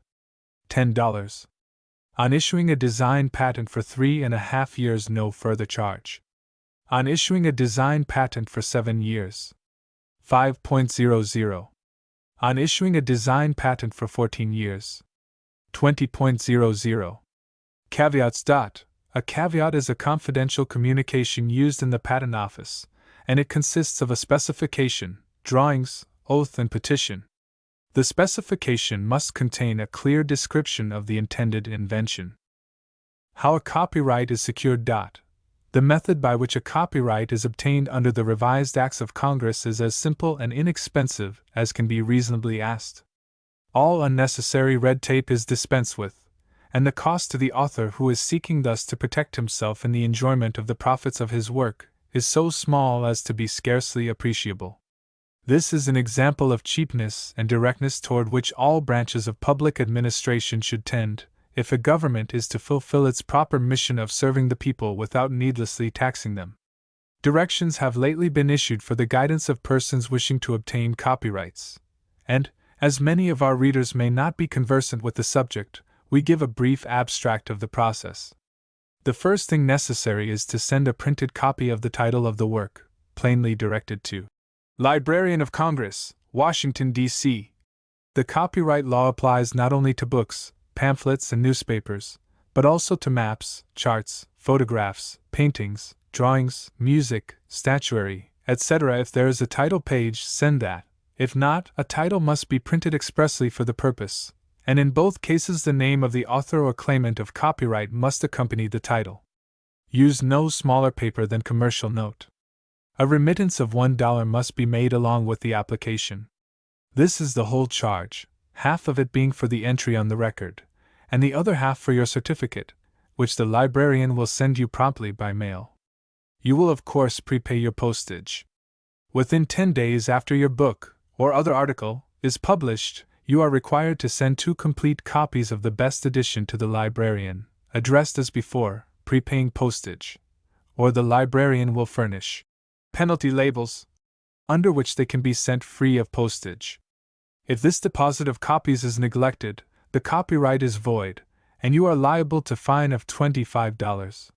$10. On issuing a design patent for 3.5 years, no further charge. On issuing a design patent for 7 years, $5.00. On issuing a design patent for 14 years, $20.00. Caveats. A caveat is a confidential communication used in the Patent Office, and it consists of a specification, drawings, oath, and petition. The specification must contain a clear description of the intended invention. How a copyright is secured. The method by which a copyright is obtained under the revised Acts of Congress is as simple and inexpensive as can be reasonably asked. All unnecessary red tape is dispensed with, and the cost to the author who is seeking thus to protect himself in the enjoyment of the profits of his work is so small as to be scarcely appreciable. This is an example of cheapness and directness toward which all branches of public administration should tend, if a government is to fulfill its proper mission of serving the people without needlessly taxing them. Directions have lately been issued for the guidance of persons wishing to obtain copyrights, and, as many of our readers may not be conversant with the subject, we give a brief abstract of the process. The first thing necessary is to send a printed copy of the title of the work, plainly directed to Librarian of Congress, Washington, D.C. The copyright law applies not only to books, pamphlets, and newspapers, but also to maps, charts, photographs, paintings, drawings, music, statuary, etc. If there is a title page, send that. If not, a title must be printed expressly for the purpose, and in both cases the name of the author or claimant of copyright must accompany the title. Use no smaller paper than commercial note. A remittance of $1 must be made along with the application. This is the whole charge, half of it being for the entry on the record, and the other half for your certificate, which the librarian will send you promptly by mail. You will of course prepay your postage. Within 10 days after your book, or other article, is published, you are required to send 2 complete copies of the best edition to the librarian, addressed as before, prepaying postage, or the librarian will furnish penalty labels, under which they can be sent free of postage. If this deposit of copies is neglected, the copyright is void, and you are liable to a fine of $25.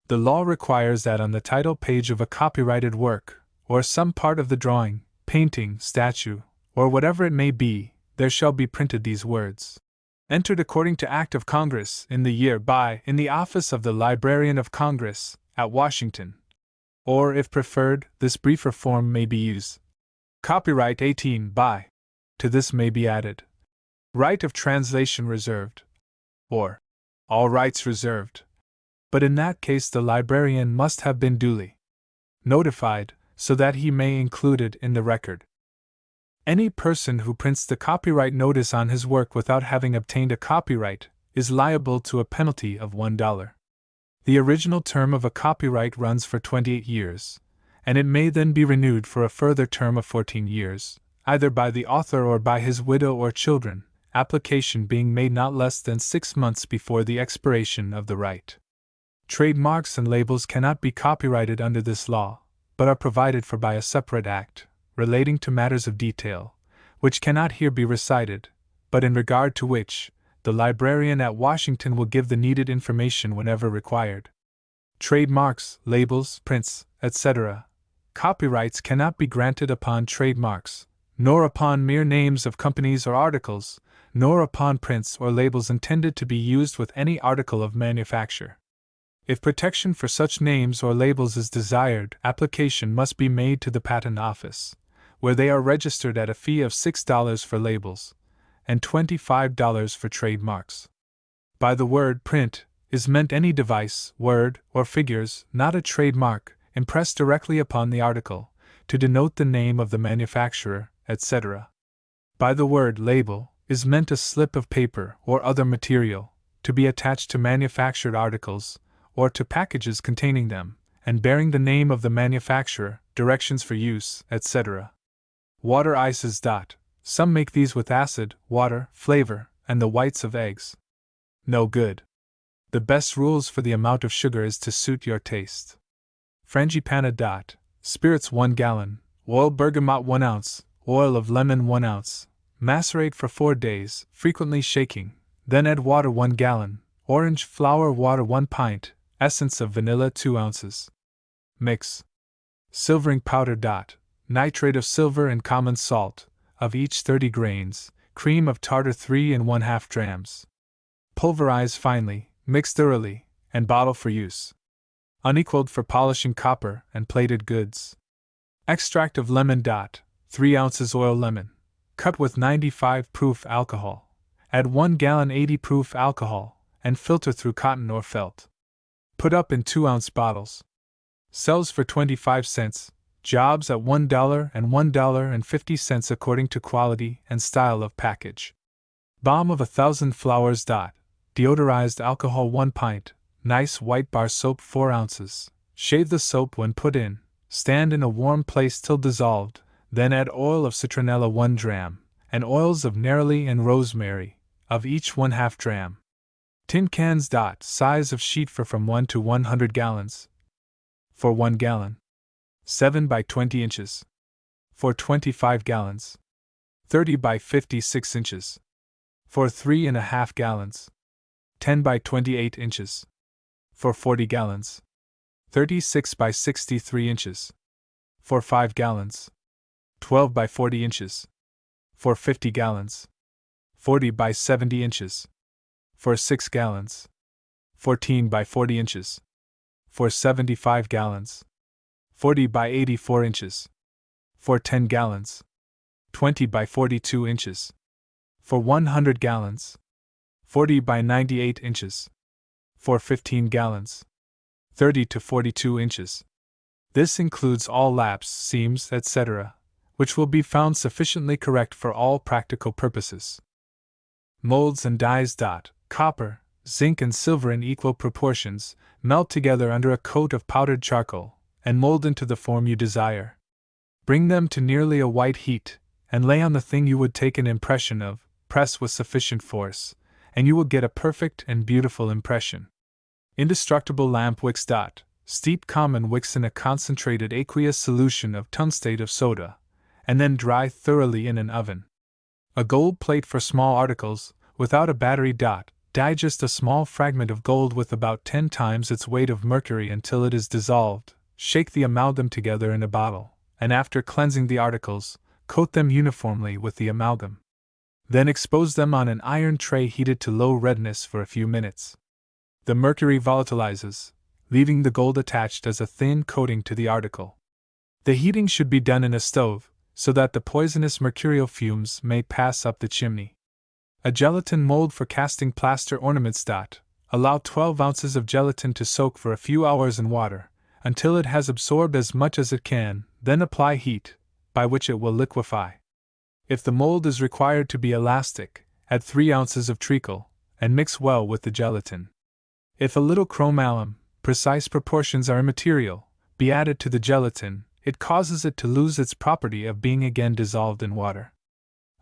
The law requires that on the title page of a copyrighted work, or some part of the drawing, painting, statue, or whatever it may be, there shall be printed these words: entered according to Act of Congress, in the year by, in the office of the Librarian of Congress, at Washington. Or, if preferred, this briefer form may be used. Copyright 18 by. To this may be added, right of translation reserved, or all rights reserved. But in that case the librarian must have been duly notified, so that he may include it in the record. Any person who prints the copyright notice on his work without having obtained a copyright is liable to a penalty of $1. The original term of a copyright runs for 28 years, and it may then be renewed for a further term of 14 years, either by the author or by his widow or children, application being made not less than 6 months before the expiration of the right. Trademarks and labels cannot be copyrighted under this law, but are provided for by a separate act, relating to matters of detail, which cannot here be recited, but in regard to which, the librarian at Washington will give the needed information whenever required. Trademarks, labels, prints, etc., Copyrights cannot be granted upon trademarks, nor upon mere names of companies or articles, nor upon prints or labels intended to be used with any article of manufacture. If protection for such names or labels is desired, application must be made to the Patent Office, where they are registered at a fee of $6 for labels and $25 for trademarks. By the word print is meant any device, word, or figures, not a trademark, impressed directly upon the article, to denote the name of the manufacturer, etc. By the word label is meant a slip of paper or other material, to be attached to manufactured articles, or to packages containing them, and bearing the name of the manufacturer, directions for use, etc. Water ices. Some make these with acid, water, flavor, and the whites of eggs. No good. The best rules for the amount of sugar is to suit your taste. Frangipane. Spirits 1 gallon, oil bergamot 1 ounce, oil of lemon 1 ounce. Macerate for 4 days, frequently shaking, then add water 1 gallon, orange flower water 1 pint, essence of vanilla 2 ounces. Mix. Silvering powder. Nitrate of silver and common salt, of each 30 grains, cream of tartar 3 1/2 drams. Pulverize finely, mix thoroughly, and bottle for use. Unequaled for polishing copper and plated goods. Extract of lemon. 3 ounces oil lemon, cut with 95 proof alcohol. Add 1 gallon 80 proof alcohol, and filter through cotton or felt. Put up in 2-ounce bottles. Sells for 25 cents, jobs at $1 and $1.50 according to quality and style of package. Balm of 1,000 flowers. Deodorized alcohol 1 pint, nice white bar soap 4 ounces. Shave the soap when put in, stand in a warm place till dissolved, then add oil of citronella 1 dram, and oils of neroli and rosemary, of each 1/2 dram. Tin cans. Size of sheet for from 1 to 100 gallons. For 1 gallon. 7 by 20 inches. For 25 gallons. 30 by 56 inches. For 3.5 gallons. 10 by 28 inches. For 40 gallons. 36 by 63 inches. For 5 gallons. 12 by 40 inches. For 50 gallons. 40 by 70 inches. For 6 gallons. 14 by 40 inches. For 75 gallons. 40 by 84 inches. For 10 gallons. 20 by 42 inches. For 100 gallons. 40 by 98 inches. For 15 gallons. 30 to 42 inches. This includes all laps, seams, etc., which will be found sufficiently correct for all practical purposes. Molds and dyes. Copper, zinc, and silver in equal proportions melt together under a coat of powdered charcoal, and mold into the form you desire. Bring them to nearly a white heat, and lay on the thing you would take an impression of, press with sufficient force, and you will get a perfect and beautiful impression. Indestructible lamp wicks. Steep common wicks in a concentrated aqueous solution of tungstate of soda, and then dry thoroughly in an oven. A gold plate for small articles, without a battery. Digest a small fragment of gold with about 10 times its weight of mercury until it is dissolved. Shake the amalgam together in a bottle, and after cleansing the articles, coat them uniformly with the amalgam. Then expose them on an iron tray heated to low redness for a few minutes. The mercury volatilizes, leaving the gold attached as a thin coating to the article. The heating should be done in a stove, so that the poisonous mercurial fumes may pass up the chimney. A gelatin mold for casting plaster ornaments. Allow 12 ounces of gelatin to soak for a few hours in water, until it has absorbed as much as it can, then apply heat, by which it will liquefy. If the mold is required to be elastic, add 3 ounces of treacle, and mix well with the gelatin. If a little chrome alum, precise proportions are immaterial, be added to the gelatin, it causes it to lose its property of being again dissolved in water.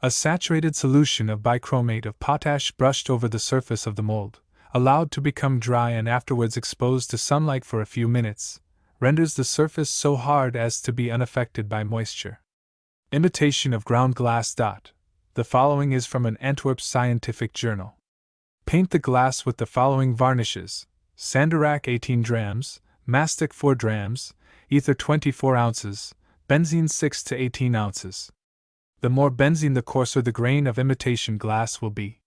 A saturated solution of bichromate of potash brushed over the surface of the mold, allowed to become dry and afterwards exposed to sunlight for a few minutes, renders the surface so hard as to be unaffected by moisture. Imitation of ground glass. The following is from an Antwerp scientific journal. Paint the glass with the following varnishes: Sandarac 18 drams, mastic 4 drams, ether 24 ounces, benzene 6 to 18 ounces. The more benzene, the coarser the grain of imitation glass will be.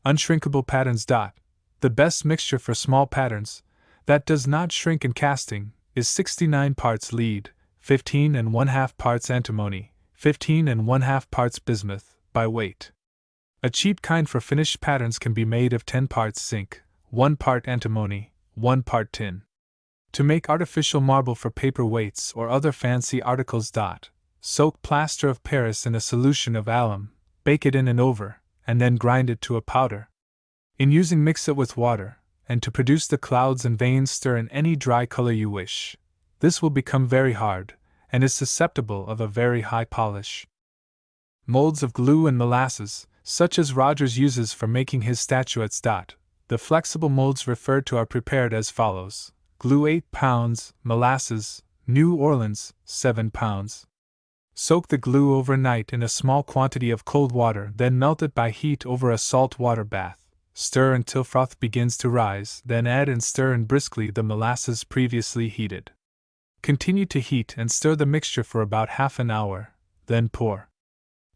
Unshrinkable patterns. The best mixture for small patterns, that does not shrink in casting, is 69 parts lead, 15 1/2 parts antimony, 15 1/2 parts bismuth, by weight. A cheap kind for finished patterns can be made of 10 parts zinc, 1 part antimony, 1 part tin. To make artificial marble for paper weights or other fancy articles. Soak plaster of Paris in a solution of alum, bake it in an oven, and then grind it to a powder. In using, mix it with water, and to produce the clouds and veins, stir in any dry color you wish. This will become very hard, and is susceptible of a very high polish. Molds of glue and molasses, such as Rogers uses for making his statuettes. The flexible molds referred to are prepared as follows: glue 8 pounds, molasses, New Orleans, 7 pounds. Soak the glue overnight in a small quantity of cold water, then melt it by heat over a salt water bath. Stir until froth begins to rise, then add and stir in briskly the molasses previously heated. Continue to heat and stir the mixture for about half an hour, then pour.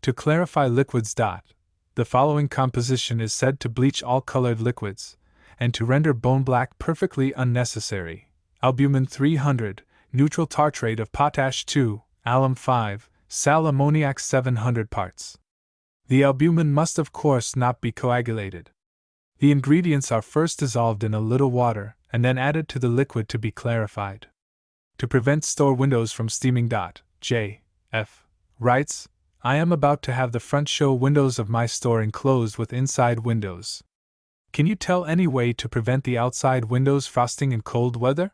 To clarify liquids. The following composition is said to bleach all colored liquids, and to render bone black perfectly unnecessary: albumin 300, neutral tartrate of potash 2, alum 5, sal ammoniac 700 parts. The albumin must of course not be coagulated. The ingredients are first dissolved in a little water and then added to the liquid to be clarified. To prevent store windows from steaming. J. F. writes, I am about to have the front show windows of my store enclosed with inside windows. Can you tell any way to prevent the outside windows frosting in cold weather?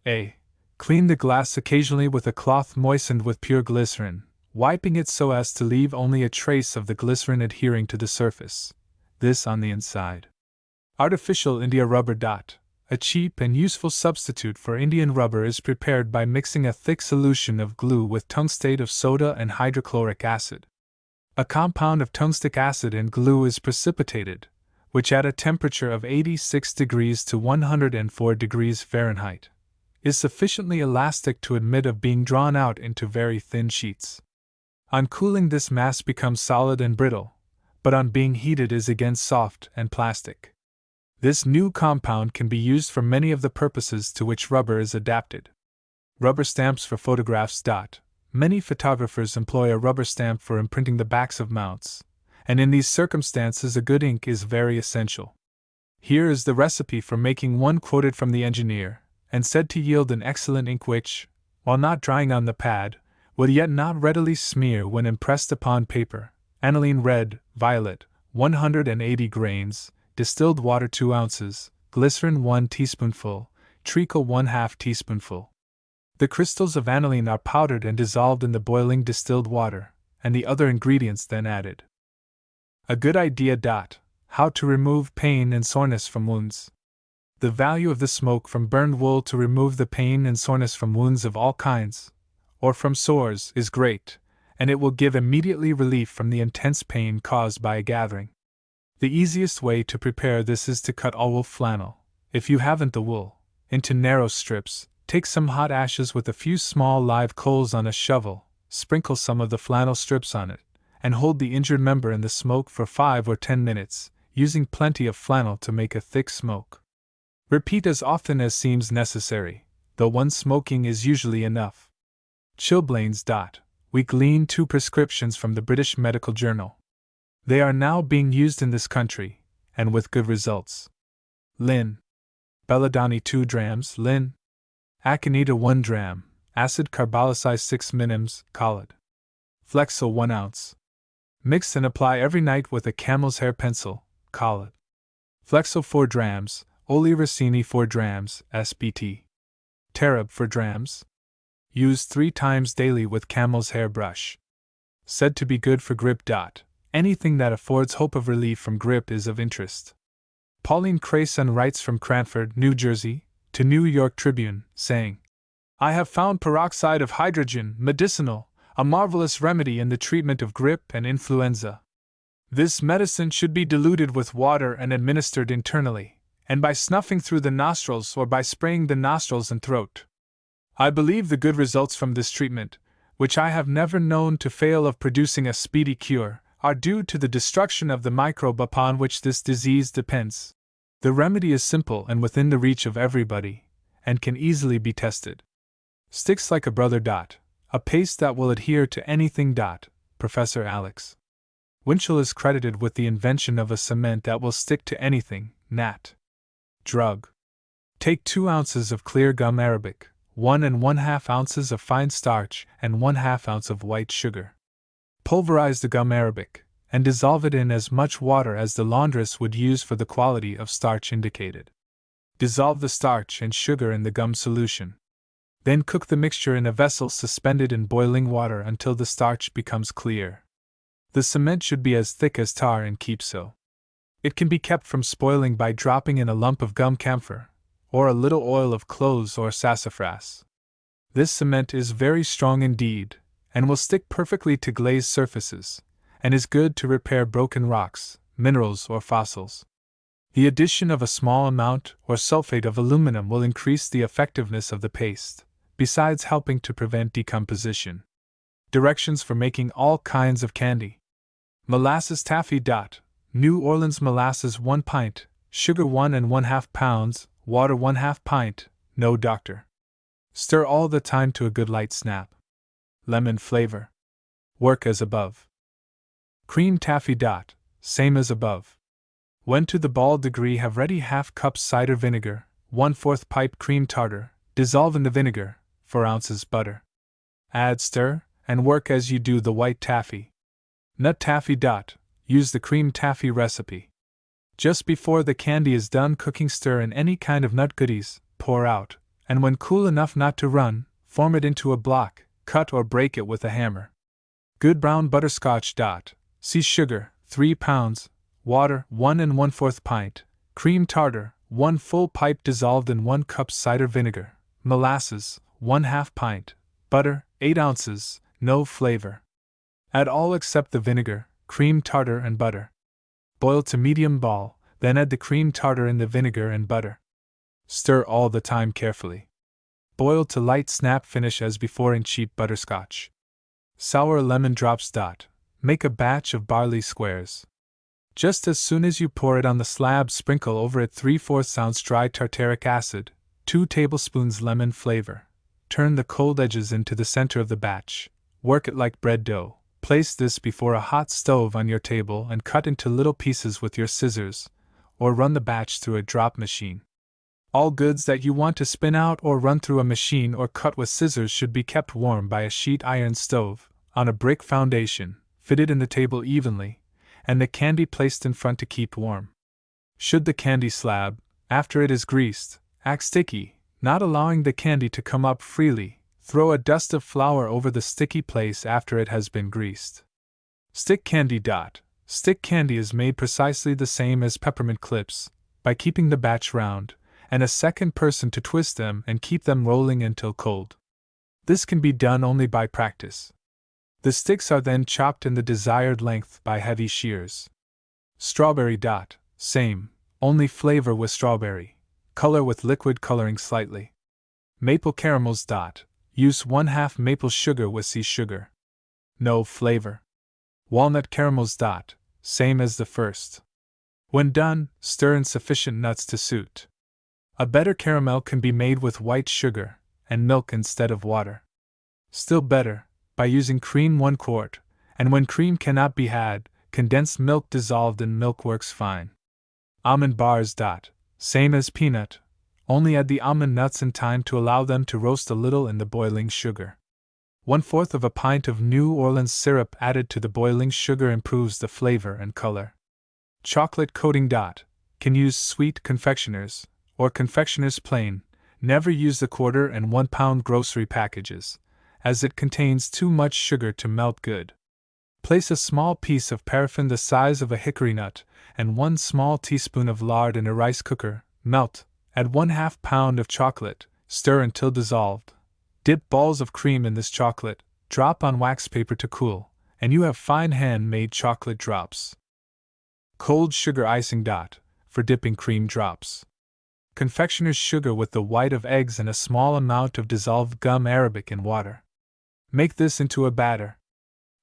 A. Clean the glass occasionally with a cloth moistened with pure glycerin, wiping it so as to leave only a trace of the glycerin adhering to the surface. This on the inside. Artificial India rubber. A cheap and useful substitute for Indian rubber is prepared by mixing a thick solution of glue with tungstate of soda and hydrochloric acid. A compound of tungstic acid and glue is precipitated, which at a temperature of 86 degrees to 104 degrees Fahrenheit, is sufficiently elastic to admit of being drawn out into very thin sheets. On cooling, this mass becomes solid and brittle, but on being heated is again soft and plastic. This new compound can be used for many of the purposes to which rubber is adapted. Rubber stamps for photographs. Many photographers employ a rubber stamp for imprinting the backs of mounts, and in these circumstances a good ink is very essential. Here is the recipe for making one quoted from the engineer, and said to yield an excellent ink which, while not drying on the pad, would yet not readily smear when impressed upon paper. Aniline red, violet, 180 grains, distilled water 2 ounces, glycerin 1 teaspoonful, treacle 1/2 teaspoonful. The crystals of aniline are powdered and dissolved in the boiling distilled water, and the other ingredients then added. A good idea. How to remove pain and soreness from wounds. The value of the smoke from burned wool to remove the pain and soreness from wounds of all kinds, or from sores, is great, and it will give immediately relief from the intense pain caused by a gathering. The easiest way to prepare this is to cut all wool flannel, if you haven't the wool, into narrow strips. Take some hot ashes with a few small live coals on a shovel, sprinkle some of the flannel strips on it, and hold the injured member in the smoke for 5 or 10 minutes, using plenty of flannel to make a thick smoke. Repeat as often as seems necessary, though one smoking is usually enough. Chilblains. We glean 2 prescriptions from the British Medical Journal. They are now being used in this country, and with good results. Lin. Belladonna 2 drams, lin. Aconita 1 dram, acid carboxylase 6 minims, collid. Flexil 1 ounce. Mix and apply every night with a camel's hair pencil, collid. Flexil 4 drams, Oleiricini 4 drams, SBT. Tarab 4 drams. Use 3 times daily with camel's hair brush. Said to be good for grip. Anything that affords hope of relief from grip is of interest. Pauline Crayson writes from Cranford, New Jersey, to New York Tribune, saying, I have found peroxide of hydrogen medicinal, a marvelous remedy in the treatment of grip and influenza. This medicine should be diluted with water and administered internally, and by snuffing through the nostrils or by spraying the nostrils and throat. I believe the good results from this treatment, which I have never known to fail of producing a speedy cure, are due to the destruction of the microbe upon which this disease depends. The remedy is simple and within the reach of everybody, and can easily be tested. Sticks like a brother. A paste that will adhere to anything. Professor Alex Winchell is credited with the invention of a cement that will stick to anything. Nat. Drug. Take 2 ounces of clear gum arabic, 1 1/2 ounces of fine starch, and 1/2 ounce of white sugar. Pulverize the gum arabic, and dissolve it in as much water as the laundress would use for the quality of starch indicated. Dissolve the starch and sugar in the gum solution. Then cook the mixture in a vessel suspended in boiling water until the starch becomes clear. The cement should be as thick as tar and keep so. It can be kept from spoiling by dropping in a lump of gum camphor, or a little oil of cloves or sassafras. This cement is very strong indeed, and will stick perfectly to glazed surfaces, and is good to repair broken rocks, minerals, or fossils. The addition of a small amount or sulfate of aluminum will increase the effectiveness of the paste, besides helping to prevent decomposition. Directions for making all kinds of candy. Molasses taffy. New Orleans molasses 1 pint, sugar 1 1/2 pounds, water 1/2 pint, no doctor. Stir all the time to a good light snap. Lemon flavor. Work as above. Cream taffy. Same as above. When to the bald degree, have ready 1/2 cup cider vinegar, 1/4 pipe cream tartar, dissolve in the vinegar, 4 ounces butter. Add stir, and work as you do the white taffy. Nut taffy. Use the cream taffy recipe. Just before the candy is done cooking, stir in any kind of nut goodies, pour out, and when cool enough not to run, form it into a block, cut or break it with a hammer. Good brown butterscotch. See sugar, 3 pounds, water, 1 1/4 pint, cream tartar, 1 full pipe dissolved in 1 cup cider vinegar, molasses, 1/2 pint, butter, 8 ounces, no flavor. Add all except the vinegar, cream tartar, and butter. Boil to medium boil, then add the cream tartar in the vinegar and butter. Stir all the time carefully. Boil to light snap, finish as before in cheap butterscotch. Sour lemon drops. Make a batch of barley squares. Just as soon as you pour it on the slab, sprinkle over it 3/4 ounce dry tartaric acid, 2 tablespoons lemon flavor. Turn the cold edges into the center of the batch. Work it like bread dough. Place this before a hot stove on your table and cut into little pieces with your scissors, or run the batch through a drop machine. All goods that you want to spin out or run through a machine or cut with scissors should be kept warm by a sheet iron stove, on a brick foundation, fitted in the table evenly, and the candy placed in front to keep warm. Should the candy slab, after it is greased, act sticky, not allowing the candy to come up freely, throw a dust of flour over the sticky place after it has been greased. Stick candy. Stick candy is made precisely the same as peppermint clips, by keeping the batch round, and a second person to twist them and keep them rolling until cold. This can be done only by practice. The sticks are then chopped in the desired length by heavy shears. Strawberry. Same, only flavor with strawberry, color with liquid coloring slightly. Maple caramels. Use 1/2 maple sugar with sea sugar. No flavor. Walnut caramels. Same as the first. When done, stir in sufficient nuts to suit. A better caramel can be made with white sugar and milk instead of water. Still better, by using cream 1 quart, and when cream cannot be had, condensed milk dissolved in milk works fine. Almond bars. Same as peanut, only add the almond nuts in time to allow them to roast a little in the boiling sugar. 1/4 of a pint of New Orleans syrup added to the boiling sugar improves the flavor and color. Chocolate coating. Can use sweet confectioners, or confectioners plain. Never use the 1/4 and 1 pound grocery packages, as it contains too much sugar to melt good. Place a small piece of paraffin the size of a hickory nut and 1 small teaspoon of lard in a rice cooker, melt, add 1/2 pound of chocolate, stir until dissolved. Dip balls of cream in this chocolate, drop on wax paper to cool, and you have fine hand-made chocolate drops. Cold sugar icing. For dipping cream drops. Confectioner's sugar with the white of eggs and a small amount of dissolved gum arabic in water. Make this into a batter.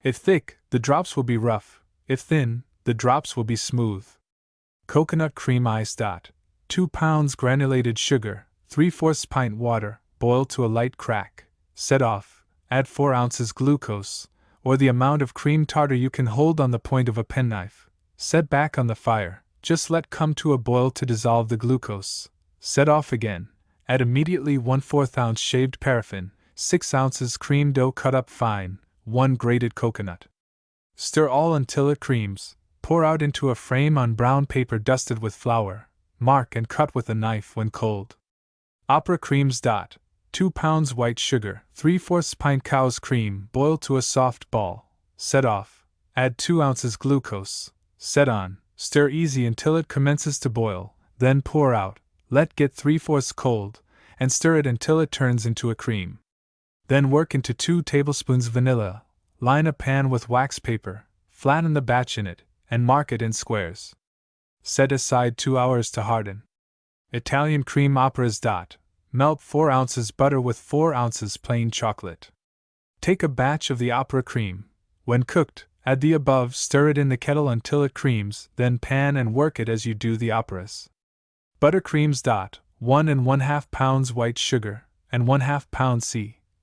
If thick, the drops will be rough. If thin, the drops will be smooth. Coconut cream ice. 2 pounds granulated sugar, 3/4 pint water, boil to a light crack. Set off, add 4 ounces glucose, or the amount of cream tartar you can hold on the point of a penknife. Set back on the fire, just let come to a boil to dissolve the glucose. Set off again, add immediately 1/4 ounce shaved paraffin, 6 ounces cream dough cut up fine, 1 grated coconut. Stir all until it creams, pour out into a frame on brown paper dusted with flour, mark and cut with a knife when cold. Opera creams. 2 pounds white sugar, 3/4 pint cow's cream, boil to a soft ball. Set off, add 2 ounces glucose, set on, stir easy until it commences to boil, then pour out, let get 3/4 cold, and stir it until it turns into a cream. Then work into 2 tablespoons vanilla, line a pan with wax paper, flatten the batch in it, and mark it in squares. Set aside 2 hours to harden. Italian cream operas. Melt 4 ounces butter with 4 ounces plain chocolate. Take a batch of the opera cream. When cooked, add the above, stir it in the kettle until it creams, then pan and work it as you do the operas. Butter creams. 1 1/2 pounds white sugar, and 1/2 pound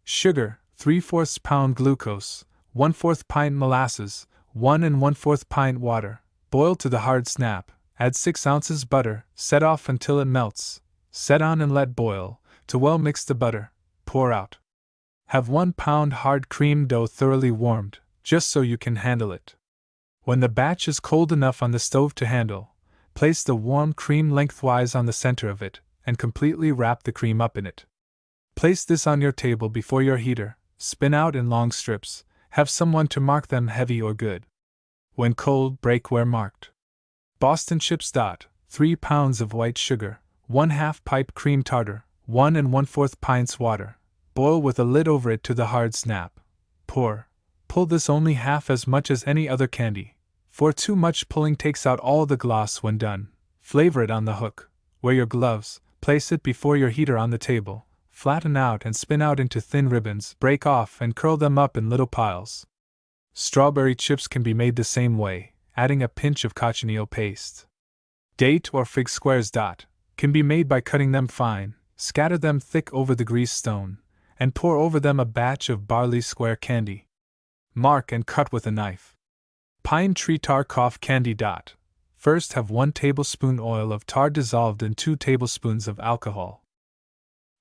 sugar, 3/4 pound glucose, 1/4 pint molasses, 1 1/4 pint water, boil to the hard snap, add 6 ounces butter, set off until it melts, set on and let boil, to well mix the butter, pour out. Have 1 pound hard cream dough thoroughly warmed, just so you can handle it. When the batch is cold enough on the stove to handle, place the warm cream lengthwise on the center of it, and completely wrap the cream up in it. Place this on your table before your heater, spin out in long strips, have someone to mark them heavy or good. When cold, break where marked. Boston chips. 3 pounds of white sugar, 1/2 pipe cream tartar, 1 1/4 pints water, boil with a lid over it to the hard snap. Pull this only half as much as any other candy, for too much pulling takes out all the gloss when done. Flavor it on the hook. Wear your gloves, place it before your heater on the table, flatten out and spin out into thin ribbons, break off and curl them up in little piles. Strawberry chips can be made the same way, adding a pinch of cochineal paste. Date or fig squares. Can be made by cutting them fine, scatter them thick over the grease stone, and pour over them a batch of barley square candy. Mark and cut with a knife. Pine tree tar cough candy. First have 1 tablespoon oil of tar dissolved in 2 tablespoons of alcohol.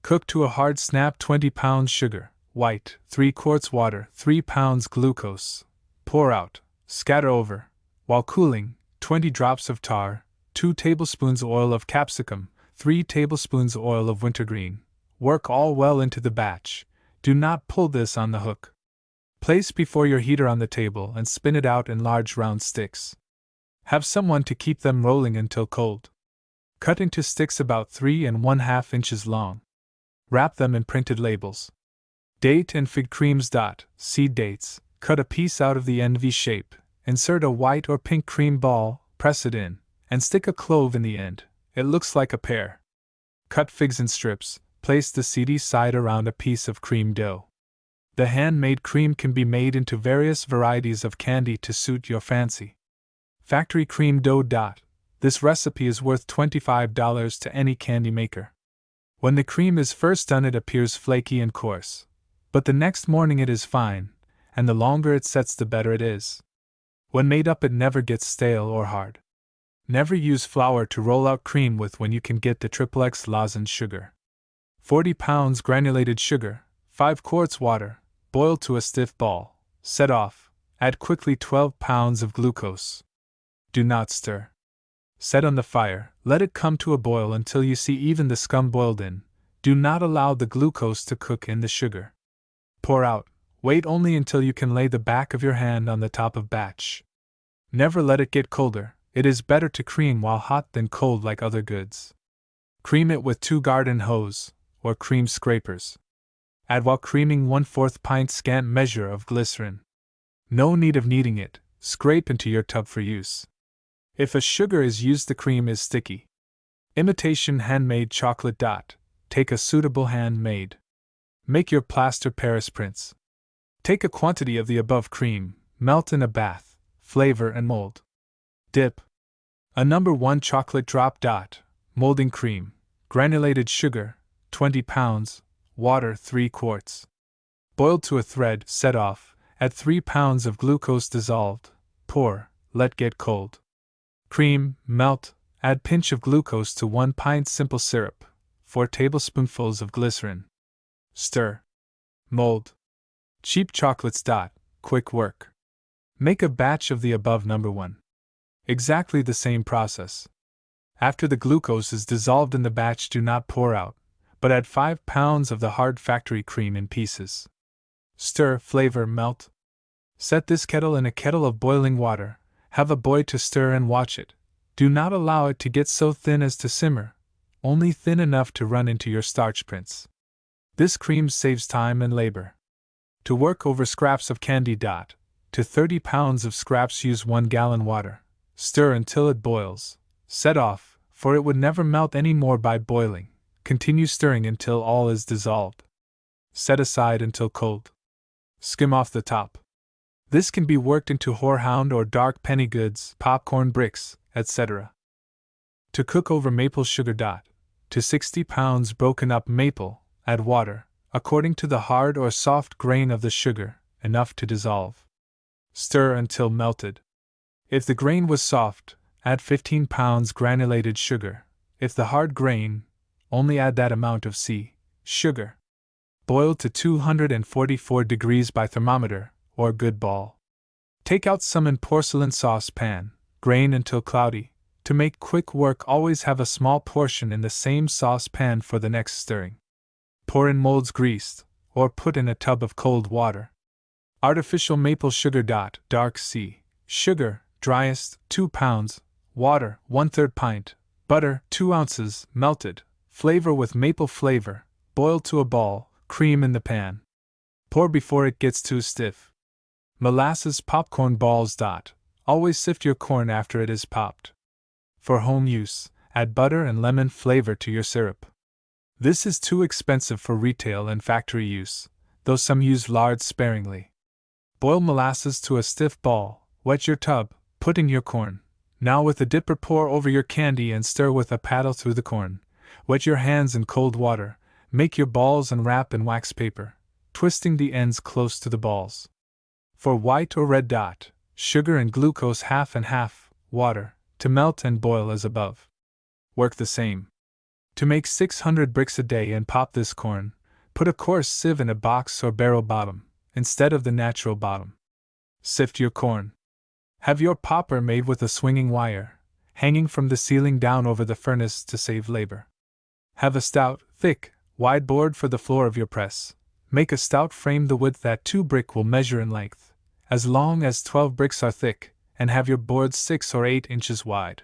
Cook to a hard snap 20 pounds sugar, white, 3 quarts water, 3 pounds glucose. Pour out, scatter over. While cooling, 20 drops of tar, 2 tablespoons oil of capsicum, 3 tablespoons oil of wintergreen. Work all well into the batch. Do not pull this on the hook. Place before your heater on the table and spin it out in large round sticks. Have someone to keep them rolling until cold. Cut into sticks about 3 1/2 inches long. Wrap them in printed labels. Date and fig creams. Seed dates. Cut a piece out of the end V shape, insert a white or pink cream ball, press it in, and stick a clove in the end. It looks like a pear. Cut figs in strips, place the seedy side around a piece of cream dough. The handmade cream can be made into various varieties of candy to suit your fancy. Factory cream dough. This recipe is worth $25 to any candy maker. When the cream is first done, it appears flaky and coarse, but the next morning it is fine, and the longer it sets, the better it is. When made up, it never gets stale or hard. Never use flour to roll out cream with when you can get the XXX lozenge sugar. 40 pounds granulated sugar, 5 quarts water, boil to a stiff ball, set off, add quickly 12 pounds of glucose. Do not stir. Set on the fire, let it come to a boil until you see even the scum boiled in. Do not allow the glucose to cook in the sugar. Pour out, wait only until you can lay the back of your hand on the top of batch. Never let it get colder. It is better to cream while hot than cold like other goods. Cream it with 2 garden hose, or cream scrapers. Add while creaming 1/4 pint scant measure of glycerin. No need of kneading it, scrape into your tub for use. If a sugar is used, the cream is sticky. Imitation handmade chocolate. Take a suitable handmade. Make your plaster Paris prints. Take a quantity of the above cream, melt in a bath, flavor and mold. Dip. A No. 1 chocolate drop. Molding cream, granulated sugar, 20 pounds, water 3 quarts. Boil to a thread, set off, add 3 pounds of glucose dissolved, pour, let get cold. Cream, melt, add pinch of glucose to 1 pint simple syrup, 4 tablespoonfuls of glycerin. Stir. Mold. Cheap chocolates. Quick work. Make a batch of the above No. 1. Exactly the same process. After the glucose is dissolved in the batch, do not pour out, but add 5 pounds of the hard factory cream in pieces. Stir, flavor, melt. Set this kettle in a kettle of boiling water, have a boy to stir and watch it. Do not allow it to get so thin as to simmer, only thin enough to run into your starch prints. This cream saves time and labor. To work over scraps of candy. To 30 pounds of scraps use 1 gallon water. Stir until it boils. Set off, for it would never melt any more by boiling. Continue stirring until all is dissolved. Set aside until cold. Skim off the top. This can be worked into horehound or dark penny goods, popcorn bricks, etc. To cook over maple sugar. To 60 pounds broken up maple, add water, according to the hard or soft grain of the sugar, enough to dissolve. Stir until melted. If the grain was soft, add 15 pounds granulated sugar. If the hard grain, only add that amount of sugar. Boil to 244 degrees by thermometer, or good ball. Take out some in porcelain saucepan, grain until cloudy. To make quick work, always have a small portion in the same saucepan for the next stirring. Pour in molds greased, or put in a tub of cold water. Artificial maple sugar. Dark sugar, driest, 2 pounds, water, 1/3 pint, butter, 2 ounces, melted, flavor with maple flavor, boil to a ball, cream in the pan. Pour before it gets too stiff. Molasses popcorn balls. Always sift your corn after it is popped. For home use, add butter and lemon flavor to your syrup. This is too expensive for retail and factory use, though some use lard sparingly. Boil molasses to a stiff ball, wet your tub, put in your corn. Now with a dipper pour over your candy and stir with a paddle through the corn. Wet your hands in cold water, make your balls and wrap in wax paper, twisting the ends close to the balls. For white or red. Sugar and glucose half and half, water, to melt and boil as above. Work the same. To make 600 bricks a day and pop this corn, put a coarse sieve in a box or barrel bottom, instead of the natural bottom. Sift your corn. Have your popper made with a swinging wire, hanging from the ceiling down over the furnace to save labor. Have a stout, thick, wide board for the floor of your press. Make a stout frame the width that 2 brick will measure in length, as long as 12 bricks are thick, and have your board 6 or 8 inches wide.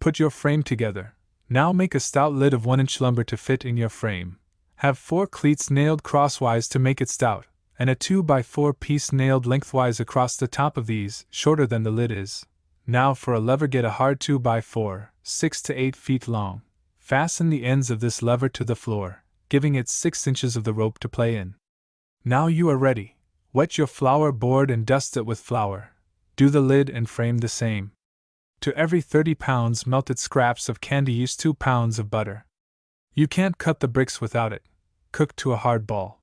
Put your frame together. Now make a stout lid of 1-inch lumber to fit in your frame. Have 4 cleats nailed crosswise to make it stout, and a 2x4 piece nailed lengthwise across the top of these, shorter than the lid is. Now for a lever, get a hard 2x4, 6 to 8 feet long. Fasten the ends of this lever to the floor, giving it 6 inches of the rope to play in. Now you are ready. Wet your flour board and dust it with flour. Do the lid and frame the same. To every 30 pounds melted scraps of candy use 2 pounds of butter. You can't cut the bricks without it. Cook to a hard ball.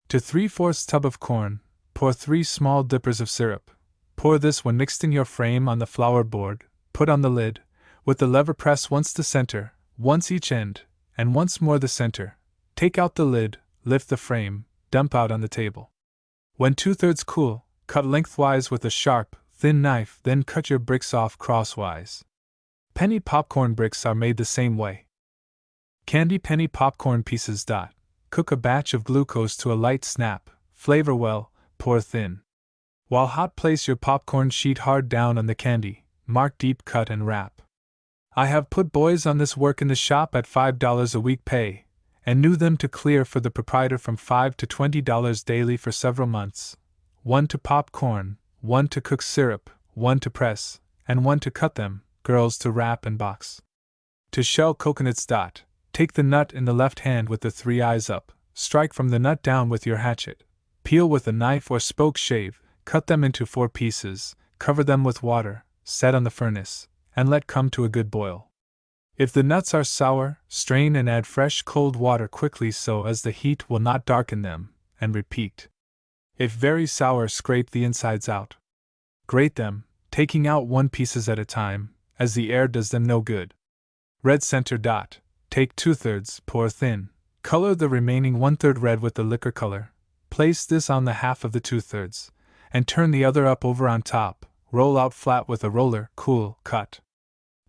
To 3/4 tub of corn, pour 3 small dippers of syrup. Pour this when mixed in your frame on the flour board, put on the lid, with the lever press once the center, once each end, and once more the center. Take out the lid, lift the frame, dump out on the table. When 2/3 cool, cut lengthwise with a sharp, thin knife, then cut your bricks off crosswise. Penny popcorn bricks are made the same way. Candy penny popcorn pieces. Cook a batch of glucose to a light snap, flavor well, pour thin. While hot, place your popcorn sheet hard down on the candy, mark deep cut and wrap. I have put boys on this work in the shop at $5 a week pay, and knew them to clear for the proprietor from $5 to $20 daily for several months. 1 to pop corn, 1 to cook syrup, 1 to press, and 1 to cut them, girls to wrap and box. To shell coconuts. Take the nut in the left hand with the 3 eyes up, strike from the nut down with your hatchet, peel with a knife or spoke shave, cut them into 4 pieces, cover them with water, set on the furnace, and let come to a good boil. If the nuts are sour, strain and add fresh cold water quickly so as the heat will not darken them, and repeat. If very sour, scrape the insides out. Grate them, taking out 1 pieces at a time, as the air does them no good. Red center. Take 2/3, pour thin, color the remaining 1/3 red with the liquor color, place this on the half of the 2/3, and turn the other up over on top, roll out flat with a roller, cool, cut.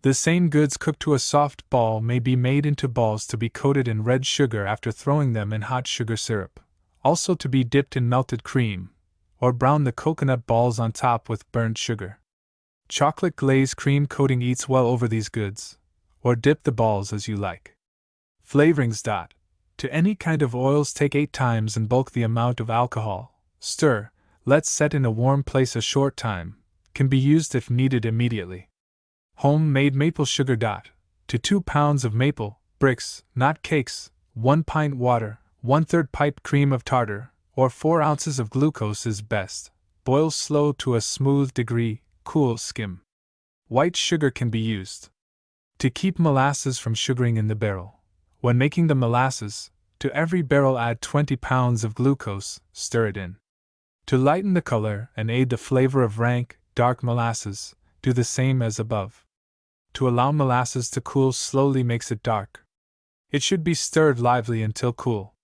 The same goods cooked to a soft ball may be made into balls to be coated in red sugar after throwing them in hot sugar syrup, also to be dipped in melted cream, or brown the coconut balls on top with burnt sugar. Chocolate glaze cream coating eats well over these goods, or dip the balls as you like. Flavorings. To any kind of oils, take 8 times and bulk the amount of alcohol, stir, let set in a warm place a short time, can be used if needed immediately. Homemade maple sugar. To 2 pounds of maple, bricks, not cakes, 1 pint water, 1/3 piped cream of tartar, or 4 ounces of glucose is best. Boil slow to a smooth degree, cool, skim. White sugar can be used. To keep molasses from sugaring in the barrel. When making the molasses, to every barrel add 20 pounds of glucose, stir it in. To lighten the color and aid the flavor of rank, dark molasses, do the same as above. To allow molasses to cool slowly makes it dark. It should be stirred lively until cool.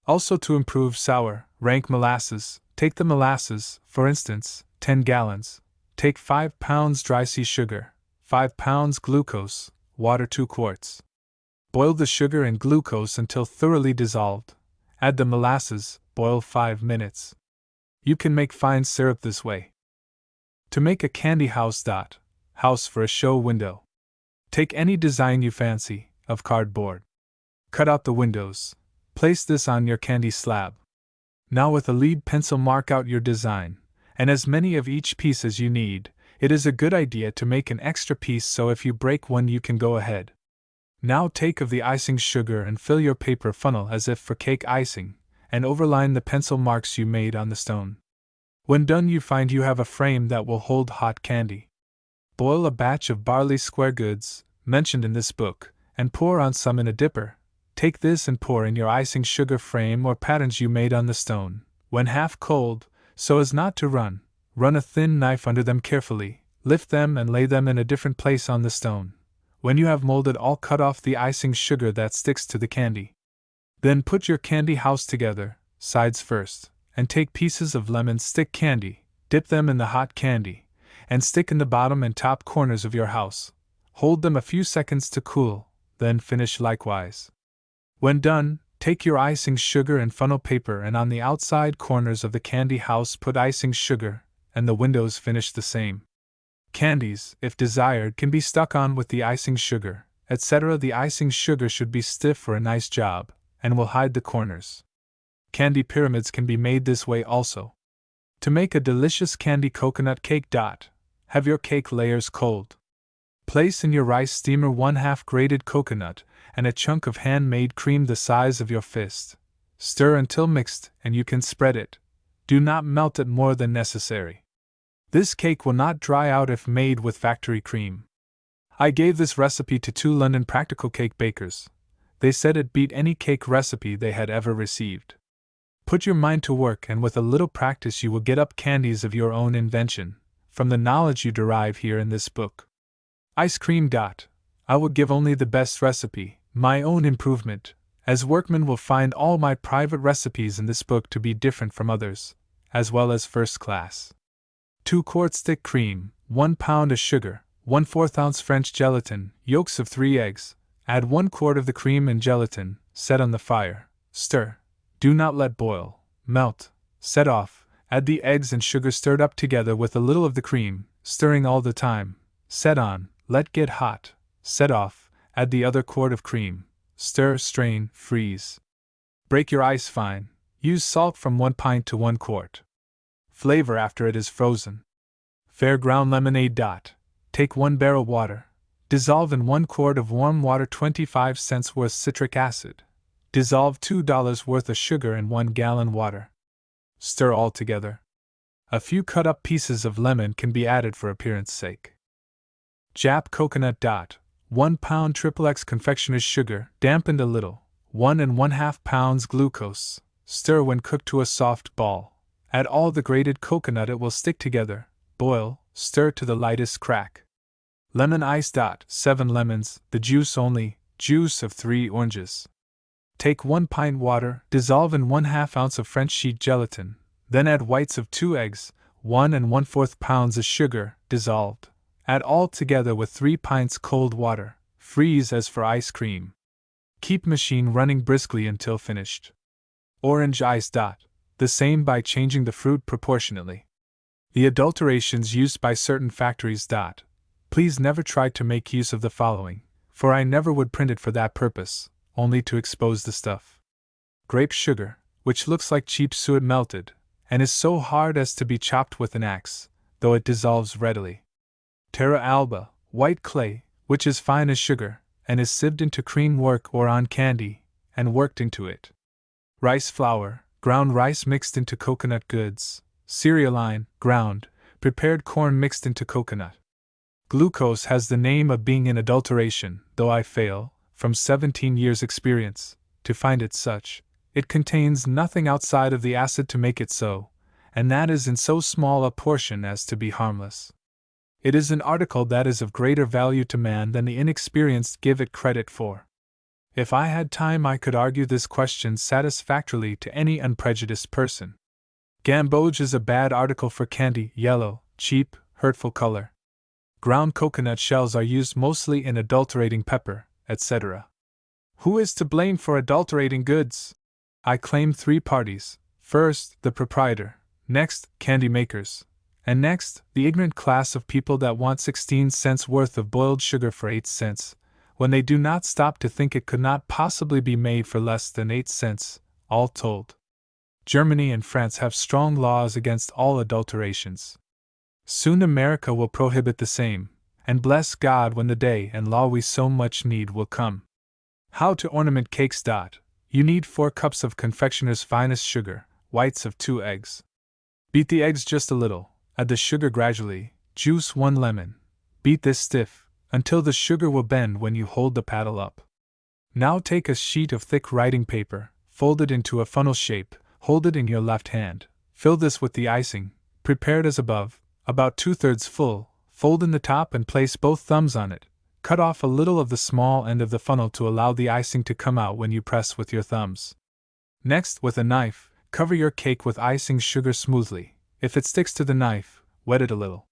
Also, to improve sour, rank molasses, take the molasses, for instance, 10 gallons, take 5 pounds dry sea sugar, 5 pounds glucose, water 2 quarts. Boil the sugar and glucose until thoroughly dissolved. Add the molasses, boil 5 minutes. You can make fine syrup this way. To make a candy house. House for a show window. Take any design you fancy, of cardboard. Cut out the windows. Place this on your candy slab. Now with a lead pencil mark out your design, and as many of each piece as you need. It is a good idea to make an extra piece so if you break one you can go ahead. Now take of the icing sugar and fill your paper funnel as if for cake icing, and overline the pencil marks you made on the stone. When done, you find you have a frame that will hold hot candy. Boil a batch of barley square goods, mentioned in this book, and pour on some in a dipper. Take this and pour in your icing sugar frame or patterns you made on the stone. When half cold, so as not to run a thin knife under them carefully, lift them and lay them in a different place on the stone. When you have molded all, cut off the icing sugar that sticks to the candy. Then put your candy house together, sides first, and take pieces of lemon stick candy, dip them in the hot candy, and stick in the bottom and top corners of your house. Hold them a few seconds to cool, then finish likewise. When done, take your icing sugar and funnel paper and on the outside corners of the candy house put icing sugar, and the windows finish the same. Candies, if desired, can be stuck on with the icing sugar, etc. The icing sugar should be stiff for a nice job, and will hide the corners. Candy pyramids can be made this way also. To make a delicious candy coconut cake. Have your cake layers cold. Place in your rice steamer 1/2 grated coconut and a chunk of handmade cream the size of your fist. Stir until mixed, and you can spread it. Do not melt it more than necessary. This cake will not dry out if made with factory cream. I gave this recipe to 2 London practical cake bakers. They said it beat any cake recipe they had ever received. Put your mind to work, and with a little practice you will get up candies of your own invention, from the knowledge you derive here in this book. Ice cream. I will give only the best recipe, my own improvement, as workmen will find all my private recipes in this book to be different from others, as well as first class. 2 quarts thick cream, 1 pound of sugar, 1/4 ounce French gelatin, yolks of 3 eggs. Add 1 quart of the cream and gelatin, set on the fire, stir. Do not let boil, melt, set off. Add the eggs and sugar stirred up together with a little of the cream, stirring all the time. Set on, let get hot, set off. Add the other quart of cream, stir, strain, freeze. Break your ice fine. Use salt from 1 pint to 1 quart. Flavor after it is frozen. Fair ground lemonade. Take 1 barrel water, Dissolve in 1 quart of warm water 25 cents worth citric acid. Dissolve $2 worth of sugar in 1 gallon water. Stir all together. A few cut up pieces of lemon can be added for appearance sake. Jap coconut. 1 pound XXX confectioner's sugar, dampened a little. 1 1/2 pounds glucose. Stir when cooked to a soft ball. Add all the grated coconut, it will stick together. Boil, stir to the lightest crack. Lemon ice. 7 lemons, the juice only, juice of 3 oranges. Take 1 pint water, dissolve in 1/2 ounce of French sheet gelatin, then add whites of 2 eggs, 1 1/4 pounds of sugar, dissolved. Add all together with 3 pints cold water. Freeze as for ice cream. Keep machine running briskly until finished. Orange ice. The same by changing the fruit proportionately. The adulterations used by certain factories. Please never try to make use of the following, for I never would print it for that purpose, only to expose the stuff. Grape sugar, which looks like cheap suet melted, and is so hard as to be chopped with an axe, though it dissolves readily. Terra alba, white clay, which is fine as sugar, and is sieved into cream work or on candy, and worked into it. Rice flour, ground rice mixed into coconut goods. Cerealine, ground, prepared corn mixed into coconut. Glucose has the name of being in adulteration, though I fail, from 17 years' experience, to find it such. It contains nothing outside of the acid to make it so, and that is in so small a portion as to be harmless. It is an article that is of greater value to man than the inexperienced give it credit for. If I had time, I could argue this question satisfactorily to any unprejudiced person. Gamboge is a bad article for candy, yellow, cheap, hurtful color. Ground coconut shells are used mostly in adulterating pepper, etc. Who is to blame for adulterating goods? I claim 3 parties. First, the proprietor, next, candy makers, and next, the ignorant class of people that want 16 cents worth of boiled sugar for 8 cents, when they do not stop to think it could not possibly be made for less than 8 cents, all told. Germany and France have strong laws against all adulterations. Soon America will prohibit the same, and bless God when the day and law we so much need will come. How to ornament cakes. You need 4 cups of confectioner's finest sugar, whites of 2 eggs. Beat the eggs just a little, add the sugar gradually, juice 1 lemon. Beat this stiff, until the sugar will bend when you hold the paddle up. Now take a sheet of thick writing paper, fold it into a funnel shape, hold it in your left hand, fill this with the icing, prepared as above, about 2/3 full, fold in the top and place both thumbs on it, cut off a little of the small end of the funnel to allow the icing to come out when you press with your thumbs. Next, with a knife, cover your cake with icing sugar smoothly. If it sticks to the knife, wet it a little.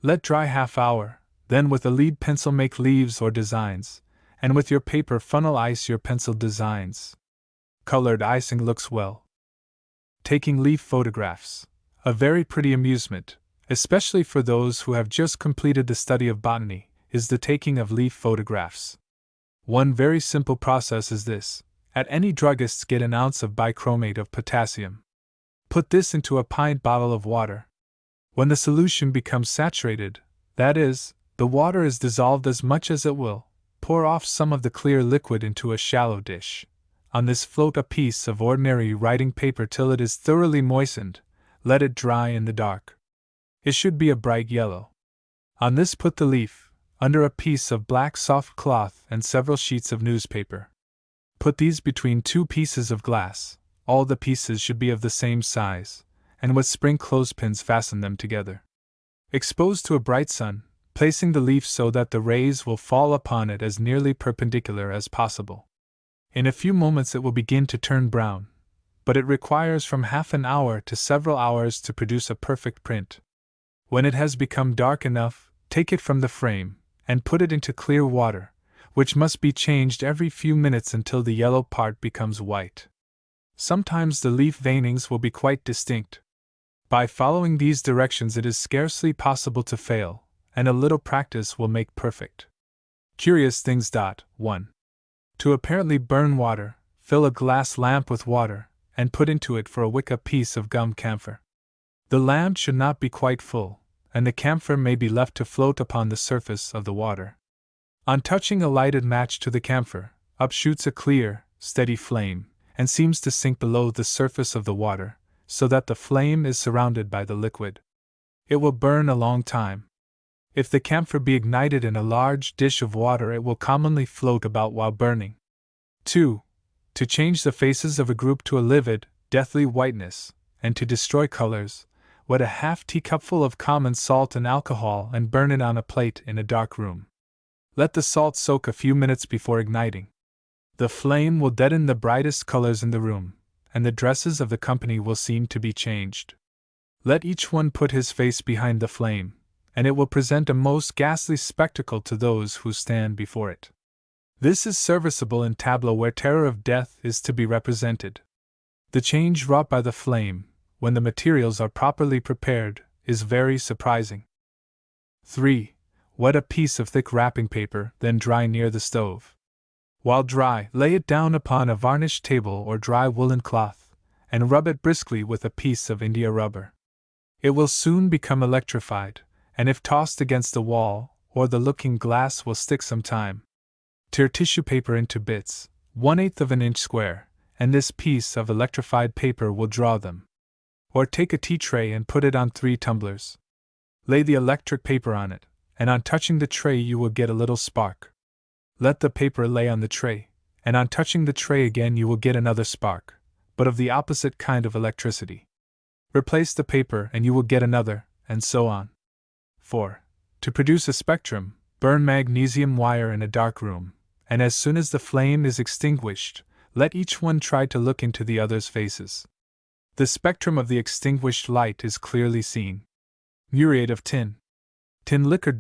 Let dry ½ hour, then with a lead pencil make leaves or designs, and with your paper funnel ice your penciled designs. Colored icing looks well. Taking leaf photographs. A very pretty amusement, especially for those who have just completed the study of botany, is the taking of leaf photographs. One very simple process is this. At any druggist's get an ounce of bichromate of potassium. Put this into a pint bottle of water. When the solution becomes saturated, that is, the water is dissolved as much as it will, pour off some of the clear liquid into a shallow dish. On this float a piece of ordinary writing paper till it is thoroughly moistened. Let it dry in the dark. It should be a bright yellow. On this put the leaf, under a piece of black soft cloth and several sheets of newspaper. Put these between 2 pieces of glass. All the pieces should be of the same size, and with spring clothespins fasten them together. Expose to a bright sun, placing the leaf so that the rays will fall upon it as nearly perpendicular as possible. In a few moments it will begin to turn brown, but it requires from ½ an hour to several hours to produce a perfect print. When it has become dark enough, take it from the frame, and put it into clear water, which must be changed every few minutes until the yellow part becomes white. Sometimes the leaf veinings will be quite distinct. By following these directions it is scarcely possible to fail, and a little practice will make perfect. Curious things. 1. To apparently burn water, fill a glass lamp with water, and put into it for a wick a piece of gum camphor. The lamp should not be quite full, and the camphor may be left to float upon the surface of the water. On touching a lighted match to the camphor, up shoots a clear, steady flame, and seems to sink below the surface of the water, so that the flame is surrounded by the liquid. It will burn a long time. If the camphor be ignited in a large dish of water, it will commonly float about while burning. 2. To change the faces of a group to a livid, deathly whiteness, and to destroy colors, wet a half-teacupful of common salt and alcohol and burn it on a plate in a dark room. Let the salt soak a few minutes before igniting. The flame will deaden the brightest colors in the room, and the dresses of the company will seem to be changed. Let each one put his face behind the flame, and it will present a most ghastly spectacle to those who stand before it. This is serviceable in tableaux where terror of death is to be represented. The change wrought by the flame, when the materials are properly prepared, is very surprising. 3. Wet a piece of thick wrapping paper, then dry near the stove. While dry, lay it down upon a varnished table or dry woolen cloth, and rub it briskly with a piece of India rubber. It will soon become electrified, and if tossed against the wall or the looking glass will stick some time. Tear tissue paper into bits, 1/8 of an inch square, and this piece of electrified paper will draw them. Or take a tea tray and put it on 3 tumblers. Lay the electric paper on it, and on touching the tray you will get a little spark. Let the paper lay on the tray, and on touching the tray again you will get another spark, but of the opposite kind of electricity. Replace the paper and you will get another, and so on. 4. To produce a spectrum, burn magnesium wire in a dark room, and as soon as the flame is extinguished, let each one try to look into the other's faces. The spectrum of the extinguished light is clearly seen. Muriate of tin. Tin liquor.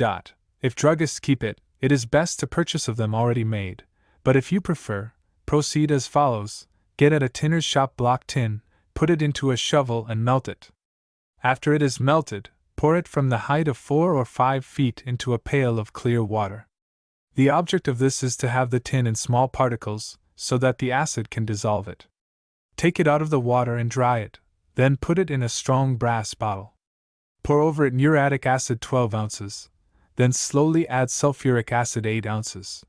If druggists keep it, it is best to purchase of them already made, but if you prefer, proceed as follows: get at a tinner's shop block tin, put it into a shovel and melt it. After it is melted, pour it from the height of 4 or 5 feet into a pail of clear water. The object of this is to have the tin in small particles, so that the acid can dissolve it. Take it out of the water and dry it, then put it in a strong brass bottle. Pour over it muriatic acid 12 ounces, then slowly add sulfuric acid 8 ounces.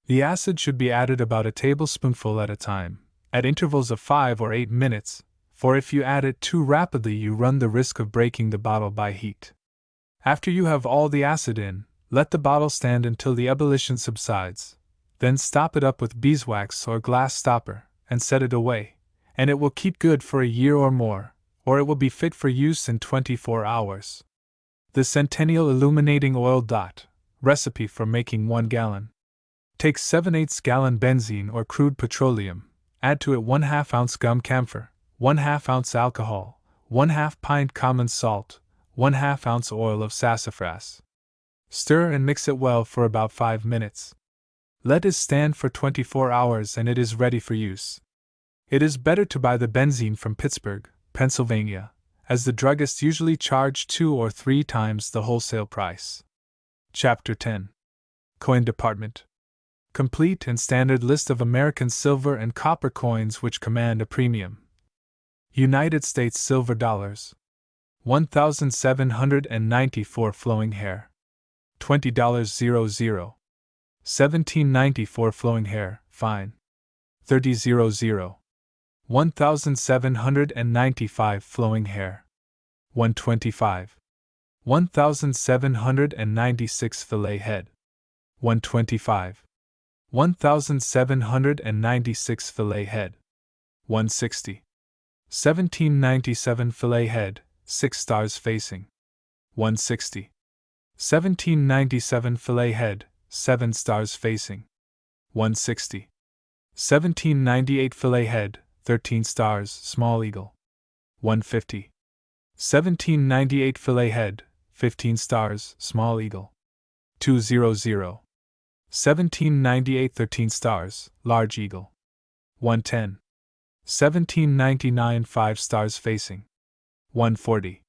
The acid should be added about a tablespoonful at a time, at intervals of 5 or 8 minutes, for if you add it too rapidly you run the risk of breaking the bottle by heat. After you have all the acid in, let the bottle stand until the ebullition subsides, then stop it up with beeswax or glass stopper, and set it away, and it will keep good for a year or more, or it will be fit for use in 24 hours. The Centennial Illuminating Oil. Recipe for making 1 gallon. Take 7/8 gallon benzene or crude petroleum, add to it 1/2 ounce gum camphor, 1/2 ounce alcohol, 1/2 pint common salt, 1/2 ounce oil of sassafras. Stir and mix it well for about 5 minutes. Let it stand for 24 hours and it is ready for use. It is better to buy the benzene from Pittsburgh, Pennsylvania, as the druggists usually charge 2 or 3 times the wholesale price. Chapter 10. Coin Department. Complete and standard list of American silver and copper coins which command a premium. United States silver dollars. 1,794 flowing hair. $20.00. 1794 flowing hair, fine. 30.00. 1,795 flowing hair. 125. 1,796 fillet head. 125. 1,796 fillet head. 160. 1797 fillet head, 6 stars facing. 160. 1797 fillet head, 7 stars facing. 160. 1798 fillet head, 13 stars, small eagle. 150. 1798 fillet head, 15 stars, small eagle. 200. 1798 13 stars, large eagle. 110. 1799 5 stars facing. 140.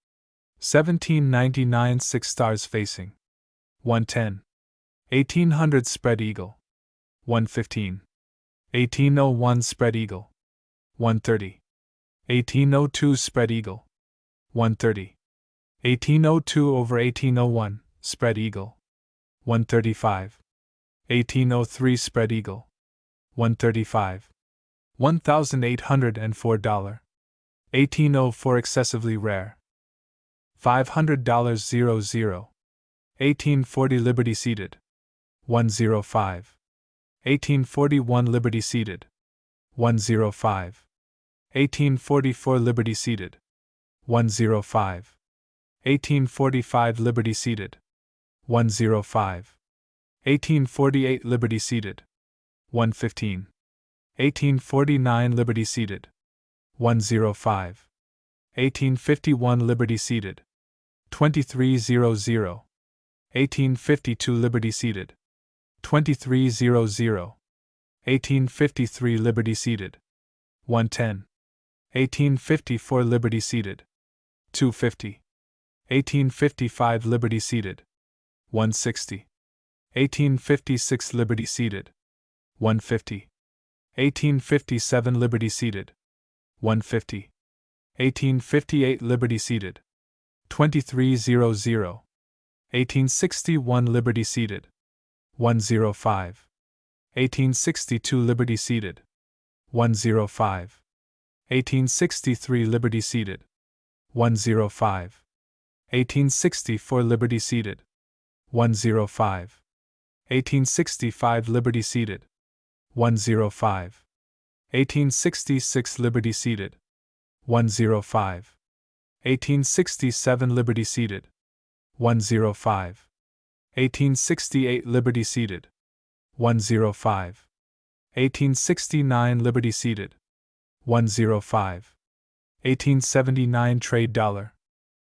1799 6 stars facing. 110. 1800 spread eagle. 115. 1801 spread eagle. 130. 1802 spread eagle. 130. 1802 over 1801 spread eagle. 135. 1803 spread eagle. 135. $1,804. 1804 excessively rare. $500 00. 1840 Liberty Ceded. 105. 1841 Liberty Ceded. 105. 1844 Liberty Ceded. 105. 1845 Liberty Ceded. 105. 1848 Liberty Ceded. 115. 1849 Liberty Ceded. 105. 1851 Liberty Ceded. 2300. 1852 Liberty Ceded. 2300. 1853 Liberty Ceded. 110. 1854 Liberty Ceded. 250. 1855 Liberty Ceded. 160. 1856 Liberty Ceded. 150. 1857 Liberty Ceded. 150. 1858 Liberty Ceded. 2300. 1861 Liberty Ceded. 105. 1862 Liberty Ceded. 105. 1863 Liberty Ceded. 105. 1864 Liberty Ceded. 105. 1865 Liberty Ceded. 105. 1866 Liberty Ceded. 105. 1867 Liberty Ceded. 105. 1868 Liberty Ceded. 105. 1869 Liberty Ceded. 105. 1879 Trade Dollar.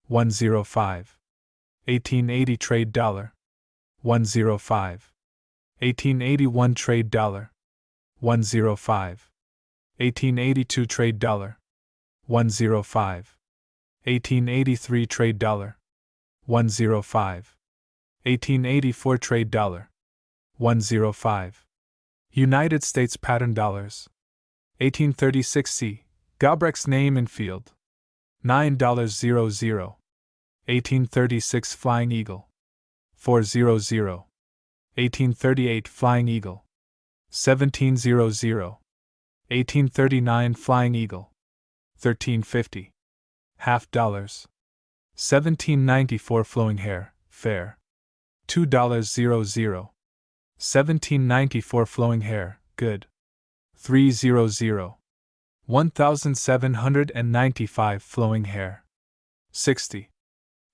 105. 1880 Trade Dollar. 105. 1881 Trade Dollar. 105. 1882 Trade Dollar. 105. 1883 Trade Dollar. 105. 1884 Trade Dollar. 105. United States Pattern Dollars. 1836 C. Gobrecht's name and field. $9.00. 1836 Flying Eagle. 400. 1838 Flying Eagle. 1700. 1839 Flying Eagle. 1350. Half dollars. 1794 Flowing Hair, fair. $2.00. 1794 Flowing Hair, good. 300. 1795 Flowing Hair. 60.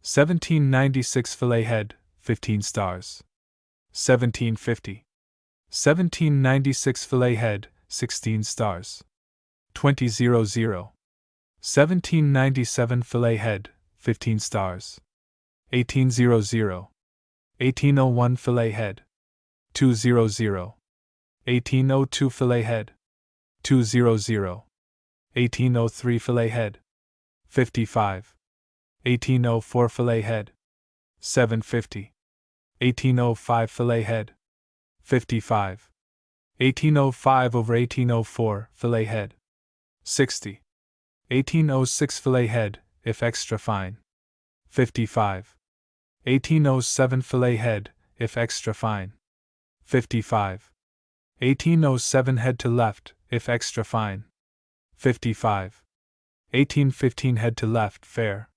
1796 Fillet Head, 15 stars. 1750. 1796 Fillet Head, 16 stars. 2000. 1797 Fillet Head, 15 stars. 1800. 1801 Fillet Head. 200. 1802 Fillet Head. 200. 1803 Fillet Head. 55. 1804 Fillet Head. 750. 1805 Fillet Head. 55. 1805 over 1804 Fillet Head. 60. 1806 Fillet Head, if extra fine. 55. 1807 Fillet Head, if extra fine. 55. 1807 Head to left, if extra fine. 55. 1815 Head to left, fair.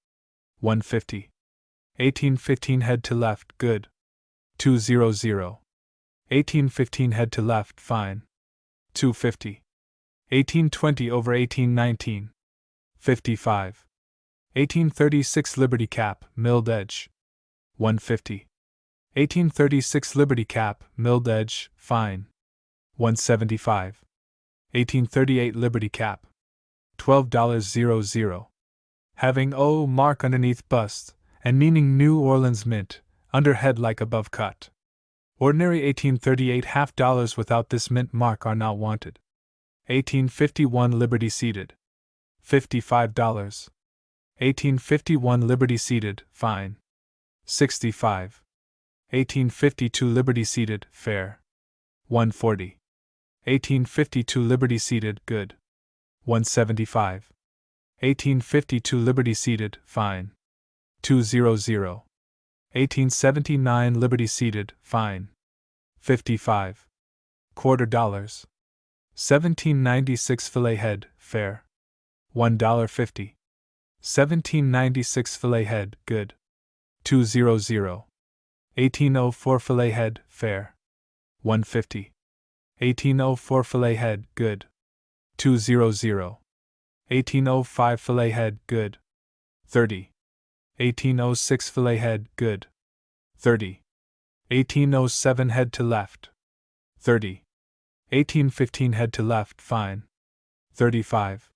150. 1815 Head to left, good. 200. 1815 Head to left, fine. 250. 1820 over 1819. 55. 1836 Liberty Cap, milled edge. 150. 1836 Liberty Cap, milled edge, fine. 175. 1838 Liberty Cap. $12.00. Having O mark underneath bust, and meaning New Orleans Mint, under head like above cut. Ordinary 1838 half dollars without this mint mark are not wanted. 1851 Liberty Ceded. $55. 1851 Liberty Ceded, fine. 65. 1852 Liberty Ceded, fair. 140. 1852 Liberty Ceded, good. 175. 1852 Liberty Ceded, fine. 200. 1879 Liberty Ceded, fine. $55. Quarter dollars. 1796 fillet head, fair. $1.50. 1796 fillet head, good. 200. 1804 fillet head, fair. $1.50. 1804 fillet head, good. 200. 1805 fillet head, good. 30. 1806 fillet head, good. 30. 1807 head to left. 30. 1815 head to left, fine. 35.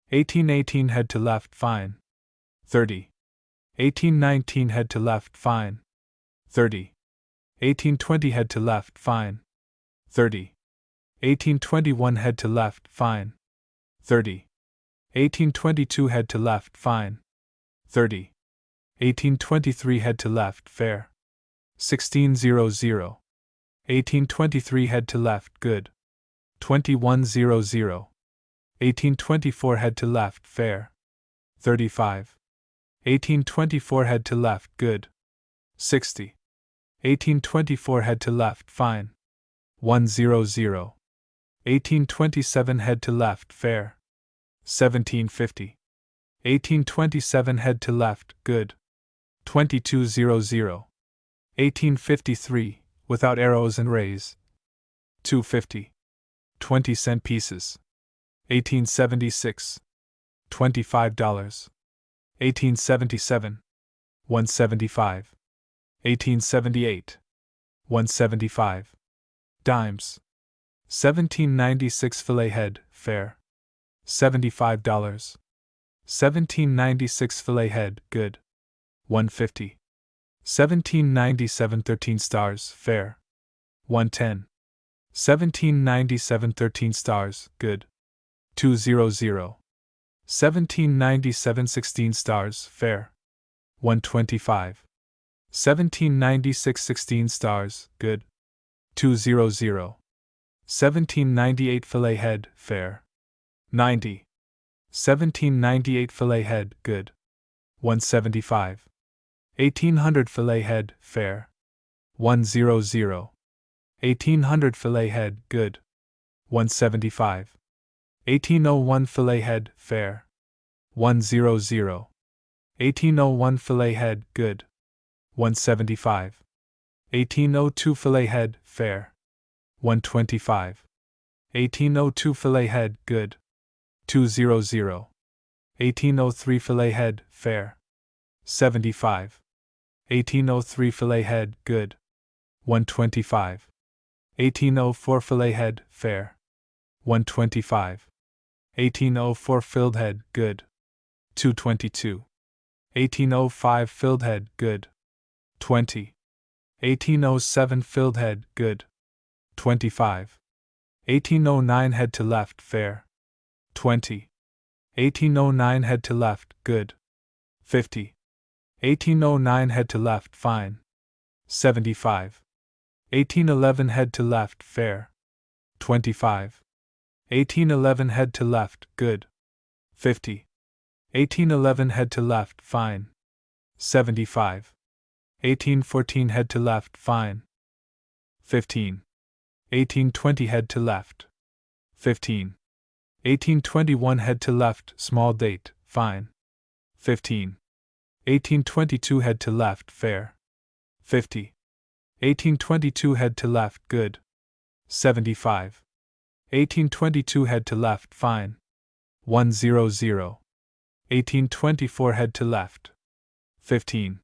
1818 head to left, fine. 30. 1819 head to left, fine. 30. 1820 head to left, fine. 30. 1821 head to left, fine. 30. 1822 head to left, fine. 30. 1823 head to left, fair. 1600. 1823 head to left, good. 2100. 1824 head to left, fair. 35. 1824 head to left, good. 60. 1824 head to left, fine. 100. 1827 head to left, fair. 1750. 1827 head to left, good. 2200. 1853, without arrows and rays. 250. 20-cent pieces. 1876. $25. 1877. 175. 1878. 175. Dimes. 1796 fillet head, fair. $75. 1796 fillet head, good. 150. 1797 13 stars, fair. 110. 1797 13 stars, good. 200. 1797 16 stars, fair. 125. 1796 16 stars, good. 200. 1798 fillet head, fair. 90. 1798 fillet head, good. 175. 1800 fillet head, fair. 100. 1800 fillet head, good. 175. 1801 fillet head, fair. 100. 1801 fillet head, good. 175. 1802 fillet head, fair. 125. 1802 fillet head, good. 200. 1803 fillet head, fair. 75. 1803 fillet head, good. 125. 1804 fillet head, fair. 125. 1804 filled head, good. 222. 1805 filled head, good. 20. 1807 filled head, good. 25. 1809 head to left, fair. 20. 1809 head to left, good. 50. 1809 head to left, fine. 75. 1811 head to left, fair. 25. 1811 head to left, good. 50. 1811 head to left, fine. 75. 1814 head to left, fine. 15. 1820 head to left. 15. 1821 head to left, small date, fine. 15. 1822 head to left, fair. 50. 1822 head to left, good. 75. 1822 head to left, fine. 100. 1824 head to left. 15.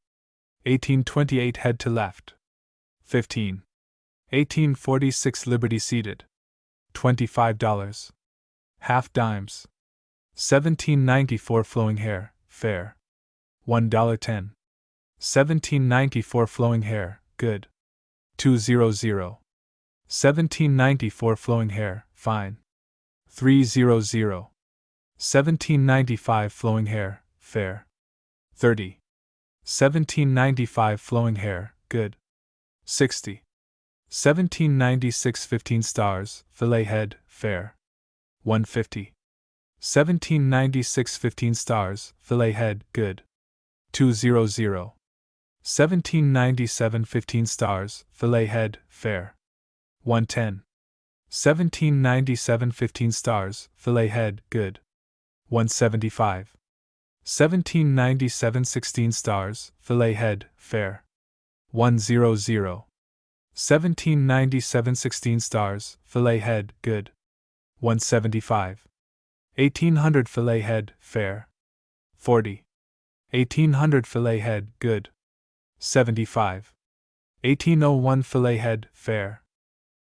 1828 head to left. 15. 1846 Liberty seated. $25. Half dimes. 1794 flowing hair, fair. $1.10. 1794 flowing hair, good. 200. 1794 flowing hair, fine. 300. 1795 flowing hair, fair. 30. 1795 flowing hair, good. 60. 1796 15 stars, fillet head, fair. 150. 1796 15 stars, fillet head, good. 200. 1797 15 stars, fillet head, fair. 110. 1797 15 stars, fillet head, good. 175. 1797 16 stars, fillet head, fair. 100. 1797 16 stars, fillet head, good. 175. 1800 fillet head, fair. 40. 1800 fillet head, good. 75. 1801 fillet head, fair.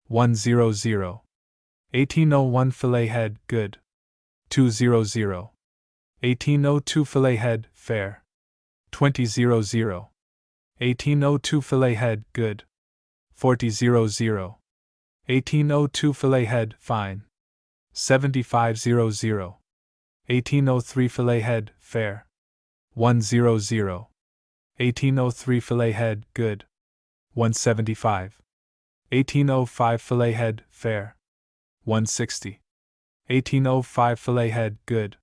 100. 1801 fillet head, good. 200. 1802 fillet head, fair. 2000. 1802 fillet head, good. 4000. 1802 fillet head, fine. 7500. 1803 fillet head, fair. 100. 1803 fillet head, good. 175. 1805 fillet head, fair. 160. 1805 fillet head, good.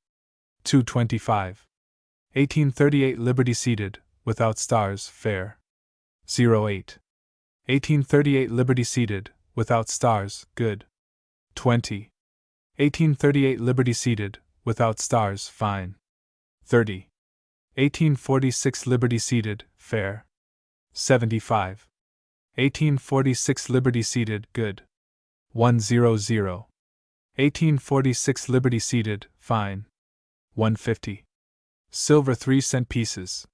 225. 1838 Liberty seated, without stars, fair. 08. 1838 Liberty seated, without stars, good. 20. 1838 Liberty seated, without stars, fine. 30. 1846 Liberty seated, fair. 75. 1846 Liberty seated, good. 100. 1846 Liberty seated, fine. 150. Silver 3-cent pieces.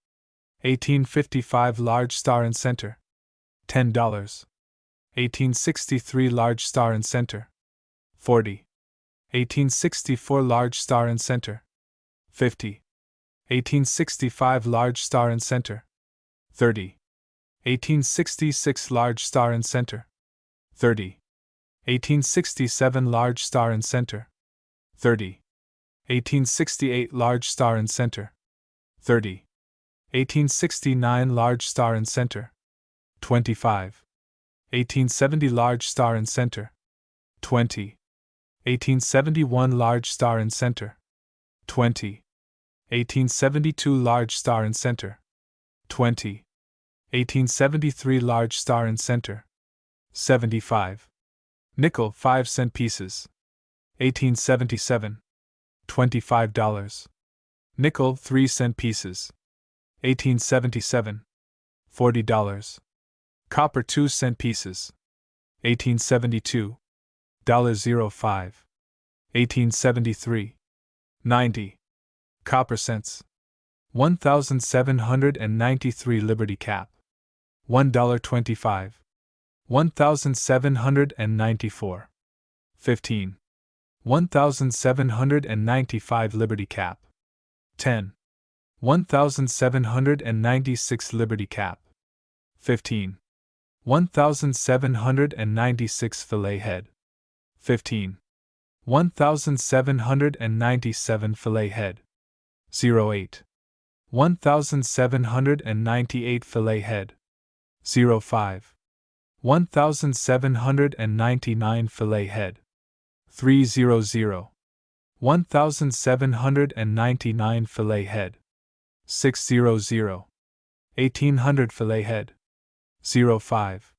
1855 Large star and center. $10. 1863 Large star and center. 40. 1864 Large star and center. 50. 1865 Large star and center. 30. 1866 Large star and center. 30. 1867 Large star and center. 30. 1868 Large star and center. 30. 1869 Large star and center. 25. 1870 Large star and center. 20. 1871 Large star and center. 20. 1872 Large star and center. 20. 1873 Large star and center. 75. Nickel 5-cent pieces. 1877. $25. Nickel 3-cent pieces. 1877. $40. Copper 2-cent pieces. 1872. $0.05. 1873. 90. Copper cents. 1793 Liberty cap. $1.25. 1794. 15. 1795 Liberty cap. 10. 1796 Liberty cap. 15. 1796 fillet head. 15. 1797 fillet head. 08. 1798 fillet head. 05. 1799 fillet head. 300. 1799 fillet head. 600. 1800 fillet head. 05.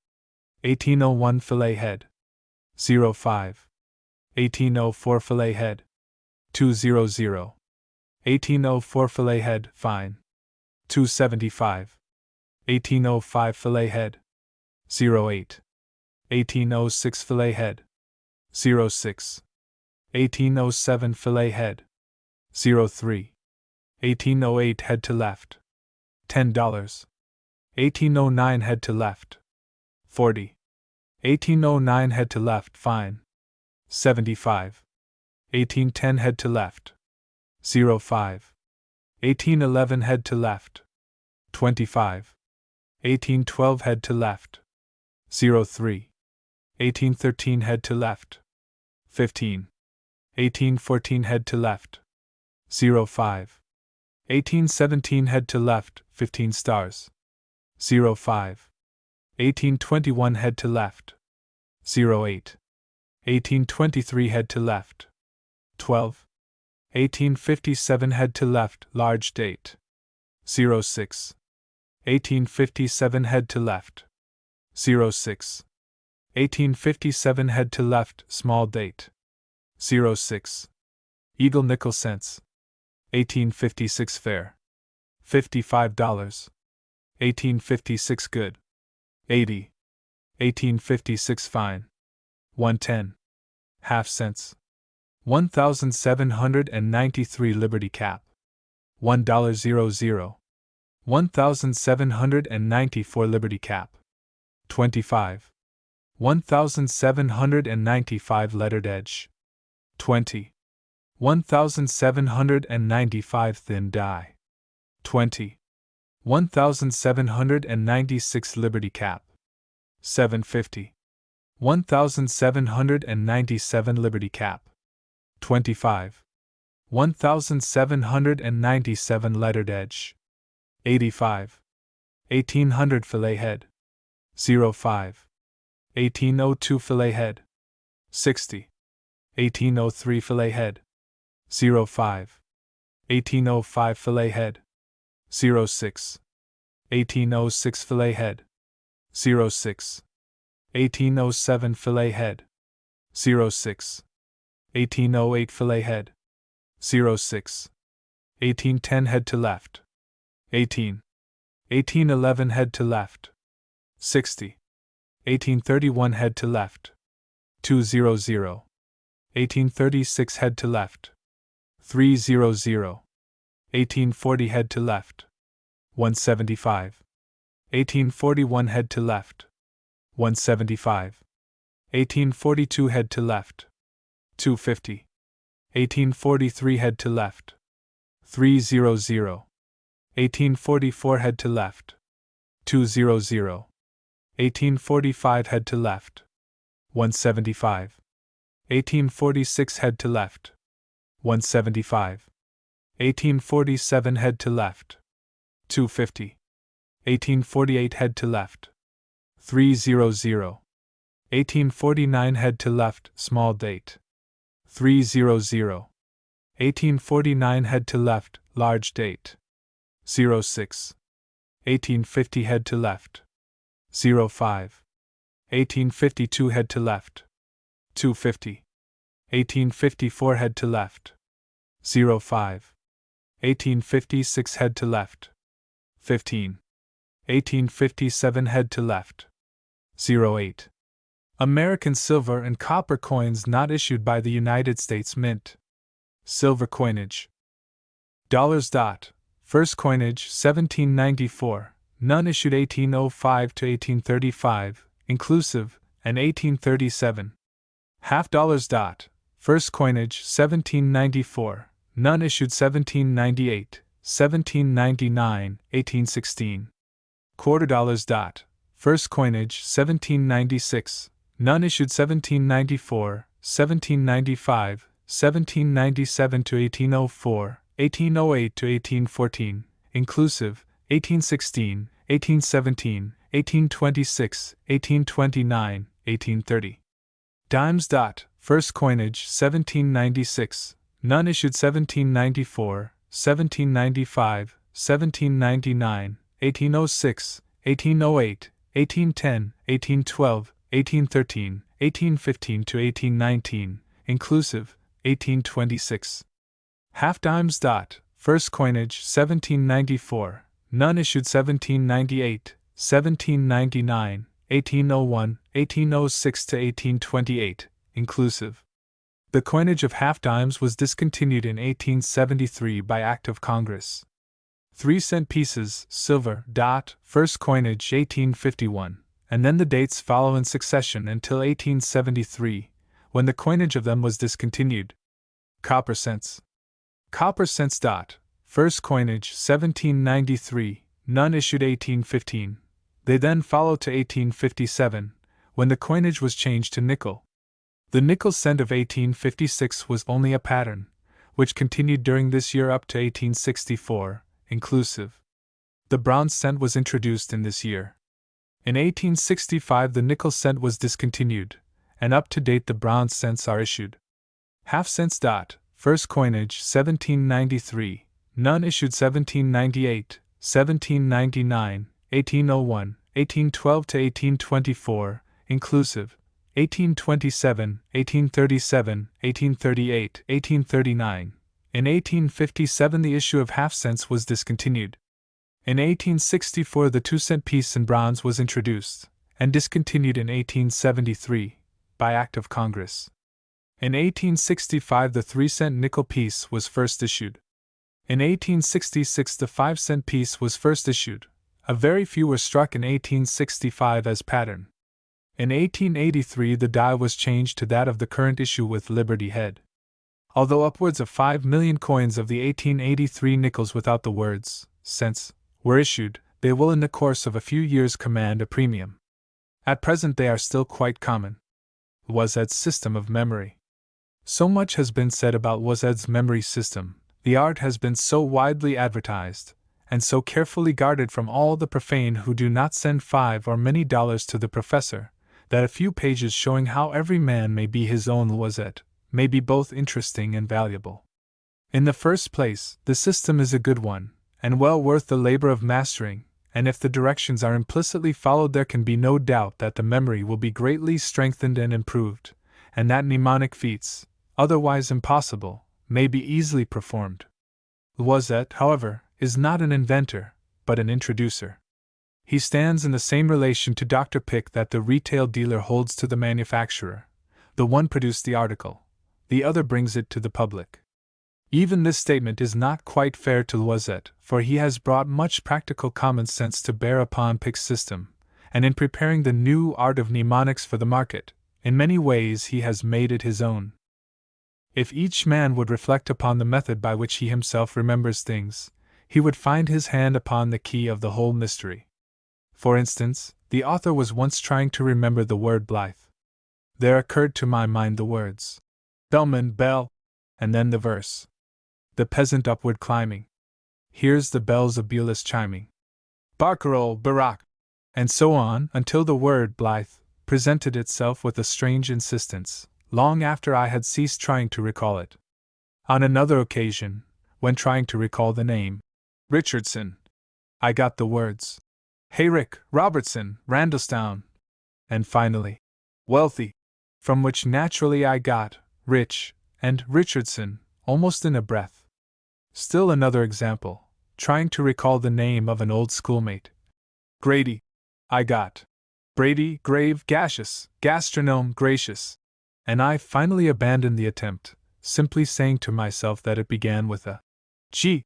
1801 fillet head. 05. 1804 fillet head. 200. 1804 fillet head, fine. 275. 1805 fillet head. 08. 1806 fillet head. 06. 1807 fillet head. 03. 1808 head to left. $10. 1809 head to left. 40. 1809 head to left, fine. 75. 1810 head to left. 05. 1811 head to left. 25. 1812 head to left. 03. 1813 head to left. 15. 1814 head to left. 05. 1817 head to left, 15 stars. 05. 1821 head to left. 08. 1823 head to left. 12. 1857 head to left, large date. 06. 1857 head to left. 06. 1857 head to left, small date. 06. Eagle nickel cents. 1856 fair. $55. 1856 good. 80. 1856 fine. 110. Half cents. 1793 Liberty cap. $1.00. 1794 Liberty cap. 25. 1795 lettered edge. 20. 1795 thin die. 20. 1796 Liberty cap. 750. 1797 Liberty cap. 25. 1797 lettered edge. 85. 1800 fillet head. 05. 1802 fillet head. 60. 1803 fillet head. 05. 1805 fillet head. 06. 1806 fillet head. 06. 1807 fillet head. 06. 1808 fillet head. 06. 1810 head to left. 18. 1811 head to left. 60. 1831 head to left. 200. 1836 head to left. 300. 1840 head to left. 175. 1841 head to left. 175. 1842 head to left. 250. 1843 head to left. 300. 1844 head to left. 200. 1845 head to left. 175. 1846 head to left. 175. 1847 head to left. 250. 1848 head to left. 300. 1849 head to left, small date. 300. 1849 head to left, large date. 06. 1850 head to left. 05. 1852 head to left. 250. 1854 head to left. 05. 1856 head to left. 15. 1857 head to left. 08. American silver and copper coins not issued by the United States Mint. Silver coinage. Dollars. First coinage 1794, none issued 1805 to 1835, inclusive, and 1837. Half dollars. First coinage 1794, none issued 1798, 1799, 1816. Quarter dollars. First coinage 1796, none issued 1794, 1795, 1797 to 1804, 1808 to 1814, inclusive, 1816, 1817, 1826, 1829, 1830. Dimes. First coinage 1796, none issued 1794, 1795, 1799, 1806, 1808, 1810, 1812, 1813, 1815 to 1819, inclusive, 1826. Half dimes. First coinage 1794, none issued 1798, 1799, 1801, 1806 to 1828, inclusive. The coinage of half dimes was discontinued in 1873 by Act of Congress. 3-cent pieces, silver. First coinage 1851, and then the dates follow in succession until 1873, when the coinage of them was discontinued. Copper cents. Copper cents. First coinage 1793, none issued 1815. They then followed to 1857, when the coinage was changed to nickel. The nickel cent of 1856 was only a pattern, which continued during this year up to 1864, inclusive. The bronze cent was introduced in this year. In 1865 the nickel cent was discontinued, and up to date the bronze cents are issued. Half cents. First coinage 1793, none issued 1798, 1799, 1801, 1812 to 1824, inclusive, 1827, 1837, 1838, 1839. In 1857 the issue of half-cents was discontinued. In 1864 the 2-cent piece in bronze was introduced, and discontinued in 1873, by Act of Congress. In 1865 the 3-cent nickel piece was first issued. In 1866 the 5-cent piece was first issued. A very few were struck in 1865 as pattern. In 1883 the die was changed to that of the current issue with Liberty head. Although upwards of 5 million coins of the 1883 nickels without the words cents were issued, they will in the course of a few years command a premium. At present they are still quite common. Woizet's system of memory. So much has been said about Woizet's memory system, the art has been so widely advertised, and so carefully guarded from all the profane who do not send $5 or many dollars to the professor, that a few pages showing how every man may be his own Woizet may be both interesting and valuable. In the first place, the system is a good one, and well worth the labor of mastering, and if the directions are implicitly followed there can be no doubt that the memory will be greatly strengthened and improved, and that mnemonic feats, otherwise impossible, may be easily performed. Woizet, however, is not an inventor, but an introducer. He stands in the same relation to Dr. Pick that the retail dealer holds to the manufacturer. The one produced the article, the other brings it to the public. Even this statement is not quite fair to Woizet, for he has brought much practical common sense to bear upon Pick's system, and in preparing the new art of mnemonics for the market, in many ways he has made it his own. If each man would reflect upon the method by which he himself remembers things, he would find his hand upon the key of the whole mystery. For instance, the author was once trying to remember the word blithe. There occurred to my mind the words, bellman, bell, and then the verse, the peasant upward climbing. Here's the bells of Beulah chiming. Barcarolle, Barak, and so on until the word blithe presented itself with a strange insistence, long after I had ceased trying to recall it. On another occasion, when trying to recall the name Richardson, I got the words Hayrick, Robertson, Randallstown, and finally, wealthy, from which naturally I got rich and Richardson almost in a breath. Still another example, trying to recall the name of an old schoolmate, Grady, I got Brady, grave, gaseous, gastronome, gracious, and I finally abandoned the attempt, simply saying to myself that it began with a G,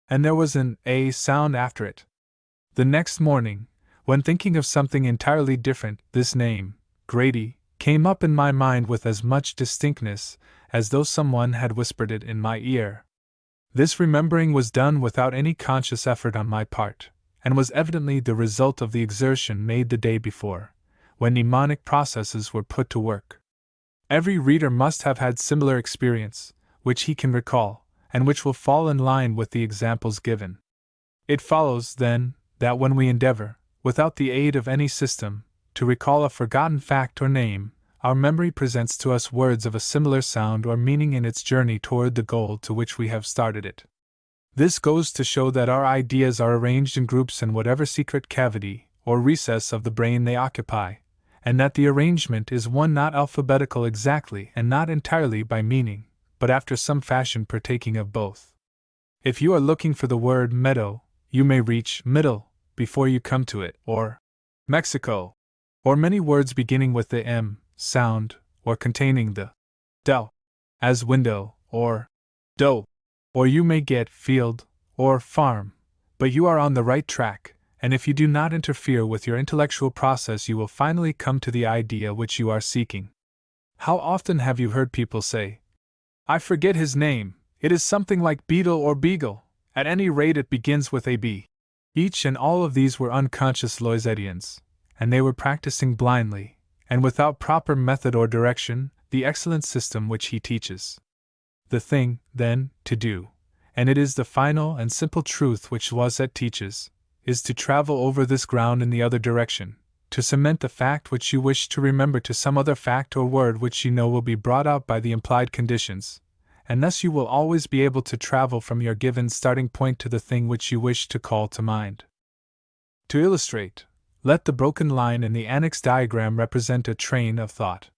and there was an A sound after it. The next morning, when thinking of something entirely different, this name, Grady, came up in my mind with as much distinctness as though someone had whispered it in my ear. This remembering was done without any conscious effort on my part, and was evidently the result of the exertion made the day before, when mnemonic processes were put to work. Every reader must have had similar experience, which he can recall, and which will fall in line with the examples given. It follows, then, that when we endeavor, without the aid of any system, to recall a forgotten fact or name, our memory presents to us words of a similar sound or meaning in its journey toward the goal to which we have started it. This goes to show that our ideas are arranged in groups in whatever secret cavity or recess of the brain they occupy, and that the arrangement is one not alphabetical exactly and not entirely by meaning, but after some fashion partaking of both. If you are looking for the word meadow, you may reach middle before you come to it, or Mexico, or many words beginning with the M sound, or containing the del, as window, or dough, or you may get field, or farm, but you are on the right track, and if you do not interfere with your intellectual process you will finally come to the idea which you are seeking. How often have you heard people say, I forget his name, it is something like beetle or beagle, at any rate it begins with a B. Each and all of these were unconscious Loisetians, and they were practicing blindly, and without proper method or direction, the excellent system which he teaches. The thing, then, to do, and it is the final and simple truth which Loiset teaches, is to travel over this ground in the other direction, to cement the fact which you wish to remember to some other fact or word which you know will be brought out by the implied conditions, and thus you will always be able to travel from your given starting point to the thing which you wish to call to mind. To illustrate, let the broken line in the annex diagram represent a train of thought.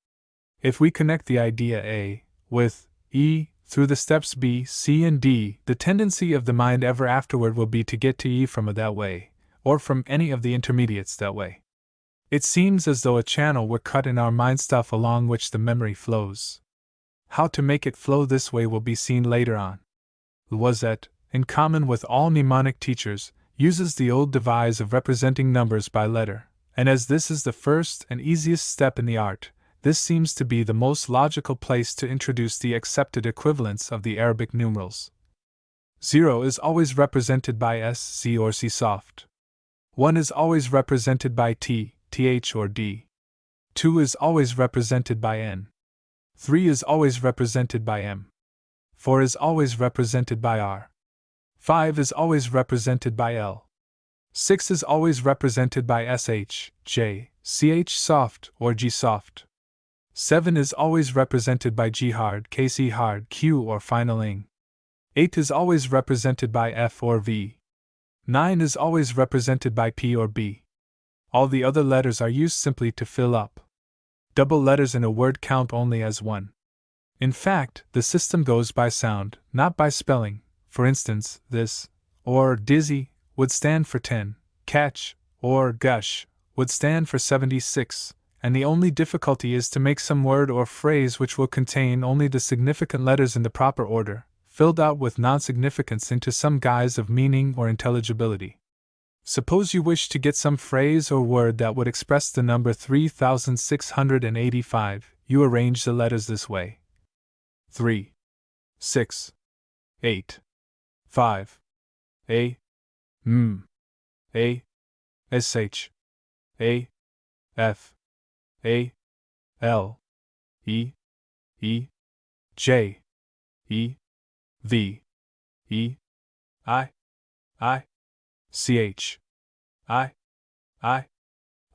If we connect the idea A with E through the steps B, C, and D, the tendency of the mind ever afterward will be to get to E from that way, or from any of the intermediates that way. It seems as though a channel were cut in our mind stuff along which the memory flows. How to make it flow this way will be seen later on. Loisette, in common with all mnemonic teachers, uses the old device of representing numbers by letter, and as this is the first and easiest step in the art, this seems to be the most logical place to introduce the accepted equivalents of the Arabic numerals. 0 is always represented by S, Z, or C soft. 1 is always represented by T, TH, or D. 2 is always represented by N. 3 is always represented by M. 4 is always represented by R. 5 is always represented by L. 6 is always represented by SH, J, CH soft, or G soft. 7 is always represented by G hard, KC hard, Q, or final ing. 8 is always represented by F or V. 9 is always represented by P or B. All the other letters are used simply to fill up. Double letters in a word count only as one. In fact, the system goes by sound, not by spelling. For instance, this, or dizzy, would stand for 10, catch, or gush, would stand for 76, and the only difficulty is to make some word or phrase which will contain only the significant letters in the proper order, filled out with non-significance into some guise of meaning or intelligibility. Suppose you wish to get some phrase or word that would express the number 3685, you arrange the letters this way. 3, 6, 8, 5, A, M, A, SH, A, F, A, L, E, E, J, E, V, E, I, CH, I,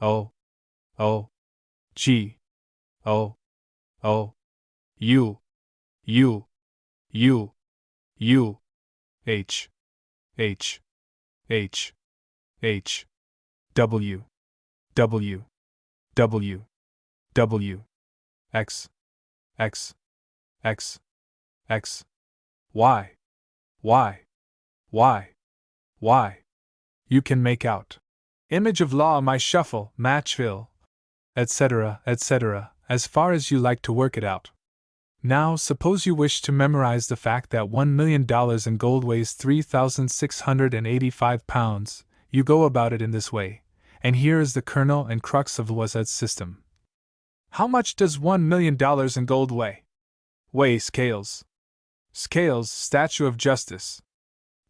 O, G, O, U, H, W, X, Y. You can make out image of law, my shuffle, matchville, etc., as far as you like to work it out. Now, suppose you wish to memorize the fact that $1 million in gold weighs 3,685 pounds, you go about it in this way, and here is the kernel and crux of Loisette's system. How much does $1 million in gold weigh? Weigh scales. Scales, statue of justice.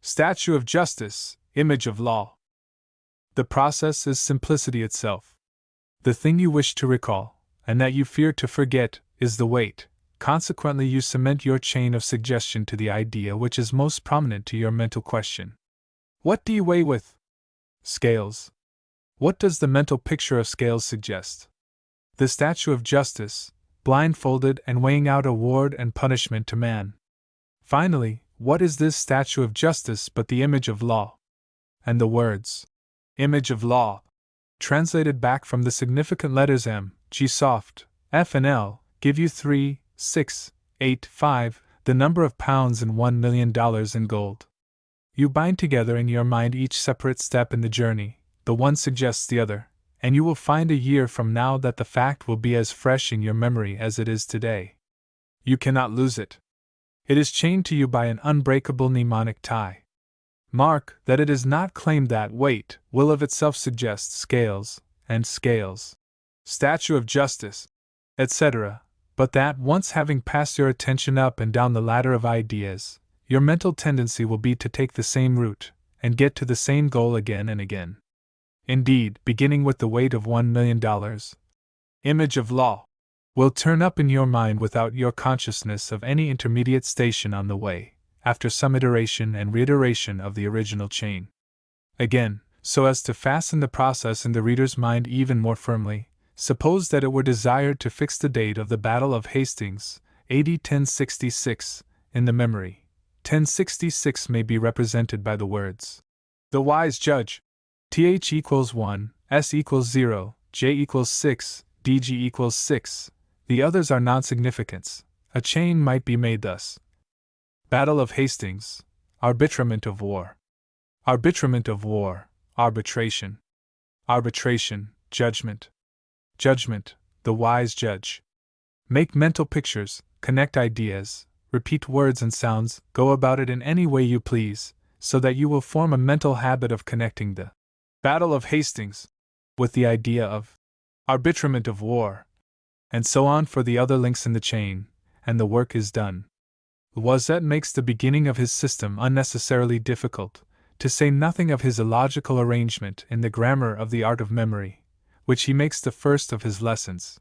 Statue of justice, image of law. The process is simplicity itself. The thing you wish to recall, and that you fear to forget, is the weight. Consequently, you cement your chain of suggestion to the idea which is most prominent to your mental question. What do you weigh with? Scales. What does the mental picture of scales suggest? The statue of justice, blindfolded and weighing out award and punishment to man. Finally, what is this statue of justice but the image of law? And the words, image of law, translated back from the significant letters M, G soft, F, and L, give you 3, 6, 8, 5, the number of pounds in $1 million in gold. You bind together in your mind each separate step in the journey, the one suggests the other, and you will find a year from now that the fact will be as fresh in your memory as it is today. You cannot lose it. It is chained to you by an unbreakable mnemonic tie. Mark that it is not claimed that weight will of itself suggest scales, and scales, statue of justice, etc., but that once having passed your attention up and down the ladder of ideas, your mental tendency will be to take the same route, and get to the same goal again and again. Indeed, beginning with the weight of $1 million, image of law, will turn up in your mind without your consciousness of any intermediate station on the way, after some iteration and reiteration of the original chain. Again, so as to fasten the process in the reader's mind even more firmly, suppose that it were desired to fix the date of the Battle of Hastings, AD 1066, in the memory. 1066 may be represented by the words, the wise judge, th equals 1, s equals 0, j equals 6, dg equals 6, The others are non-significants. A chain might be made thus: Battle of Hastings, arbitrament of war. Arbitrament of war, arbitration. Arbitration, judgment. Judgment, the wise judge. Make mental pictures, connect ideas, repeat words and sounds, go about it in any way you please, so that you will form a mental habit of connecting the Battle of Hastings with the idea of arbitrament of war, and so on for the other links in the chain, and the work is done. Loisette makes the beginning of his system unnecessarily difficult, to say nothing of his illogical arrangement in the grammar of the art of memory, which he makes the first of his lessons.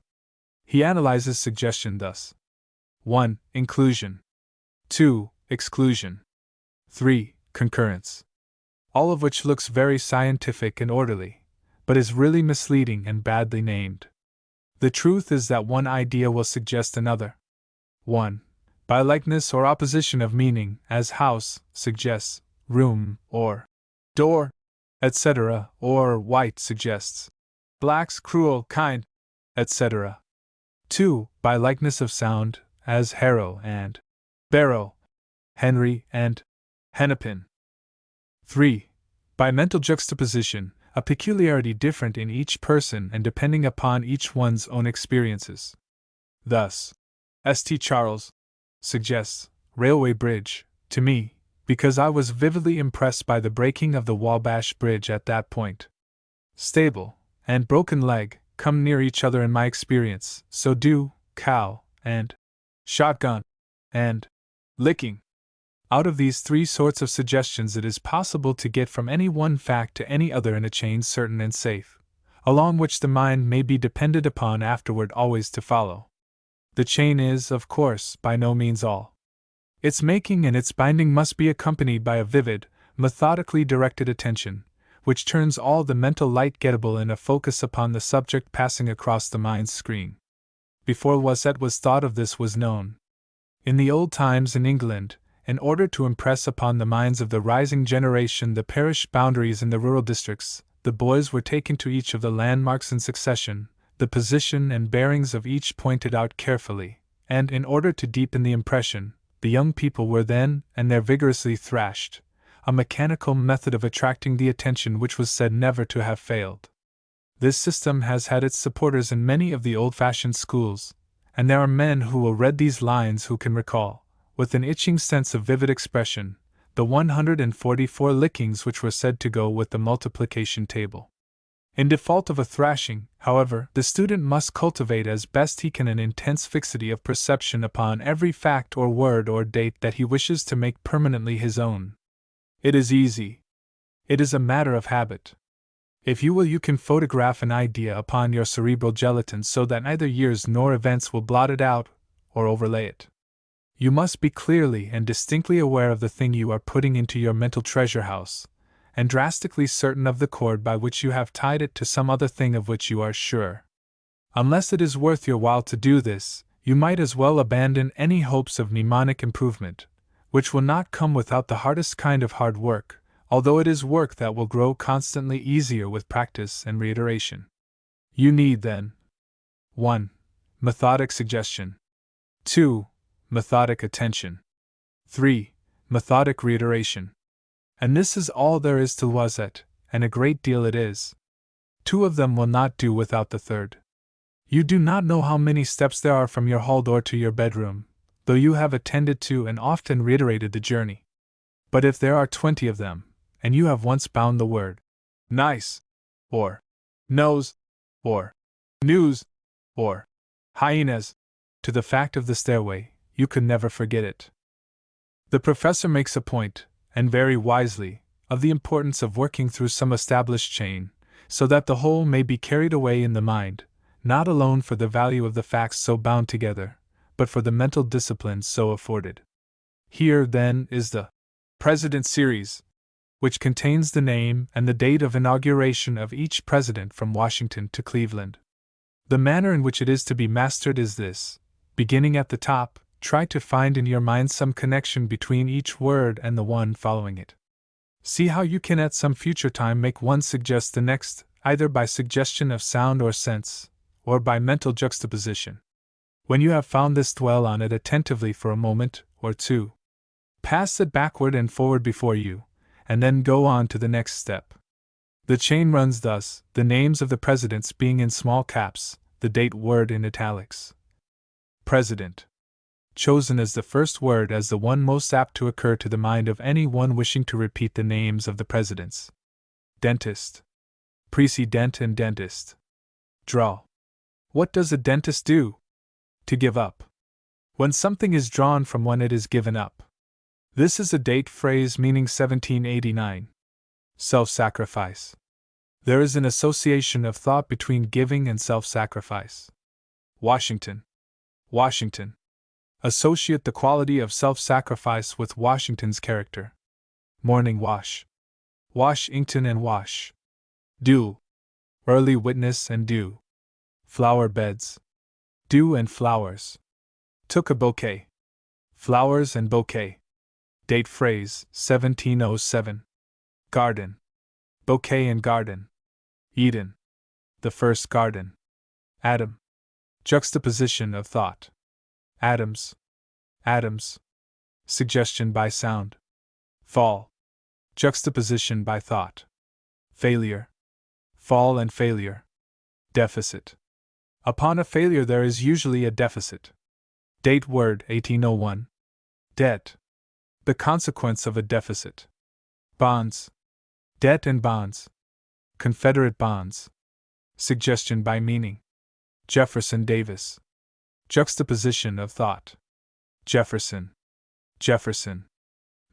He analyzes suggestion thus: 1. Inclusion. 2. Exclusion. 3. Concurrence. All of which looks very scientific and orderly, but is really misleading and badly named. The truth is that one idea will suggest another. 1. By likeness or opposition of meaning, as house suggests room, or door, etc., or white suggests black's cruel kind, etc. 2. By likeness of sound, as harrow and barrow, Henry and hennepin. 3. By mental juxtaposition, a peculiarity different in each person and depending upon each one's own experiences. Thus, St. Charles suggests railway bridge to me, because I was vividly impressed by the breaking of the Wabash Bridge at that point. Stable and broken leg come near each other in my experience, so do cow and shotgun and licking. Out of these three sorts of suggestions it is possible to get from any one fact to any other in a chain certain and safe, along which the mind may be depended upon afterward always to follow. The chain is, of course, by no means all. Its making and its binding must be accompanied by a vivid, methodically directed attention, which turns all the mental light gettable in a focus upon the subject passing across the mind's screen. Before Loisette was thought of, this was known. In the old times in England, in order to impress upon the minds of the rising generation the parish boundaries in the rural districts, the boys were taken to each of the landmarks in succession, the position and bearings of each pointed out carefully, and in order to deepen the impression, the young people were then and there vigorously thrashed, a mechanical method of attracting the attention which was said never to have failed. This system has had its supporters in many of the old-fashioned schools, and there are men who will read these lines who can recall, with an itching sense of vivid expression, the 144 lickings which were said to go with the multiplication table. In default of a thrashing, however, the student must cultivate as best he can an intense fixity of perception upon every fact or word or date that he wishes to make permanently his own. It is easy. It is a matter of habit. If you will, you can photograph an idea upon your cerebral gelatin so that neither years nor events will blot it out or overlay it. You must be clearly and distinctly aware of the thing you are putting into your mental treasure house, and drastically certain of the cord by which you have tied it to some other thing of which you are sure. Unless it is worth your while to do this, you might as well abandon any hopes of mnemonic improvement, which will not come without the hardest kind of hard work, although it is work that will grow constantly easier with practice and reiteration. You need, then, 1. Methodic suggestion. 2. Methodic attention. 3. Methodic reiteration. And this is all there is to Loisette, and a great deal it is. 2 of them will not do without the third. You do not know how many steps there are from your hall door to your bedroom, though you have attended to and often reiterated the journey. But if there are 20 of them, and you have once bound the word nice, or nose, or news, or hyenas, to the fact of the stairway, you could never forget it. The professor makes a point, and very wisely, of the importance of working through some established chain, so that the whole may be carried away in the mind, not alone for the value of the facts so bound together, but for the mental discipline so afforded. Here, then, is the President Series, which contains the name and the date of inauguration of each president from Washington to Cleveland. The manner in which it is to be mastered is this: beginning at the top, try to find in your mind some connection between each word and the one following it. See how you can at some future time make one suggest the next, either by suggestion of sound or sense, or by mental juxtaposition. When you have found this, dwell on it attentively for a moment or two. Pass it backward and forward before you, and then go on to the next step. The chain runs thus, the names of the presidents being in small caps, the date word in italics. President. Chosen as the first word as the one most apt to occur to the mind of any one wishing to repeat the names of the presidents. Dentist. Precedent and dentist. Draw. What does a dentist do? To give up. When something is drawn from when it is given up. This is a date phrase meaning 1789. Self-sacrifice. There is an association of thought between giving and self-sacrifice. Washington. Washington. Associate the quality of self-sacrifice with Washington's character. Morning wash. Washington and wash. Dew. Early witness and dew. Flower beds. Dew and flowers. Took a bouquet. Flowers and bouquet. Date phrase, 1707. Garden. Bouquet and garden. Eden. The first garden. Atom. Juxtaposition of thought. Atoms. Atoms. Suggestion by sound. Fall. Juxtaposition by thought. Failure. Fall and failure. Deficit. Upon a failure there is usually a deficit. Date word 1801. Debt. The consequence of a deficit. Bonds. Debt and bonds. Confederate bonds. Suggestion by meaning. Jefferson Davis. Juxtaposition of thought. Jefferson. Jefferson.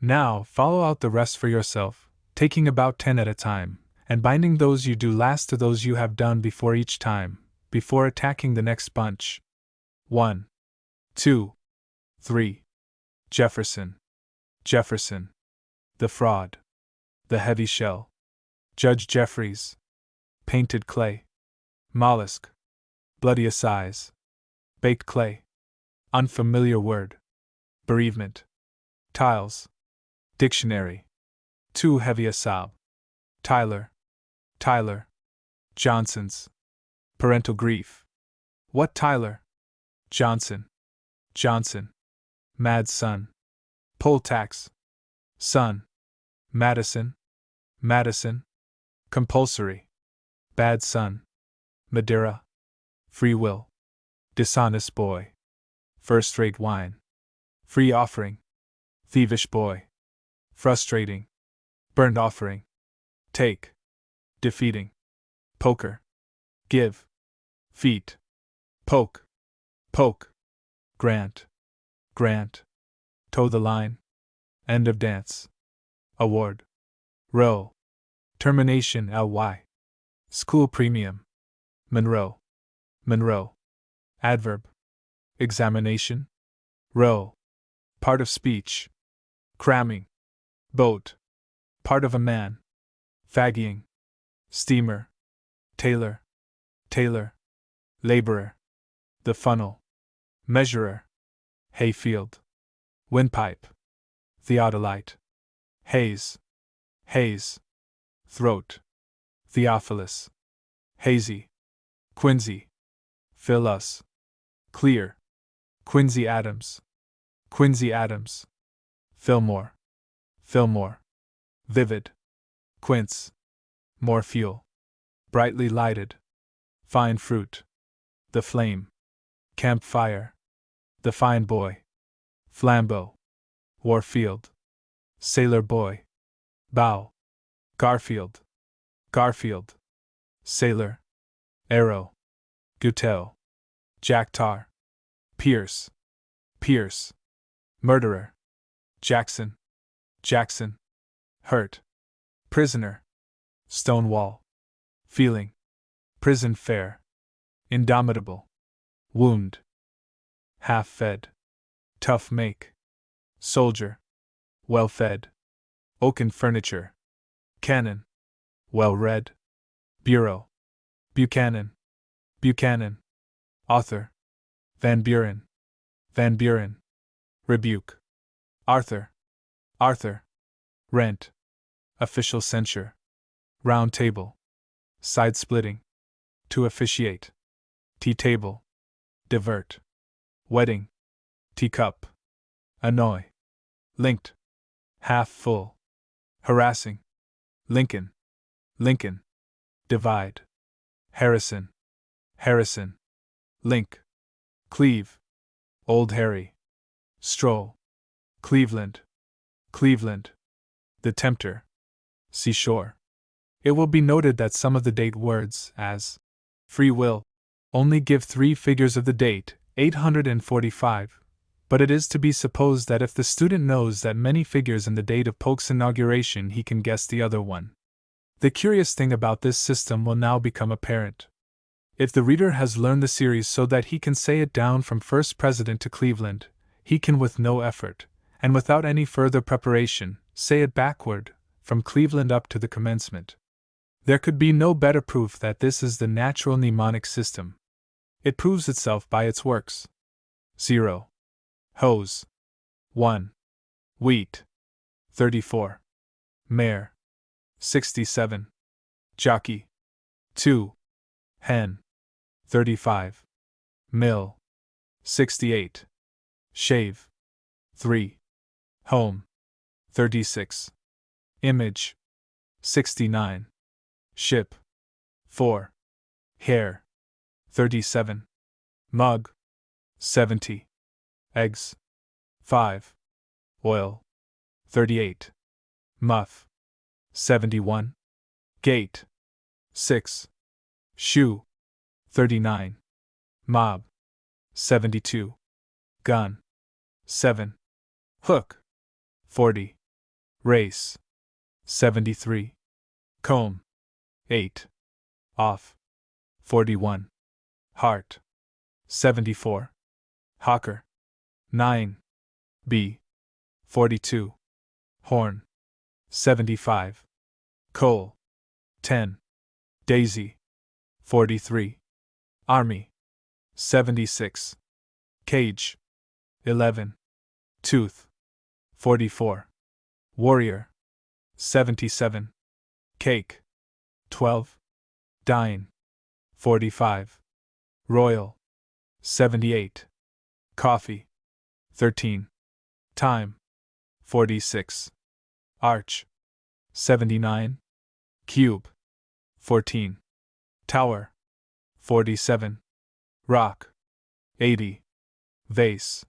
Now, follow out the rest for yourself, taking about 10 at a time, and binding those you do last to those you have done before each time, before attacking the next bunch. 1, 2, 3. Jefferson. Jefferson. The fraud. The heavy shell. Judge Jeffreys. Painted clay. Mollusk. Bloody assize. Baked clay. Unfamiliar word. Bereavement. Tiles. Dictionary. Too heavy a sob. Tyler. Tyler. Johnson's. Parental grief. What Tyler? Johnson. Johnson. Mad son. Poll tax. Son. Madison. Madison. Compulsory. Bad son. Madeira. Free will. Dishonest boy. First-rate wine. Free offering. Thievish boy. Frustrating. Burnt offering. Take. Defeating. Poker. Give. Feet. Poke. Poke. Grant. Grant. Toe the line. End of dance. Award. Row. Termination ly. School premium. Monroe. Monroe. Adverb. Examination. Row. Part of speech. Cramming. Boat. Part of a man. Faggying. Steamer. Tailor. Tailor. Laborer. The funnel. Measurer. Hayfield. Windpipe. Theodolite. Haze. Haze. Throat. Theophilus. Hazy. Quincy. Fill us. Clear. Quincy Adams. Quincy Adams. Fillmore. Fillmore. Vivid. Quince. More fuel. Brightly lighted. Fine fruit. The flame. Campfire. The fine boy. Flambeau. Warfield. Sailor boy. Bow. Garfield. Garfield. Sailor. Arrow. Guteau. Jack Tar. Pierce. Pierce. Murderer. Jackson. Jackson. Hurt. Prisoner. Stonewall. Feeling. Prison fare. Indomitable. Wound. Half fed. Tough make. Soldier. Well fed. Oaken furniture. Cannon. Well read. Bureau. Buchanan. Buchanan. Author. Van Buren. Van Buren. Rebuke. Arthur. Arthur. Rent. Official censure. Round table. Side splitting. To officiate. Tea table. Divert. wedding, teacup, annoy, linked, half full, harassing, Lincoln, Lincoln, divide, Harrison, Harrison, link, cleave, old Harry, stroll, Cleveland, Cleveland, the tempter, seashore. It will be noted that some of the date words, as free will, only give 3 figures of the date, 845, but it is to be supposed that if the student knows that many figures in the date of Polk's inauguration, he can guess the other one. The curious thing about this system will now become apparent. If the reader has learned the series so that he can say it down from first president to Cleveland, he can with no effort, and without any further preparation, say it backward, from Cleveland up to the commencement. There could be no better proof that this is the natural mnemonic system. It proves itself by its works. 0. Hose. 1. Wheat. 34. Mare. 67. Jockey. 2. Hen. 35. Mill. 68. Shave. 3. Home. 36. Image. 69. Ship. 4. Hair. 37. Mug. 70. Eggs. 5. Oil. 38. Muff. 71. Gate. 6. Shoe. 39. Mob. 72. Gun. 7. Hook. 40. Race. 73. Comb. 8. Off. 41. Heart. 74. Hawker. 9. B. 42. Horn. 75. Coal. 10. Daisy. 43. Army. 76. Cage. 11. Tooth. 44. Warrior. 77. Cake. 12. Dine. 45. Royal. 78. Coffee. 13. Time. 46. Arch. 79. Cube. 14. Tower. 47. Rock. 80. Vase.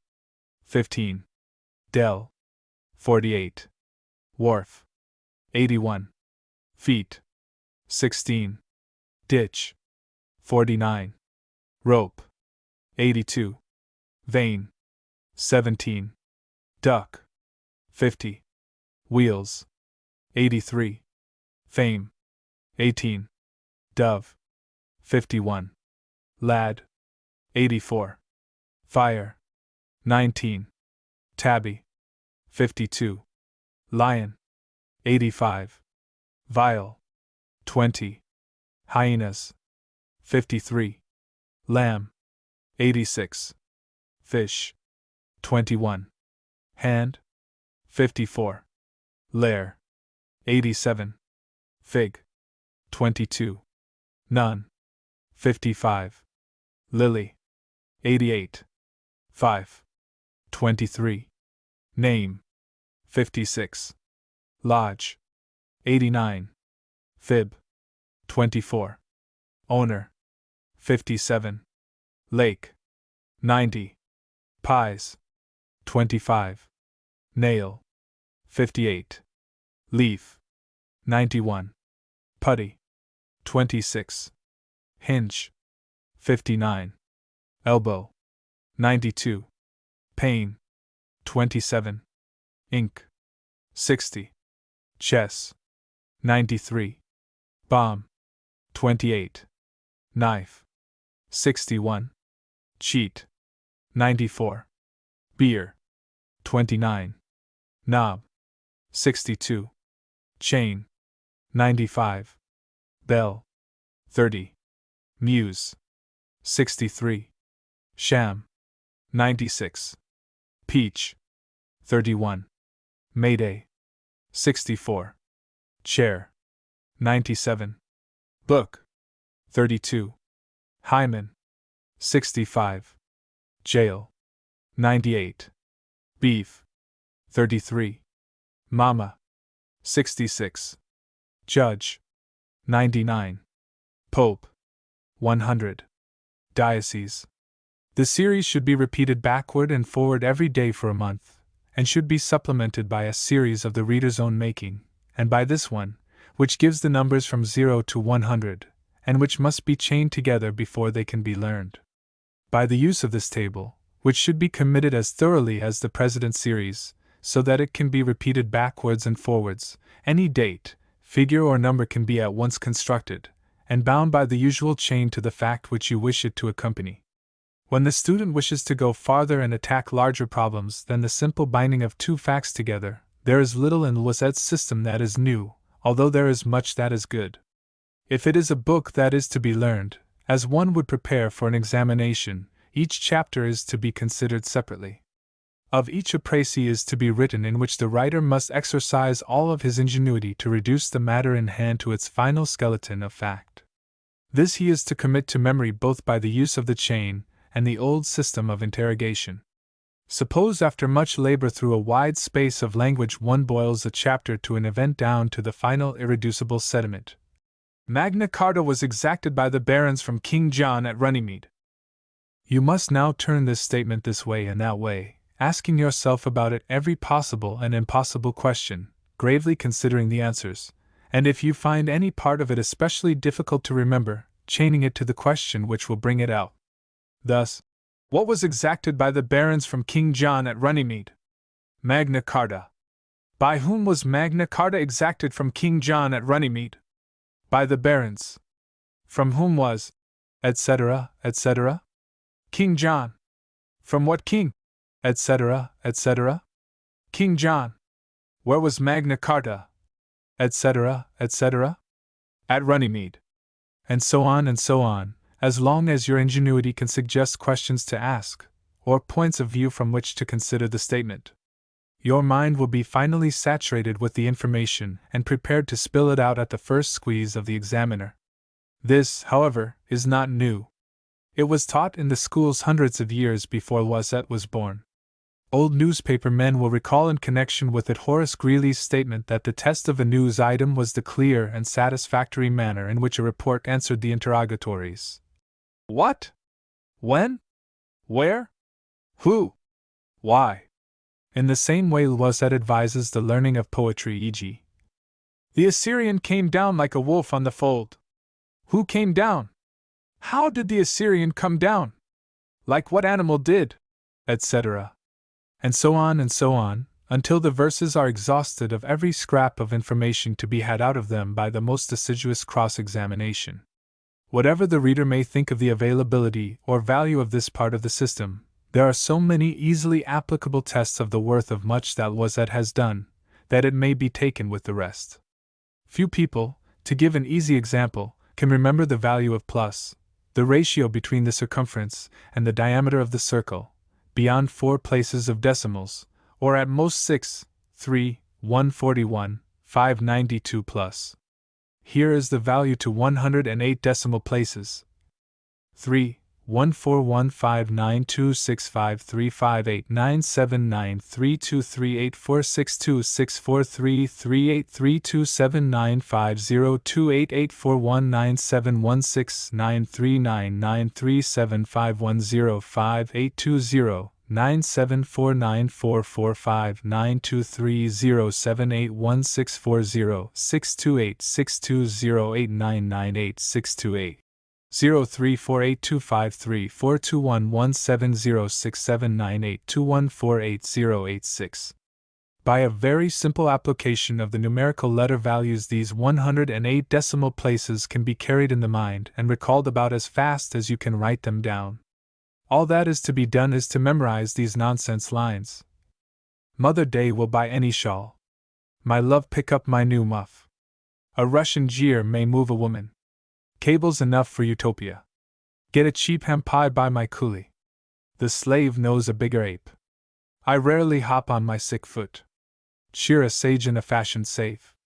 15. Dell. 48. Wharf. 81. Feet. 16. Ditch. 49. Rope. 82. Vein. 17. Duck. 50. Wheels. 83. Fame. 18. Dove. 51. Lad. 84. Fire. 19. Tabby. 52. Lion. 85. Vial. 20. Hyenas. 53. Lamb. 86. Fish. 21. Hand. 54. Lair. 87. Fig. 22. None. 55. Lily. 88. 5. 23. Name. 56. Lodge. 89. Fib. 24. Owner. 57. Lake. 90. Pies. 25. Nail. 58. Leaf. 91. Putty. 26. Hinge. 59. Elbow. 92. Pane. 27. Ink. 60. Chess. 93. Bomb. 28. Knife. 61. Cheat. 94. Beer. 29. Knob. 62. Chain. 95. Bell. 30. Muse. 63. Sham. 96. Peach. 31. Mayday. 64. Chair. 97. Book. 32. Hymen. 65. Jail. 98. Beef. 33. Mama. 66. Judge. 99. Pope. 100. Diocese. The series should be repeated backward and forward every day for a month, and should be supplemented by a series of the reader's own making, and by this one, which gives the numbers from 0 to 100, and which must be chained together before they can be learned. By the use of this table, which should be committed as thoroughly as the precedent series, so that it can be repeated backwards and forwards, any date, figure or number can be at once constructed, and bound by the usual chain to the fact which you wish it to accompany. When the student wishes to go farther and attack larger problems than the simple binding of two facts together, there is little in Loisette's system that is new, although there is much that is good. If it is a book that is to be learned, as one would prepare for an examination, each chapter is to be considered separately. Of each a précis is to be written in which the writer must exercise all of his ingenuity to reduce the matter in hand to its final skeleton of fact. This he is to commit to memory both by the use of the chain and the old system of interrogation. Suppose after much labor through a wide space of language one boils a chapter to an event down to the final irreducible sediment. Magna Carta was exacted by the barons from King John at Runnymede. You must now turn this statement this way and that way, asking yourself about it every possible and impossible question, gravely considering the answers, and if you find any part of it especially difficult to remember, chaining it to the question which will bring it out. Thus, what was exacted by the barons from King John at Runnymede? Magna Carta. By whom was Magna Carta exacted from King John at Runnymede? By the barons. From whom was, etc., etc.? King John. From what king? Etc., etc. King John. Where was Magna Carta? Etc., etc. At Runnymede. And so on, as long as your ingenuity can suggest questions to ask, or points of view from which to consider the statement. Your mind will be finally saturated with the information and prepared to spill it out at the first squeeze of the examiner. This, however, is not new. It was taught in the schools hundreds of years before Loisette was born. Old newspaper men will recall in connection with it Horace Greeley's statement that the test of a news item was the clear and satisfactory manner in which a report answered the interrogatories. What? When? Where? Who? Why? In the same way Loisette advises the learning of poetry, e.g. The Assyrian came down like a wolf on the fold. Who came down? How did the Assyrian come down? Like what animal did? Etc. And so on, until the verses are exhausted of every scrap of information to be had out of them by the most assiduous cross-examination. Whatever the reader may think of the availability or value of this part of the system, there are so many easily applicable tests of the worth of much that Loisette has done, that it may be taken with the rest. Few people, to give an easy example, can remember the value of plus, the ratio between the circumference and the diameter of the circle, beyond 4 places of decimals, or at most 6, 3, 141, 592 plus. Here is the value to 108 decimal places. 3, 03482534217069238419717169821480679821480679821488086. By a very simple application of the numerical letter values, these 108 decimal places can be carried in the mind and recalled about as fast as you can write them down. All that is to be done is to memorize these nonsense lines. Mother Day will buy any shawl. My love, pick up my new muff. A Russian jeer may move a woman. Cable's enough for Utopia. Get a cheap ham pie by my coolie. The slave knows a bigger ape. I rarely hop on my sick foot. Cheer a sage in a fashion safe.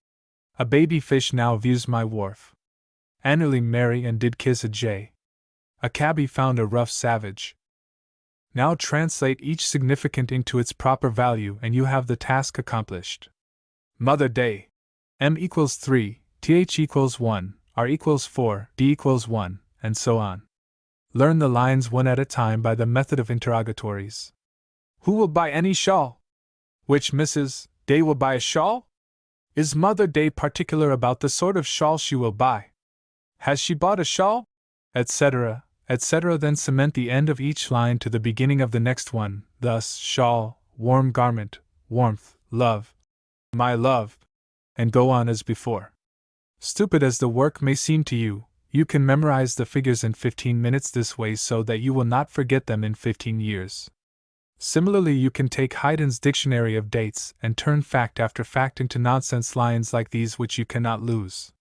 A baby fish now views my wharf. Annually merry and did kiss a jay. A cabby found a rough savage. Now translate each significant into its proper value and you have the task accomplished. Mother Day. M equals 3, TH equals 1, R equals 4, D equals 1, and so on. Learn the lines one at a time by the method of interrogatories. Who will buy any shawl? Which Mrs. Day will buy a shawl? Is Mother Day particular about the sort of shawl she will buy? Has she bought a shawl? Etc., etc. Then cement the end of each line to the beginning of the next one, thus shawl, warm garment, warmth, love, my love, and go on as before. Stupid as the work may seem to you, you can memorize the figures in 15 minutes this way so that you will not forget them in 15 years. Similarly, you can take Haydn's Dictionary of Dates and turn fact after fact into nonsense lines like these which you cannot lose.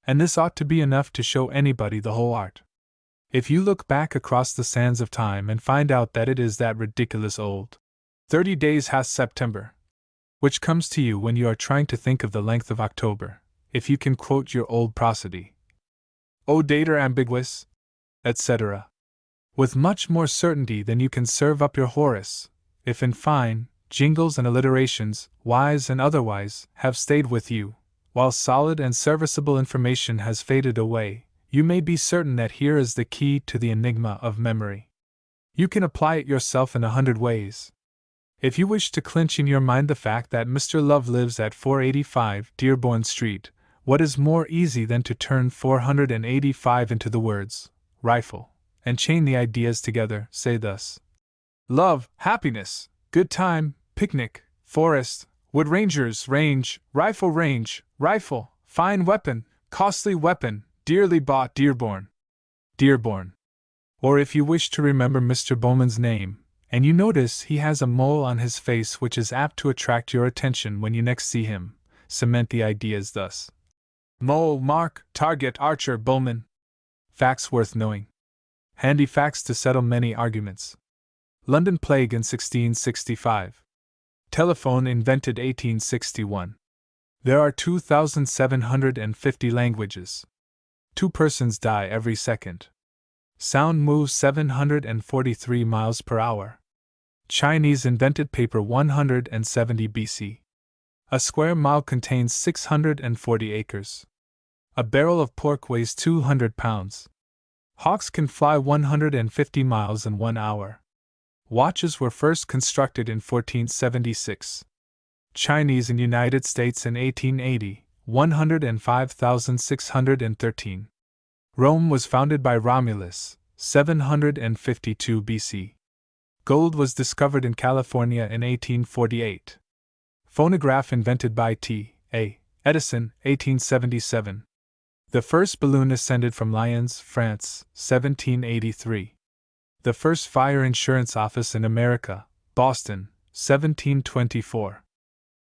And this ought to be enough to show anybody the whole art. If you look back across the sands of time and find out that it is that ridiculous old 30 days hath September, which comes to you when you are trying to think of the length of October, if you can quote your old prosody, O dater ambiguous, etc., with much more certainty than you can serve up your Horace, if in fine, jingles and alliterations, wise and otherwise, have stayed with you, while solid and serviceable information has faded away, you may be certain that here is the key to the enigma of memory. You can apply it yourself in 100 ways. If you wish to clinch in your mind the fact that Mr. Love lives at 485 Dearborn Street, what is more easy than to turn 485 into the words, rifle, and chain the ideas together, say thus: love, happiness, good time, picnic, forest, wood rangers, range, rifle, fine weapon, costly weapon, dearly bought Dearborn. Dearborn. Or if you wish to remember Mr. Bowman's name, and you notice he has a mole on his face which is apt to attract your attention when you next see him, cement the ideas thus: mole, mark, target, archer, Bowman. Facts worth knowing. Handy facts to settle many arguments. London plague in 1665. Telephone invented 1861. There are 2,750 languages. 2 persons die every second. Sound moves 743 miles per hour. Chinese invented paper 170 BC. A square mile contains 640 acres. A barrel of pork weighs 200 pounds. Hawks can fly 150 miles in 1 hour. Watches were first constructed in 1476. Chinese in United States in 1880, 105,613. Rome was founded by Romulus, 752 BC. Gold was discovered in California in 1848. Phonograph invented by T.A. Edison, 1877. The first balloon ascended from Lyons, France, 1783. The first fire insurance office in America, Boston, 1724.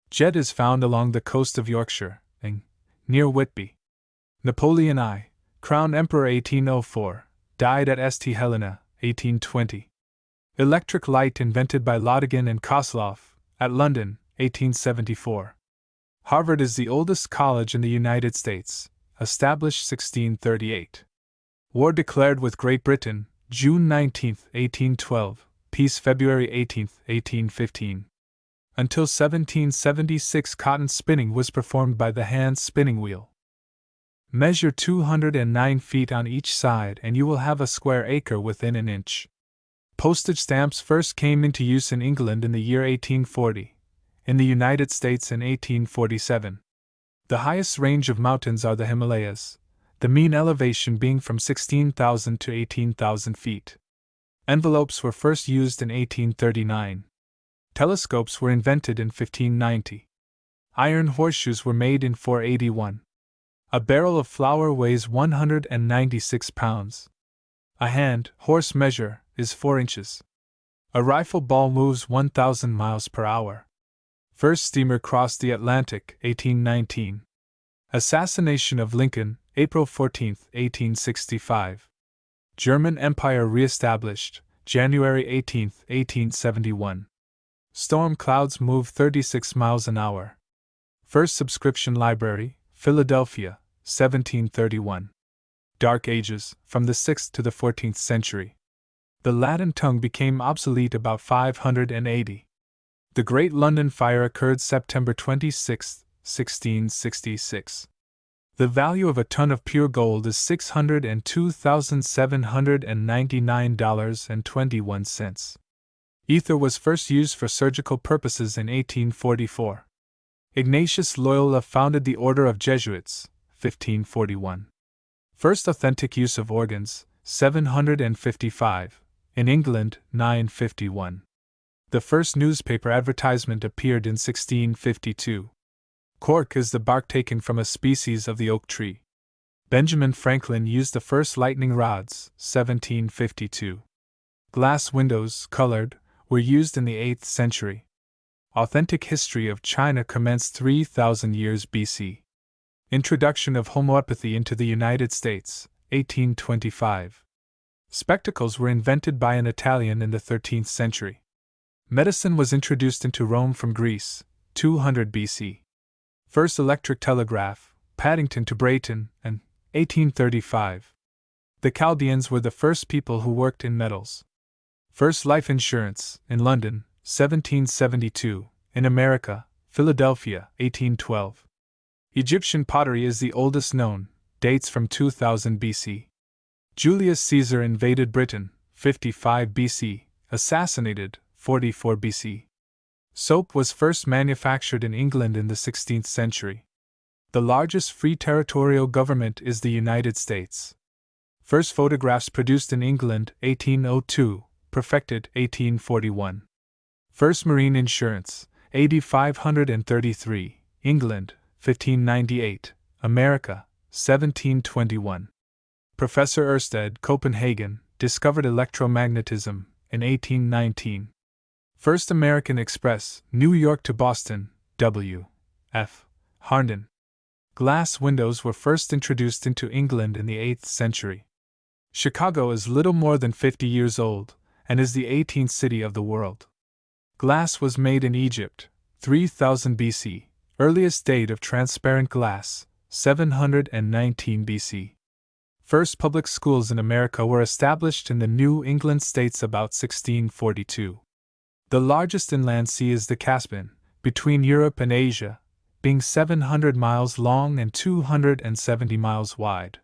Jet is found along the coast of Yorkshire, near Whitby. Napoleon I, Crown Emperor 1804, died at St. Helena, 1820. Electric light invented by Lodigan and Kosloff, at London, 1874. Harvard is the oldest college in the United States, established 1638. War declared with Great Britain, June 19, 1812, peace February 18, 1815. Until 1776 cotton spinning was performed by the hand spinning wheel. Measure 209 feet on each side and you will have a square acre within an inch. Postage stamps first came into use in England in the year 1840, in the United States in 1847. The highest range of mountains are the Himalayas, the mean elevation being from 16,000 to 18,000 feet. Envelopes were first used in 1839. Telescopes were invented in 1590. Iron horseshoes were made in 481. A barrel of flour weighs 196 pounds. A hand horse measure is 4 inches. A rifle ball moves 1,000 miles per hour. First steamer crossed the Atlantic, 1819. Assassination of Lincoln, April 14, 1865. German Empire re-established, January 18, 1871. Storm clouds move 36 miles an hour. First subscription library, Philadelphia, 1731. Dark Ages, from the 6th to the 14th century. The Latin tongue became obsolete about 580. The Great London Fire occurred September 26, 1666. The value of a ton of pure gold is $602,799.21. Ether was first used for surgical purposes in 1844. Ignatius Loyola founded the Order of Jesuits, 1541. First authentic use of organs, 755. In England, 951. The first newspaper advertisement appeared in 1652. Cork is the bark taken from a species of the oak tree. Benjamin Franklin used the first lightning rods, 1752. Glass windows, colored, were used in the 8th century. Authentic history of China commenced 3000 years BC. Introduction of homeopathy into the United States, 1825. Spectacles were invented by an Italian in the 13th century. Medicine was introduced into Rome from Greece, 200 BC. First electric telegraph, Paddington to Brayton, and 1835. The Chaldeans were the first people who worked in metals. First life insurance, in London, 1772. In America, Philadelphia, 1812. Egyptian pottery is the oldest known, dates from 2000 BC. Julius Caesar invaded Britain, 55 BC, assassinated, 44 BC. Soap was first manufactured in England in the 16th century. The largest free territorial government is the United States. First photographs produced in England, 1802, perfected, 1841. First marine insurance, 8533, England, 1598, America, 1721. Professor Ørsted, Copenhagen, discovered electromagnetism in 1819. First American Express, New York to Boston, W. F. Harnden. Glass windows were first introduced into England in the 8th century. Chicago is little more than 50 years old, and is the 18th city of the world. Glass was made in Egypt, 3000 BC, earliest date of transparent glass, 719 BC. First public schools in America were established in the New England states about 1642. The largest inland sea is the Caspian, between Europe and Asia, being 700 miles long and 270 miles wide.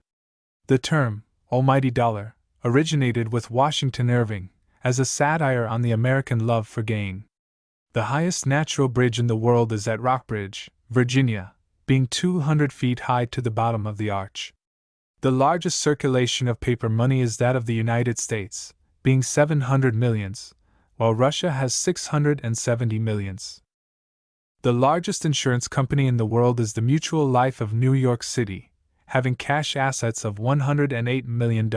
The term, almighty dollar, originated with Washington Irving, as a satire on the American love for gain. The highest natural bridge in the world is at Rockbridge, Virginia, being 200 feet high to the bottom of the arch. The largest circulation of paper money is that of the United States, being 700 millions, while Russia has 670 millions. The largest insurance company in the world is the Mutual Life of New York City, having cash assets of $108 million.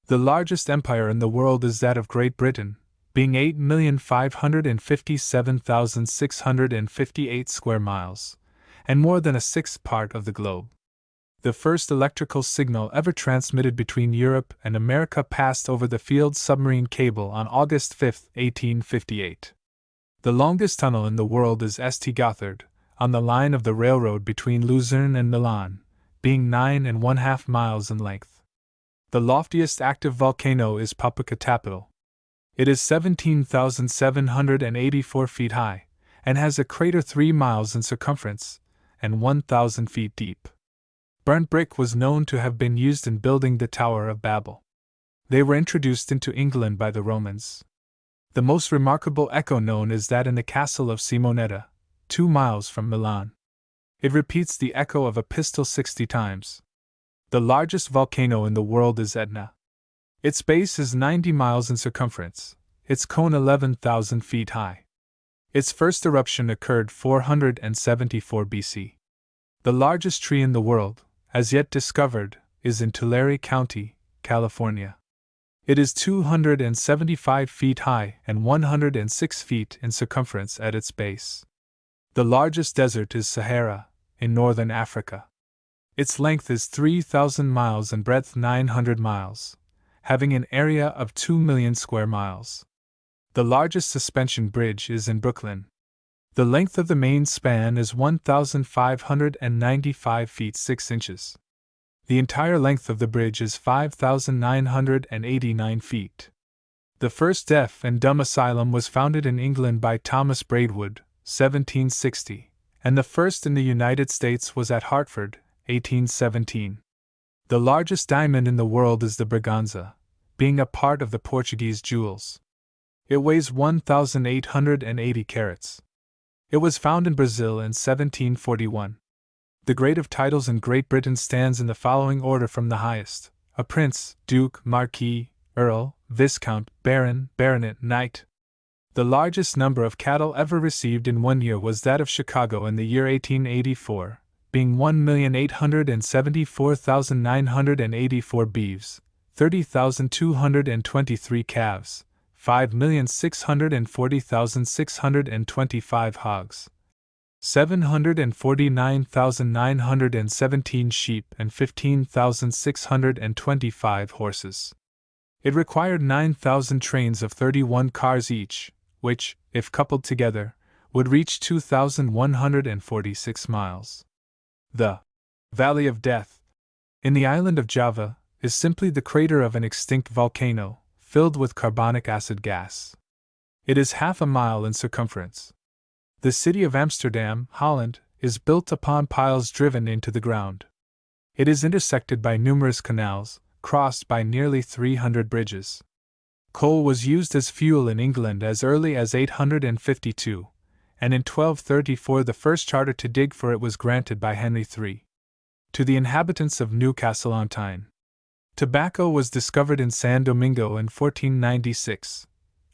The largest empire in the world is that of Great Britain, being 8,557,658 square miles, and more than a sixth part of the globe. The first electrical signal ever transmitted between Europe and America passed over the field submarine cable on August 5, 1858. The longest tunnel in the world is St. Gothard, on the line of the railroad between Luzerne and Milan, being 9½ miles in length. The loftiest active volcano is Popocatépetl. It is 17,784 feet high, and has a crater 3 miles in circumference, and 1,000 feet deep. Burnt brick was known to have been used in building the Tower of Babel. They were introduced into England by the Romans. The most remarkable echo known is that in the castle of Simonetta, 2 miles from Milan. It repeats the echo of a pistol 60 times. The largest volcano in the world is Etna. Its base is 90 miles in circumference, its cone 11,000 feet high. Its first eruption occurred 474 BC. The largest tree in the world, as yet discovered, is in Tulare County, California. It is 275 feet high and 106 feet in circumference at its base. The largest desert is Sahara, in northern Africa. Its length is 3,000 miles and breadth 900 miles, having an area of 2 million square miles. The largest suspension bridge is in Brooklyn. The length of the main span is 1,595 feet 6 inches. The entire length of the bridge is 5,989 feet. The first deaf and dumb asylum was founded in England by Thomas Braidwood, 1760, and the first in the United States was at Hartford, 1817. The largest diamond in the world is the Braganza, being a part of the Portuguese jewels. It weighs 1,880 carats. It was found in Brazil in 1741. The grade of titles in Great Britain stands in the following order from the highest: a prince, duke, marquis, earl, viscount, baron, baronet, knight. The largest number of cattle ever received in one year was that of Chicago in the year 1884, being 1,874,984 beeves, 30,223 calves, 5,640,625 hogs, 749,917 sheep, and 15,625 horses. It required 9,000 trains of 31 cars each, which, if coupled together, would reach 2,146 miles. The Valley of Death, in the island of Java, is simply the crater of an extinct volcano, filled with carbonic acid gas. It is half a mile in circumference. The city of Amsterdam, Holland, is built upon piles driven into the ground. It is intersected by numerous canals, crossed by nearly 300 bridges. Coal was used as fuel in England as early as 852, and in 1234 the first charter to dig for it was granted by Henry III to the inhabitants of Newcastle-on-Tyne. Tobacco was discovered in San Domingo in 1496,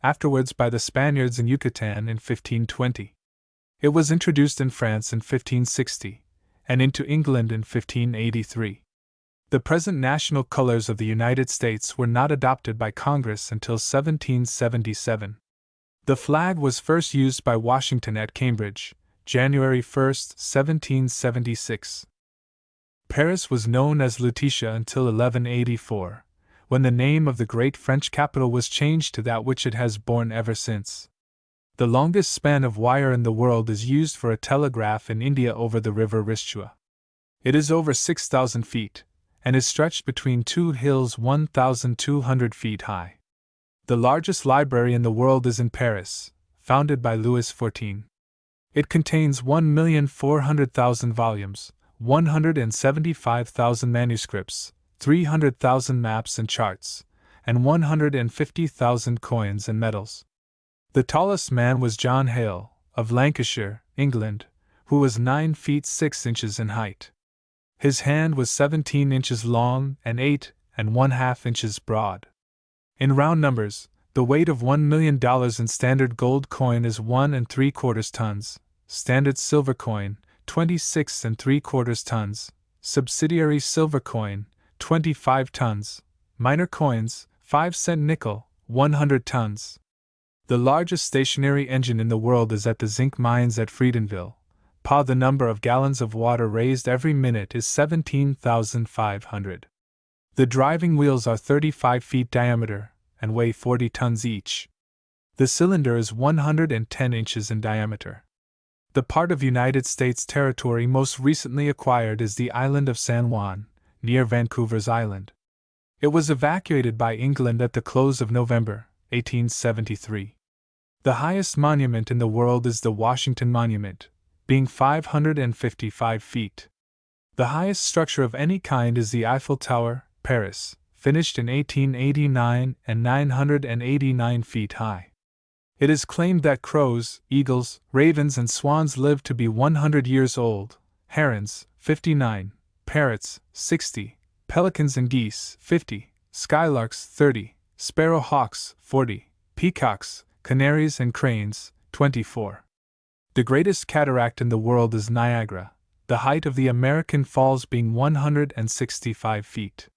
afterwards by the Spaniards in Yucatan in 1520. It was introduced in France in 1560, and into England in 1583. The present national colors of the United States were not adopted by Congress until 1777. The flag was first used by Washington at Cambridge, January 1, 1776. Paris was known as Lutetia until 1184, when the name of the great French capital was changed to that which it has borne ever since. The longest span of wire in the world is used for a telegraph in India over the river Ristua. It is over 6,000 feet, and is stretched between two hills 1,200 feet high. The largest library in the world is in Paris, founded by Louis XIV. It contains 1,400,000 volumes, 175,000 manuscripts, 300,000 maps and charts, and 150,000 coins and medals. The tallest man was John Hale, of Lancashire, England, who was 9 feet 6 inches in height. His hand was 17 inches long and 8½ inches broad. In round numbers, the weight of $1 million in standard gold coin is 1¾ tons, standard silver coin, 26¾ tons, subsidiary silver coin, 25 tons, minor coins, 5-cent nickel, 100 tons. The largest stationary engine in the world is at the zinc mines at Friedenville. The number of gallons of water raised every minute is 17,500. The driving wheels are 35 feet diameter and weigh 40 tons each. The cylinder is 110 inches in diameter. The part of United States territory most recently acquired is the island of San Juan, near Vancouver's Island. It was evacuated by England at the close of November, 1873. The highest monument in the world is the Washington Monument, being 555 feet. The highest structure of any kind is the Eiffel Tower, Paris, finished in 1889 and 989 feet high. It is claimed that crows, eagles, ravens, and swans live to be 100 years old, herons, 59, parrots, 60, pelicans and geese, 50, skylarks, 30, sparrowhawks, 40, peacocks, canaries, and cranes, 24. The greatest cataract in the world is Niagara, the height of the American Falls being 165 feet.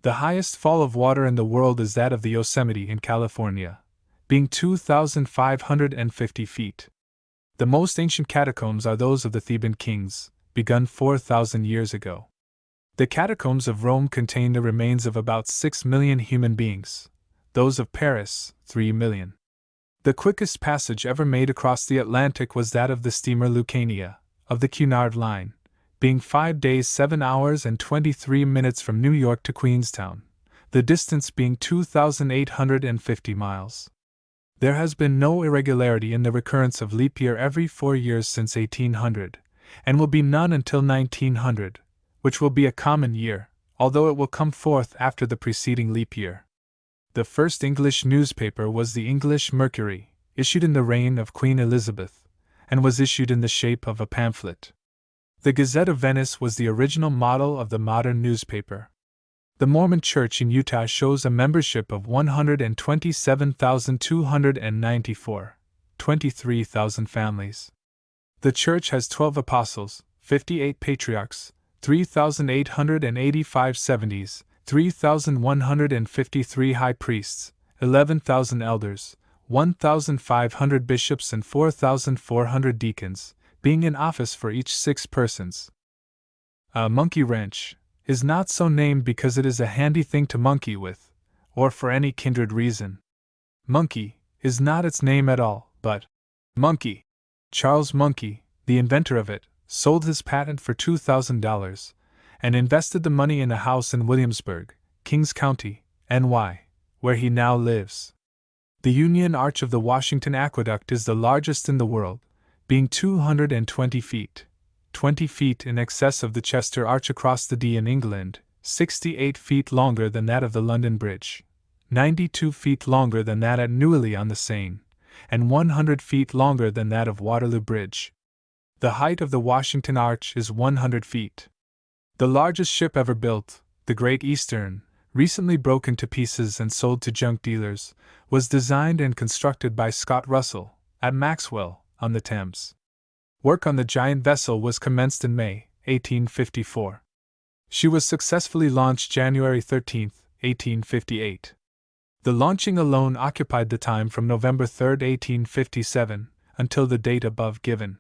The highest fall of water in the world is that of the Yosemite in California, being 2,550 feet. The most ancient catacombs are those of the Theban kings, begun 4,000 years ago. The catacombs of Rome contain the remains of about 6 million human beings, those of Paris, 3 million. The quickest passage ever made across the Atlantic was that of the steamer Lucania, of the Cunard Line, being 5 days 7 hours and 23 minutes from New York to Queenstown, the distance being 2,850 miles. There has been no irregularity in the recurrence of leap year every 4 years since 1800, and will be none until 1900, which will be a common year, although it will come forth after the preceding leap year. The first English newspaper was the English Mercury, issued in the reign of Queen Elizabeth, and was issued in the shape of a pamphlet. The Gazette of Venice was the original model of the modern newspaper. The Mormon Church in Utah shows a membership of 127,294, 23,000 families. The church has 12 apostles, 58 patriarchs, 3,885 70s, 3,153 high priests, 11,000 elders, 1,500 bishops, and 4,400 deacons, being in office for each 6 persons. A monkey wrench is not so named because it is a handy thing to monkey with, or for any kindred reason. Monkey is not its name at all, but Monkey. Charles Monkey, the inventor of it, sold his patent for $2,000 and invested the money in a house in Williamsburg, Kings County, NY, where he now lives. The Union Arch of the Washington Aqueduct is the largest in the world, being 220 feet, 20 feet in excess of the Chester Arch across the Dee in England, 68 feet longer than that of the London Bridge, 92 feet longer than that at Neuilly on the Seine, and 100 feet longer than that of Waterloo Bridge. The height of the Washington Arch is 100 feet. The largest ship ever built, the Great Eastern, recently broken to pieces and sold to junk dealers, was designed and constructed by Scott Russell, at Maxwell, on the Thames. Work on the giant vessel was commenced in May, 1854. She was successfully launched January 13, 1858. The launching alone occupied the time from November 3, 1857, until the date above given.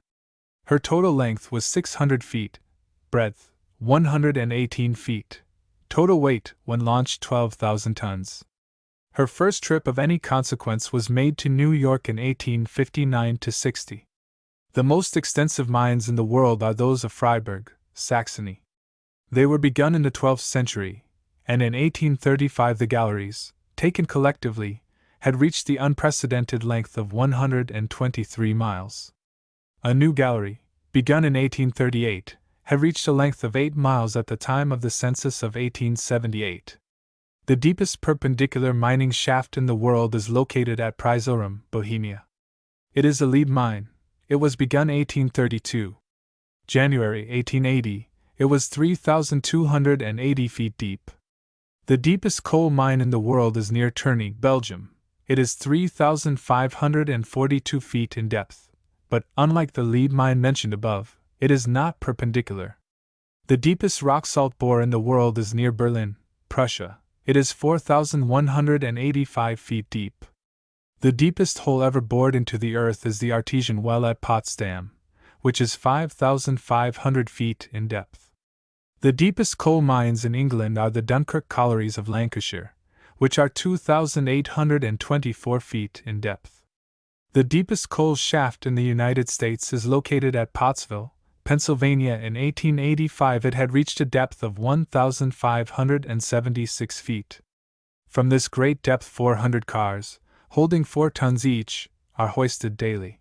Her total length was 600 feet, breadth 118 feet, total weight when launched 12,000 tons. Her first trip of any consequence was made to New York in 1859–60. The most extensive mines in the world are those of Freiberg, Saxony. They were begun in the 12th century, and in 1835 the galleries, taken collectively, had reached the unprecedented length of 123 miles. A new gallery, begun in 1838, had reached a length of 8 miles at the time of the census of 1878. The deepest perpendicular mining shaft in the world is located at Pryzorum, Bohemia. It is a lead mine. It was begun 1832. January 1880, it was 3,280 feet deep. The deepest coal mine in the world is near Tournai, Belgium. It is 3,542 feet in depth, but, unlike the lead mine mentioned above, it is not perpendicular. The deepest rock salt bore in the world is near Berlin, Prussia. It is 4,185 feet deep. The deepest hole ever bored into the earth is the artesian well at Potsdam, which is 5,500 feet in depth. The deepest coal mines in England are the Dunkirk collieries of Lancashire, which are 2,824 feet in depth. The deepest coal shaft in the United States is located at Pottsville, Pennsylvania. In 1885 it had reached a depth of 1,576 feet. From this great depth 400 cars, holding 4 tons each, are hoisted daily.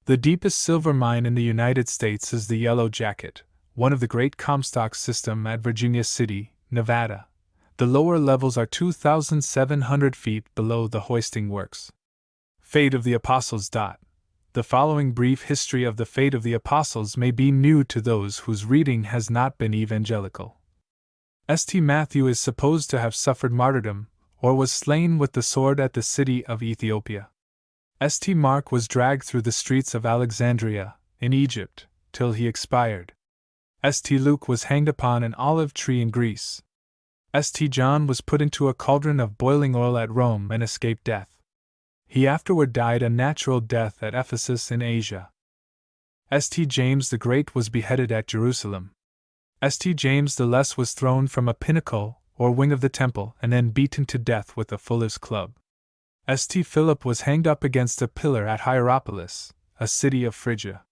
The deepest silver mine in the United States is the Yellow Jacket, one of the great Comstock system at Virginia City, Nevada. The lower levels are 2,700 feet below the hoisting works. Fate of the Apostles. The following brief history of the fate of the Apostles may be new to those whose reading has not been evangelical. St. Matthew is supposed to have suffered martyrdom, or was slain with the sword at the city of Ethiopia. St. Mark was dragged through the streets of Alexandria, in Egypt, till he expired. St. Luke was hanged upon an olive tree in Greece. St. John was put into a cauldron of boiling oil at Rome and escaped death. He afterward died a natural death at Ephesus in Asia. St. James the Great was beheaded at Jerusalem. St. James the Less was thrown from a pinnacle, or wing of the temple, and then beaten to death with a fuller's club. St. Philip was hanged up against a pillar at Hierapolis, a city of Phrygia.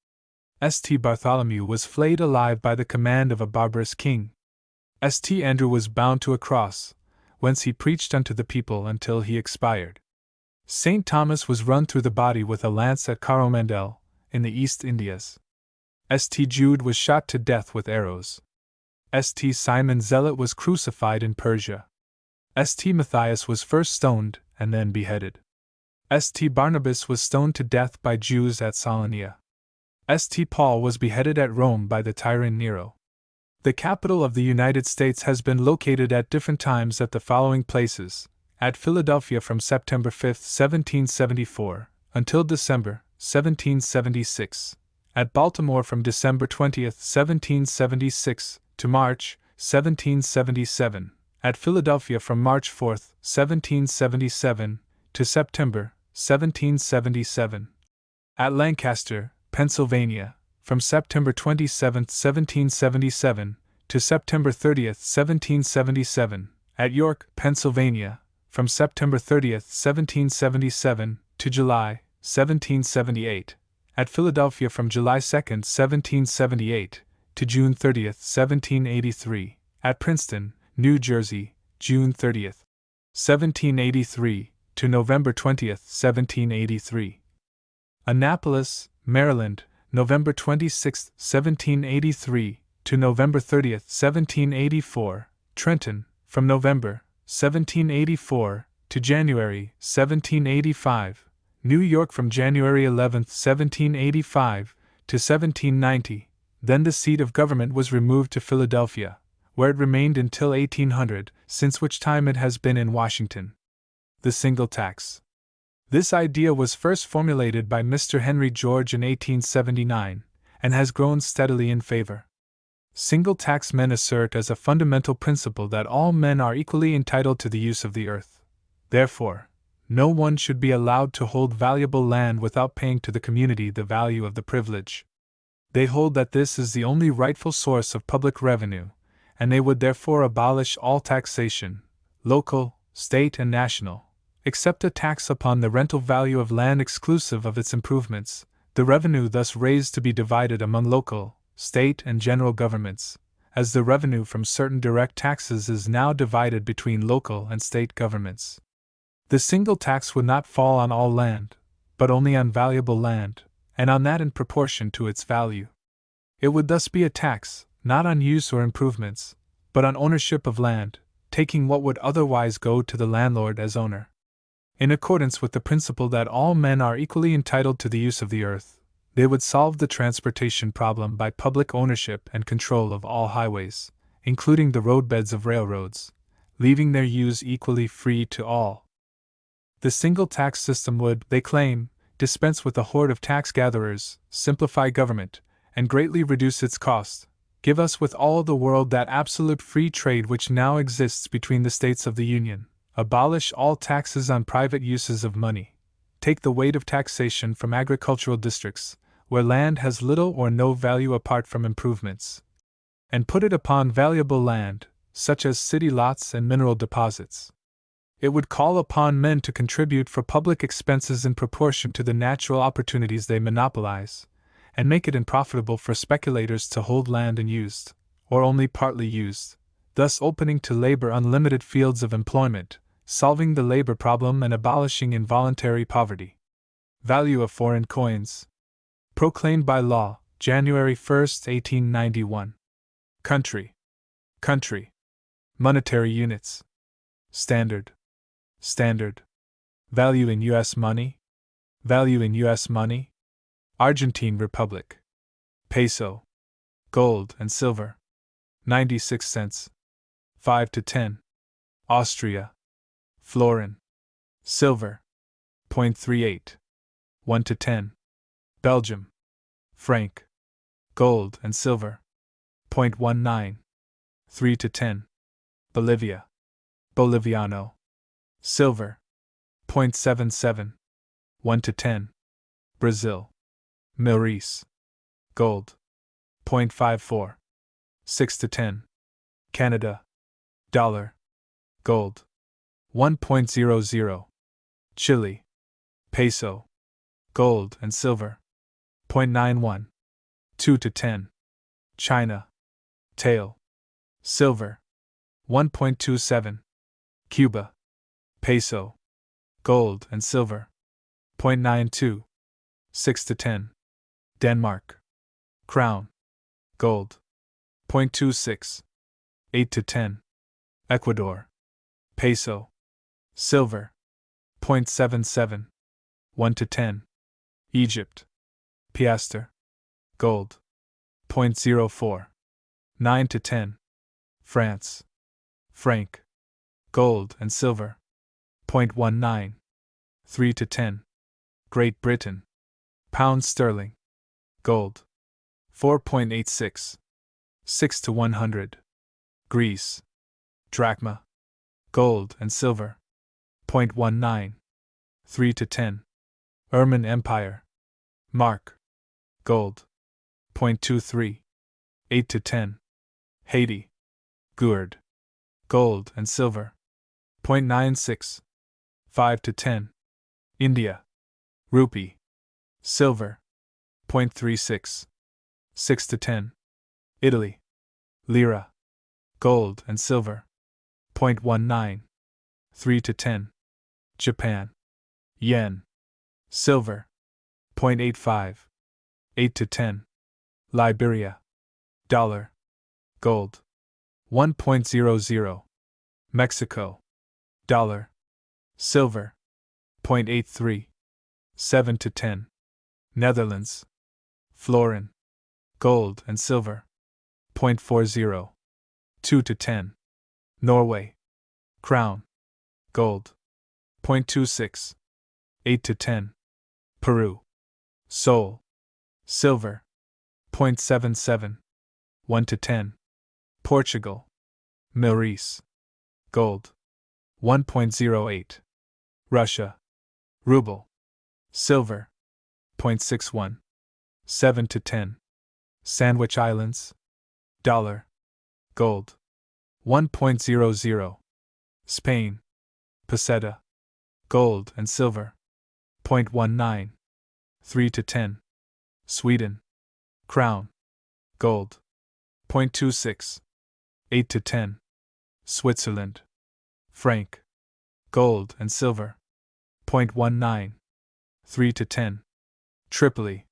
St. Bartholomew was flayed alive by the command of a barbarous king. St. Andrew was bound to a cross, whence he preached unto the people until he expired. St. Thomas was run through the body with a lance at Coromandel, in the East Indias. St. Jude was shot to death with arrows. St. Simon Zealot was crucified in Persia. St. Matthias was first stoned and then beheaded. St. Barnabas was stoned to death by Jews at Salonia. St. Paul was beheaded at Rome by the tyrant Nero. The capital of the United States has been located at different times at the following places: at Philadelphia from September 5, 1774, until December 1776, at Baltimore from December 20, 1776, to March 1777, at Philadelphia from March 4, 1777, to September 1777, at Lancaster, Pennsylvania, from September 27, 1777, to September 30, 1777, at York, Pennsylvania, from September 30, 1777, to July 1778, at Philadelphia from July 2, 1778, to June 30, 1783, at Princeton, New Jersey, June 30, 1783, to November 20, 1783. Annapolis, Maryland, November 26, 1783, to November 30, 1784, Trenton, from November 1784 to January 1785, New York from January 11, 1785, to 1790, then the seat of government was removed to Philadelphia, where it remained until 1800, since which time it has been in Washington. The single tax. This idea was first formulated by Mr. Henry George in 1879, and has grown steadily in favor. Single tax men assert as a fundamental principle that all men are equally entitled to the use of the earth. Therefore, no one should be allowed to hold valuable land without paying to the community the value of the privilege. They hold that this is the only rightful source of public revenue, and they would therefore abolish all taxation, local, state, and national, except a tax upon the rental value of land exclusive of its improvements, the revenue thus raised to be divided among local, state, and general governments, as the revenue from certain direct taxes is now divided between local and state governments. The single tax would not fall on all land, but only on valuable land, and on that in proportion to its value. It would thus be a tax, not on use or improvements, but on ownership of land, taking what would otherwise go to the landlord as owner. In accordance with the principle that all men are equally entitled to the use of the earth, they would solve the transportation problem by public ownership and control of all highways, including the roadbeds of railroads, leaving their use equally free to all. The single tax system would, they claim, dispense with a horde of tax gatherers, simplify government, and greatly reduce its cost, give us with all the world that absolute free trade which now exists between the states of the Union, abolish all taxes on private uses of money, take the weight of taxation from agricultural districts, where land has little or no value apart from improvements, and put it upon valuable land, such as city lots and mineral deposits. It would call upon men to contribute for public expenses in proportion to the natural opportunities they monopolize, and make it unprofitable for speculators to hold land unused, or only partly used, thus opening to labor unlimited fields of employment, solving the labor problem and abolishing involuntary poverty. Value of foreign coins. Proclaimed by law, January 1, 1891. Country. Country. Monetary units. Standard. Standard. Value in U.S. money. Value in U.S. money. Argentine Republic. Peso. Gold and silver. 96 cents. 5 to 10. Austria. Florin. Silver. 0.38. 1 to 10. Belgium. Franc. Gold and silver. 0.19. 3 to 10. Bolivia. Boliviano. Silver. 0.77. 1 to 10. Brazil. Milreis. Gold. 0.54. 6 to 10. Canada. Dollar. Gold. 1.00. Chile. Peso. Gold and silver. 0.91. 2 to 10. China. Tael. Silver. 1.27. Cuba. Peso. Gold and silver. 0.92. 6 to 10. Denmark. Crown. Gold. 0.26. 8 to 10. Ecuador. Peso. Silver. 0.77. 1 to 10. Egypt. Piastre. Gold. 0.04. 9 to 10. France. Franc. Gold and silver. 0.19. 3 to 10. Great Britain. Pound sterling. Gold. 4.86. 6 to 100. Greece. Drachma. Gold and silver. 0.19. 3 to 10. Erman Empire. Mark. Gold. 0.23. 8 to 10. Haiti. Gourd. Gold and silver. 0.96. 5 to 10. India. Rupee. Silver. 0.36. 6 to 10. Italy. Lira. Gold and silver. 0.19. 3 to 10. Japan. Yen. Silver. 0.85. 8 to 10. Liberia. Dollar. Gold. 1.00. Mexico. Dollar. Silver. 0.83. 7 to 10. Netherlands. Florin. Gold and silver. 0.40. 2 to 10. Norway. Crown. Gold. 0.26. 8 to 10. Peru. Sol. Silver. 0.77. 1 to 10. Portugal. Maurice. Gold. 1.08. Russia. Ruble. Silver. 0.61. 7 to 10. Sandwich Islands. Dollar. Gold. 1.00. Spain. Peseta. Gold and silver. 0.19. 3 to 10. Sweden. Crown. Gold. 0.26. 8 to 10. Switzerland. Franc. Gold and silver. 0.19. 3 to 10. Tripoli.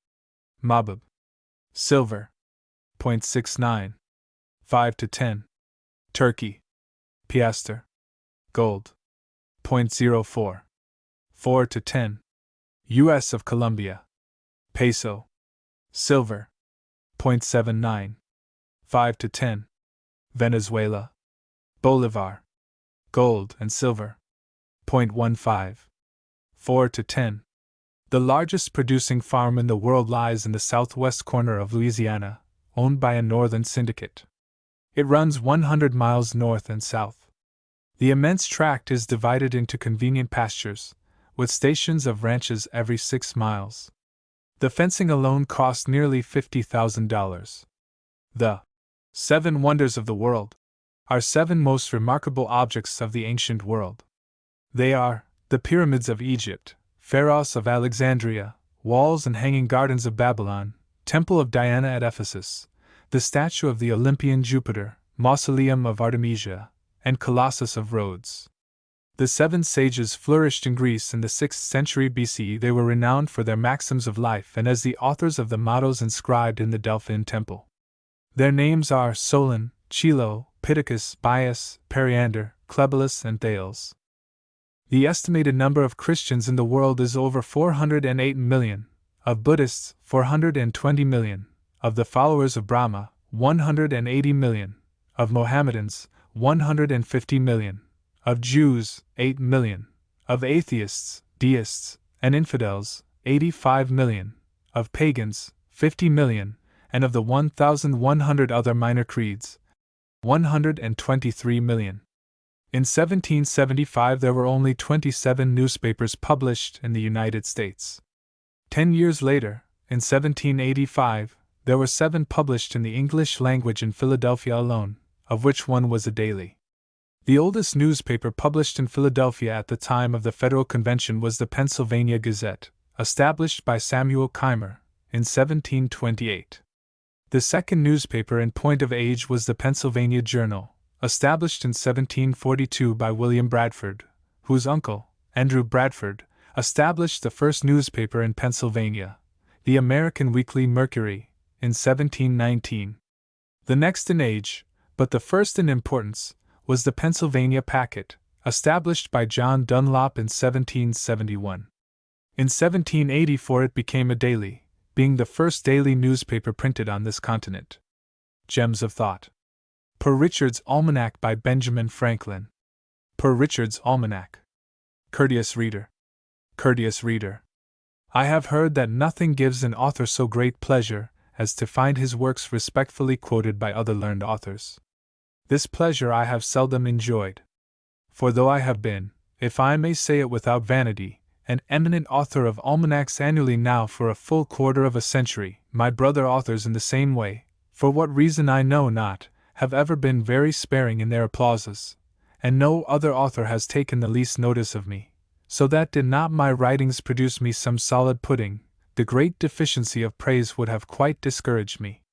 Mabab. Silver. 0.69. 5 to 10. Turkey. Piastre. Gold. 0.04. 4 to 10. U.S. of Colombia. Peso. Silver. 0.79. 5 to 10. Venezuela. Bolivar. Gold and silver. 0.15. 4 to 10. The largest producing farm in the world lies in the southwest corner of Louisiana, owned by a northern syndicate. It runs 100 miles north and south. The immense tract is divided into convenient pastures, with stations of ranches every 6 miles. The fencing alone cost nearly $50,000. The 7 wonders of the world are 7 most remarkable objects of the ancient world. They are the pyramids of Egypt, Pharos of Alexandria, walls and hanging gardens of Babylon, Temple of Diana at Ephesus, the statue of the Olympian Jupiter, Mausoleum of Artemisia, and Colossus of Rhodes. The 7 sages flourished in Greece in the 6th century BCE. They were renowned for their maxims of life and as the authors of the mottos inscribed in the Delphian temple. Their names are Solon, Chilo, Pittacus, Bias, Periander, Cleobulus, and Thales. The estimated number of Christians in the world is over 408 million, of Buddhists, 420 million, of the followers of Brahma, 180 million, of Mohammedans, 150 million, of Jews, 8 million, of atheists, deists, and infidels, 85 million, of pagans, 50 million, and of the 1,100 other minor creeds, 123 million. In 1775 there were only 27 newspapers published in the United States. 10 years later, in 1785, there were 7 published in the English language in Philadelphia alone, of which one was a daily. The oldest newspaper published in Philadelphia at the time of the Federal Convention was the Pennsylvania Gazette, established by Samuel Keimer in 1728. The second newspaper in point of age was the Pennsylvania Journal, established in 1742 by William Bradford, whose uncle, Andrew Bradford, established the first newspaper in Pennsylvania, the American Weekly Mercury, in 1719. The next in age, but the first in importance, was the Pennsylvania Packet, established by John Dunlop in 1771. In 1784 it became a daily, being the first daily newspaper printed on this continent. Gems of Thought. Poor Richard's Almanac by Benjamin Franklin. Poor Richard's Almanac. Courteous reader. Courteous reader. I have heard that nothing gives an author so great pleasure as to find his works respectfully quoted by other learned authors. This pleasure I have seldom enjoyed. For though I have been, if I may say it without vanity, an eminent author of almanacs annually now for a full quarter of a century, my brother authors in the same way, for what reason I know not, have ever been very sparing in their applauses, and no other author has taken the least notice of me, so that did not my writings produce me some solid pudding, the great deficiency of praise would have quite discouraged me.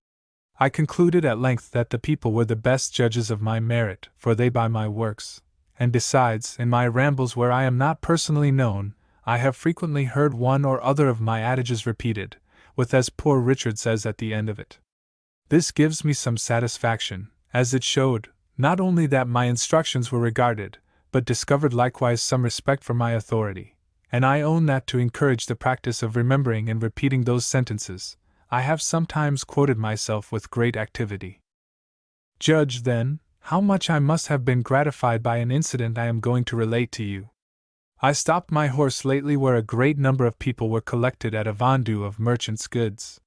I concluded at length that the people were the best judges of my merit, for they buy my works, and besides, in my rambles where I am not personally known, I have frequently heard one or other of my adages repeated, with as Poor Richard says at the end of it. This gives me some satisfaction, as it showed, not only that my instructions were regarded, but discovered likewise some respect for my authority, and I own that to encourage the practice of remembering and repeating those sentences, I have sometimes quoted myself with great activity. Judge, then, how much I must have been gratified by an incident I am going to relate to you. I stopped my horse lately where a great number of people were collected at a vendue of merchants' goods.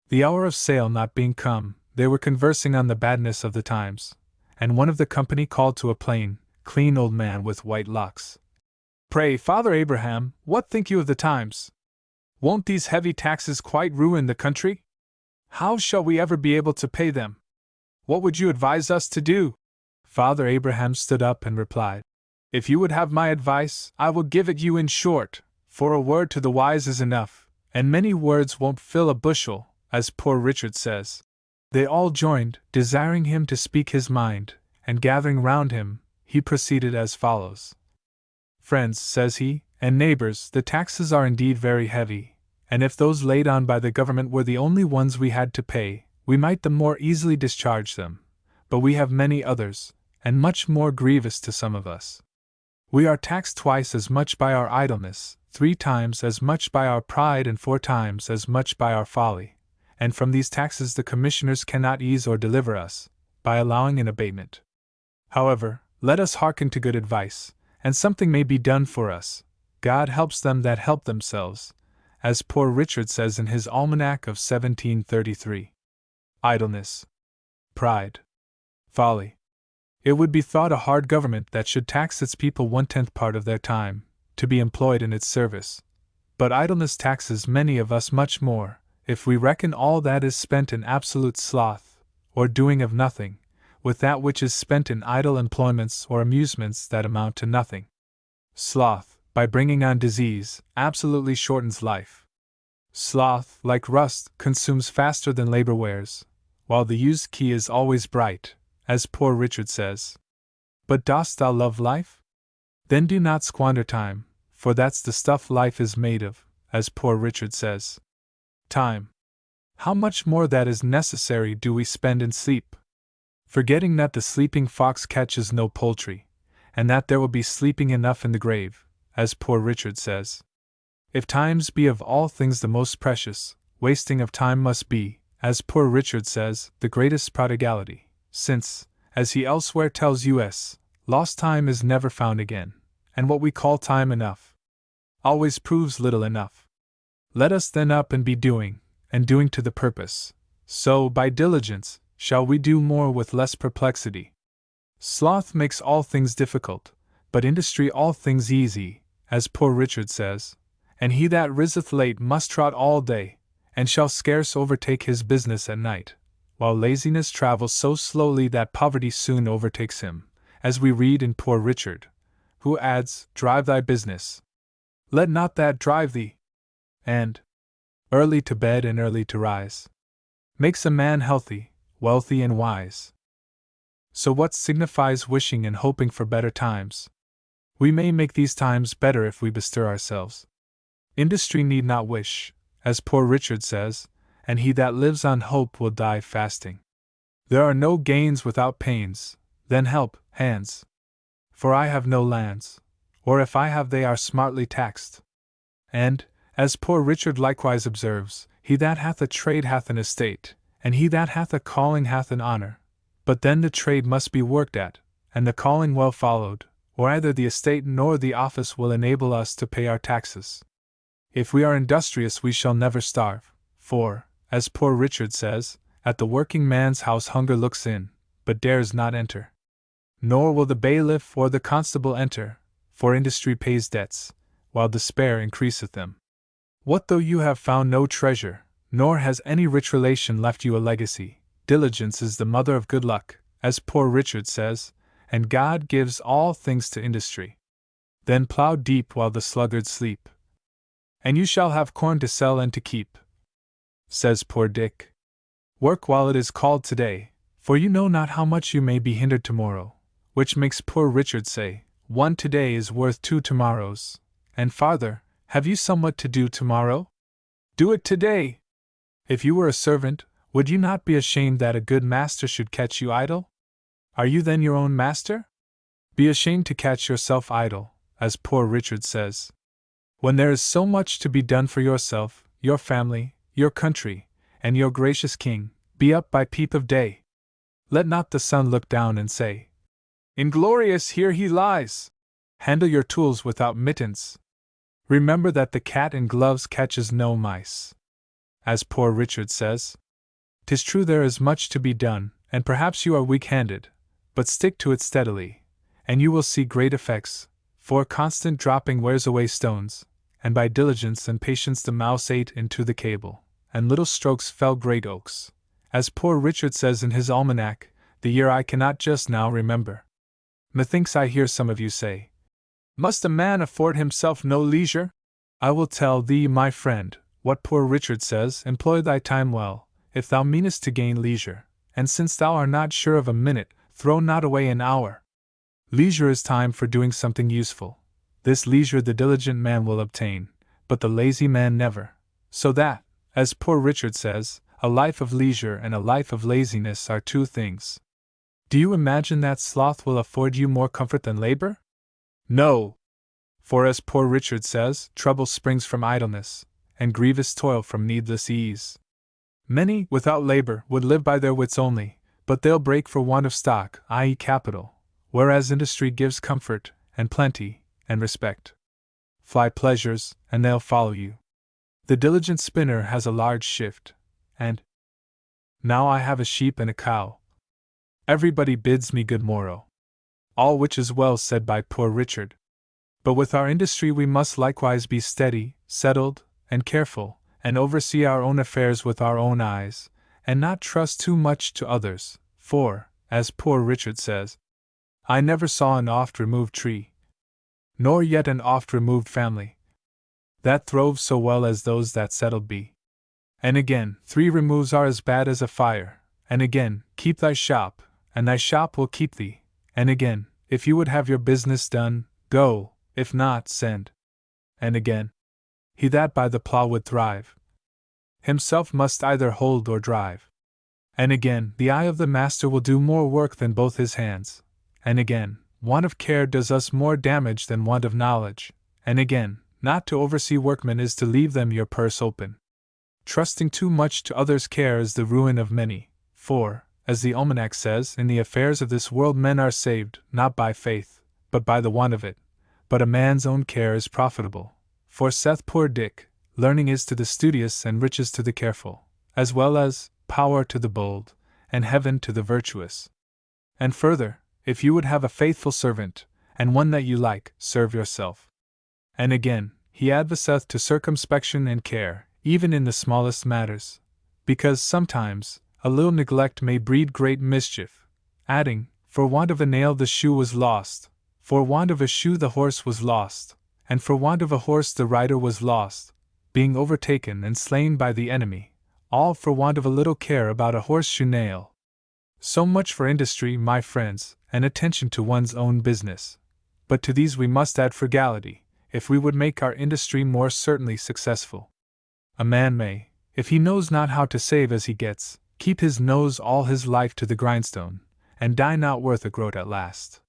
The hour of sale not being come, they were conversing on the badness of the times, and one of the company called to a plain, clean old man with white locks. Pray, Father Abraham, what think you of the times? Won't these heavy taxes quite ruin the country? How shall we ever be able to pay them? What would you advise us to do? Father Abraham stood up and replied, If you would have my advice, I will give it you in short, for a word to the wise is enough, and many words won't fill a bushel, as Poor Richard says. They all joined, desiring him to speak his mind, and gathering round him, he proceeded as follows. Friends, says he, and neighbors, the taxes are indeed very heavy, and if those laid on by the government were the only ones we had to pay, we might the more easily discharge them, but we have many others, and much more grievous to some of us. We are taxed twice as much by our idleness, 3 times as much by our pride, and 4 times as much by our folly, and from these taxes the commissioners cannot ease or deliver us, by allowing an abatement. However, let us hearken to good advice, and something may be done for us. God helps them that help themselves, as Poor Richard says in his Almanac of 1733. Idleness. Pride. Folly. It would be thought a hard government that should tax its people 1/10 part of their time, to be employed in its service. But idleness taxes many of us much more, if we reckon all that is spent in absolute sloth, or doing of nothing, with that which is spent in idle employments or amusements that amount to nothing. Sloth, by bringing on disease, absolutely shortens life. Sloth, like rust, consumes faster than labor wears, while the used key is always bright, as Poor Richard says. But dost thou love life? Then do not squander time, for that's the stuff life is made of, as Poor Richard says. Time. How much more that is necessary do we spend in sleep? Forgetting that the sleeping fox catches no poultry, and that there will be sleeping enough in the grave, as Poor Richard says. If times be of all things the most precious, wasting of time must be, as Poor Richard says, the greatest prodigality, since, as he elsewhere tells us, lost time is never found again, and what we call time enough always proves little enough. Let us then up and be doing, and doing to the purpose, so, by diligence, shall we do more with less perplexity. Sloth makes all things difficult, but industry all things easy, as Poor Richard says, and he that riseth late must trot all day, and shall scarce overtake his business at night, while laziness travels so slowly that poverty soon overtakes him, as we read in Poor Richard, who adds, Drive thy business. Let not that drive thee. And early to bed and early to rise makes a man healthy, wealthy, and wise. So what signifies wishing and hoping for better times? We may make these times better if we bestir ourselves. Industry need not wish, as Poor Richard says, and he that lives on hope will die fasting. There are no gains without pains, then help, hands. For I have no lands, or if I have they are smartly taxed. And, as Poor Richard likewise observes, he that hath a trade hath an estate, and he that hath a calling hath an honor. But then the trade must be worked at, and the calling well followed, or either the estate nor the office will enable us to pay our taxes. If we are industrious we shall never starve, for, as Poor Richard says, at the working man's house hunger looks in, but dares not enter. Nor will the bailiff or the constable enter, for industry pays debts, while despair increaseth them. What though you have found no treasure, nor has any rich relation left you a legacy? Diligence is the mother of good luck, as Poor Richard says, and God gives all things to industry. Then plough deep while the sluggards sleep, and you shall have corn to sell and to keep, says Poor Dick. Work while it is called today, for you know not how much you may be hindered tomorrow, which makes Poor Richard say, one today is worth 2 tomorrows, and farther, have you somewhat to do tomorrow? Do it today. If you were a servant, would you not be ashamed that a good master should catch you idle? Are you then your own master? Be ashamed to catch yourself idle, as Poor Richard says. When there is so much to be done for yourself, your family, your country, and your gracious king, be up by peep of day. Let not the sun look down and say, Inglorious, here he lies! Handle your tools without mittens. Remember that the cat in gloves catches no mice. As Poor Richard says, 'tis true there is much to be done, and perhaps you are weak-handed, but stick to it steadily, and you will see great effects, for constant dropping wears away stones, and by diligence and patience the mouse ate into the cable, and little strokes fell great oaks, as Poor Richard says in his almanac, the year I cannot just now remember. Methinks I hear some of you say, must a man afford himself no leisure? I will tell thee, my friend, what Poor Richard says, employ thy time well, if thou meanest to gain leisure, and since thou art not sure of a minute, throw not away an hour. Leisure is time for doing something useful. This leisure the diligent man will obtain, but the lazy man never. So that, as Poor Richard says, a life of leisure and a life of laziness are 2 things. Do you imagine that sloth will afford you more comfort than labor? No! For as Poor Richard says, trouble springs from idleness, and grievous toil from needless ease. Many, without labor, would live by their wits only, but they'll break for want of stock, i.e. capital, whereas industry gives comfort, and plenty, and respect. Fly pleasures, and they'll follow you. The diligent spinner has a large shift, and now I have a sheep and a cow. Everybody bids me good morrow. All which is well said by Poor Richard. But with our industry we must likewise be steady, settled, and careful, and oversee our own affairs with our own eyes, and not trust too much to others, for, as Poor Richard says, I never saw an oft-removed tree, nor yet an oft-removed family, that throve so well as those that settled be. And again, 3 removes are as bad as a fire, and again, keep thy shop, and thy shop will keep thee, and again, if you would have your business done, go, if not, send. And again, he that by the plough would thrive, himself must either hold or drive. And again, the eye of the master will do more work than both his hands. And again, want of care does us more damage than want of knowledge. And again, not to oversee workmen is to leave them your purse open. Trusting too much to others' care is the ruin of many, for, as the almanac says, in the affairs of this world men are saved, not by faith, but by the want of it. But a man's own care is profitable. For saith Poor Dick, learning is to the studious and riches to the careful, as well as power to the bold, and heaven to the virtuous. And further, if you would have a faithful servant, and one that you like, serve yourself. And again, he adviseth to circumspection and care, even in the smallest matters, because sometimes a little neglect may breed great mischief, adding, for want of a nail the shoe was lost, for want of a shoe the horse was lost, and for want of a horse the rider was lost, being overtaken and slain by the enemy, all for want of a little care about a horseshoe nail. So much for industry, my friends, and attention to one's own business. But to these we must add frugality, if we would make our industry more certainly successful. A man may, if he knows not how to save as he gets, keep his nose all his life to the grindstone, and die not worth a groat at last.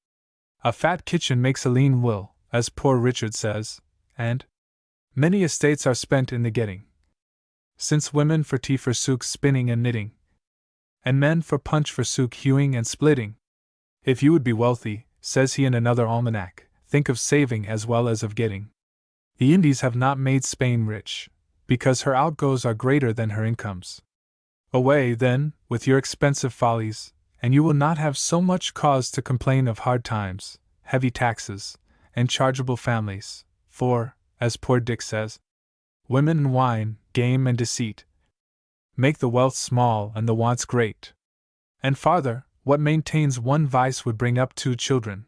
A fat kitchen makes a lean will, as poor Richard says, and many estates are spent in the getting. Since women for tea forsook spinning and knitting, and men for punch forsook hewing and splitting. If you would be wealthy, says he in another almanac, think of saving as well as of getting. The Indies have not made Spain rich, because her outgoes are greater than her incomes. Away, then, with your expensive follies, and you will not have so much cause to complain of hard times, heavy taxes, and chargeable families, for, as poor Dick says, women and wine, game and deceit, make the wealth small and the wants great. And farther, what maintains one vice would bring up 2 children.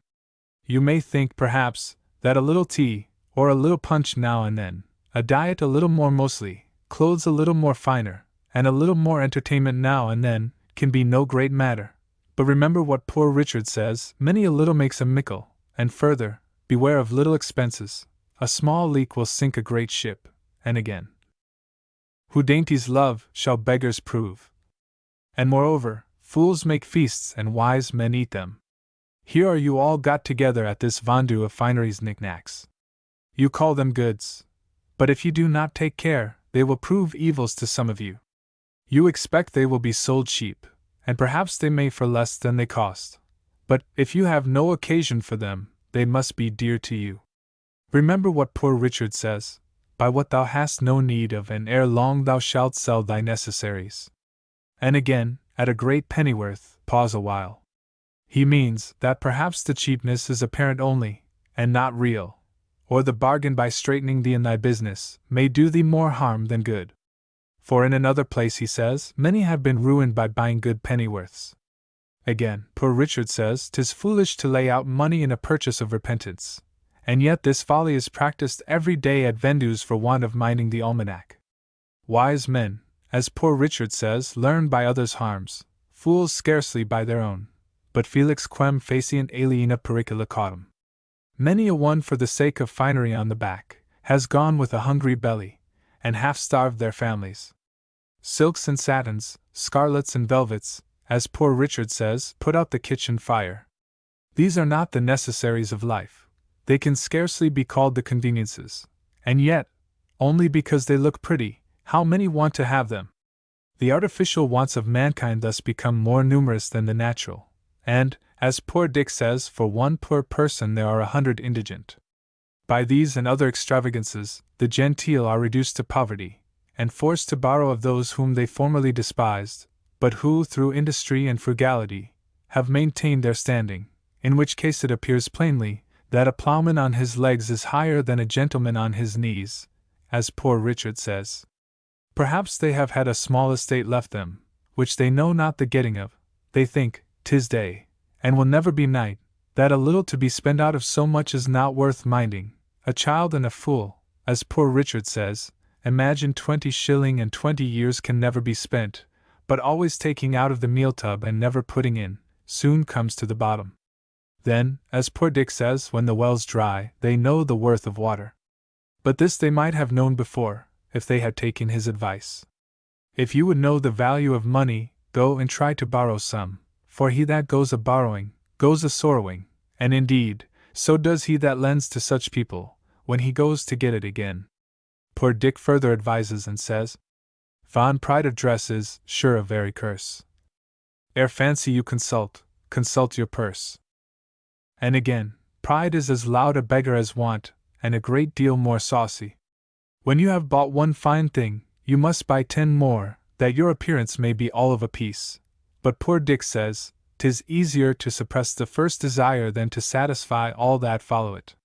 You may think, perhaps, that a little tea, or a little punch now and then, a diet a little more mostly, clothes a little more finer, and a little more entertainment now and then, can be no great matter. But remember what poor Richard says, many a little makes a mickle, and further, beware of little expenses, a small leak will sink a great ship, and again, who dainties love, shall beggars prove. And moreover, fools make feasts and wise men eat them. Here are you all got together at this vendue of fineries knickknacks. You call them goods, but if you do not take care, they will prove evils to some of you. You expect they will be sold cheap, and perhaps they may for less than they cost. But, if you have no occasion for them, they must be dear to you. Remember what poor Richard says, buy what thou hast no need of, and ere long thou shalt sell thy necessaries. And again, at a great pennyworth, pause a while. He means that perhaps the cheapness is apparent only, and not real, or the bargain by straightening thee in thy business may do thee more harm than good. For in another place he says, many have been ruined by buying good pennyworths. Again, poor Richard says, 'tis foolish to lay out money in a purchase of repentance, and yet this folly is practiced every day at vendues for want of minding the almanac. Wise men, as poor Richard says, learn by others' harms, fools scarcely by their own, but felix quem faciant aliena pericula cautum. Many a one for the sake of finery on the back, has gone with a hungry belly, and half starved their families. Silks and satins, scarlets and velvets, as poor Richard says, put out the kitchen fire. These are not the necessaries of life. They can scarcely be called the conveniences, and yet, only because they look pretty, how many want to have them? The artificial wants of mankind thus become more numerous than the natural, and, as poor Dick says, for one poor person there are 100 indigent. By these and other extravagances, the genteel are reduced to poverty, and forced to borrow of those whom they formerly despised, but who, through industry and frugality, have maintained their standing, in which case it appears plainly that a ploughman on his legs is higher than a gentleman on his knees, as poor Richard says. Perhaps they have had a small estate left them, which they know not the getting of. They think, 'tis day, and will never be night, that a little to be spent out of so much is not worth minding. A child and a fool, as poor Richard says, imagine 20 shilling and 20 years can never be spent, but always taking out of the meal tub and never putting in, soon comes to the bottom. Then, as poor Dick says, when the well's dry, they know the worth of water. But this they might have known before, if they had taken his advice. If you would know the value of money, go and try to borrow some, for he that goes a-borrowing, goes a-sorrowing, and indeed, so does he that lends to such people, when he goes to get it again. Poor Dick further advises and says, fond pride of dress is, sure, a very curse. Ere fancy you consult your purse. And again, pride is as loud a beggar as want, and a great deal more saucy. When you have bought one fine thing, you must buy 10 more, that your appearance may be all of a piece. But poor Dick says, 'tis easier to suppress the first desire than to satisfy all that follow it.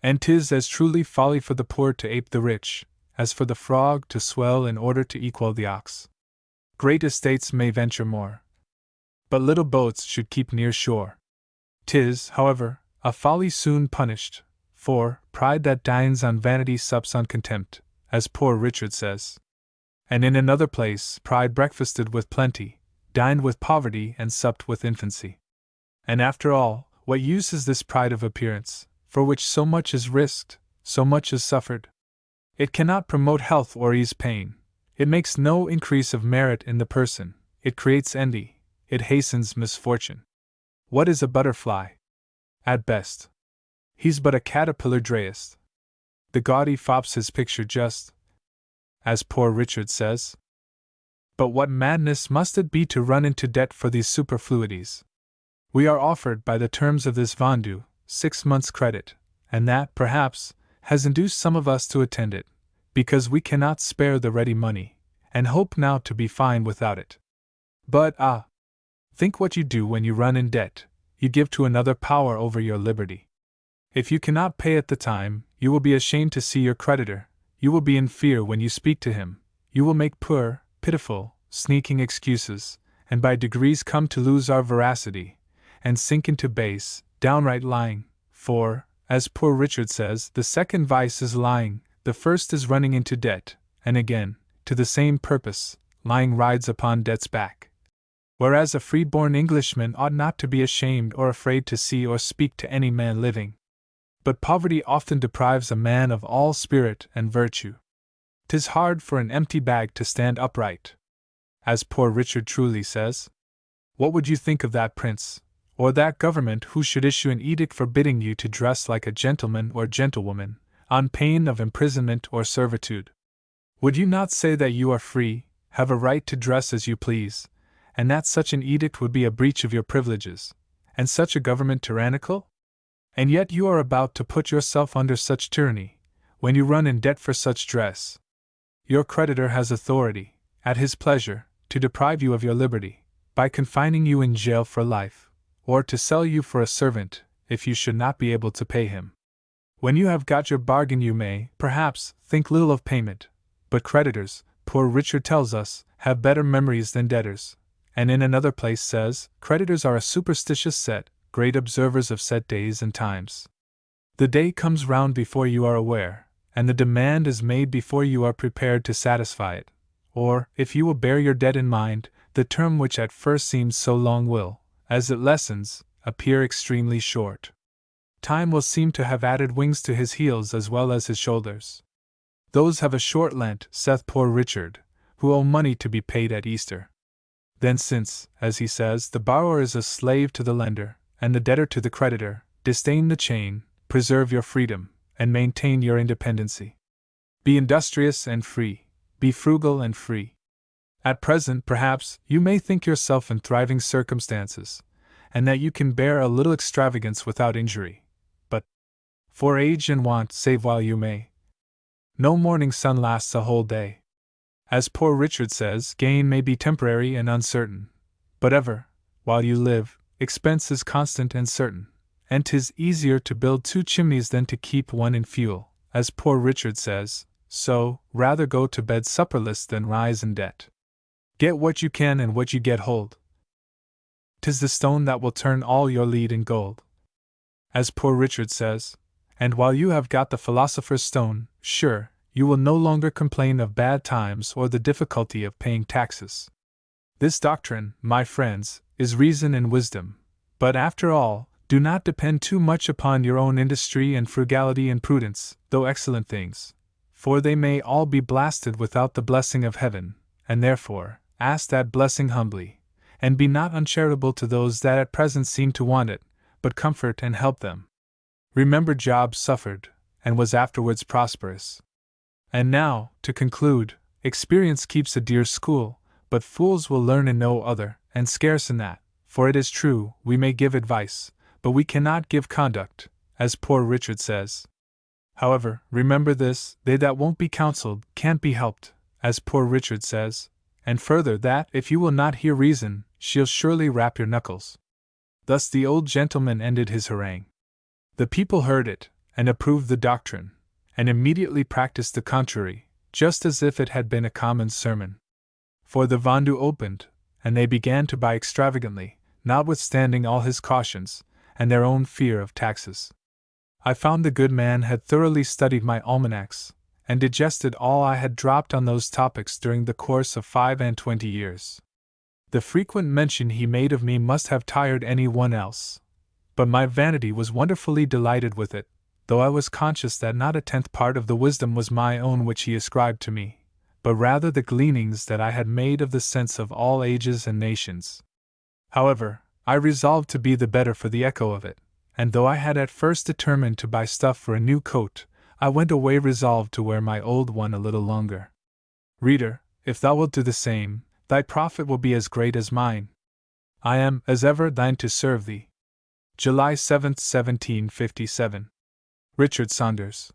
And 'tis as truly folly for the poor to ape the rich, as for the frog to swell in order to equal the ox. Great estates may venture more, but little boats should keep near shore. 'Tis, however, a folly soon punished, for pride that dines on vanity sups on contempt, as poor Richard says. And in another place, pride breakfasted with plenty, dined with poverty and supped with infancy. And after all, what use is this pride of appearance, for which so much is risked, so much is suffered? It cannot promote health or ease pain. It makes no increase of merit in the person. It creates envy. It hastens misfortune. What is a butterfly? At best, he's but a caterpillar drayist. The gaudy fops his picture just, as Poor Richard says. But what madness must it be to run into debt for these superfluities? We are offered by the terms of this vendu 6 months' credit, and that, perhaps, has induced some of us to attend it, because we cannot spare the ready money, and hope now to be fine without it. But, think what you do when you run in debt. You give to another power over your liberty. If you cannot pay at the time, you will be ashamed to see your creditor, you will be in fear when you speak to him, you will make poor, pitiful, sneaking excuses, and by degrees come to lose our veracity, and sink into base, downright lying, for, as Poor Richard says, the second vice is lying, the first is running into debt, and again, to the same purpose, lying rides upon debt's back. Whereas a free-born Englishman ought not to be ashamed or afraid to see or speak to any man living. But poverty often deprives a man of all spirit and virtue. 'Tis hard for an empty bag to stand upright, as Poor Richard truly says. What would you think of that prince, or that government who should issue an edict forbidding you to dress like a gentleman or gentlewoman, on pain of imprisonment or servitude? Would you not say that you are free, have a right to dress as you please, and that such an edict would be a breach of your privileges, and such a government tyrannical? And yet you are about to put yourself under such tyranny, when you run in debt for such dress. Your creditor has authority, at his pleasure, to deprive you of your liberty, by confining you in jail for life, or to sell you for a servant, if you should not be able to pay him. When you have got your bargain you may, perhaps, think little of payment, but creditors, Poor Richard tells us, have better memories than debtors, and in another place says, creditors are a superstitious set, great observers of set days and times. The day comes round before you are aware, and the demand is made before you are prepared to satisfy it, or, if you will bear your debt in mind, the term which at first seems so long will, as it lessens, appear extremely short. Time will seem to have added wings to his heels as well as his shoulders. Those have a short Lent, saith Poor Richard, who owe money to be paid at Easter. Then since, as he says, the borrower is a slave to the lender, and the debtor to the creditor, disdain the chain, preserve your freedom, and maintain your independency. Be industrious and free, be frugal and free. At present, perhaps, you may think yourself in thriving circumstances, and that you can bear a little extravagance without injury. But, for age and want, save while you may. No morning sun lasts a whole day. As Poor Richard says, gain may be temporary and uncertain, but ever, while you live, expense is constant and certain, and 'tis easier to build 2 chimneys than to keep one in fuel, as Poor Richard says, so, rather go to bed supperless than rise in debt. Get what you can and what you get hold. 'Tis the stone that will turn all your lead in gold, as Poor Richard says, and while you have got the philosopher's stone, sure, you will no longer complain of bad times or the difficulty of paying taxes. This doctrine, my friends, is reason and wisdom, but after all, do not depend too much upon your own industry and frugality and prudence, though excellent things, for they may all be blasted without the blessing of heaven, and therefore, ask that blessing humbly, and be not uncharitable to those that at present seem to want it, but comfort and help them. Remember Job suffered, and was afterwards prosperous. And now, to conclude, experience keeps a dear school, but fools will learn in no other, and scarce in that, for it is true, we may give advice, but we cannot give conduct, as Poor Richard says. However, remember this, they that won't be counseled can't be helped, as Poor Richard says, and further that if you will not hear reason, she'll surely rap your knuckles. Thus the old gentleman ended his harangue. The people heard it, and approved the doctrine, and immediately practiced the contrary, just as if it had been a common sermon. For the vendu opened, and they began to buy extravagantly, notwithstanding all his cautions, and their own fear of taxes. I found the good man had thoroughly studied my almanacs, and digested all I had dropped on those topics during the course of 25 years. The frequent mention he made of me must have tired any one else, but my vanity was wonderfully delighted with it, though I was conscious that not a tenth part of the wisdom was my own which he ascribed to me, but rather the gleanings that I had made of the sense of all ages and nations. However, I resolved to be the better for the echo of it, and though I had at first determined to buy stuff for a new coat, I went away resolved to wear my old one a little longer. Reader, if thou wilt do the same, thy profit will be as great as mine. I am, as ever, thine to serve thee. July 7, 1757. Richard Saunders.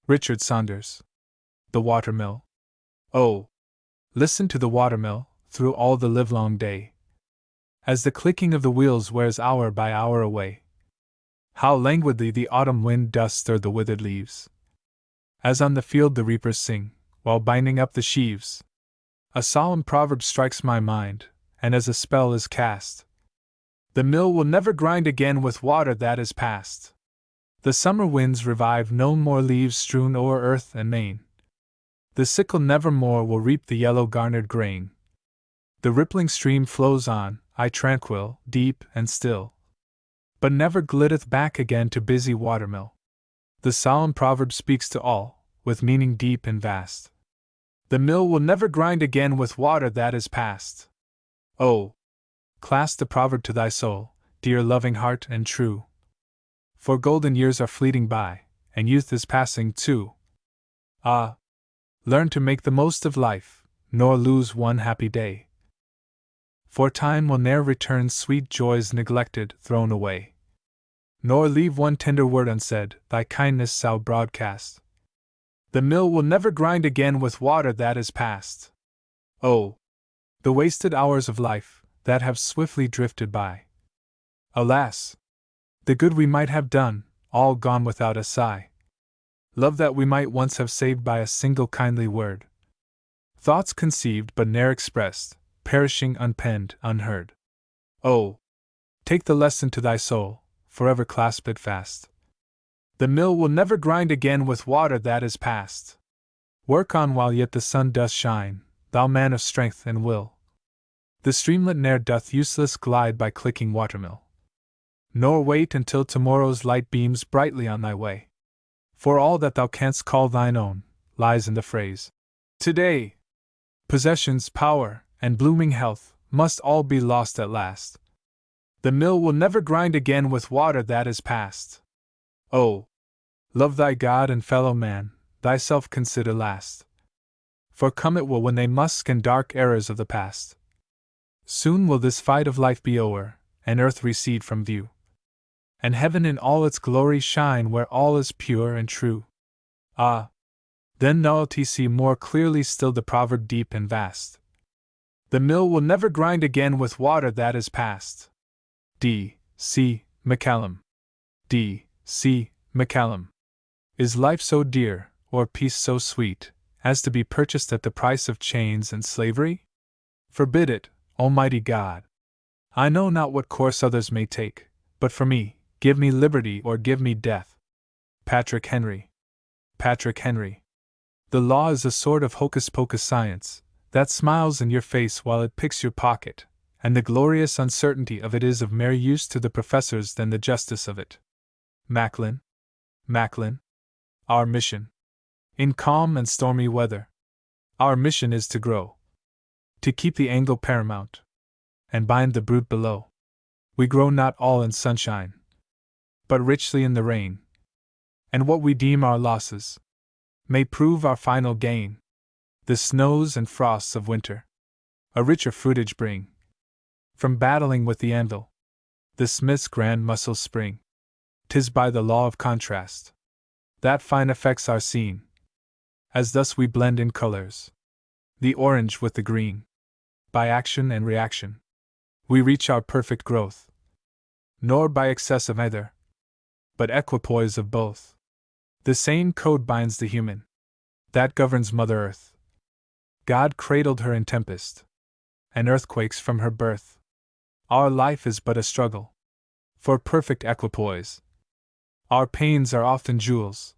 Richard Saunders. The Watermill. Oh! Listen to the watermill, through all the livelong day, as the clicking of the wheels wears hour by hour away. How languidly the autumn wind doth stir the withered leaves, as on the field the reapers sing, while binding up the sheaves. A solemn proverb strikes my mind, and as a spell is cast, the mill will never grind again with water that is past. The summer winds revive no more leaves strewn o'er earth and main. The sickle never more will reap the yellow garnered grain. The rippling stream flows on, tranquil, deep, and still, but never glitteth back again to busy watermill. The solemn proverb speaks to all, with meaning deep and vast. The mill will never grind again with water that is past. Oh! Clasp the proverb to thy soul, dear loving heart and true, for golden years are fleeting by, and youth is passing too. Ah! Learn to make the most of life, nor lose one happy day, for time will ne'er return sweet joys neglected, thrown away, nor leave one tender word unsaid, thy kindness shall broadcast. The mill will never grind again with water that is past. Oh! The wasted hours of life, that have swiftly drifted by. Alas! The good we might have done, all gone without a sigh. Love that we might once have saved by a single kindly word. Thoughts conceived but ne'er expressed, perishing unpenned, unheard. Oh! Take the lesson to thy soul, forever clasp it fast. The mill will never grind again with water that is past. Work on while yet the sun doth shine, thou man of strength and will. The streamlet ne'er doth useless glide by clicking watermill. Nor wait until tomorrow's light beams brightly on thy way. For all that thou canst call thine own, lies in the phrase, today. Possessions, power, and blooming health, must all be lost at last. The mill will never grind again with water that is past. Oh! Love thy God and fellow man, thyself consider last. For come it will when they must scan dark errors of the past. Soon will this fight of life be o'er, and earth recede from view, and heaven in all its glory shine where all is pure and true. Ah! Then thou'lt see more clearly still the proverb deep and vast. The mill will never grind again with water that is past. D. C. McCallum. D. C. McCallum. Is life so dear, or peace so sweet, as to be purchased at the price of chains and slavery? Forbid it, Almighty God! I know not what course others may take, but for me, give me liberty or give me death. Patrick Henry. Patrick Henry. The law is a sort of hocus-pocus science, that smiles in your face while it picks your pocket, and the glorious uncertainty of it is of more use to the professors than the justice of it. Macklin. Macklin. Our mission. In calm and stormy weather, our mission is to grow, to keep the angle paramount, and bind the brute below. We grow not all in sunshine, but richly in the rain, and what we deem our losses may prove our final gain. The snows and frosts of winter a richer fruitage bring. From battling with the anvil, the smith's grand muscles spring. 'Tis by the law of contrast that fine effects are seen, as thus we blend in colors, the orange with the green. By action and reaction, we reach our perfect growth, nor by excess of either, but equipoise of both. The same code binds the human, that governs Mother Earth. God cradled her in tempest, and earthquakes from her birth. Our life is but a struggle for perfect equipoise. Our pains are often jewels,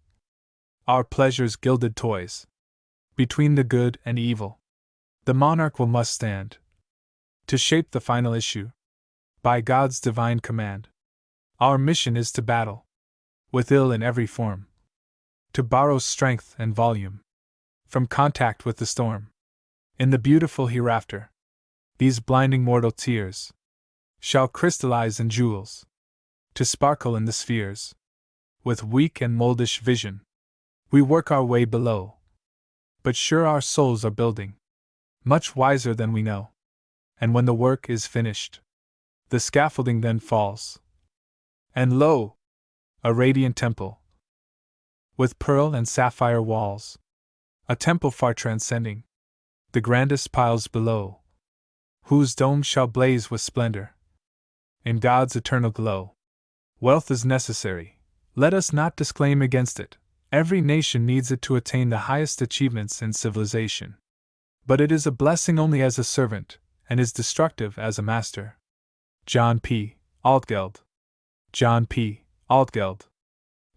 our pleasures gilded toys. Between the good and evil, the monarch will must stand. to shape the final issue. By God's divine command. Our mission is to battle with ill in every form, to borrow strength and volume from contact with the storm. In the beautiful hereafter, these blinding mortal tears shall crystallize in jewels, to sparkle in the spheres. With weak and moldish vision, we work our way below, but sure our souls are building, much wiser than we know. And when the work is finished, the scaffolding then falls, and lo, a radiant temple, with pearl and sapphire walls, a temple far transcending the grandest piles below, whose dome shall blaze with splendor in God's eternal glow. Wealth is necessary, let us not disclaim against it. Every nation needs it to attain the highest achievements in civilization. But it is a blessing only as a servant, and is destructive as a master. John P. Altgeld. John P. Altgeld.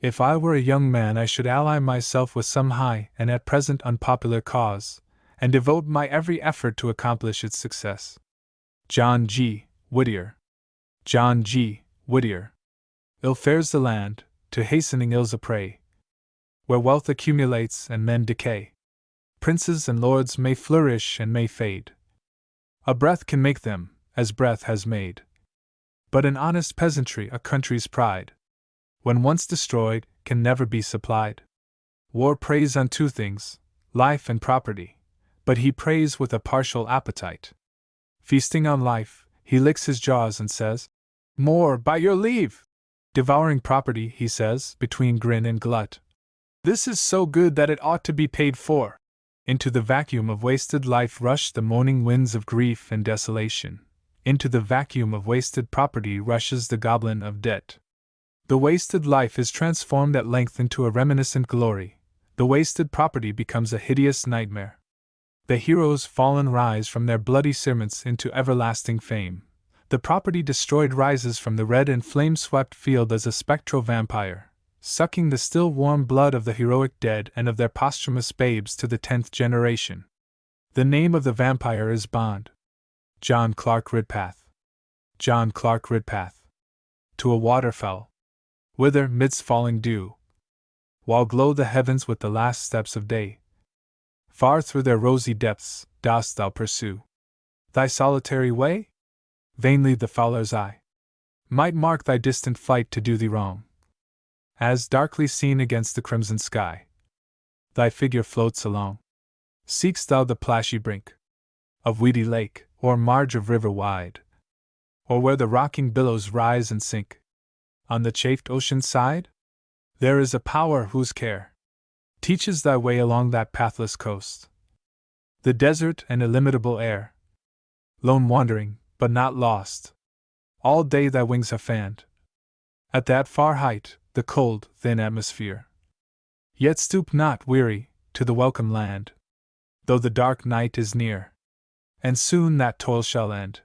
If I were a young man, I should ally myself with some high and at present unpopular cause, and devote my every effort to accomplish its success. John G. Whittier. John G. Whittier. Ill fares the land, to hastening ills a prey, where wealth accumulates and men decay. Princes and lords may flourish and may fade. A breath can make them, as breath has made. But an honest peasantry, a country's pride, when once destroyed, can never be supplied. War preys on two things, life and property, but he preys with a partial appetite. Feasting on life, he licks his jaws and says, "More, by your leave!" Devouring property, he says, between grin and glut, "This is so good that it ought to be paid for." Into the vacuum of wasted life rush the moaning winds of grief and desolation. Into the vacuum of wasted property rushes the goblin of debt. The wasted life is transformed at length into a reminiscent glory. The wasted property becomes a hideous nightmare. The heroes fallen rise from their bloody cerements into everlasting fame. The property destroyed rises from the red and flame-swept field as a spectral vampire, sucking the still warm blood of the heroic dead and of their posthumous babes to the 10th generation. The name of the vampire is Bond. John Clark Ridpath. John Clark Ridpath. To a waterfowl, whither, midst falling dew, while glow the heavens with the last steps of day, far through their rosy depths dost thou pursue thy solitary way? Vainly the fowler's eye might mark thy distant flight to do thee wrong, as, darkly seen against the crimson sky, thy figure floats along. Seek'st thou the plashy brink of weedy lake, or marge of river wide, or where the rocking billows rise and sink on the chafed ocean side? There is a power whose care teaches thy way along that pathless coast. The desert and illimitable air, lone wandering, but not lost, all day thy wings have fanned. At that far height, the cold, thin atmosphere. Yet stoop not, weary, to the welcome land, though the dark night is near. And soon that toil shall end.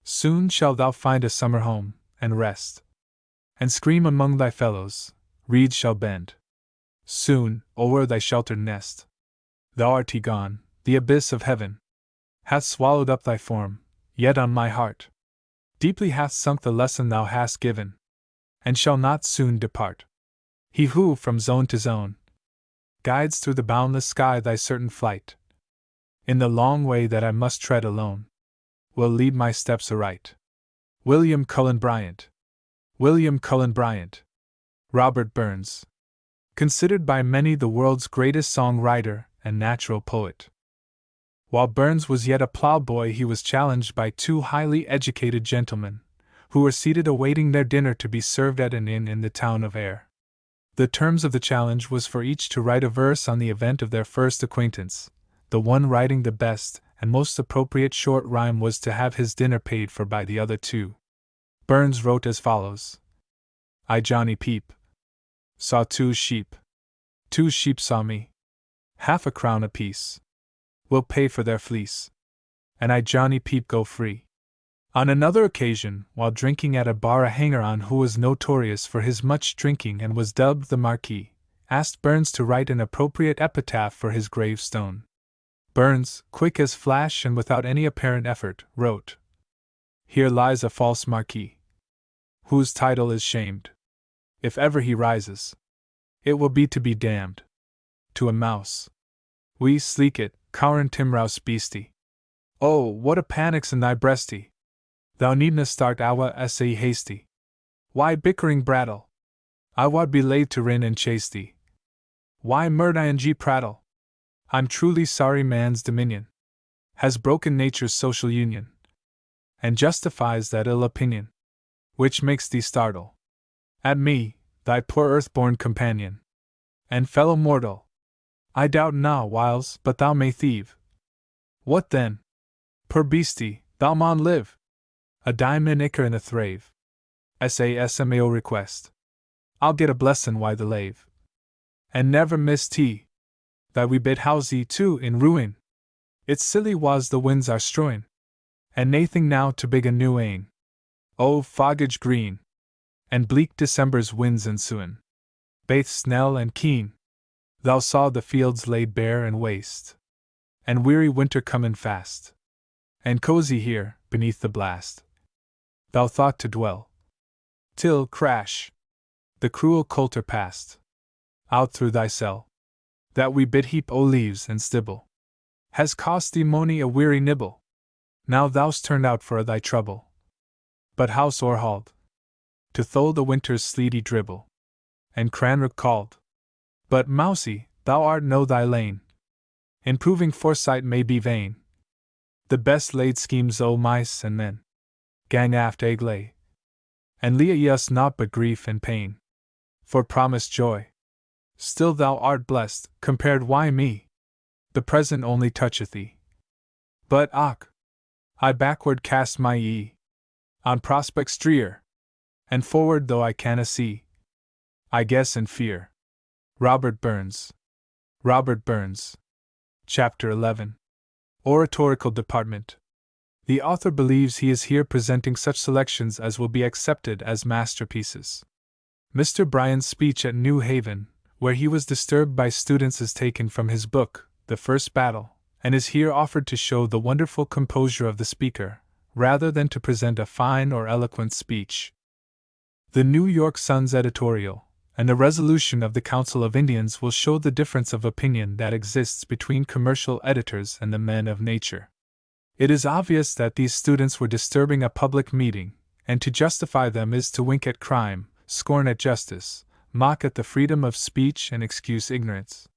Soon shalt thou find a summer home, and rest, and scream among thy fellows, reeds shall bend. Soon, o'er thy sheltered nest, thou art gone, the abyss of heaven hath swallowed up thy form, yet on my heart deeply hath sunk the lesson thou hast given, and shall not soon depart. He who, from zone to zone, guides through the boundless sky thy certain flight, in the long way that I must tread alone, will lead my steps aright. William Cullen Bryant. William Cullen Bryant. Robert Burns. Considered by many the world's greatest songwriter and natural poet. While Burns was yet a plowboy, he was challenged by two highly educated gentlemen, who were seated awaiting their dinner to be served at an inn in the town of Ayr. The terms of the challenge was for each to write a verse on the event of their first acquaintance. The one writing the best and most appropriate short rhyme was to have his dinner paid for by the other two. Burns wrote as follows: I, Johnny Peep, saw two sheep. Two sheep saw me. Half a crown apiece will pay for their fleece. And I, Johnny Peep, go free. On another occasion, while drinking at a bar, a hanger-on who was notorious for his much drinking and was dubbed the Marquis, asked Burns to write an appropriate epitaph for his gravestone. Burns, quick as flash and without any apparent effort, wrote, "Here lies a false marquis, whose title is shamed. If ever he rises, it will be to be damned. To a mouse. We sleek it, cowrin timrouse beastie. Oh, what a panic's in thy breastie! Thou needna start awa essay hasty. Why bickering brattle? I wad be laid to rin and chase thee. Why ing prattle? I'm truly sorry man's dominion has broken nature's social union, and justifies that ill opinion, which makes thee startle at me, thy poor earth-born companion, and fellow mortal. I doubt na whiles but thou may thieve. What then? Poor beastie, thou maun live. A dime in icker in a thrave. SASMAO request. I'll get a blessin' why the lave. And never miss tea. Thy wee bit housie too in ruin. It's silly was the winds are strewing. And nathing now to big a new ain. Oh, foggage green. And bleak December's winds ensuin'. Baith snell and keen. Thou saw the fields laid bare and waste. And weary winter comin' fast. And cozy here, beneath the blast. Thou thought to dwell. Till, crash! The cruel coulter passed. Out through thy cell. That wee bit heap o' leaves and stibble has cost thee mony a weary nibble. Now thou'st turned out for thy trouble. But house o'erhauled, to thole the winter's sleety dribble. And Cranrook called. But, mousie, thou art no thy lane. Improving foresight may be vain. The best laid schemes o' mice and men gang aft egg lay, and leave us naught but grief and pain. For promised joy, still thou art blessed, compared why me? The present only toucheth thee. But, och! I backward cast my ee on prospects drear, and forward though I canna see, I guess and fear. Robert Burns. Robert Burns. Chapter 11. Oratorical Department. The author believes he is here presenting such selections as will be accepted as masterpieces. Mr. Bryan's speech at New Haven, where he was disturbed by students, is taken from his book, The First Battle, and is here offered to show the wonderful composure of the speaker, rather than to present a fine or eloquent speech. The New York Sun's editorial, and the resolution of the Council of Indians will show the difference of opinion that exists between commercial editors and the men of nature. It is obvious that these students were disturbing a public meeting, and to justify them is to wink at crime, scorn at justice, mock at the freedom of speech, and excuse ignorance.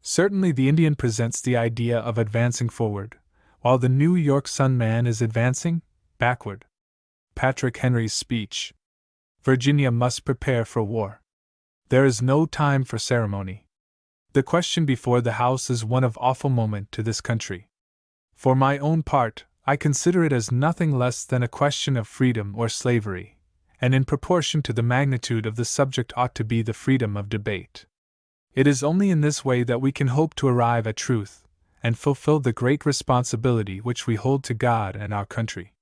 Certainly the Indian presents the idea of advancing forward, while the New York Sun man is advancing backward. Patrick Henry's speech. Virginia must prepare for war. There is no time for ceremony. The question before the House is one of awful moment to this country. For my own part, I consider it as nothing less than a question of freedom or slavery, and in proportion to the magnitude of the subject ought to be the freedom of debate. It is only in this way that we can hope to arrive at truth, and fulfill the great responsibility which we hold to God and our country.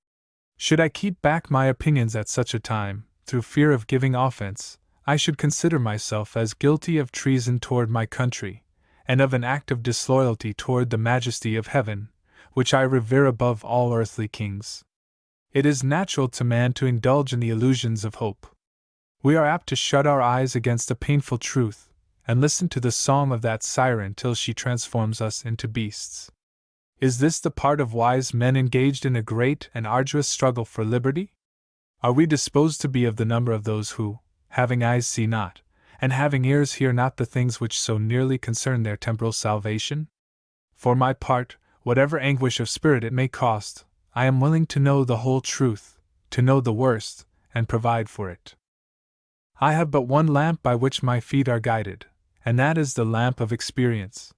Should I keep back my opinions at such a time, through fear of giving offense, I should consider myself as guilty of treason toward my country, and of an act of disloyalty toward the majesty of heaven, which I revere above all earthly kings. It is natural to man to indulge in the illusions of hope. We are apt to shut our eyes against a painful truth, and listen to the song of that siren till she transforms us into beasts. Is this the part of wise men engaged in a great and arduous struggle for liberty? Are we disposed to be of the number of those who, having eyes see not, and having ears hear not the things which so nearly concern their temporal salvation? For my part, whatever anguish of spirit it may cost, I am willing to know the whole truth, to know the worst, and provide for it. I have but one lamp by which my feet are guided, and that is the lamp of experience.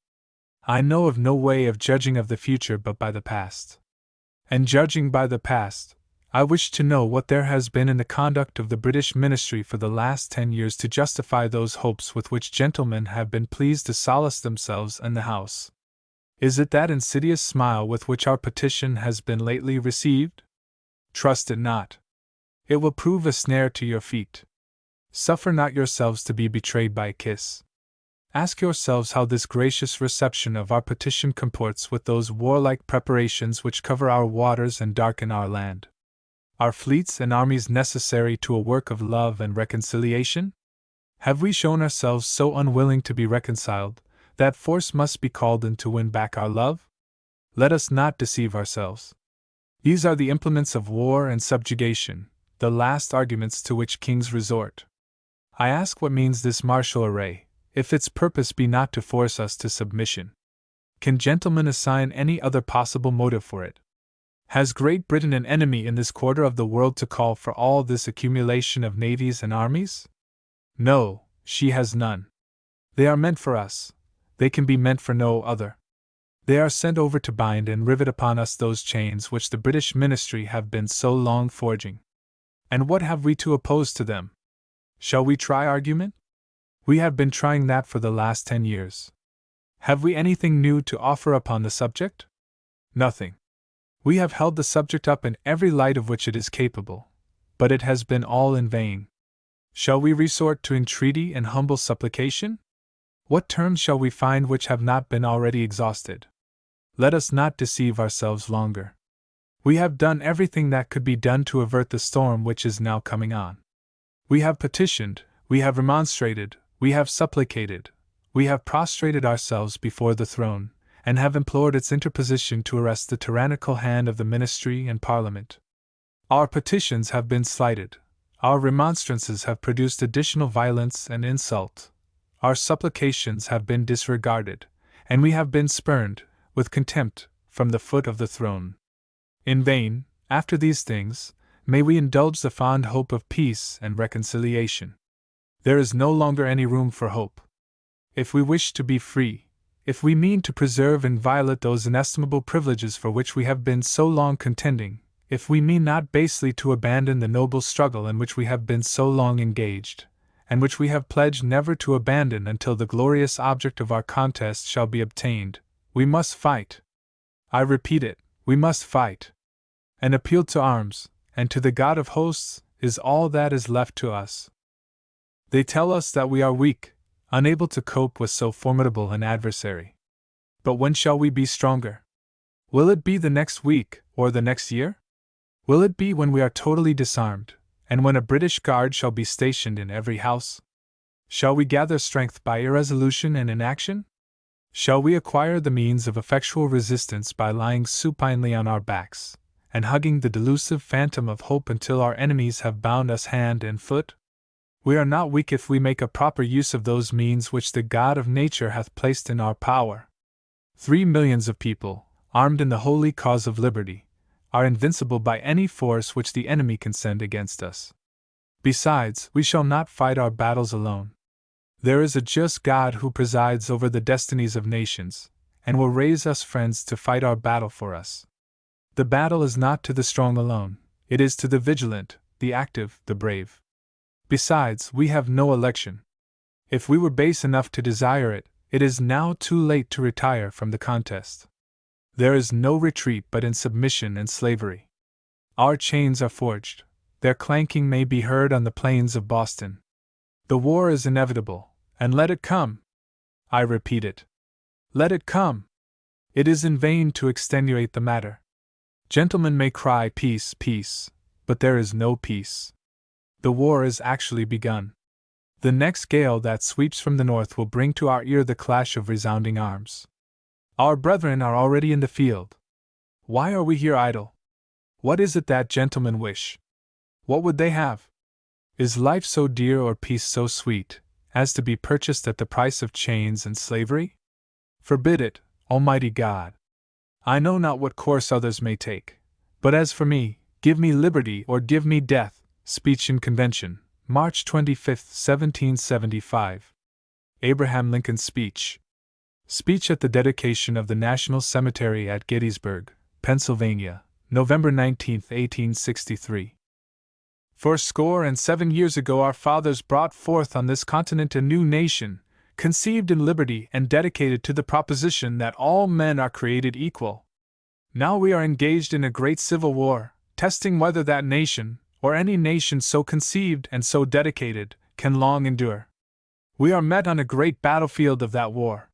I know of no way of judging of the future but by the past. And judging by the past, I wish to know what there has been in the conduct of the British ministry for the last 10 years to justify those hopes with which gentlemen have been pleased to solace themselves in the House. Is it that insidious smile with which our petition has been lately received? Trust it not. It will prove a snare to your feet. Suffer not yourselves to be betrayed by a kiss. Ask yourselves how this gracious reception of our petition comports with those warlike preparations which cover our waters and darken our land. Are fleets and armies necessary to a work of love and reconciliation? Have we shown ourselves so unwilling to be reconciled that force must be called in to win back our love? Let us not deceive ourselves. These are the implements of war and subjugation, the last arguments to which kings resort. I ask what means this martial array, if its purpose be not to force us to submission. Can gentlemen assign any other possible motive for it? Has Great Britain an enemy in this quarter of the world to call for all this accumulation of navies and armies? No, she has none. They are meant for us. They can be meant for no other. They are sent over to bind and rivet upon us those chains which the British ministry have been so long forging. And what have we to oppose to them? Shall we try argument? We have been trying that for the last 10 years. Have we anything new to offer upon the subject? Nothing. We have held the subject up in every light of which it is capable, but it has been all in vain. Shall we resort to entreaty and humble supplication? What terms shall we find which have not been already exhausted? Let us not deceive ourselves longer. We have done everything that could be done to avert the storm which is now coming on. We have petitioned, we have remonstrated, we have supplicated, we have prostrated ourselves before the throne, and have implored its interposition to arrest the tyrannical hand of the ministry and Parliament. Our petitions have been slighted, our remonstrances have produced additional violence and insult, our supplications have been disregarded, and we have been spurned, with contempt, from the foot of the throne. In vain, after these things, may we indulge the fond hope of peace and reconciliation. There is no longer any room for hope. If we wish to be free, if we mean to preserve inviolate those inestimable privileges for which we have been so long contending, if we mean not basely to abandon the noble struggle in which we have been so long engaged, and which we have pledged never to abandon until the glorious object of our contest shall be obtained, we must fight. I repeat it, we must fight. An appeal to arms, and to the God of hosts, is all that is left to us. They tell us that we are weak, unable to cope with so formidable an adversary. But when shall we be stronger? Will it be the next week, or the next year? Will it be when we are totally disarmed, and when a British guard shall be stationed in every house? Shall we gather strength by irresolution and inaction? Shall we acquire the means of effectual resistance by lying supinely on our backs, and hugging the delusive phantom of hope until our enemies have bound us hand and foot? We are not weak if we make a proper use of those means which the God of nature hath placed in our power. 3 millions of people, armed in the holy cause of liberty, are invincible by any force which the enemy can send against us. Besides, we shall not fight our battles alone. There is a just God who presides over the destinies of nations, and will raise us friends to fight our battle for us. The battle is not to the strong alone, it is to the vigilant, the active, the brave. Besides, we have no election. If we were base enough to desire it, it is now too late to retire from the contest. There is no retreat but in submission and slavery. Our chains are forged, their clanking may be heard on the plains of Boston. The war is inevitable, and let it come. I repeat it. Let it come. It is in vain to extenuate the matter. Gentlemen may cry peace, peace, but there is no peace. The war is actually begun. The next gale that sweeps from the north will bring to our ear the clash of resounding arms. Our brethren are already in the field. Why are we here idle? What is it that gentlemen wish? What would they have? Is life so dear or peace so sweet, as to be purchased at the price of chains and slavery? Forbid it, Almighty God. I know not what course others may take, but as for me, give me liberty or give me death. Speech in Convention, March 25, 1775. Abraham Lincoln's speech. Speech at the dedication of the National Cemetery at Gettysburg, Pennsylvania, November 19, 1863. 77 years ago our fathers brought forth on this continent a new nation, conceived in liberty and dedicated to the proposition that all men are created equal. Now we are engaged in a great civil war, testing whether that nation, or any nation so conceived and so dedicated, can long endure. We are met on a great battlefield of that war.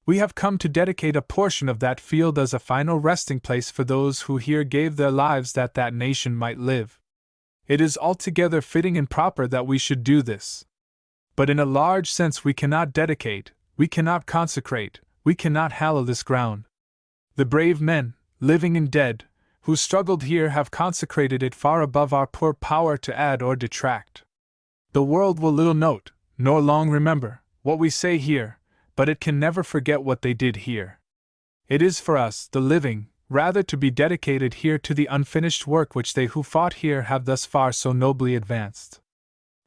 We have come to dedicate a portion of that field as a final resting place for those who here gave their lives that that nation might live. It is altogether fitting and proper that we should do this. But in a large sense we cannot dedicate, we cannot consecrate, we cannot hallow this ground. The brave men, living and dead, who struggled here have consecrated it far above our poor power to add or detract. The world will little note, nor long remember, what we say here, but it can never forget what they did here. It is for us, the living, rather to be dedicated here to the unfinished work which they who fought here have thus far so nobly advanced.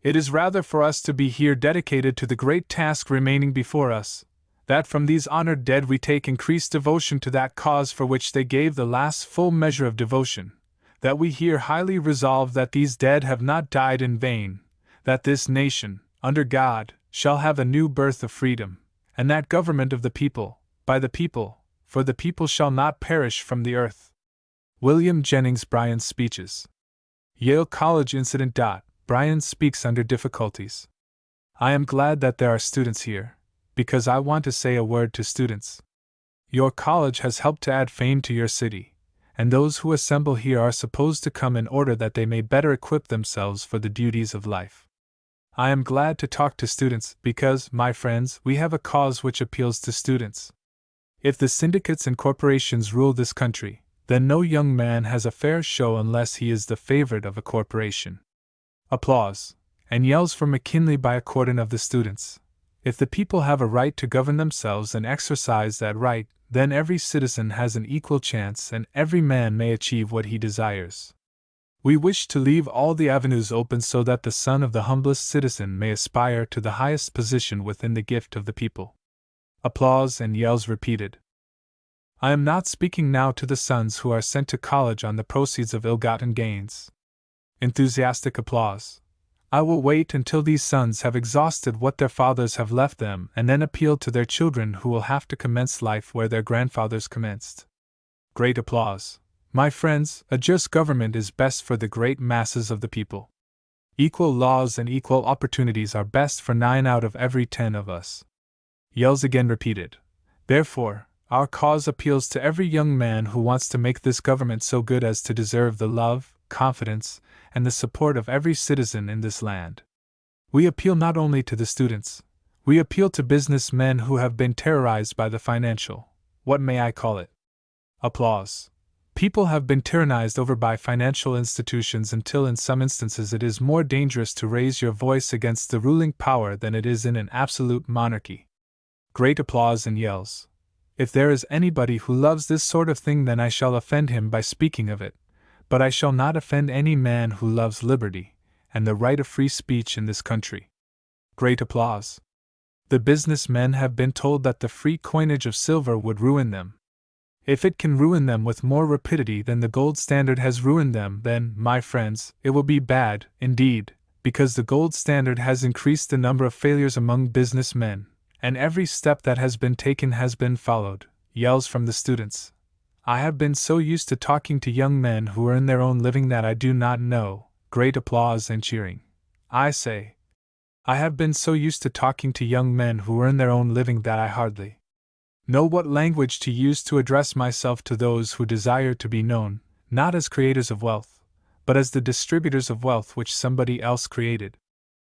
It is rather for us to be here dedicated to the great task remaining before us, that from these honored dead we take increased devotion to that cause for which they gave the last full measure of devotion, that we here highly resolve that these dead have not died in vain, that this nation, under God, shall have a new birth of freedom, and that government of the people, by the people, for the people shall not perish from the earth. William Jennings Bryan's Speeches. Yale College Incident. Bryan speaks under difficulties. I am glad that there are students here, because I want to say a word to students. Your college has helped to add fame to your city, and those who assemble here are supposed to come in order that they may better equip themselves for the duties of life. I am glad to talk to students because, my friends, we have a cause which appeals to students. If the syndicates and corporations rule this country, then no young man has a fair show unless he is the favorite of a corporation. Applause, and yells for McKinley by a cordon of the students. If the people have a right to govern themselves and exercise that right, then every citizen has an equal chance and every man may achieve what he desires. We wish to leave all the avenues open so that the son of the humblest citizen may aspire to the highest position within the gift of the people. Applause and yells repeated. I am not speaking now to the sons who are sent to college on the proceeds of ill-gotten gains. Enthusiastic applause. I will wait until these sons have exhausted what their fathers have left them and then appeal to their children who will have to commence life where their grandfathers commenced. Great applause. My friends, a just government is best for the great masses of the people. Equal laws and equal opportunities are best for 9 out of every 10 of us. Yells again repeated. Therefore, our cause appeals to every young man who wants to make this government so good as to deserve the love, confidence, and the support of every citizen in this land. We appeal not only to the students, we appeal to businessmen who have been terrorized by the financial, what may I call it? Applause. People have been tyrannized over by financial institutions until in some instances it is more dangerous to raise your voice against the ruling power than it is in an absolute monarchy. Great applause and yells. If there is anybody who loves this sort of thing, then I shall offend him by speaking of it. But I shall not offend any man who loves liberty, and the right of free speech in this country. Great applause. The business men have been told that the free coinage of silver would ruin them. If it can ruin them with more rapidity than the gold standard has ruined them, then, my friends, it will be bad, indeed, because the gold standard has increased the number of failures among business men, and every step that has been taken has been followed. Yells from the students. I have been so used to talking to young men who earn their own living that I do not know. Great applause and cheering. I say, I have been so used to talking to young men who earn their own living that I hardly know what language to use to address myself to those who desire to be known, not as creators of wealth, but as the distributors of wealth which somebody else created.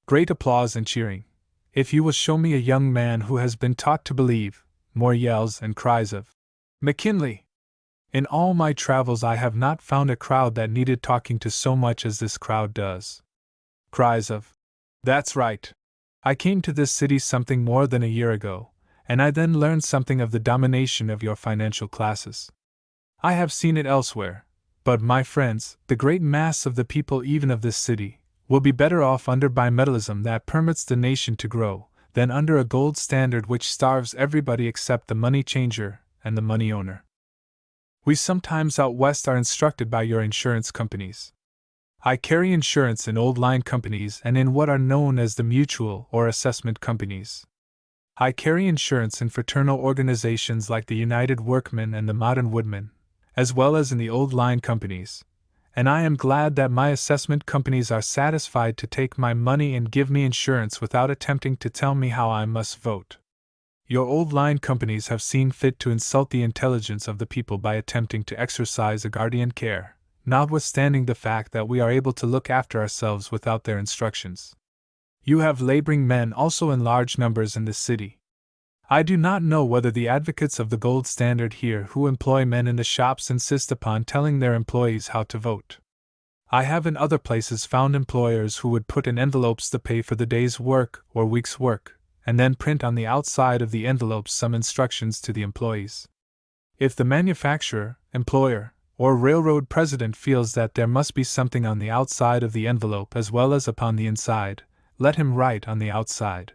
Great applause and cheering. If you will show me a young man who has been taught to believe, more yells and cries of McKinley. In all my travels I have not found a crowd that needed talking to so much as this crowd does. Cries of, that's right. I came to this city something more than a year ago, and I then learned something of the domination of your financial classes. I have seen it elsewhere, but my friends, the great mass of the people even of this city, will be better off under bimetallism that permits the nation to grow, than under a gold standard which starves everybody except the money changer and the money owner. We sometimes out west are instructed by your insurance companies. I carry insurance in old line companies and in what are known as the mutual or assessment companies. I carry insurance in fraternal organizations like the United Workmen and the Modern Woodmen, as well as in the old line companies, and I am glad that my assessment companies are satisfied to take my money and give me insurance without attempting to tell me how I must vote. Your old line companies have seen fit to insult the intelligence of the people by attempting to exercise a guardian care, notwithstanding the fact that we are able to look after ourselves without their instructions. You have laboring men also in large numbers in this city. I do not know whether the advocates of the gold standard here who employ men in the shops insist upon telling their employees how to vote. I have in other places found employers who would put in envelopes the pay for the day's work or week's work, and then print on the outside of the envelopes some instructions to the employees. If the manufacturer, employer, or railroad president feels that there must be something on the outside of the envelope as well as upon the inside, let him write on the outside.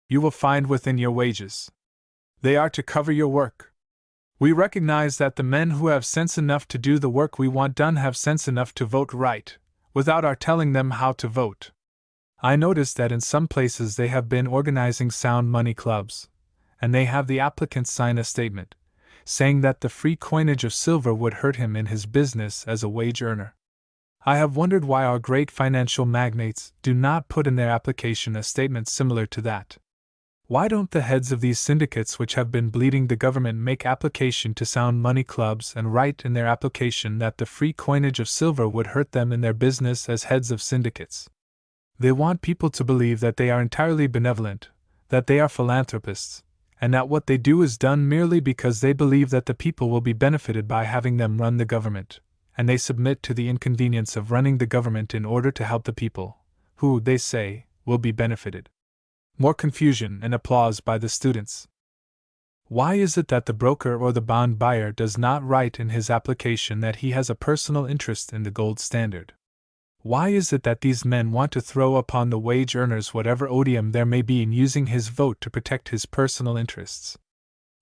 You will find within your wages. They are to cover your work. We recognize that the men who have sense enough to do the work we want done have sense enough to vote right, without our telling them how to vote. I notice that in some places they have been organizing sound money clubs, and they have the applicants sign a statement, saying that the free coinage of silver would hurt him in his business as a wage earner. I have wondered why our great financial magnates do not put in their application a statement similar to that. Why don't the heads of these syndicates which have been bleeding the government make application to sound money clubs and write in their application that the free coinage of silver would hurt them in their business as heads of syndicates? They want people to believe that they are entirely benevolent, that they are philanthropists, and that what they do is done merely because they believe that the people will be benefited by having them run the government, and they submit to the inconvenience of running the government in order to help the people, who, they say, will be benefited. More confusion and applause by the students. Why is it that the broker or the bond buyer does not write in his application that he has a personal interest in the gold standard? Why is it that these men want to throw upon the wage earners whatever odium there may be in using his vote to protect his personal interests?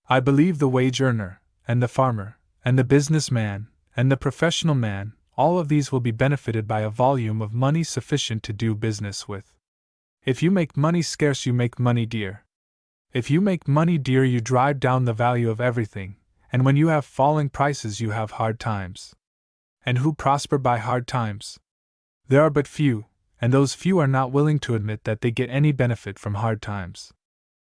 I believe the wage earner, and the farmer, and the businessman, and the professional man, all of these will be benefited by a volume of money sufficient to do business with. If you make money scarce, you make money dear. If you make money dear, you drive down the value of everything, and when you have falling prices, you have hard times. And who prosper by hard times? There are but few, and those few are not willing to admit that they get any benefit from hard times.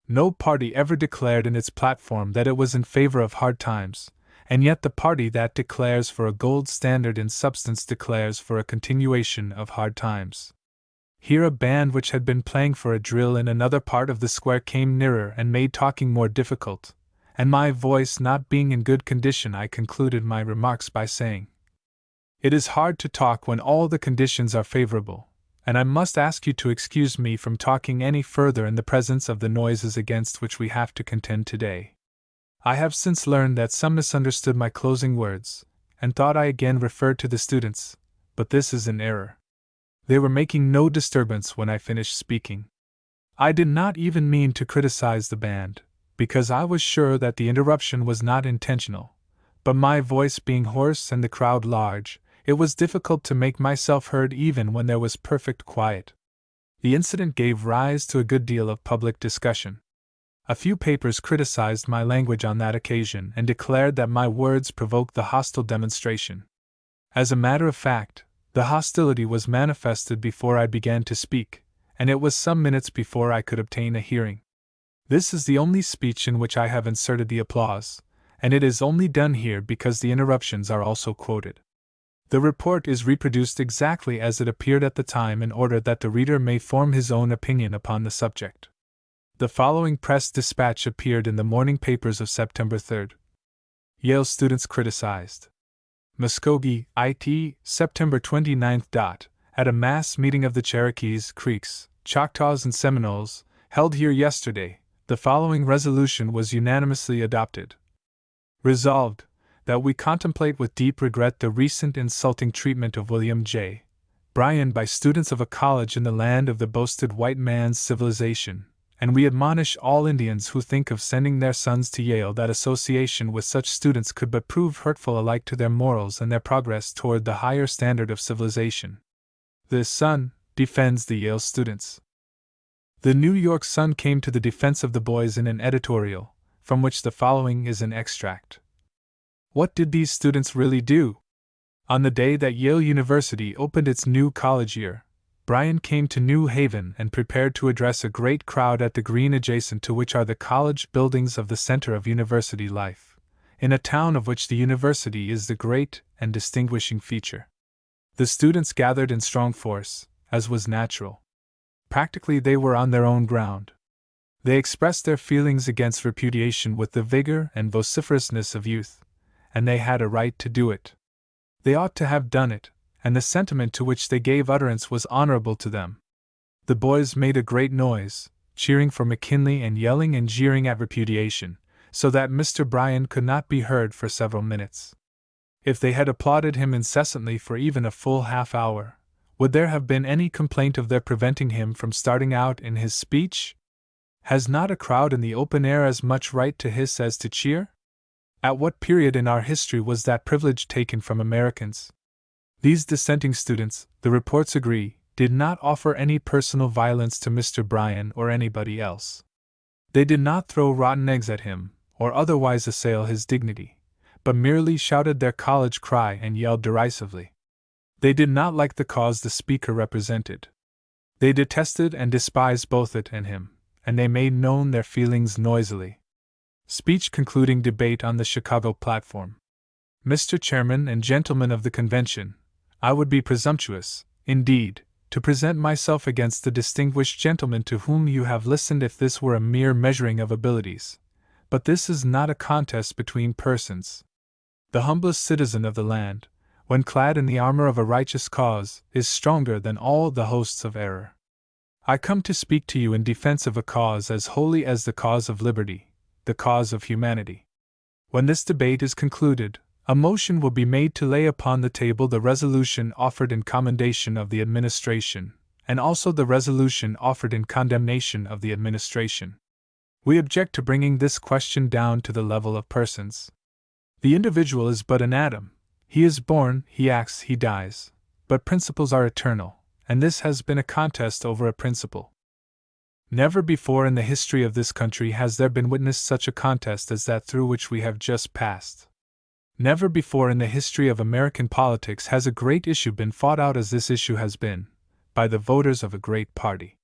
No party ever declared in its platform that it was in favor of hard times, and yet the party that declares for a gold standard in substance declares for a continuation of hard times. Here a band which had been playing for a drill in another part of the square came nearer and made talking more difficult, and my voice not being in good condition, I concluded my remarks by saying, "It is hard to talk when all the conditions are favorable, and I must ask you to excuse me from talking any further in the presence of the noises against which we have to contend today." I have since learned that some misunderstood my closing words, and thought I again referred to the students, but this is an error. They were making no disturbance when I finished speaking. I did not even mean to criticize the band, because I was sure that the interruption was not intentional, but my voice being hoarse and the crowd large, it was difficult to make myself heard even when there was perfect quiet. The incident gave rise to a good deal of public discussion. A few papers criticized my language on that occasion and declared that my words provoked the hostile demonstration. As a matter of fact, the hostility was manifested before I began to speak, and it was some minutes before I could obtain a hearing. This is the only speech in which I have inserted the applause, and it is only done here because the interruptions are also quoted. The report is reproduced exactly as it appeared at the time in order that the reader may form his own opinion upon the subject. The following press dispatch appeared in the morning papers of September 3rd. Yale students criticized. Muskogee, IT, September 29. At a mass meeting of the Cherokees, Creeks, Choctaws, and Seminoles, held here yesterday, the following resolution was unanimously adopted. Resolved, that we contemplate with deep regret the recent insulting treatment of William J. Bryan by students of a college in the land of the boasted white man's civilization, and we admonish all Indians who think of sending their sons to Yale that association with such students could but prove hurtful alike to their morals and their progress toward the higher standard of civilization. The Sun defends the Yale students. The New York Sun came to the defense of the boys in an editorial, from which the following is an extract. What did these students really do? On the day that Yale University opened its new college year, Bryan came to New Haven and prepared to address a great crowd at the green adjacent to which are the college buildings of the center of university life, in a town of which the university is the great and distinguishing feature. The students gathered in strong force, as was natural. Practically they were on their own ground. They expressed their feelings against repudiation with the vigor and vociferousness of youth, and they had a right to do it. They ought to have done it, and the sentiment to which they gave utterance was honorable to them. The boys made a great noise, cheering for McKinley and yelling and jeering at repudiation, so that Mr. Bryan could not be heard for several minutes. If they had applauded him incessantly for even a full half-hour, would there have been any complaint of their preventing him from starting out in his speech? Has not a crowd in the open air as much right to hiss as to cheer? At what period in our history was that privilege taken from Americans? These dissenting students, the reports agree, did not offer any personal violence to Mr. Bryan or anybody else. They did not throw rotten eggs at him, or otherwise assail his dignity, but merely shouted their college cry and yelled derisively. They did not like the cause the speaker represented. They detested and despised both it and him, and they made known their feelings noisily. Speech concluding debate on the Chicago platform. Mr. Chairman and gentlemen of the convention, I would be presumptuous, indeed, to present myself against the distinguished gentlemen to whom you have listened if this were a mere measuring of abilities. But this is not a contest between persons. The humblest citizen of the land, when clad in the armor of a righteous cause, is stronger than all the hosts of error. I come to speak to you in defense of a cause as holy as the cause of liberty, the cause of humanity. When this debate is concluded, a motion will be made to lay upon the table the resolution offered in commendation of the administration, and also the resolution offered in condemnation of the administration. We object to bringing this question down to the level of persons. The individual is but an atom. He is born, he acts, he dies. But principles are eternal, and this has been a contest over a principle. Never before in the history of this country has there been witnessed such a contest as that through which we have just passed. Never before in the history of American politics has a great issue been fought out as this issue has been, by the voters of a great party.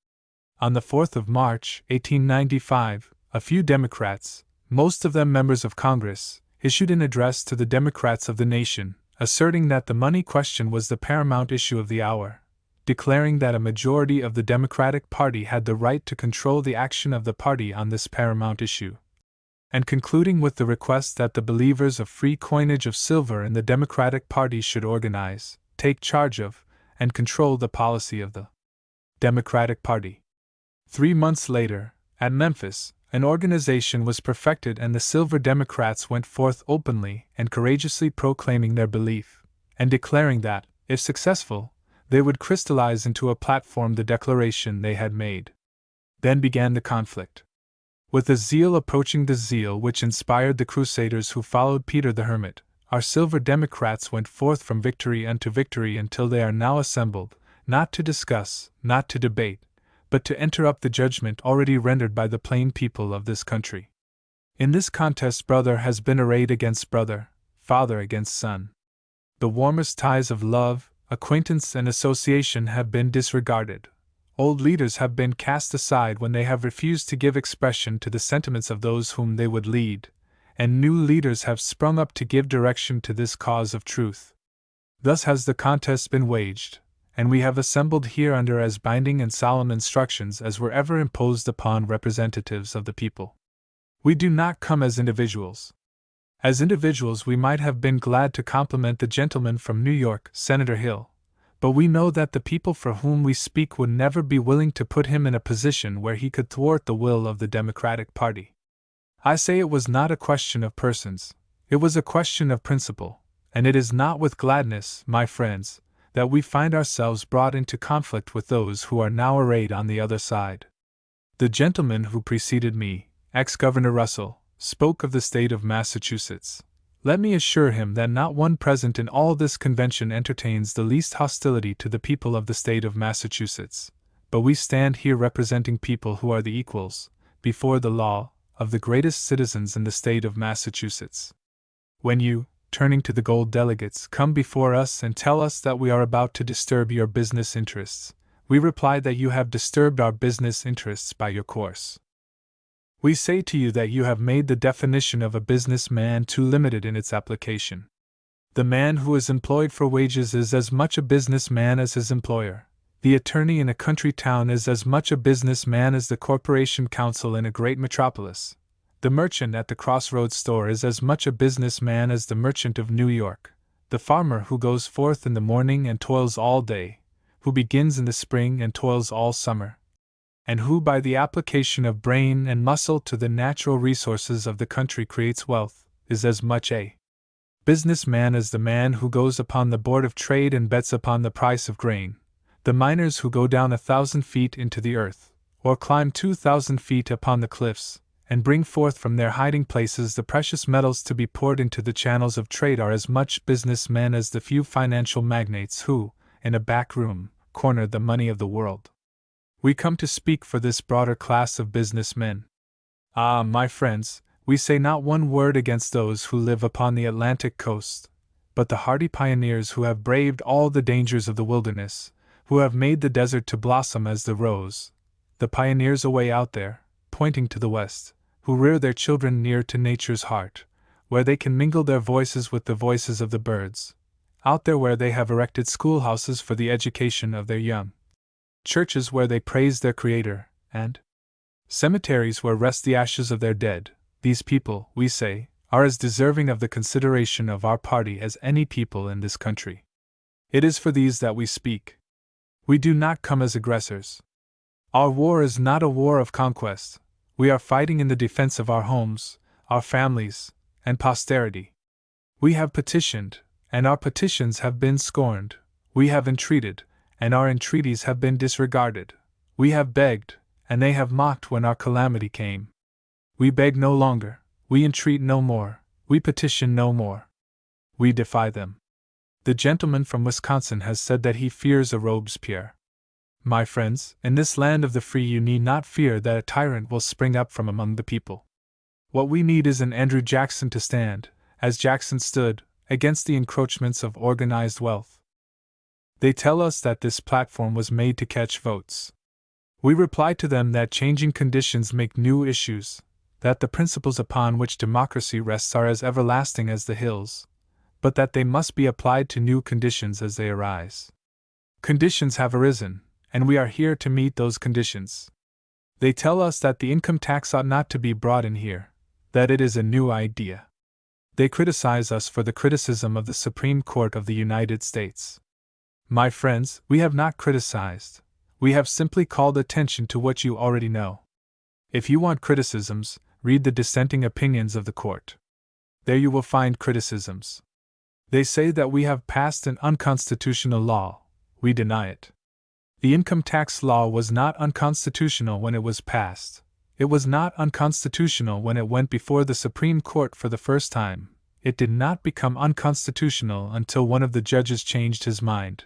On the 4th of March, 1895, a few Democrats, most of them members of Congress, issued an address to the Democrats of the nation, asserting that the money question was the paramount issue of the hour, declaring that a majority of the Democratic Party had the right to control the action of the party on this paramount issue, and concluding with the request that the believers of free coinage of silver in the Democratic Party should organize, take charge of, and control the policy of the Democratic Party. 3 months later, at Memphis, an organization was perfected and the Silver Democrats went forth openly and courageously proclaiming their belief, and declaring that, if successful, they would crystallize into a platform the declaration they had made. Then began the conflict. With a zeal approaching the zeal which inspired the crusaders who followed Peter the Hermit, our Silver Democrats went forth from victory unto victory until they are now assembled, not to discuss, not to debate, but to enter up the judgment already rendered by the plain people of this country. In this contest brother has been arrayed against brother, father against son. The warmest ties of love, acquaintance and association have been disregarded. Old leaders have been cast aside when they have refused to give expression to the sentiments of those whom they would lead, and new leaders have sprung up to give direction to this cause of truth. Thus has the contest been waged, and we have assembled here under as binding and solemn instructions as were ever imposed upon representatives of the people. We do not come as individuals. As individuals we might have been glad to compliment the gentleman from New York, Senator Hill, but we know that the people for whom we speak would never be willing to put him in a position where he could thwart the will of the Democratic Party. I say it was not a question of persons, it was a question of principle, and it is not with gladness, my friends, that we find ourselves brought into conflict with those who are now arrayed on the other side. The gentleman who preceded me, ex-Governor Russell, spoke of the state of Massachusetts. Let me assure him that not one present in all this convention entertains the least hostility to the people of the state of Massachusetts, but we stand here representing people who are the equals, before the law, of the greatest citizens in the state of Massachusetts. When you, turning to the gold delegates, come before us and tell us that we are about to disturb your business interests. We reply that you have disturbed our business interests by your course. We say to you that you have made the definition of a businessman too limited in its application. The man who is employed for wages is as much a businessman as his employer. The attorney in a country town is as much a businessman as the corporation counsel in a great metropolis. The merchant at the crossroads store is as much a businessman as the merchant of New York. The farmer who goes forth in the morning and toils all day, who begins in the spring and toils all summer, and who by the application of brain and muscle to the natural resources of the country creates wealth, is as much a businessman as the man who goes upon the board of trade and bets upon the price of grain. The miners who go down 1,000 feet into the earth, or climb 2,000 feet upon the cliffs, and bring forth from their hiding places the precious metals to be poured into the channels of trade are as much businessmen as the few financial magnates who, in a back room, corner the money of the world. We come to speak for this broader class of businessmen. Ah, my friends, we say not one word against those who live upon the Atlantic coast, but the hardy pioneers who have braved all the dangers of the wilderness, who have made the desert to blossom as the rose, the pioneers away out there, pointing to the west, who rear their children near to nature's heart, where they can mingle their voices with the voices of the birds, out there where they have erected schoolhouses for the education of their young, churches where they praise their Creator, and cemeteries where rest the ashes of their dead. These people, we say, are as deserving of the consideration of our party as any people in this country. It is for these that we speak. We do not come as aggressors. Our war is not a war of conquest. We are fighting in the defense of our homes, our families, and posterity. We have petitioned, and our petitions have been scorned. We have entreated, and our entreaties have been disregarded. We have begged, and they have mocked when our calamity came. We beg no longer, we entreat no more, we petition no more. We defy them. The gentleman from Wisconsin has said that he fears a Robespierre. My friends, in this land of the free you need not fear that a tyrant will spring up from among the people. What we need is an Andrew Jackson to stand, as Jackson stood, against the encroachments of organized wealth. They tell us that this platform was made to catch votes. We reply to them that changing conditions make new issues, that the principles upon which democracy rests are as everlasting as the hills, but that they must be applied to new conditions as they arise. Conditions have arisen, and we are here to meet those conditions. They tell us that the income tax ought not to be brought in here, that it is a new idea. They criticize us for the criticism of the Supreme Court of the United States. My friends, we have not criticized. We have simply called attention to what you already know. If you want criticisms, read the dissenting opinions of the court. There you will find criticisms. They say that we have passed an unconstitutional law. We deny it. The income tax law was not unconstitutional when it was passed. It was not unconstitutional when it went before the Supreme Court for the first time. It did not become unconstitutional until one of the judges changed his mind,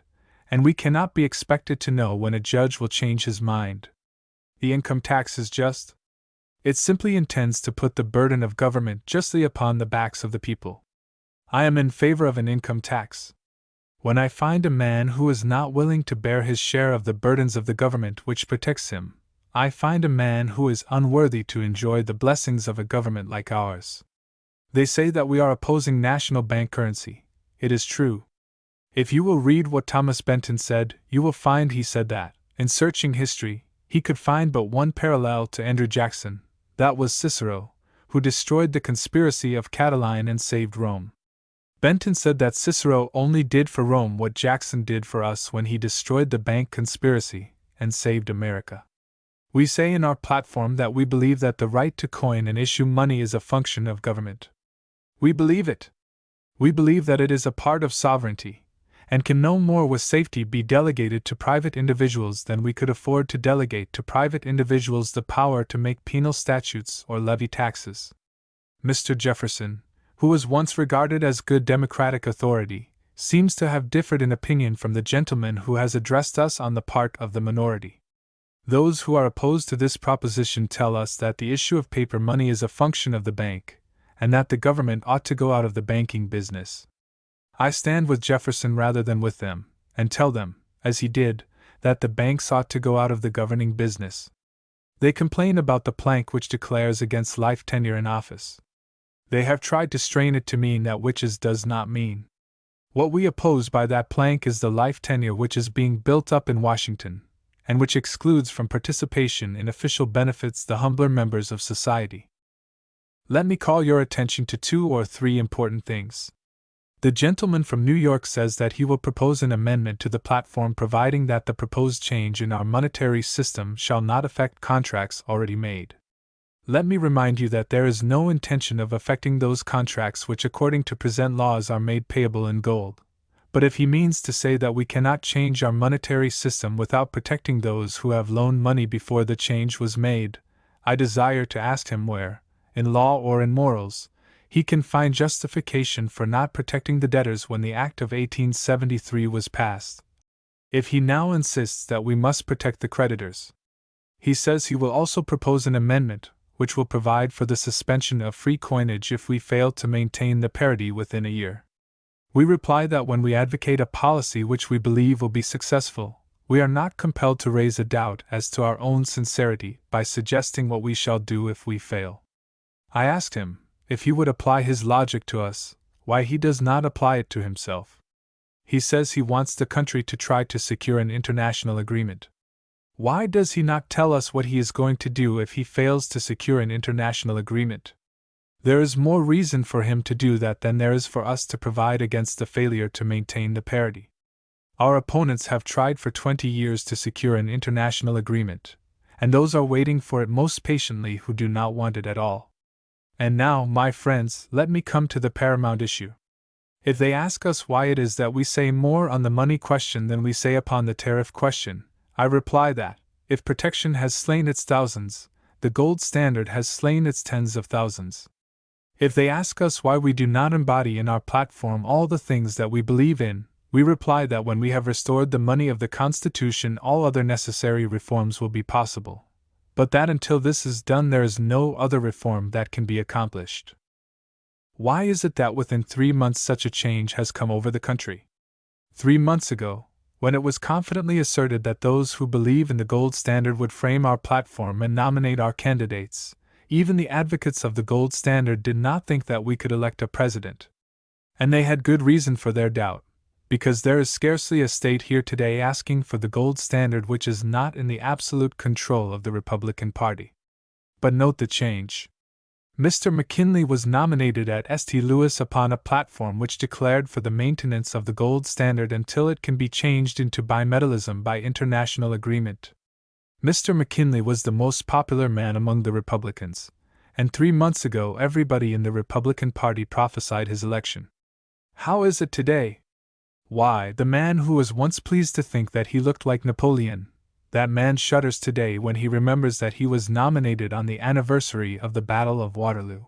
and we cannot be expected to know when a judge will change his mind. The income tax is just. It simply intends to put the burden of government justly upon the backs of the people. I am in favor of an income tax. When I find a man who is not willing to bear his share of the burdens of the government which protects him, I find a man who is unworthy to enjoy the blessings of a government like ours. They say that we are opposing national bank currency. It is true. If you will read what Thomas Benton said, you will find he said that, in searching history, he could find but one parallel to Andrew Jackson. That was Cicero, who destroyed the conspiracy of Catiline and saved Rome. Benton said that Cicero only did for Rome what Jackson did for us when he destroyed the bank conspiracy and saved America. We say in our platform that we believe that the right to coin and issue money is a function of government. We believe it. We believe that it is a part of sovereignty, and can no more with safety be delegated to private individuals than we could afford to delegate to private individuals the power to make penal statutes or levy taxes. Mr. Jefferson, who was once regarded as good democratic authority, seems to have differed in opinion from the gentleman who has addressed us on the part of the minority. Those who are opposed to this proposition tell us that the issue of paper money is a function of the bank, and that the government ought to go out of the banking business. I stand with Jefferson rather than with them, and tell them, as he did, that the banks ought to go out of the governing business. They complain about the plank which declares against life tenure in office. They have tried to strain it to mean that which it does not mean. What we oppose by that plank is the life tenure which is being built up in Washington, and which excludes from participation in official benefits the humbler members of society. Let me call your attention to 2 or 3 important things. The gentleman from New York says that he will propose an amendment to the platform providing that the proposed change in our monetary system shall not affect contracts already made. Let me remind you that there is no intention of affecting those contracts which according to present laws are made payable in gold. But if he means to say that we cannot change our monetary system without protecting those who have loaned money before the change was made, I desire to ask him where, in law or in morals, he can find justification for not protecting the debtors when the Act of 1873 was passed. If he now insists that we must protect the creditors, he says he will also propose an amendment which will provide for the suspension of free coinage if we fail to maintain the parity within a year. We reply that when we advocate a policy which we believe will be successful, we are not compelled to raise a doubt as to our own sincerity by suggesting what we shall do if we fail. I asked him, if he would apply his logic to us, why he does not apply it to himself. He says he wants the country to try to secure an international agreement. Why does he not tell us what he is going to do if he fails to secure an international agreement? There is more reason for him to do that than there is for us to provide against the failure to maintain the parity. Our opponents have tried for 20 years to secure an international agreement, and those are waiting for it most patiently who do not want it at all. And now, my friends, let me come to the paramount issue. If they ask us why it is that we say more on the money question than we say upon the tariff question, I reply that, if protection has slain its thousands, the gold standard has slain its tens of thousands. If they ask us why we do not embody in our platform all the things that we believe in, we reply that when we have restored the money of the Constitution, all other necessary reforms will be possible, but that until this is done there is no other reform that can be accomplished. Why is it that within 3 months such a change has come over the country? 3 months ago, when it was confidently asserted that those who believe in the gold standard would frame our platform and nominate our candidates, even the advocates of the gold standard did not think that we could elect a president. And they had good reason for their doubt, because there is scarcely a state here today asking for the gold standard which is not in the absolute control of the Republican Party. But note the change. Mr. McKinley was nominated at St. Louis upon a platform which declared for the maintenance of the gold standard until it can be changed into bimetallism by international agreement. Mr. McKinley was the most popular man among the Republicans, and 3 months ago everybody in the Republican Party prophesied his election. How is it today? Why, the man who was once pleased to think that he looked like Napoleon, that man shudders today when he remembers that he was nominated on the anniversary of the Battle of Waterloo.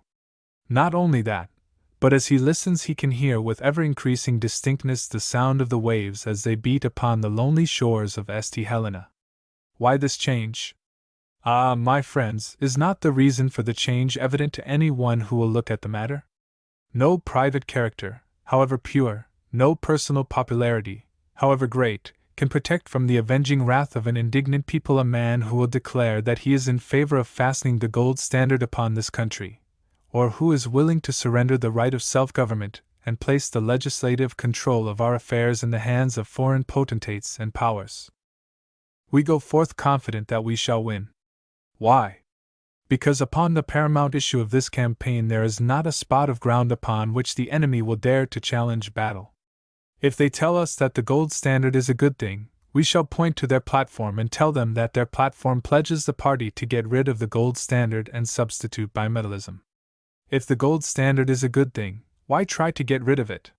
Not only that, but as he listens he can hear with ever-increasing distinctness the sound of the waves as they beat upon the lonely shores of St. Helena. Why this change? Ah, my friends, is not the reason for the change evident to any one who will look at the matter? No private character, however pure, no personal popularity, however great, can protect from the avenging wrath of an indignant people a man who will declare that he is in favor of fastening the gold standard upon this country, or who is willing to surrender the right of self-government and place the legislative control of our affairs in the hands of foreign potentates and powers. We go forth confident that we shall win. Why? Because upon the paramount issue of this campaign there is not a spot of ground upon which the enemy will dare to challenge battle. If they tell us that the gold standard is a good thing, we shall point to their platform and tell them that their platform pledges the party to get rid of the gold standard and substitute bimetallism. If the gold standard is a good thing, why try to get rid of it?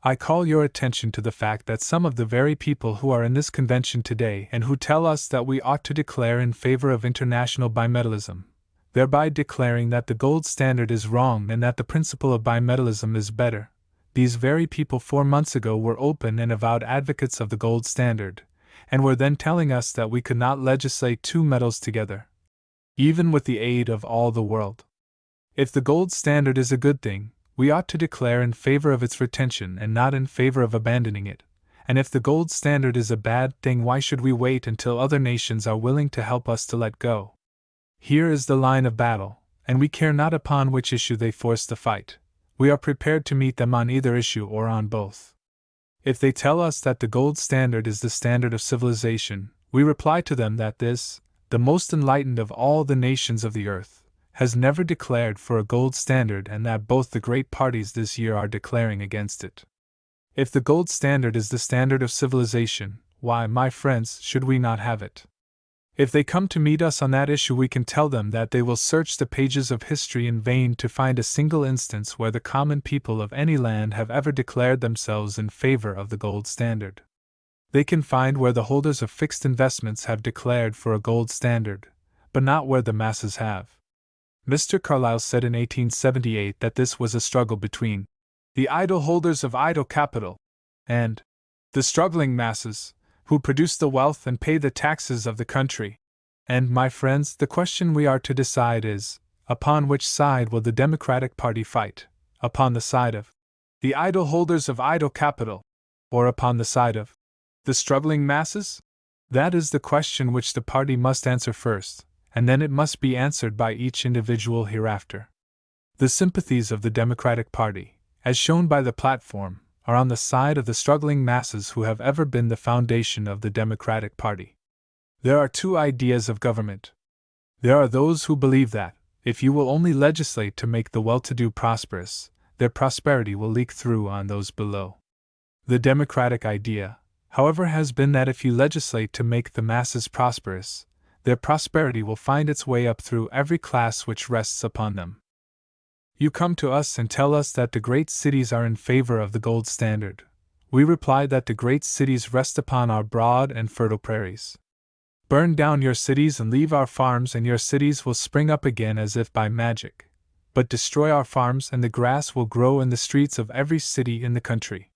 I call your attention to the fact that some of the very people who are in this convention today and who tell us that we ought to declare in favor of international bimetallism, thereby declaring that the gold standard is wrong and that the principle of bimetallism is better, these very people 4 months ago were open and avowed advocates of the gold standard, and were then telling us that we could not legislate 2 metals together, even with the aid of all the world. If the gold standard is a good thing, we ought to declare in favor of its retention and not in favor of abandoning it. And if the gold standard is a bad thing, why should we wait until other nations are willing to help us to let go? Here is the line of battle, and we care not upon which issue they force the fight. We are prepared to meet them on either issue or on both. If they tell us that the gold standard is the standard of civilization, we reply to them that this, the most enlightened of all the nations of the earth, has never declared for a gold standard, and that both the great parties this year are declaring against it. If the gold standard is the standard of civilization, why, my friends, should we not have it? If they come to meet us on that issue, we can tell them that they will search the pages of history in vain to find a single instance where the common people of any land have ever declared themselves in favor of the gold standard. They can find where the holders of fixed investments have declared for a gold standard, but not where the masses have. Mr. Carlyle said in 1878 that this was a struggle between the idle holders of idle capital and the struggling masses, who produce the wealth and pay the taxes of the country. And, my friends, the question we are to decide is, upon which side will the Democratic Party fight? Upon the side of the idle holders of idle capital, or upon the side of the struggling masses? That is the question which the party must answer first, and then it must be answered by each individual hereafter. The sympathies of the Democratic Party, as shown by the platform, are on the side of the struggling masses who have ever been the foundation of the Democratic Party. There are two ideas of government. There are those who believe that, if you will only legislate to make the well-to-do prosperous, their prosperity will leak through on those below. The Democratic idea, however, has been that if you legislate to make the masses prosperous, their prosperity will find its way up through every class which rests upon them. You come to us and tell us that the great cities are in favor of the gold standard. We reply that the great cities rest upon our broad and fertile prairies. Burn down your cities and leave our farms, and your cities will spring up again as if by magic. But destroy our farms, and the grass will grow in the streets of every city in the country.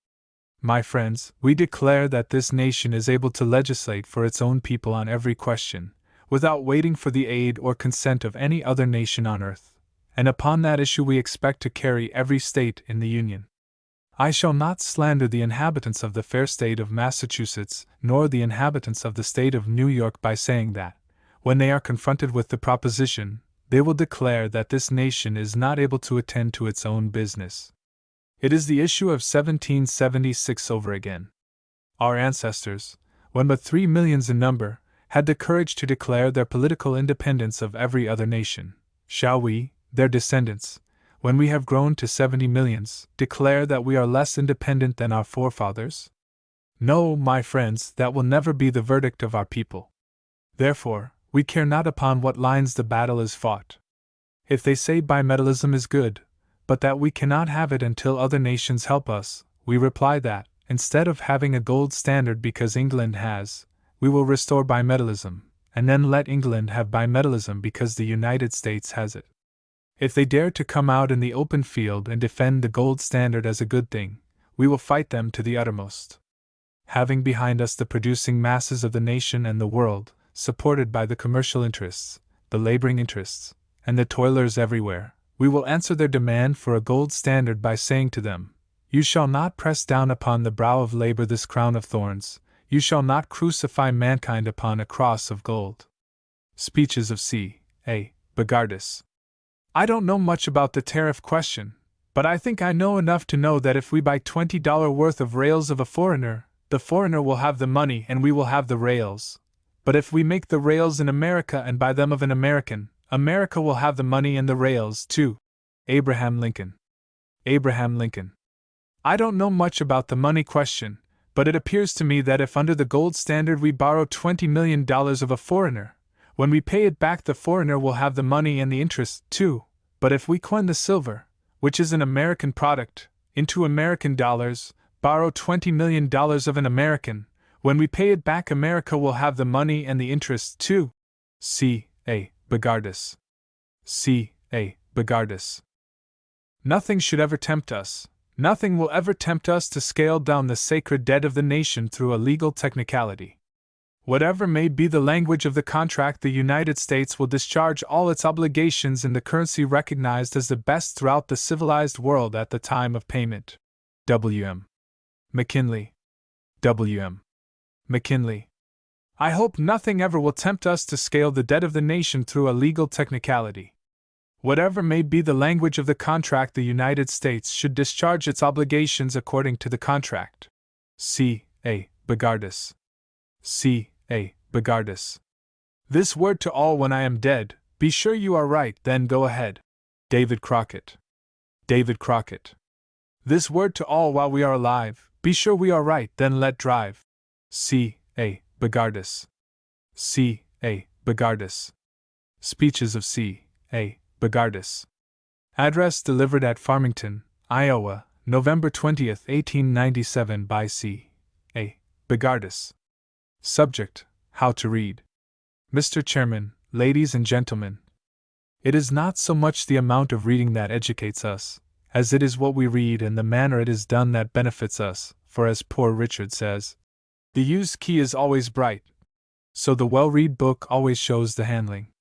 My friends, we declare that this nation is able to legislate for its own people on every question, without waiting for the aid or consent of any other nation on earth. And upon that issue we expect to carry every state in the Union. I shall not slander the inhabitants of the fair state of Massachusetts, nor the inhabitants of the state of New York by saying that, when they are confronted with the proposition, they will declare that this nation is not able to attend to its own business. It is the issue of 1776 over again. Our ancestors, when but 3 millions in number, had the courage to declare their political independence of every other nation. Shall we, their descendants, when we have grown to 70 millions, declare that we are less independent than our forefathers? No, my friends, that will never be the verdict of our people. Therefore, we care not upon what lines the battle is fought. If they say bimetallism is good, but that we cannot have it until other nations help us, we reply that, instead of having a gold standard because England has, we will restore bimetallism, and then let England have bimetallism because the United States has it. If they dare to come out in the open field and defend the gold standard as a good thing, we will fight them to the uttermost. Having behind us the producing masses of the nation and the world, supported by the commercial interests, the laboring interests, and the toilers everywhere, we will answer their demand for a gold standard by saying to them, "You shall not press down upon the brow of labor this crown of thorns, you shall not crucify mankind upon a cross of gold." Speeches of C. A. Bogardus. I don't know much about the tariff question, but I think I know enough to know that if we buy $20 worth of rails of a foreigner, the foreigner will have the money and we will have the rails. But if we make the rails in America and buy them of an American, America will have the money and the rails too. Abraham Lincoln. Abraham Lincoln. I don't know much about the money question, but it appears to me that if under the gold standard we borrow $20 million of a foreigner, when we pay it back the foreigner will have the money and the interest too. But if we coin the silver, which is an American product, into American dollars, borrow $20 million of an American, when we pay it back America will have the money and the interest too. C. A. Bogardus. C. A. Bogardus. Nothing should ever tempt us, nothing will ever tempt us to scale down the sacred debt of the nation through a legal technicality. Whatever may be the language of the contract, the United States will discharge all its obligations in the currency recognized as the best throughout the civilized world at the time of payment. W.M. McKinley. W.M. McKinley. I hope nothing ever will tempt us to scale the debt of the nation through a legal technicality. Whatever may be the language of the contract, the United States should discharge its obligations according to the contract. C. A. Bogardus. C. A. Bogardus. This word to all: when I am dead, be sure you are right, then go ahead. David Crockett. David Crockett. This word to all: while we are alive, be sure we are right, then let drive. C. A. Bogardus. C. A. Bogardus. Speeches of C. A. Bogardus. Address delivered at Farmington, Iowa, November 20, 1897 by C. A. Bogardus. Subject: How to read. Mr. Chairman, ladies and gentlemen, it is not so much the amount of reading that educates us, as it is what we read and the manner it is done that benefits us, for as Poor Richard says, the used key is always bright. So the well-read book always shows the handling.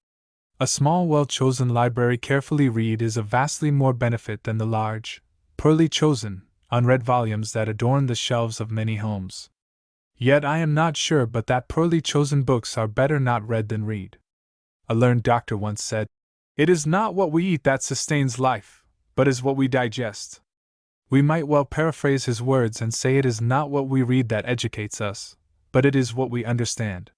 A small, well-chosen library carefully read is of vastly more benefit than the large, poorly chosen, unread volumes that adorn the shelves of many homes. Yet I am not sure but that poorly chosen books are better not read than read. A learned doctor once said, "It is not what we eat that sustains life, but is what we digest." We might well paraphrase his words and say it is not what we read that educates us, but it is what we understand.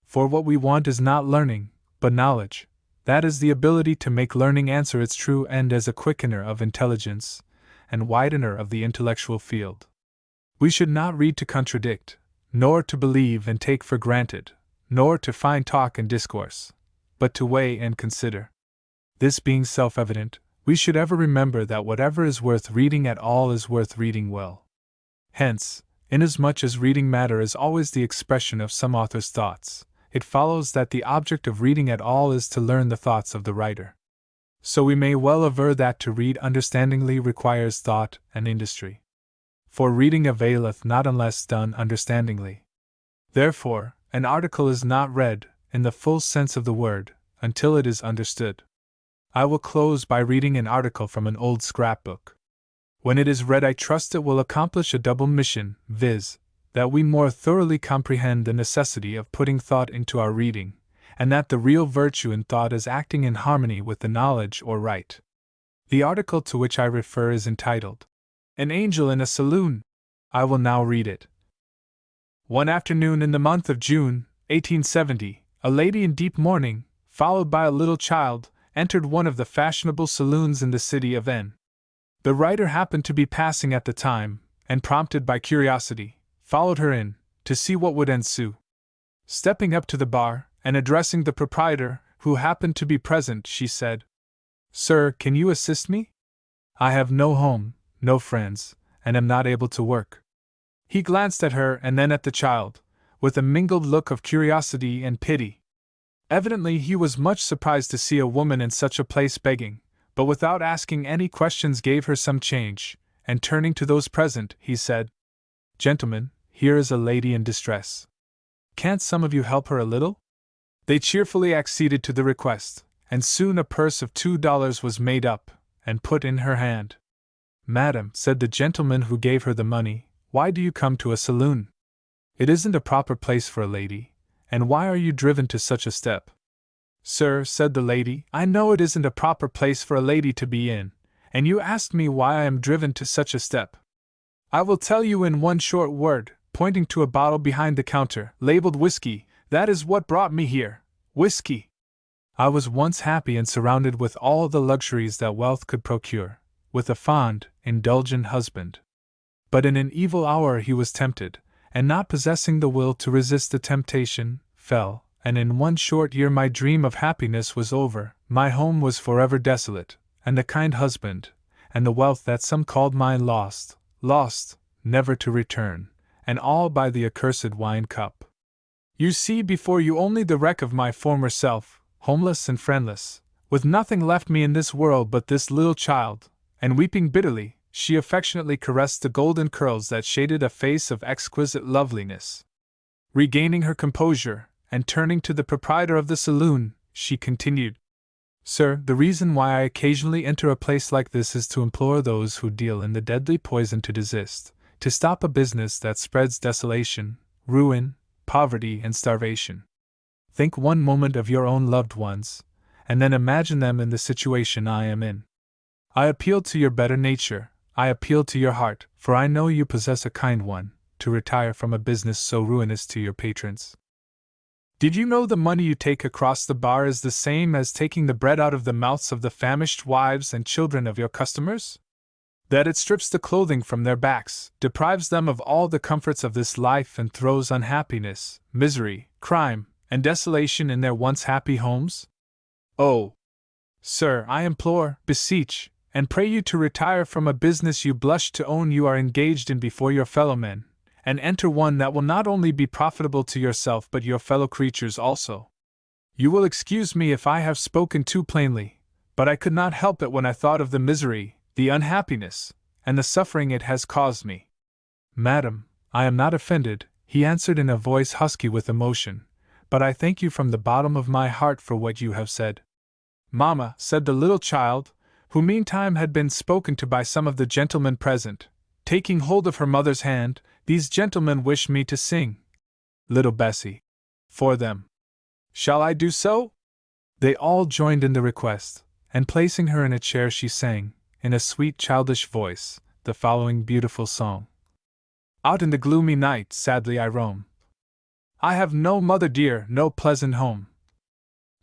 For what we want is not learning, but knowledge. That is the ability to make learning answer its true end as a quickener of intelligence and widener of the intellectual field. We should not read to contradict, nor to believe and take for granted, nor to find talk and discourse, but to weigh and consider. This being self-evident, we should ever remember that whatever is worth reading at all is worth reading well. Hence, inasmuch as reading matter is always the expression of some author's thoughts, it follows that the object of reading at all is to learn the thoughts of the writer. So we may well aver that to read understandingly requires thought and industry. For reading availeth not unless done understandingly. Therefore, an article is not read, in the full sense of the word, until it is understood. I will close by reading an article from an old scrapbook. When it is read, I trust it will accomplish a double mission, viz., that we more thoroughly comprehend the necessity of putting thought into our reading, and that the real virtue in thought is acting in harmony with the knowledge or right. The article to which I refer is entitled, "An Angel in a Saloon." I will now read it. One afternoon in the month of June, 1870, a lady in deep mourning, followed by a little child, entered one of the fashionable saloons in the city of N. The writer happened to be passing at the time, and prompted by curiosity, followed her in, to see what would ensue. Stepping up to the bar, and addressing the proprietor, who happened to be present, she said, "Sir, can you assist me? I have no home, no friends, and am not able to work." He glanced at her and then at the child, with a mingled look of curiosity and pity. Evidently he was much surprised to see a woman in such a place begging, but without asking any questions gave her some change, and turning to those present, he said, "Gentlemen, here is a lady in distress. Can't some of you help her a little?" They cheerfully acceded to the request, and soon a purse of $2 was made up, and put in her hand. "Madam," said the gentleman who gave her the money, "why do you come to a saloon? It isn't a proper place for a lady, and why are you driven to such a step?" "Sir," said the lady, "I know it isn't a proper place for a lady to be in, and you asked me why I am driven to such a step. I will tell you in one short word," pointing to a bottle behind the counter, labeled whiskey. "That is what brought me here, whiskey. I was once happy and surrounded with all the luxuries that wealth could procure, with a fond, indulgent husband. But in an evil hour he was tempted, and not possessing the will to resist the temptation, fell, and in one short year my dream of happiness was over, my home was forever desolate, and the kind husband, and the wealth that some called mine lost, never to return, and all by the accursed wine cup. You see before you only the wreck of my former self, homeless and friendless, with nothing left me in this world but this little child," and weeping bitterly, she affectionately caressed the golden curls that shaded a face of exquisite loveliness. Regaining her composure, and turning to the proprietor of the saloon, she continued, "Sir, the reason why I occasionally enter a place like this is to implore those who deal in the deadly poison to desist, to stop a business that spreads desolation, ruin, poverty, and starvation. Think one moment of your own loved ones, and then imagine them in the situation I am in. I appeal to your better nature, I appeal to your heart, for I know you possess a kind one, to retire from a business so ruinous to your patrons. Did you know the money you take across the bar is the same as taking the bread out of the mouths of the famished wives and children of your customers? That it strips the clothing from their backs, deprives them of all the comforts of this life, and throws unhappiness, misery, crime, and desolation in their once happy homes? Oh, sir, I implore, beseech, and pray you to retire from a business you blush to own you are engaged in before your fellow-men, and enter one that will not only be profitable to yourself but your fellow creatures also. You will excuse me if I have spoken too plainly, but I could not help it when I thought of the misery, the unhappiness, and the suffering it has caused me." "Madam, I am not offended," he answered in a voice husky with emotion, "but I thank you from the bottom of my heart for what you have said." "Mamma," said the little child, who meantime had been spoken to by some of the gentlemen present, taking hold of her mother's hand, "these gentlemen wish me to sing, little Bessie, for them. Shall I do so?" They all joined in the request, and placing her in a chair she sang, in a sweet childish voice, the following beautiful song. "Out in the gloomy night sadly I roam. I have no mother dear, no pleasant home.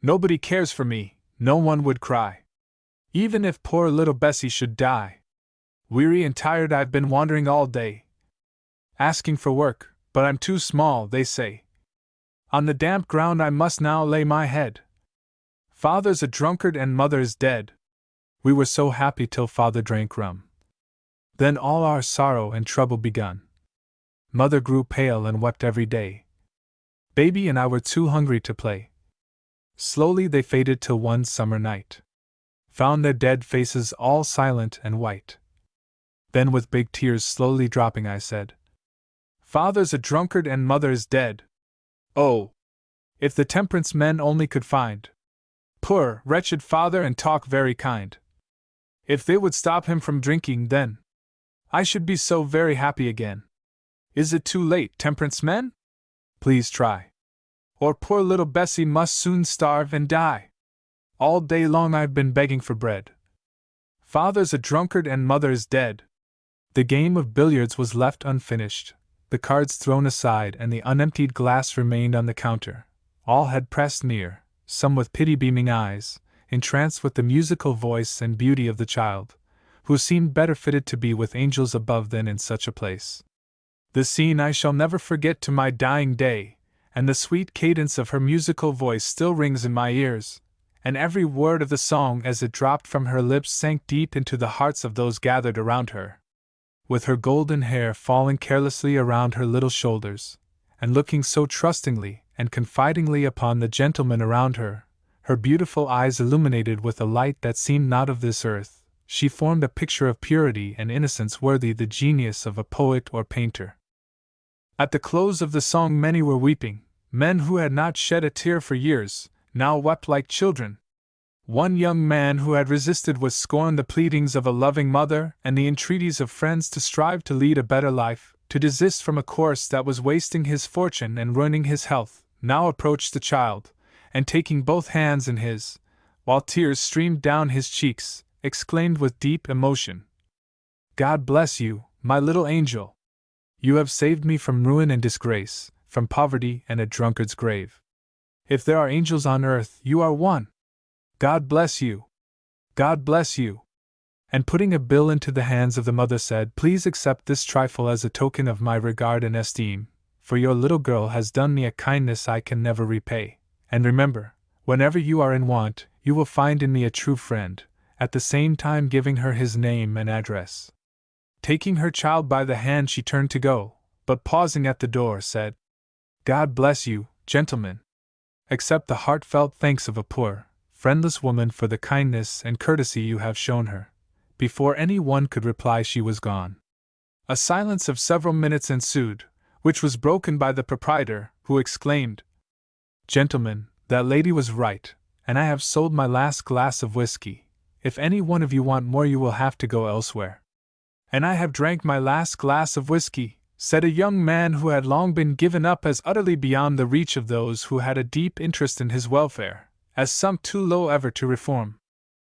Nobody cares for me, no one would cry. Even if poor little Bessie should die. Weary and tired I've been wandering all day, asking for work, but I'm too small, they say. On the damp ground I must now lay my head. Father's a drunkard and mother's dead. We were so happy till father drank rum. Then all our sorrow and trouble begun. Mother grew pale and wept every day. Baby and I were too hungry to play. Slowly they faded till one summer night found their dead faces all silent and white. Then with big tears slowly dropping I said, Father's a drunkard and mother's dead. Oh, if the temperance men only could find poor, wretched father and talk very kind. If they would stop him from drinking, then I should be so very happy again. Is it too late, temperance men? Please try. Or poor little Bessie must soon starve and die. All day long I've been begging for bread. Father's a drunkard and mother's dead." The game of billiards was left unfinished, the cards thrown aside, and the unemptied glass remained on the counter. All had pressed near, some with pity-beaming eyes, entranced with the musical voice and beauty of the child, who seemed better fitted to be with angels above than in such a place. The scene I shall never forget to my dying day, and the sweet cadence of her musical voice still rings in my ears, and every word of the song as it dropped from her lips sank deep into the hearts of those gathered around her. With her golden hair falling carelessly around her little shoulders, and looking so trustingly and confidingly upon the gentlemen around her, her beautiful eyes illuminated with a light that seemed not of this earth, she formed a picture of purity and innocence worthy the genius of a poet or painter. At the close of the song many were weeping. Men who had not shed a tear for years, now wept like children. One young man who had resisted with scorn the pleadings of a loving mother and the entreaties of friends to strive to lead a better life, to desist from a course that was wasting his fortune and ruining his health, now approached the child, and taking both hands in his, while tears streamed down his cheeks, exclaimed with deep emotion, "God bless you, my little angel! You have saved me from ruin and disgrace, from poverty and a drunkard's grave. If there are angels on earth, you are one. God bless you! God bless you!" And putting a bill into the hands of the mother said, "Please accept this trifle as a token of my regard and esteem, for your little girl has done me a kindness I can never repay. And remember, whenever you are in want, you will find in me a true friend," at the same time giving her his name and address. Taking her child by the hand she turned to go, but pausing at the door said, "God bless you, gentlemen. Accept the heartfelt thanks of a poor, friendless woman for the kindness and courtesy you have shown her." Before any one could reply she was gone. A silence of several minutes ensued, which was broken by the proprietor, who exclaimed, "Gentlemen, that lady was right, and I have sold my last glass of whiskey. If any one of you want more, you will have to go elsewhere." "And I have drank my last glass of whiskey," said a young man who had long been given up as utterly beyond the reach of those who had a deep interest in his welfare, as sunk too low ever to reform.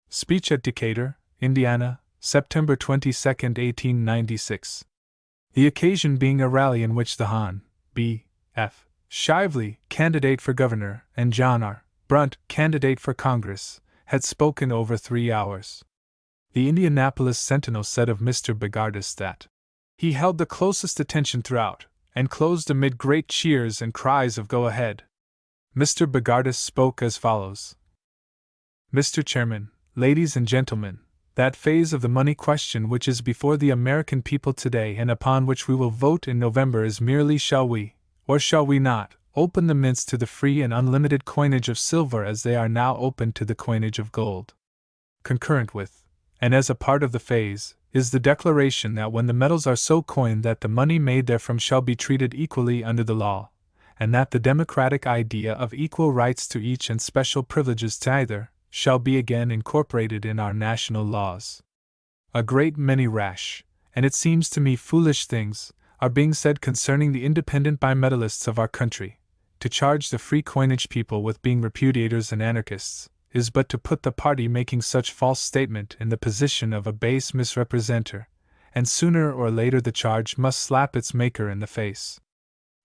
Speech at Decatur, Indiana, September 22, 1896. The occasion being a rally in which the Hon. B. F. Shively, candidate for governor, and John R. Brunt, candidate for Congress, had spoken over 3 hours. The Indianapolis Sentinel said of Mr. Bogardus that he held the closest attention throughout, and closed amid great cheers and cries of "Go ahead." Mr. Bogardus spoke as follows: "Mr. Chairman, ladies and gentlemen, that phase of the money question which is before the American people today and upon which we will vote in November is merely shall we, or shall we not, open the mints to the free and unlimited coinage of silver as they are now open to the coinage of gold. Concurrent with, and as a part of the phase, is the declaration that when the metals are so coined that the money made therefrom shall be treated equally under the law, and that the democratic idea of equal rights to each and special privileges to either shall be again incorporated in our national laws. A great many rash, and it seems to me foolish things, are being said concerning the independent bimetallists of our country. To charge the free coinage people with being repudiators and anarchists is but to put the party making such false statement in the position of a base misrepresenter, and sooner or later the charge must slap its maker in the face.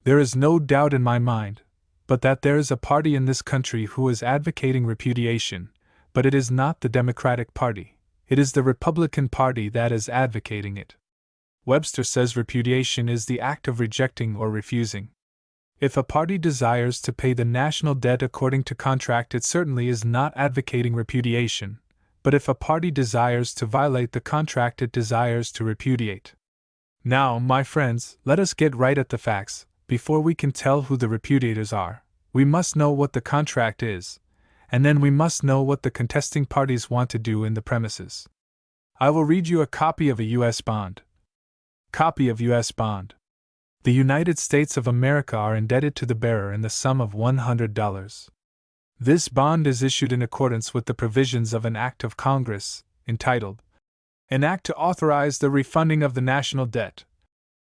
There is no doubt in my mind but that there is a party in this country who is advocating repudiation, but it is not the Democratic Party, it is the Republican Party that is advocating it. Webster says repudiation is the act of rejecting or refusing. If a party desires to pay the national debt according to contract, it certainly is not advocating repudiation, but if a party desires to violate the contract, it desires to repudiate. Now, my friends, let us get right at the facts. Before we can tell who the repudiators are, we must know what the contract is, and then we must know what the contesting parties want to do in the premises. I will read you a copy of a U.S. bond. Copy of U.S. bond. The United States of America are indebted to the bearer in the sum of $100. This bond is issued in accordance with the provisions of an Act of Congress, entitled, "An Act to Authorize the Refunding of the National Debt,"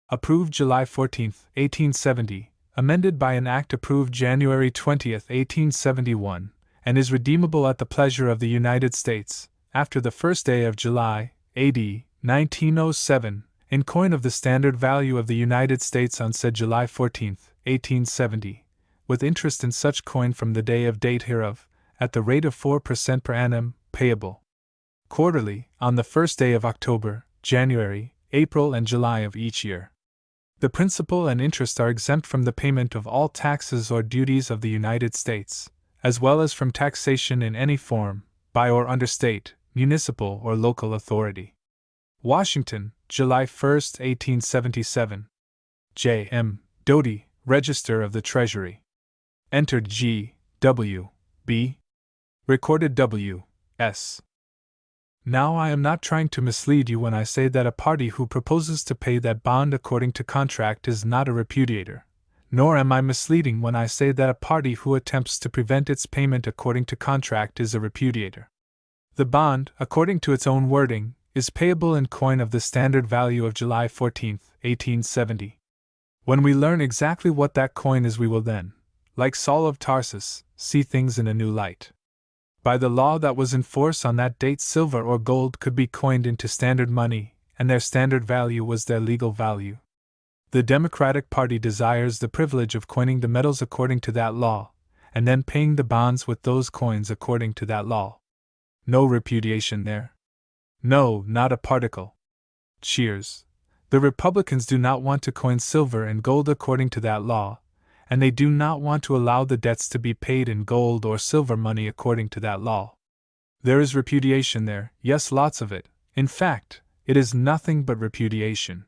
approved July 14, 1870, amended by an Act approved January 20, 1871, and is redeemable at the pleasure of the United States, after the 1st day of July, A.D. 1907, in coin of the standard value of the United States on said July 14, 1870, with interest in such coin from the day of date hereof, at the rate of 4% per annum, payable quarterly, on the 1st day of October, January, April, and July of each year. The principal and interest are exempt from the payment of all taxes or duties of the United States, as well as from taxation in any form, by or under state, municipal, or local authority. Washington, July 1, 1877. J. M. Doty, Register of the Treasury. Entered G. W. B. Recorded W. S. Now, I am not trying to mislead you when I say that a party who proposes to pay that bond according to contract is not a repudiator, nor am I misleading when I say that a party who attempts to prevent its payment according to contract is a repudiator. The bond, according to its own wording, is payable in coin of the standard value of July 14, 1870. When we learn exactly what that coin is, we will then, like Saul of Tarsus, see things in a new light. By the law that was in force on that date, silver or gold could be coined into standard money, and their standard value was their legal value. The Democratic Party desires the privilege of coining the metals according to that law, and then paying the bonds with those coins according to that law. No repudiation there. No, not a particle. Cheers. The Republicans do not want to coin silver and gold according to that law, and they do not want to allow the debts to be paid in gold or silver money according to that law. There is repudiation there, yes, lots of it. In fact, it is nothing but repudiation.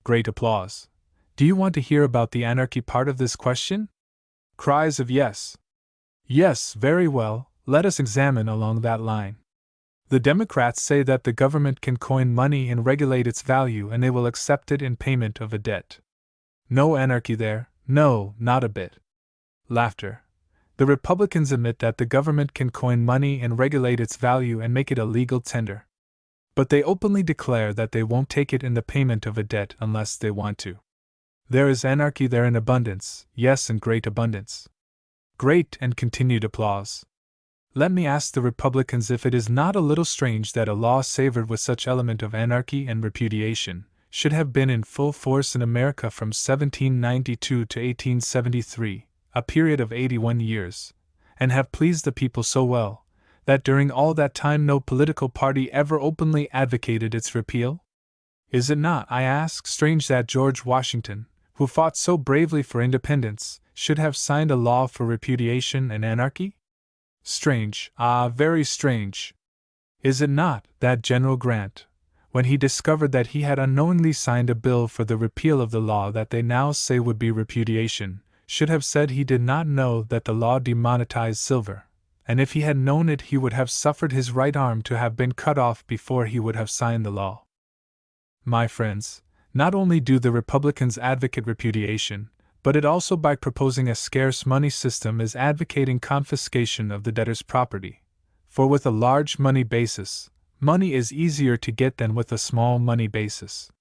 Great applause. Do you want to hear about the anarchy part of this question? Cries of yes. Yes, very well, let us examine along that line. The Democrats say that the government can coin money and regulate its value, and they will accept it in payment of a debt. No anarchy there, no, not a bit. Laughter. The Republicans admit that the government can coin money and regulate its value and make it a legal tender. But they openly declare that they won't take it in the payment of a debt unless they want to. There is anarchy there in abundance, yes, in great abundance. Great and continued applause. Let me ask the Republicans if it is not a little strange that a law savored with such element of anarchy and repudiation should have been in full force in America from 1792 to 1873, a period of 81 years, and have pleased the people so well, that during all that time no political party ever openly advocated its repeal? Is it not, I ask, strange that George Washington, who fought so bravely for independence, should have signed a law for repudiation and anarchy? Strange, ah, very strange. Is it not that General Grant, when he discovered that he had unknowingly signed a bill for the repeal of the law that they now say would be repudiation, should have said he did not know that the law demonetized silver, and if he had known it he would have suffered his right arm to have been cut off before he would have signed the law? My friends, not only do the Republicans advocate repudiation, but it also, by proposing a scarce money system, is advocating confiscation of the debtor's property. For with a large money basis, money is easier to get than with a small money basis.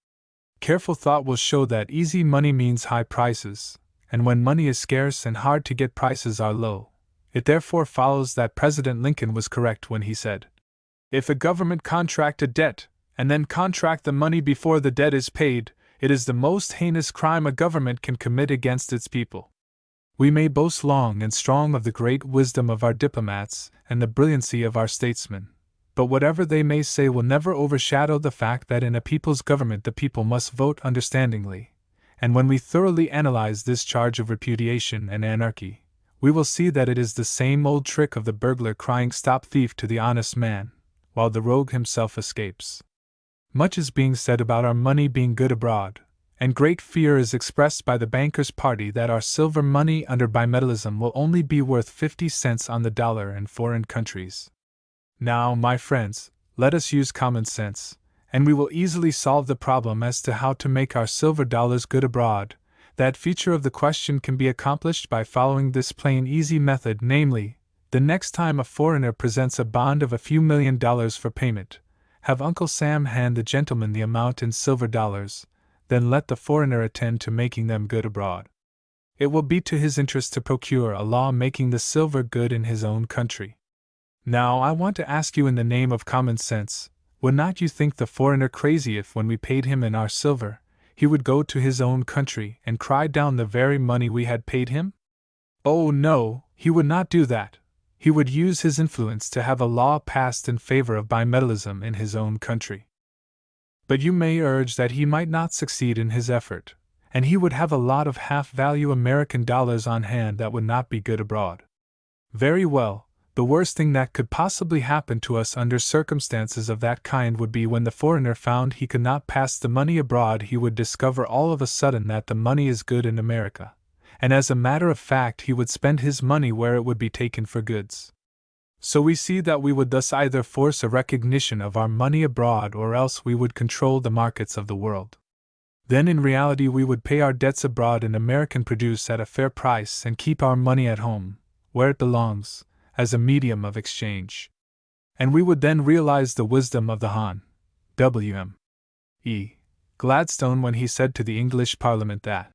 Careful thought will show that easy money means high prices, and when money is scarce and hard to get, prices are low. It therefore follows that President Lincoln was correct when he said, "If a government contract a debt, and then contract the money before the debt is paid, it is the most heinous crime a government can commit against its people." We may boast long and strong of the great wisdom of our diplomats and the brilliancy of our statesmen, but whatever they may say will never overshadow the fact that in a people's government the people must vote understandingly, and when we thoroughly analyze this charge of repudiation and anarchy, we will see that it is the same old trick of the burglar crying "Stop thief" to the honest man, while the rogue himself escapes. Much is being said about our money being good abroad, and great fear is expressed by the bankers' party that our silver money under bimetallism will only be worth 50 cents on the dollar in foreign countries. Now, my friends, let us use common sense, and we will easily solve the problem as to how to make our silver dollars good abroad. That feature of the question can be accomplished by following this plain, easy method, namely, the next time a foreigner presents a bond of a few $1,000,000 for payment, have Uncle Sam hand the gentleman the amount in silver dollars, then let the foreigner attend to making them good abroad. It will be to his interest to procure a law making the silver good in his own country. Now I want to ask you, in the name of common sense, would not you think the foreigner crazy if, when we paid him in our silver, he would go to his own country and cry down the very money we had paid him? Oh no, he would not do that. He would use his influence to have a law passed in favor of bimetallism in his own country. But you may urge that he might not succeed in his effort, and he would have a lot of half-value American dollars on hand that would not be good abroad. Very well, the worst thing that could possibly happen to us under circumstances of that kind would be when the foreigner found he could not pass the money abroad, he would discover all of a sudden that the money is good in America, and as a matter of fact he would spend his money where it would be taken for goods. So we see that we would thus either force a recognition of our money abroad, or else we would control the markets of the world. Then in reality we would pay our debts abroad in American produce at a fair price and keep our money at home, where it belongs, as a medium of exchange. And we would then realize the wisdom of the Hon. W.M. E. Gladstone when he said to the English Parliament that,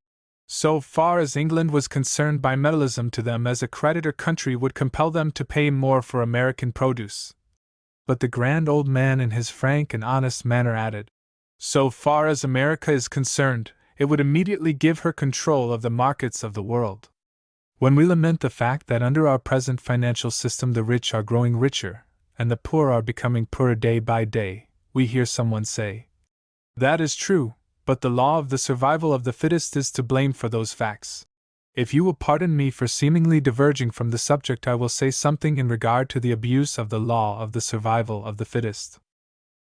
so far as England was concerned, bimetallism to them as a creditor country would compel them to pay more for American produce. But the grand old man in his frank and honest manner added, so far as America is concerned, it would immediately give her control of the markets of the world. When we lament the fact that under our present financial system the rich are growing richer, and the poor are becoming poorer day by day, we hear someone say, that is true, but the law of the survival of the fittest is to blame for those facts. If you will pardon me for seemingly diverging from the subject, I will say something in regard to the abuse of the law of the survival of the fittest.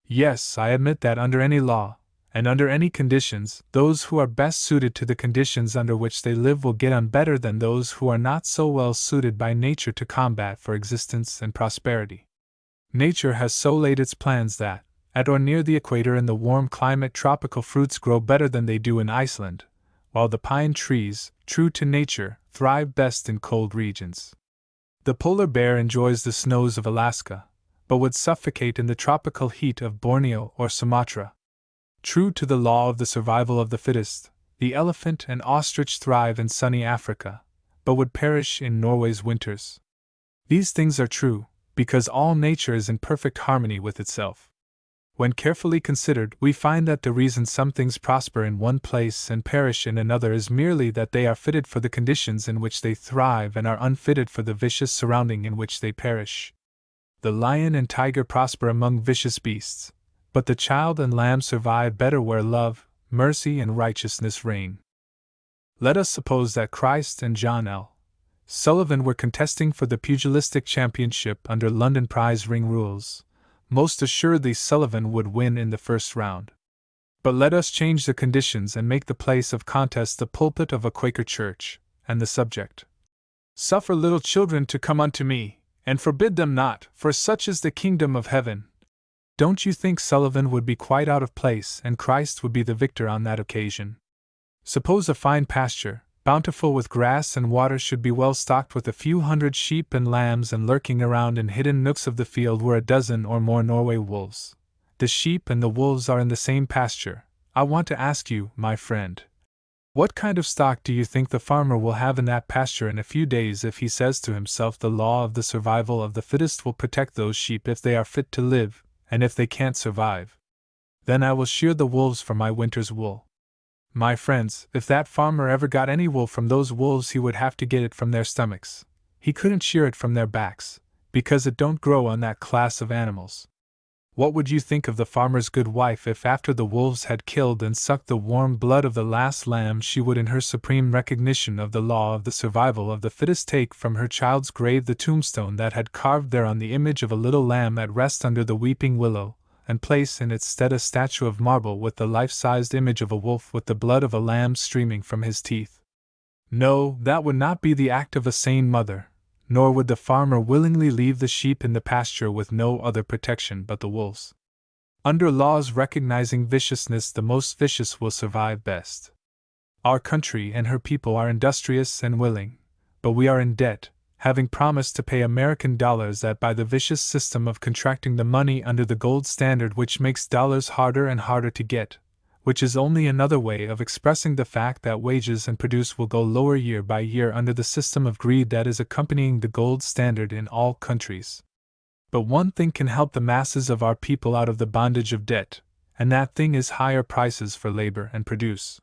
Yes, I admit that under any law, and under any conditions, those who are best suited to the conditions under which they live will get on better than those who are not so well suited by nature to combat for existence and prosperity. Nature has so laid its plans that, at or near the equator in the warm climate, tropical fruits grow better than they do in Iceland, while the pine trees, true to nature, thrive best in cold regions. The polar bear enjoys the snows of Alaska, but would suffocate in the tropical heat of Borneo or Sumatra. True to the law of the survival of the fittest, the elephant and ostrich thrive in sunny Africa, but would perish in Norway's winters. These things are true, because all nature is in perfect harmony with itself. When carefully considered, we find that the reason some things prosper in one place and perish in another is merely that they are fitted for the conditions in which they thrive and are unfitted for the vicious surrounding in which they perish. The lion and tiger prosper among vicious beasts, but the child and lamb survive better where love, mercy, and righteousness reign. Let us suppose that Christ and John L. Sullivan were contesting for the pugilistic championship under London prize ring rules. Most assuredly Sullivan would win in the first round. But let us change the conditions and make the place of contest the pulpit of a Quaker church, and the subject. Suffer little children to come unto me, and forbid them not, for such is the kingdom of heaven. Don't you think Sullivan would be quite out of place and Christ would be the victor on that occasion? Suppose a fine pasture, bountiful with grass and water, should be well stocked with a few hundred sheep and lambs, and lurking around in hidden nooks of the field were a dozen or more Norway wolves. The sheep and the wolves are in the same pasture. I want to ask you, my friend, what kind of stock do you think the farmer will have in that pasture in a few days if he says to himself the law of the survival of the fittest will protect those sheep if they are fit to live, and if they can't survive, then I will shear the wolves for my winter's wool. My friends, if that farmer ever got any wool from those wolves, he would have to get it from their stomachs. He couldn't shear it from their backs, because it don't grow on that class of animals. What would you think of the farmer's good wife if after the wolves had killed and sucked the warm blood of the last lamb, she would in her supreme recognition of the law of the survival of the fittest take from her child's grave the tombstone that had carved thereon the image of a little lamb at rest under the weeping willow, and place in its stead a statue of marble with the life-sized image of a wolf with the blood of a lamb streaming from his teeth? No, that would not be the act of a sane mother, nor would the farmer willingly leave the sheep in the pasture with no other protection but the wolves. Under laws recognizing viciousness, the most vicious will survive best. Our country and her people are industrious and willing, but we are in debt, having promised to pay American dollars that by the vicious system of contracting the money under the gold standard, which makes dollars harder and harder to get, which is only another way of expressing the fact that wages and produce will go lower year by year under the system of greed that is accompanying the gold standard in all countries. But one thing can help the masses of our people out of the bondage of debt, and that thing is higher prices for labor and produce.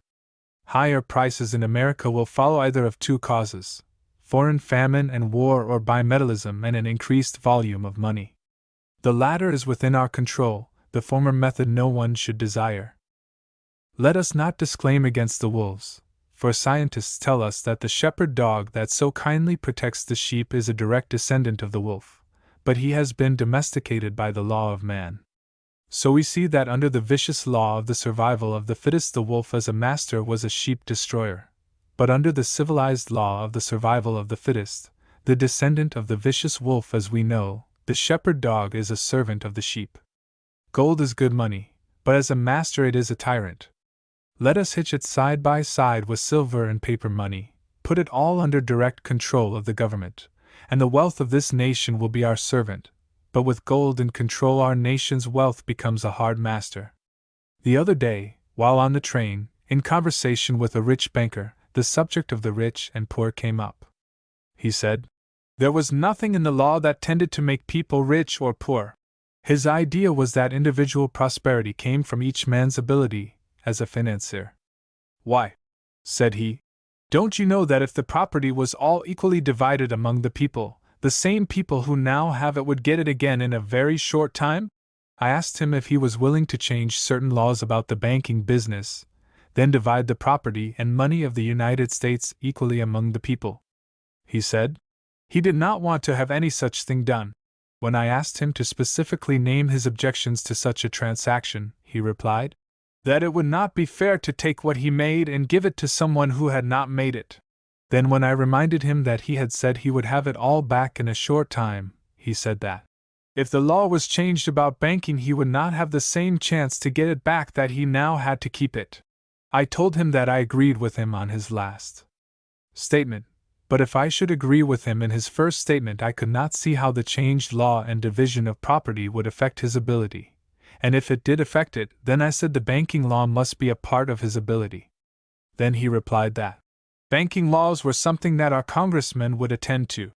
Higher prices in America will follow either of two causes: foreign famine and war, or bimetallism and an increased volume of money. The latter is within our control, the former method no one should desire. Let us not disclaim against the wolves, for scientists tell us that the shepherd dog that so kindly protects the sheep is a direct descendant of the wolf, but he has been domesticated by the law of man. So we see that under the vicious law of the survival of the fittest, the wolf as a master was a sheep destroyer. But under the civilized law of the survival of the fittest, the descendant of the vicious wolf, as we know, the shepherd dog is a servant of the sheep. Gold is good money, but as a master it is a tyrant. Let us hitch it side by side with silver and paper money, put it all under direct control of the government, and the wealth of this nation will be our servant, but with gold in control our nation's wealth becomes a hard master. The other day, while on the train, in conversation with a rich banker, the subject of the rich and poor came up. He said, there was nothing in the law that tended to make people rich or poor. His idea was that individual prosperity came from each man's ability as a financier. Why, said he, don't you know that if the property was all equally divided among the people, the same people who now have it would get it again in a very short time? I asked him if he was willing to change certain laws about the banking business, then divide the property and money of the United States equally among the people. He said he did not want to have any such thing done. When I asked him to specifically name his objections to such a transaction, he replied that it would not be fair to take what he made and give it to someone who had not made it. Then when I reminded him that he had said he would have it all back in a short time, he said that if the law was changed about banking he would not have the same chance to get it back, that he now had to keep it. I told him that I agreed with him on his last statement, but if I should agree with him in his first statement, I could not see how the changed law and division of property would affect his ability, and if it did affect it, then I said the banking law must be a part of his ability. Then he replied that banking laws were something that our congressmen would attend to.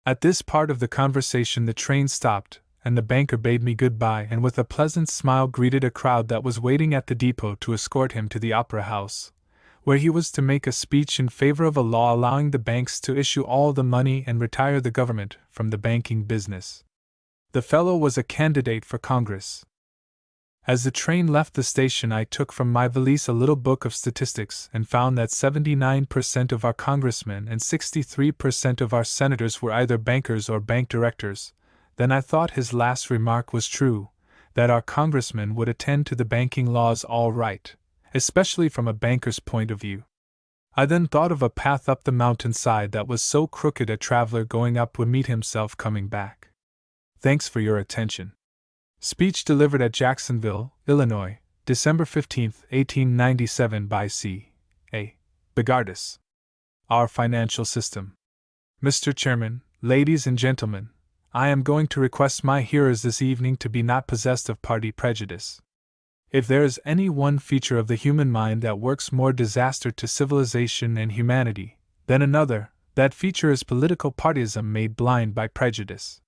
At this part of the conversation the train stopped, and the banker bade me goodbye and with a pleasant smile greeted a crowd that was waiting at the depot to escort him to the Opera House, where he was to make a speech in favor of a law allowing the banks to issue all the money and retire the government from the banking business. The fellow was a candidate for Congress. As the train left the station, I took from my valise a little book of statistics and found that 79% of our congressmen and 63% of our senators were either bankers or bank directors. Then I thought his last remark was true, that our congressmen would attend to the banking laws all right, especially from a banker's point of view. I then thought of a path up the mountainside that was so crooked a traveler going up would meet himself coming back. Thanks for your attention. Speech delivered at Jacksonville, Illinois, December 15, 1897 by C. A. Bogardus. Our Financial System. Mr. Chairman, ladies and gentlemen, I am going to request my hearers this evening to be not possessed of party prejudice. If there is any one feature of the human mind that works more disaster to civilization and humanity than another, that feature is political partyism made blind by prejudice.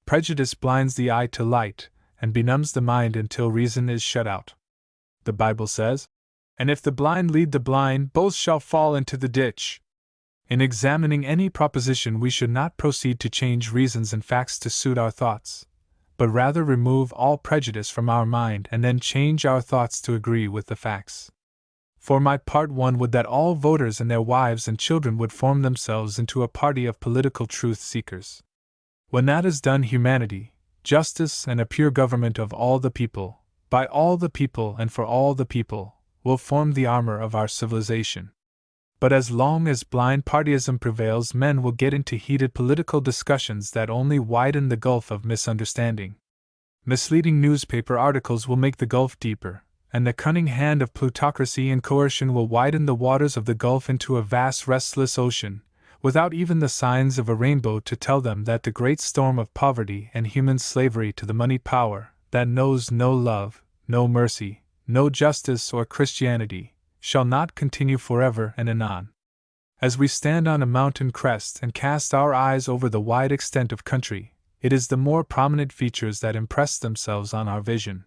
Prejudice blinds the eye to light, and benumbs the mind until reason is shut out. The Bible says, "And if the blind lead the blind, both shall fall into the ditch." In examining any proposition, we should not proceed to change reasons and facts to suit our thoughts, but rather remove all prejudice from our mind and then change our thoughts to agree with the facts. For my part, one would that all voters and their wives and children would form themselves into a party of political truth seekers. When that is done, humanity, justice, and a pure government of all the people, by all the people and for all the people, will form the armor of our civilization. But as long as blind partyism prevails, men will get into heated political discussions that only widen the gulf of misunderstanding. Misleading newspaper articles will make the gulf deeper, and the cunning hand of plutocracy and coercion will widen the waters of the gulf into a vast restless ocean, without even the signs of a rainbow to tell them that the great storm of poverty and human slavery to the money power, that knows no love, no mercy, no justice or Christianity, shall not continue forever and anon. As we stand on a mountain crest and cast our eyes over the wide extent of country, it is the more prominent features that impress themselves on our vision.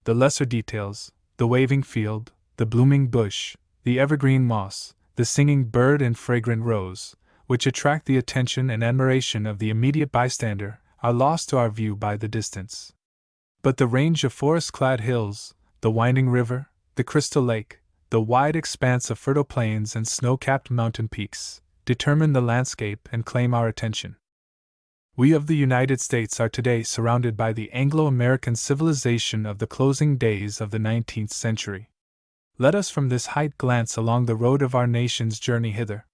The lesser details, the waving field, the blooming bush, the evergreen moss, the singing bird and fragrant rose, which attract the attention and admiration of the immediate bystander, are lost to our view by the distance. But the range of forest-clad hills, the winding river, the crystal lake, the wide expanse of fertile plains and snow-capped mountain peaks, determine the landscape and claim our attention. We of the United States are today surrounded by the Anglo-American civilization of the closing days of the 19th century. Let us from this height glance along the road of our nation's journey hither.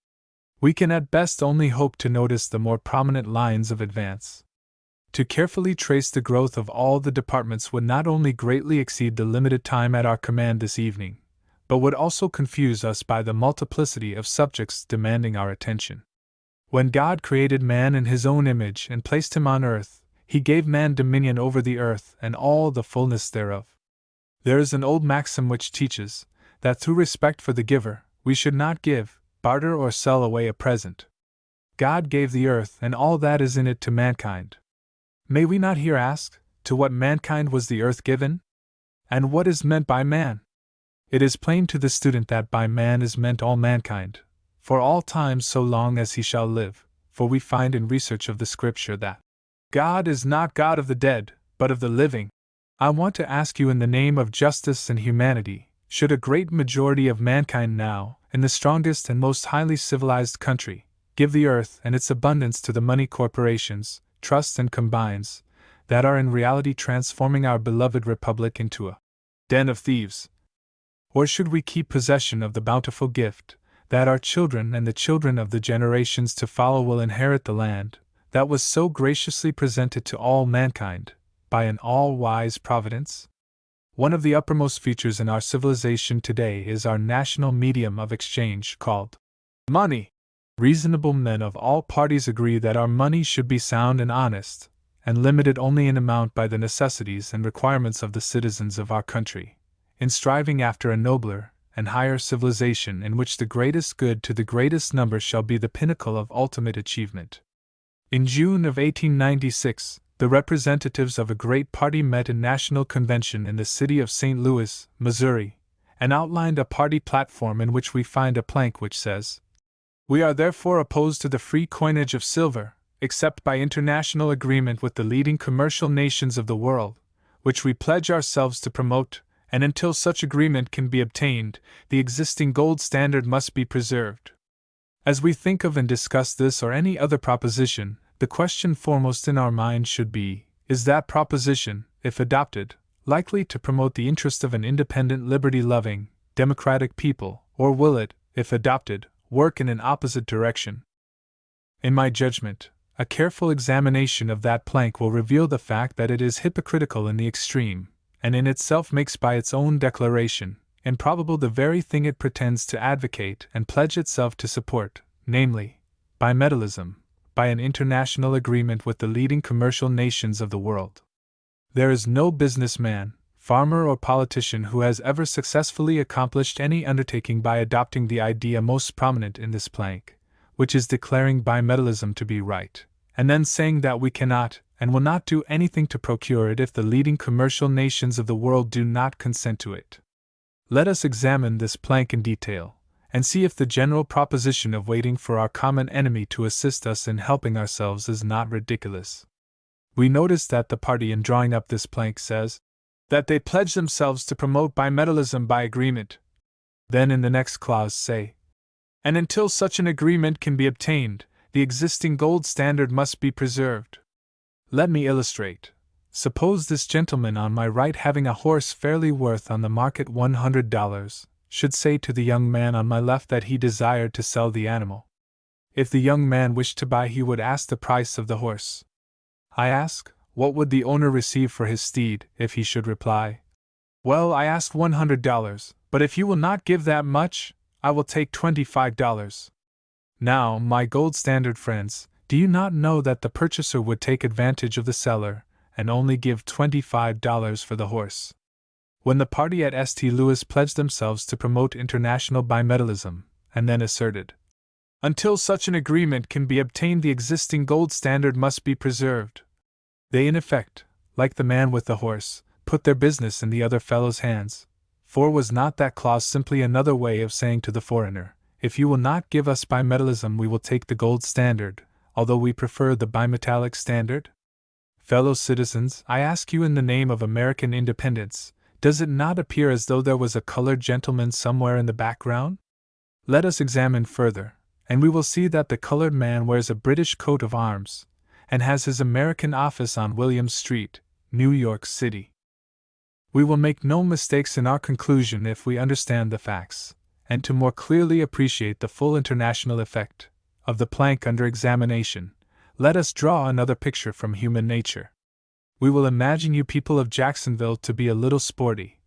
We can at best only hope to notice the more prominent lines of advance. To carefully trace the growth of all the departments would not only greatly exceed the limited time at our command this evening, but would also confuse us by the multiplicity of subjects demanding our attention. When God created man in his own image and placed him on earth, he gave man dominion over the earth and all the fullness thereof. There is an old maxim which teaches that through respect for the giver, we should not give, barter, or sell away a present. God gave the earth and all that is in it to mankind. May we not here ask, to what mankind was the earth given? And what is meant by man? It is plain to the student that by man is meant all mankind, for all time so long as he shall live, for we find in research of the Scripture that God is not God of the dead, but of the living. I want to ask you in the name of justice and humanity, should a great majority of mankind now, in the strongest and most highly civilized country, give the earth and its abundance to the money corporations, trusts and combines, that are in reality transforming our beloved republic into a den of thieves? Or should we keep possession of the bountiful gift, that our children and the children of the generations to follow will inherit the land, that was so graciously presented to all mankind, by an all-wise providence? One of the uppermost features in our civilization today is our national medium of exchange called money. Reasonable men of all parties agree that our money should be sound and honest, and limited only in amount by the necessities and requirements of the citizens of our country, in striving after a nobler and higher civilization in which the greatest good to the greatest number shall be the pinnacle of ultimate achievement. In June of 1896, the representatives of a great party met in National Convention in the city of St. Louis, Missouri, and outlined a party platform in which we find a plank which says, "We are therefore opposed to the free coinage of silver, except by international agreement with the leading commercial nations of the world, which we pledge ourselves to promote, and until such agreement can be obtained, the existing gold standard must be preserved." As we think of and discuss this or any other proposition, the question foremost in our mind should be, is that proposition, if adopted, likely to promote the interest of an independent, liberty-loving, democratic people, or will it, if adopted, work in an opposite direction? In my judgment, a careful examination of that plank will reveal the fact that it is hypocritical in the extreme, and in itself makes by its own declaration improbable the very thing it pretends to advocate and pledge itself to support, namely, bimetallism, by an international agreement with the leading commercial nations of the world. There is no businessman, farmer, or politician who has ever successfully accomplished any undertaking by adopting the idea most prominent in this plank, which is declaring bimetallism to be right, and then saying that we cannot and will not do anything to procure it if the leading commercial nations of the world do not consent to it. Let us examine this plank in detail, and see if the general proposition of waiting for our common enemy to assist us in helping ourselves is not ridiculous. We notice that the party in drawing up this plank says that they pledge themselves to promote bimetallism by agreement. Then in the next clause say, and until such an agreement can be obtained, the existing gold standard must be preserved. Let me illustrate. Suppose this gentleman on my right, having a horse fairly worth on the market $100, should say to the young man on my left that he desired to sell the animal. If the young man wished to buy, he would ask the price of the horse. I ask, what would the owner receive for his steed, if he should reply, well, I asked $100, but if you will not give that much, I will take $25. Now, my gold standard friends, do you not know that the purchaser would take advantage of the seller, and only give $25 for the horse? When the party at St. Louis pledged themselves to promote international bimetallism, and then asserted, until such an agreement can be obtained, the existing gold standard must be preserved, they in effect, like the man with the horse, put their business in the other fellow's hands. For was not that clause simply another way of saying to the foreigner, if you will not give us bimetallism, we will take the gold standard, although we prefer the bimetallic standard? Fellow citizens, I ask you in the name of American independence, does it not appear as though there was a colored gentleman somewhere in the background? Let us examine further, and we will see that the colored man wears a British coat of arms, and has his American office on William Street, New York City. We will make no mistakes in our conclusion if we understand the facts, and to more clearly appreciate the full international effect of the plank under examination, let us draw another picture from human nature. We will imagine you people of Jacksonville to be a little sporty,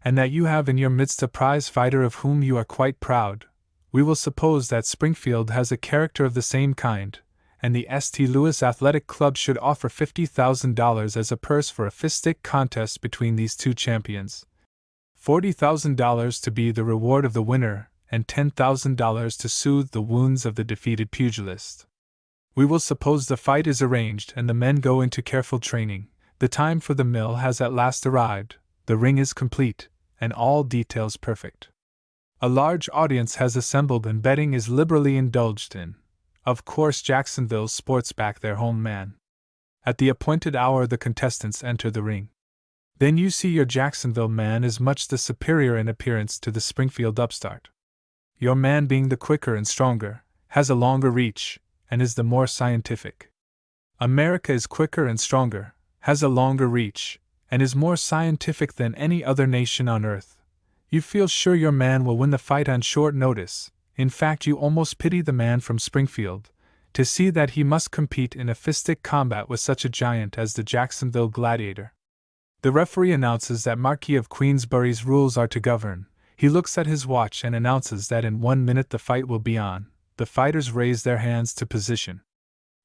and that you have in your midst a prize fighter of whom you are quite proud. We will suppose that Springfield has a character of the same kind, and the St. Louis Athletic Club should offer $50,000 as a purse for a fist-stick contest between these two champions. $40,000 to be the reward of the winner, and $10,000 to soothe the wounds of the defeated pugilist. We will suppose the fight is arranged and the men go into careful training. The time for the mill has at last arrived, the ring is complete, and all details perfect. A large audience has assembled and betting is liberally indulged in. Of course, Jacksonville sports back their home man. At the appointed hour, the contestants enter the ring. Then you see your Jacksonville man is much the superior in appearance to the Springfield upstart. Your man, being the quicker and stronger, has a longer reach, and is the more scientific. America is quicker and stronger, has a longer reach, and is more scientific than any other nation on earth. You feel sure your man will win the fight on short notice. In fact, you almost pity the man from Springfield, to see that he must compete in a fist-stick combat with such a giant as the Jacksonville gladiator. The referee announces that Marquis of Queensberry's rules are to govern. He looks at his watch and announces that in 1 minute the fight will be on. The fighters raise their hands to position.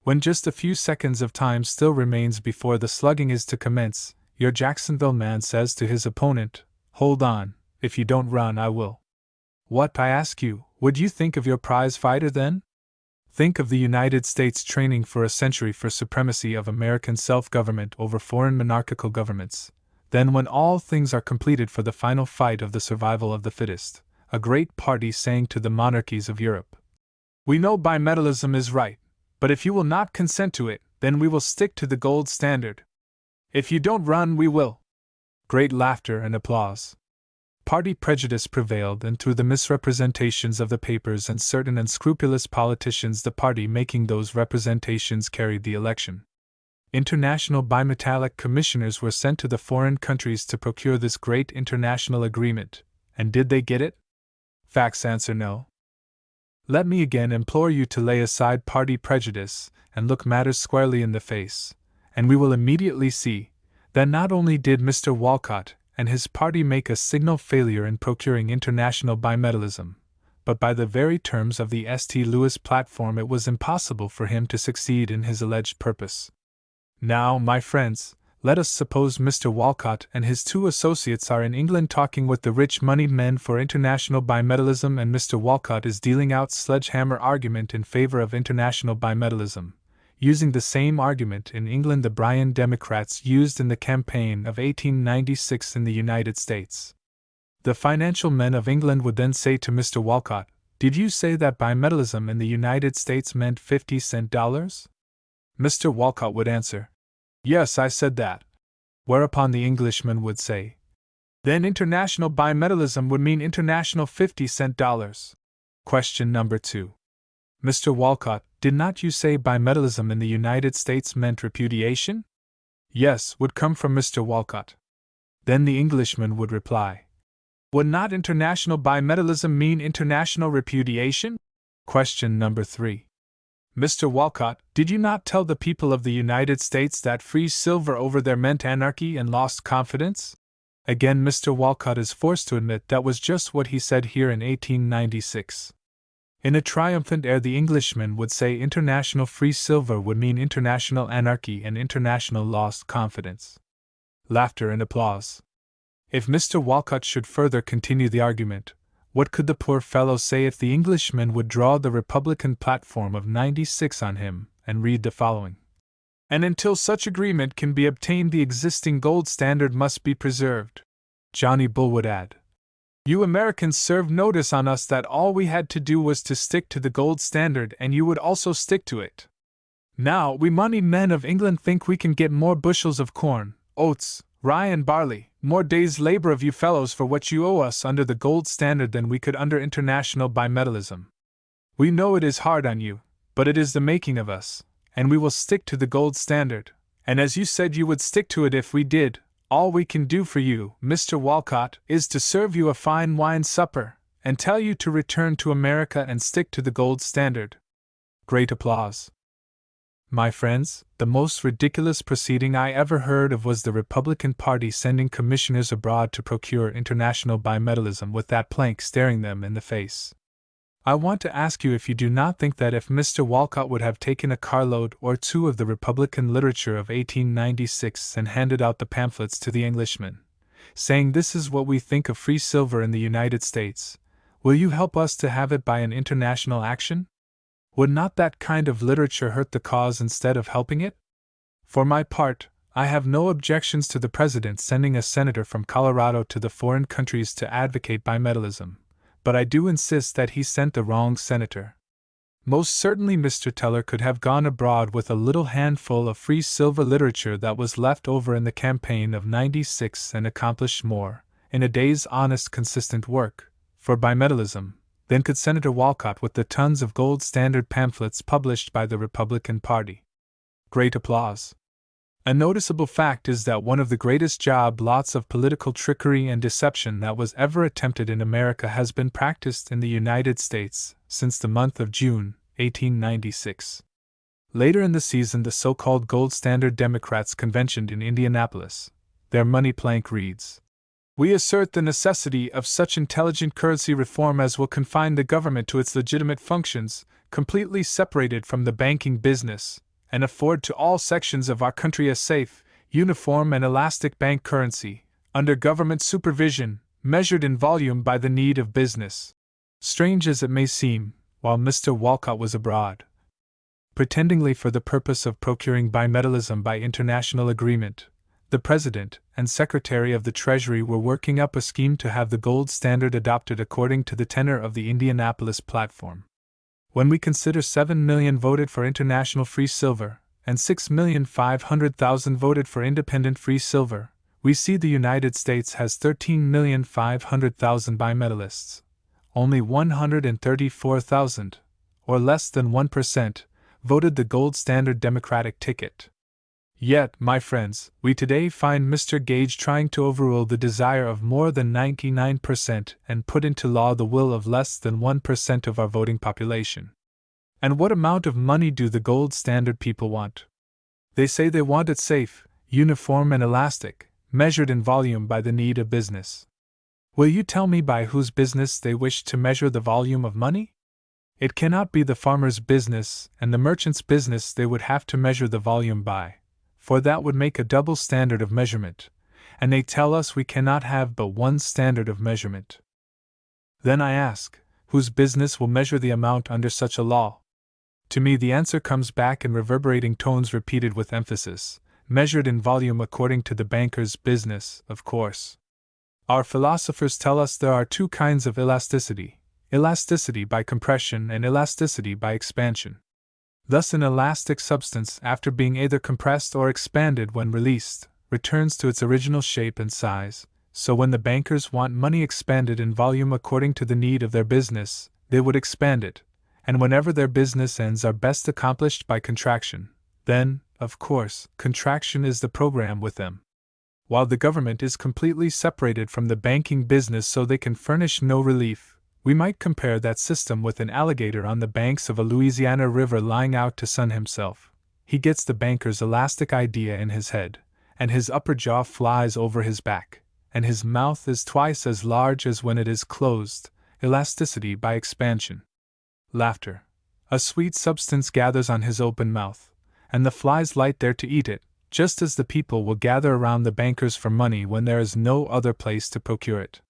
When just a few seconds of time still remains before the slugging is to commence, your Jacksonville man says to his opponent, "Hold on, if you don't run I will." What, I ask you, would you think of your prize fighter then? Think of the United States training for a century for supremacy of American self-government over foreign monarchical governments. Then when all things are completed for the final fight of the survival of the fittest, a great party saying to the monarchies of Europe, "We know bimetallism is right, but if you will not consent to it, then we will stick to the gold standard. If you don't run, we will." Great laughter and applause. Party prejudice prevailed, and through the misrepresentations of the papers and certain unscrupulous politicians, the party making those representations carried the election. International bimetallic commissioners were sent to the foreign countries to procure this great international agreement, and did they get it? Facts answer no. Let me again implore you to lay aside party prejudice and look matters squarely in the face, and we will immediately see that not only did Mr. Walcott and his party make a signal failure in procuring international bimetallism, but by the very terms of the St. Louis platform it was impossible for him to succeed in his alleged purpose. Now, my friends, let us suppose Mr. Walcott and his 2 associates are in England talking with the rich moneyed men for international bimetallism, and Mr. Walcott is dealing out sledgehammer argument in favor of international bimetallism, using the same argument in England the Bryan Democrats used in the campaign of 1896 in the United States. The financial men of England would then say to Mr. Walcott, "Did you say that bimetallism in the United States meant 50-cent dollars?" Mr. Walcott would answer, "Yes, I said that." Whereupon the Englishman would say, "Then international bimetallism would mean international 50-cent dollars. Question number 2. Mr. Walcott, did not you say bimetallism in the United States meant repudiation? Yes, would come from Mr. Walcott. Then the Englishman would reply, "Would not international bimetallism mean international repudiation?" Question number 3. Mr. Walcott, did you not tell the people of the United States that free silver over there meant anarchy and lost confidence? Again Mr. Walcott is forced to admit that was just what he said here in 1896. In a triumphant air the Englishman would say international free silver would mean international anarchy and international lost confidence. Laughter and applause. If Mr. Walcott should further continue the argument, what could the poor fellow say if the Englishman would draw the Republican platform of '96 on him and read the following? "And until such agreement can be obtained, the existing gold standard must be preserved." Johnny Bull would add, "You Americans served notice on us that all we had to do was to stick to the gold standard, and you would also stick to it. Now, we moneyed men of England think we can get more bushels of corn, oats, rye and barley, more days' labor of you fellows for what you owe us under the gold standard than we could under international bimetallism. We know it is hard on you, but it is the making of us, and we will stick to the gold standard, and as you said you would stick to it if we did, all we can do for you, Mr. Walcott, is to serve you a fine wine supper, and tell you to return to America and stick to the gold standard." Great applause. My friends, the most ridiculous proceeding I ever heard of was the Republican Party sending commissioners abroad to procure international bimetallism with that plank staring them in the face. I want to ask you if you do not think that if Mr. Walcott would have taken a carload or 2 of the Republican literature of 1896 and handed out the pamphlets to the Englishmen, saying this is what we think of free silver in the United States, will you help us to have it by an international action? Would not that kind of literature hurt the cause instead of helping it? For my part, I have no objections to the President sending a senator from Colorado to the foreign countries to advocate bimetallism, but I do insist that he sent the wrong senator. Most certainly Mr. Teller could have gone abroad with a little handful of free silver literature that was left over in the campaign of '96 and accomplished more, in a day's honest consistent work, for bimetallism, than could Senator Walcott with the tons of gold standard pamphlets published by the Republican Party. Great applause. A noticeable fact is that one of the greatest job lots of political trickery and deception that was ever attempted in America has been practiced in the United States since the month of June, 1896. Later in the season the so-called Gold Standard Democrats conventioned in Indianapolis, Their money plank reads: "We assert the necessity of such intelligent currency reform as will confine the government to its legitimate functions, completely separated from the banking business, and afford to all sections of our country a safe, uniform, and elastic bank currency, under government supervision, measured in volume by the need of business." Strange as it may seem, while Mr. Walcott was abroad, pretendingly for the purpose of procuring bimetallism by international agreement, the President and Secretary of the Treasury were working up a scheme to have the gold standard adopted according to the tenor of the Indianapolis platform. When we consider 7 million voted for international free silver, and 6,500,000 voted for independent free silver, we see the United States has 13,500,000 bimetallists. Only 134,000, or less than 1%, voted the gold standard Democratic ticket. Yet, my friends, we today find Mr. Gage trying to overrule the desire of more than 99% and put into law the will of less than 1% of our voting population. And what amount of money do the gold standard people want? They say they want it safe, uniform, and elastic, measured in volume by the need of business. Will you tell me by whose business they wish to measure the volume of money? It cannot be the farmer's business and the merchant's business they would have to measure the volume by, for that would make a double standard of measurement, and they tell us we cannot have but one standard of measurement. Then I ask, whose business will measure the amount under such a law? To me the answer comes back in reverberating tones repeated with emphasis, measured in volume according to the banker's business, of course. Our philosophers tell us there are two kinds of elasticity: elasticity by compression and elasticity by expansion. Thus an elastic substance, after being either compressed or expanded when released, returns to its original shape and size, so when the bankers want money expanded in volume according to the need of their business, they would expand it, and whenever their business ends are best accomplished by contraction, then, of course, contraction is the program with them. While the government is completely separated from the banking business so they can furnish no relief, we might compare that system with an alligator on the banks of a Louisiana river lying out to sun himself. He gets the banker's elastic idea in his head, and his upper jaw flies over his back, and his mouth is twice as large as when it is closed, elasticity by expansion. Laughter. A sweet substance gathers on his open mouth, and the flies light there to eat it, just as the people will gather around the bankers for money when there is no other place to procure it.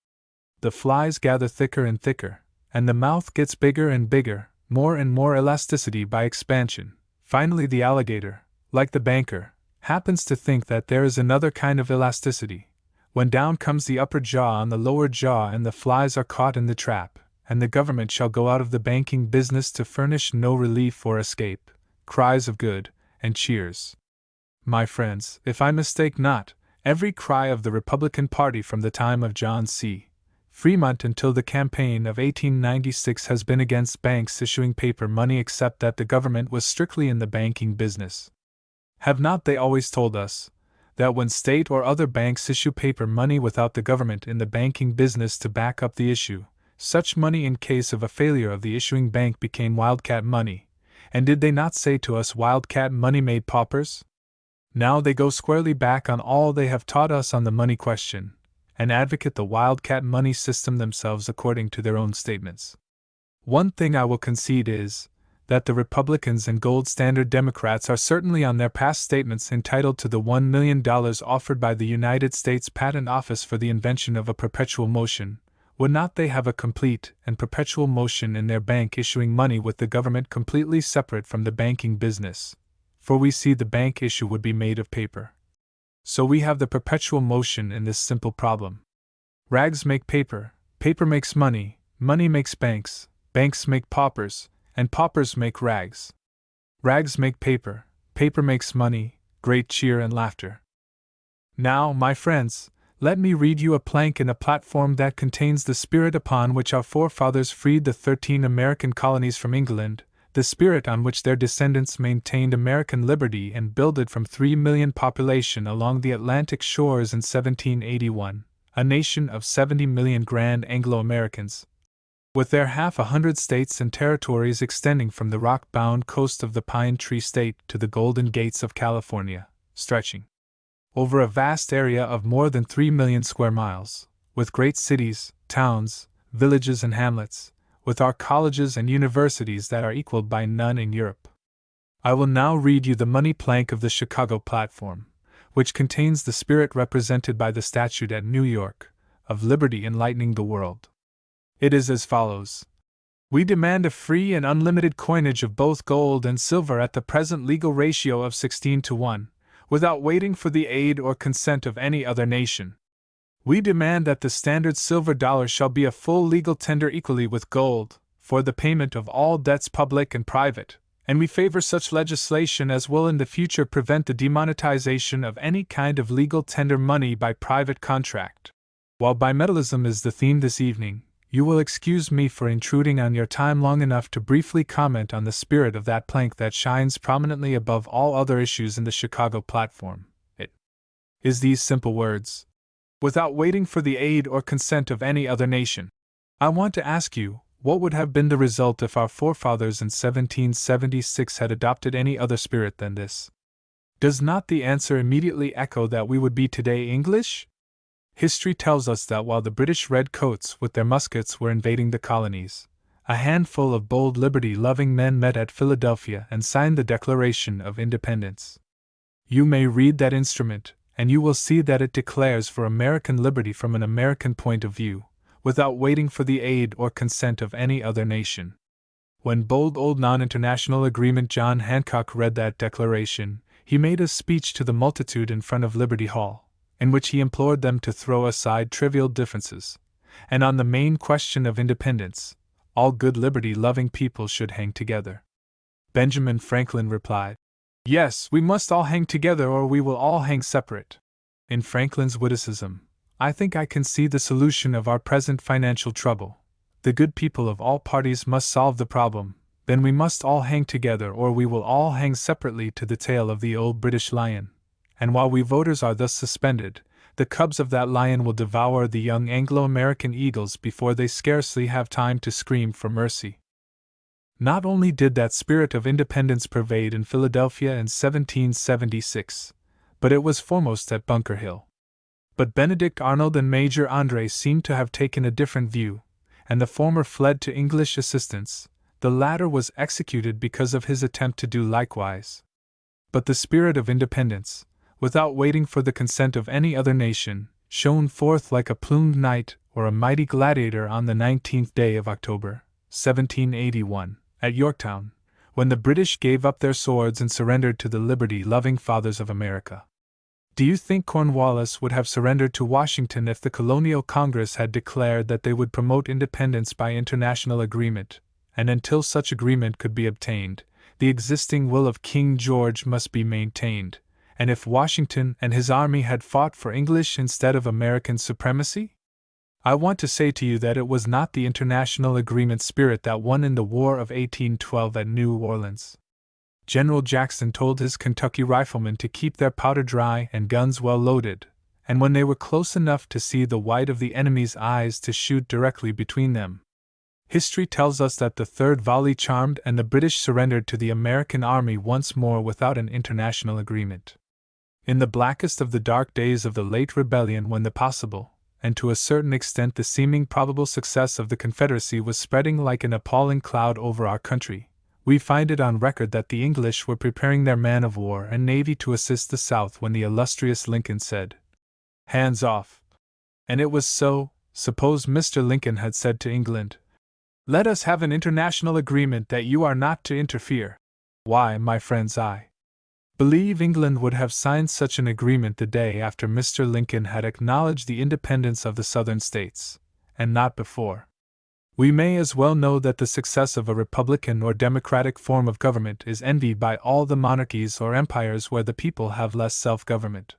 The flies gather thicker and thicker, and the mouth gets bigger and bigger, more and more elasticity by expansion. Finally, the alligator, like the banker, happens to think that there is another kind of elasticity, when down comes the upper jaw on the lower jaw and the flies are caught in the trap, and the government shall go out of the banking business to furnish no relief or escape. Cries of good, and cheers. My friends, if I mistake not, every cry of the Republican Party from the time of John C. Fremont until the campaign of 1896 has been against banks issuing paper money, except that the government was strictly in the banking business. Have not they always told us that when state or other banks issue paper money without the government in the banking business to back up the issue, such money in case of a failure of the issuing bank became wildcat money? And did they not say to us wildcat money made paupers? Now they go squarely back on all they have taught us on the money question, and advocate the wildcat money system themselves according to their own statements. One thing I will concede is, that the Republicans and gold standard Democrats are certainly on their past statements entitled to the $1 million offered by the United States Patent Office for the invention of a perpetual motion. Would not they have a complete and perpetual motion in their bank issuing money with the government completely separate from the banking business? For we see the bank issue would be made of paper. So we have the perpetual motion in this simple problem. Rags make paper, paper makes money, money makes banks, banks make paupers, and paupers make rags. Rags make paper, paper makes money, great cheer and laughter. Now, my friends, let me read you a plank in a platform that contains the spirit upon which our forefathers freed the 13 American colonies from England, the spirit on which their descendants maintained American liberty and builded from 3 million population along the Atlantic shores in 1781, a nation of 70 million grand Anglo-Americans, with their 100 states and territories extending from the rock-bound coast of the Pine Tree State to the Golden Gates of California, stretching over a vast area of more than 3 million square miles, with great cities, towns, villages, and hamlets, with our colleges and universities that are equaled by none in Europe. I will now read you the money plank of the Chicago platform, which contains the spirit represented by the statue at New York, of liberty enlightening the world. It is as follows. We demand a free and unlimited coinage of both gold and silver at the present legal ratio of 16:1, without waiting for the aid or consent of any other nation. We demand that the standard silver dollar shall be a full legal tender equally with gold, for the payment of all debts public and private, and we favor such legislation as will in the future prevent the demonetization of any kind of legal tender money by private contract. While bimetallism is the theme this evening, you will excuse me for intruding on your time long enough to briefly comment on the spirit of that plank that shines prominently above all other issues in the Chicago platform. It is these simple words: without waiting for the aid or consent of any other nation. I want to ask you, what would have been the result if our forefathers in 1776 had adopted any other spirit than this? Does not the answer immediately echo that we would be today English? History tells us that while the British redcoats with their muskets were invading the colonies, a handful of bold liberty-loving men met at Philadelphia and signed the Declaration of Independence. You may read that instrument, and you will see that it declares for American liberty from an American point of view, without waiting for the aid or consent of any other nation. When bold old non-international agreement John Hancock read that declaration, he made a speech to the multitude in front of Liberty Hall, in which he implored them to throw aside trivial differences, and on the main question of independence, all good liberty-loving people should hang together. Benjamin Franklin replied, "Yes, we must all hang together or we will all hang separate." In Franklin's witticism, I think I can see the solution of our present financial trouble. The good people of all parties must solve the problem, then we must all hang together or we will all hang separately to the tail of the old British lion. And while we voters are thus suspended, the cubs of that lion will devour the young Anglo-American eagles before they scarcely have time to scream for mercy. Not only did that spirit of independence pervade in Philadelphia in 1776, but it was foremost at Bunker Hill. But Benedict Arnold and Major André seemed to have taken a different view, and the former fled to English assistance, the latter was executed because of his attempt to do likewise. But the spirit of independence, without waiting for the consent of any other nation, shone forth like a plumed knight or a mighty gladiator on the 19th day of October, 1781, at Yorktown, when the British gave up their swords and surrendered to the liberty-loving fathers of America. Do you think Cornwallis would have surrendered to Washington if the Colonial Congress had declared that they would promote independence by international agreement, and until such agreement could be obtained, the existing will of King George must be maintained, and if Washington and his army had fought for English instead of American supremacy? I want to say to you that it was not the international agreement spirit that won in the War of 1812 at New Orleans. General Jackson told his Kentucky riflemen to keep their powder dry and guns well loaded, and when they were close enough to see the white of the enemy's eyes to shoot directly between them. History tells us that the third volley charmed and the British surrendered to the American army once more without an international agreement. In the blackest of the dark days of the late rebellion, when the possible, and to a certain extent the seeming probable success of the Confederacy was spreading like an appalling cloud over our country, we find it on record that the English were preparing their man of war and navy to assist the South when the illustrious Lincoln said, "Hands off." And it was so. Suppose Mr. Lincoln had said to England, "Let us have an international agreement that you are not to interfere." Why, my friends, I believe England would have signed such an agreement the day after Mr. Lincoln had acknowledged the independence of the Southern states, and not before. We may as well know that the success of a republican or democratic form of government is envied by all the monarchies or empires where the people have less self-government.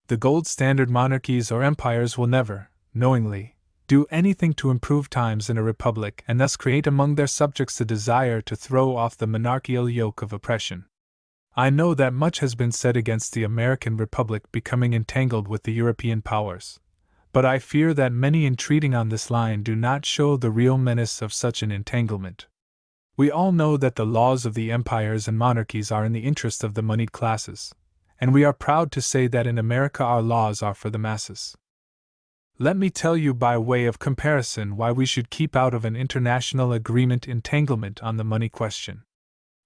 The gold standard monarchies or empires will never, knowingly, do anything to improve times in a republic and thus create among their subjects the desire to throw off the monarchical yoke of oppression. I know that much has been said against the American Republic becoming entangled with the European powers, but I fear that many entreating on this line do not show the real menace of such an entanglement. We all know that the laws of the empires and monarchies are in the interest of the moneyed classes, and we are proud to say that in America our laws are for the masses. Let me tell you by way of comparison why we should keep out of an international agreement entanglement on the money question.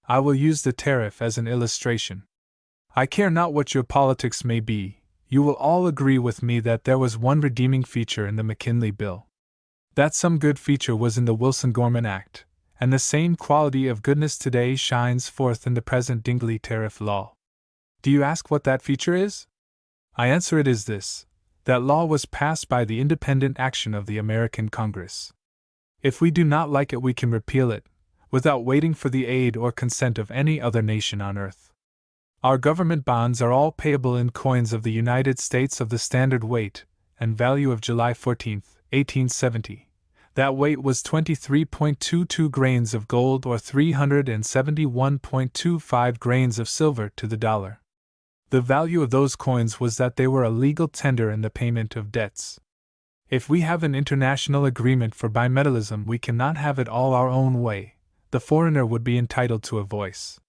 I will use the tariff as an illustration. I care not what your politics may be, you will all agree with me that there was one redeeming feature in the McKinley Bill. That some good feature was in the Wilson-Gorman Act, and the same quality of goodness today shines forth in the present Dingley tariff law. Do you ask what that feature is? I answer it is this: that law was passed by the independent action of the American Congress. If we do not like it, we can repeal it, without waiting for the aid or consent of any other nation on earth. Our government bonds are all payable in coins of the United States of the standard weight and value of July 14, 1870. That weight was 23.22 grains of gold or 371.25 grains of silver to the dollar. The value of those coins was that they were a legal tender in the payment of debts. If we have an international agreement for bimetallism, we cannot have it all our own way. The foreigner would be entitled to a voice.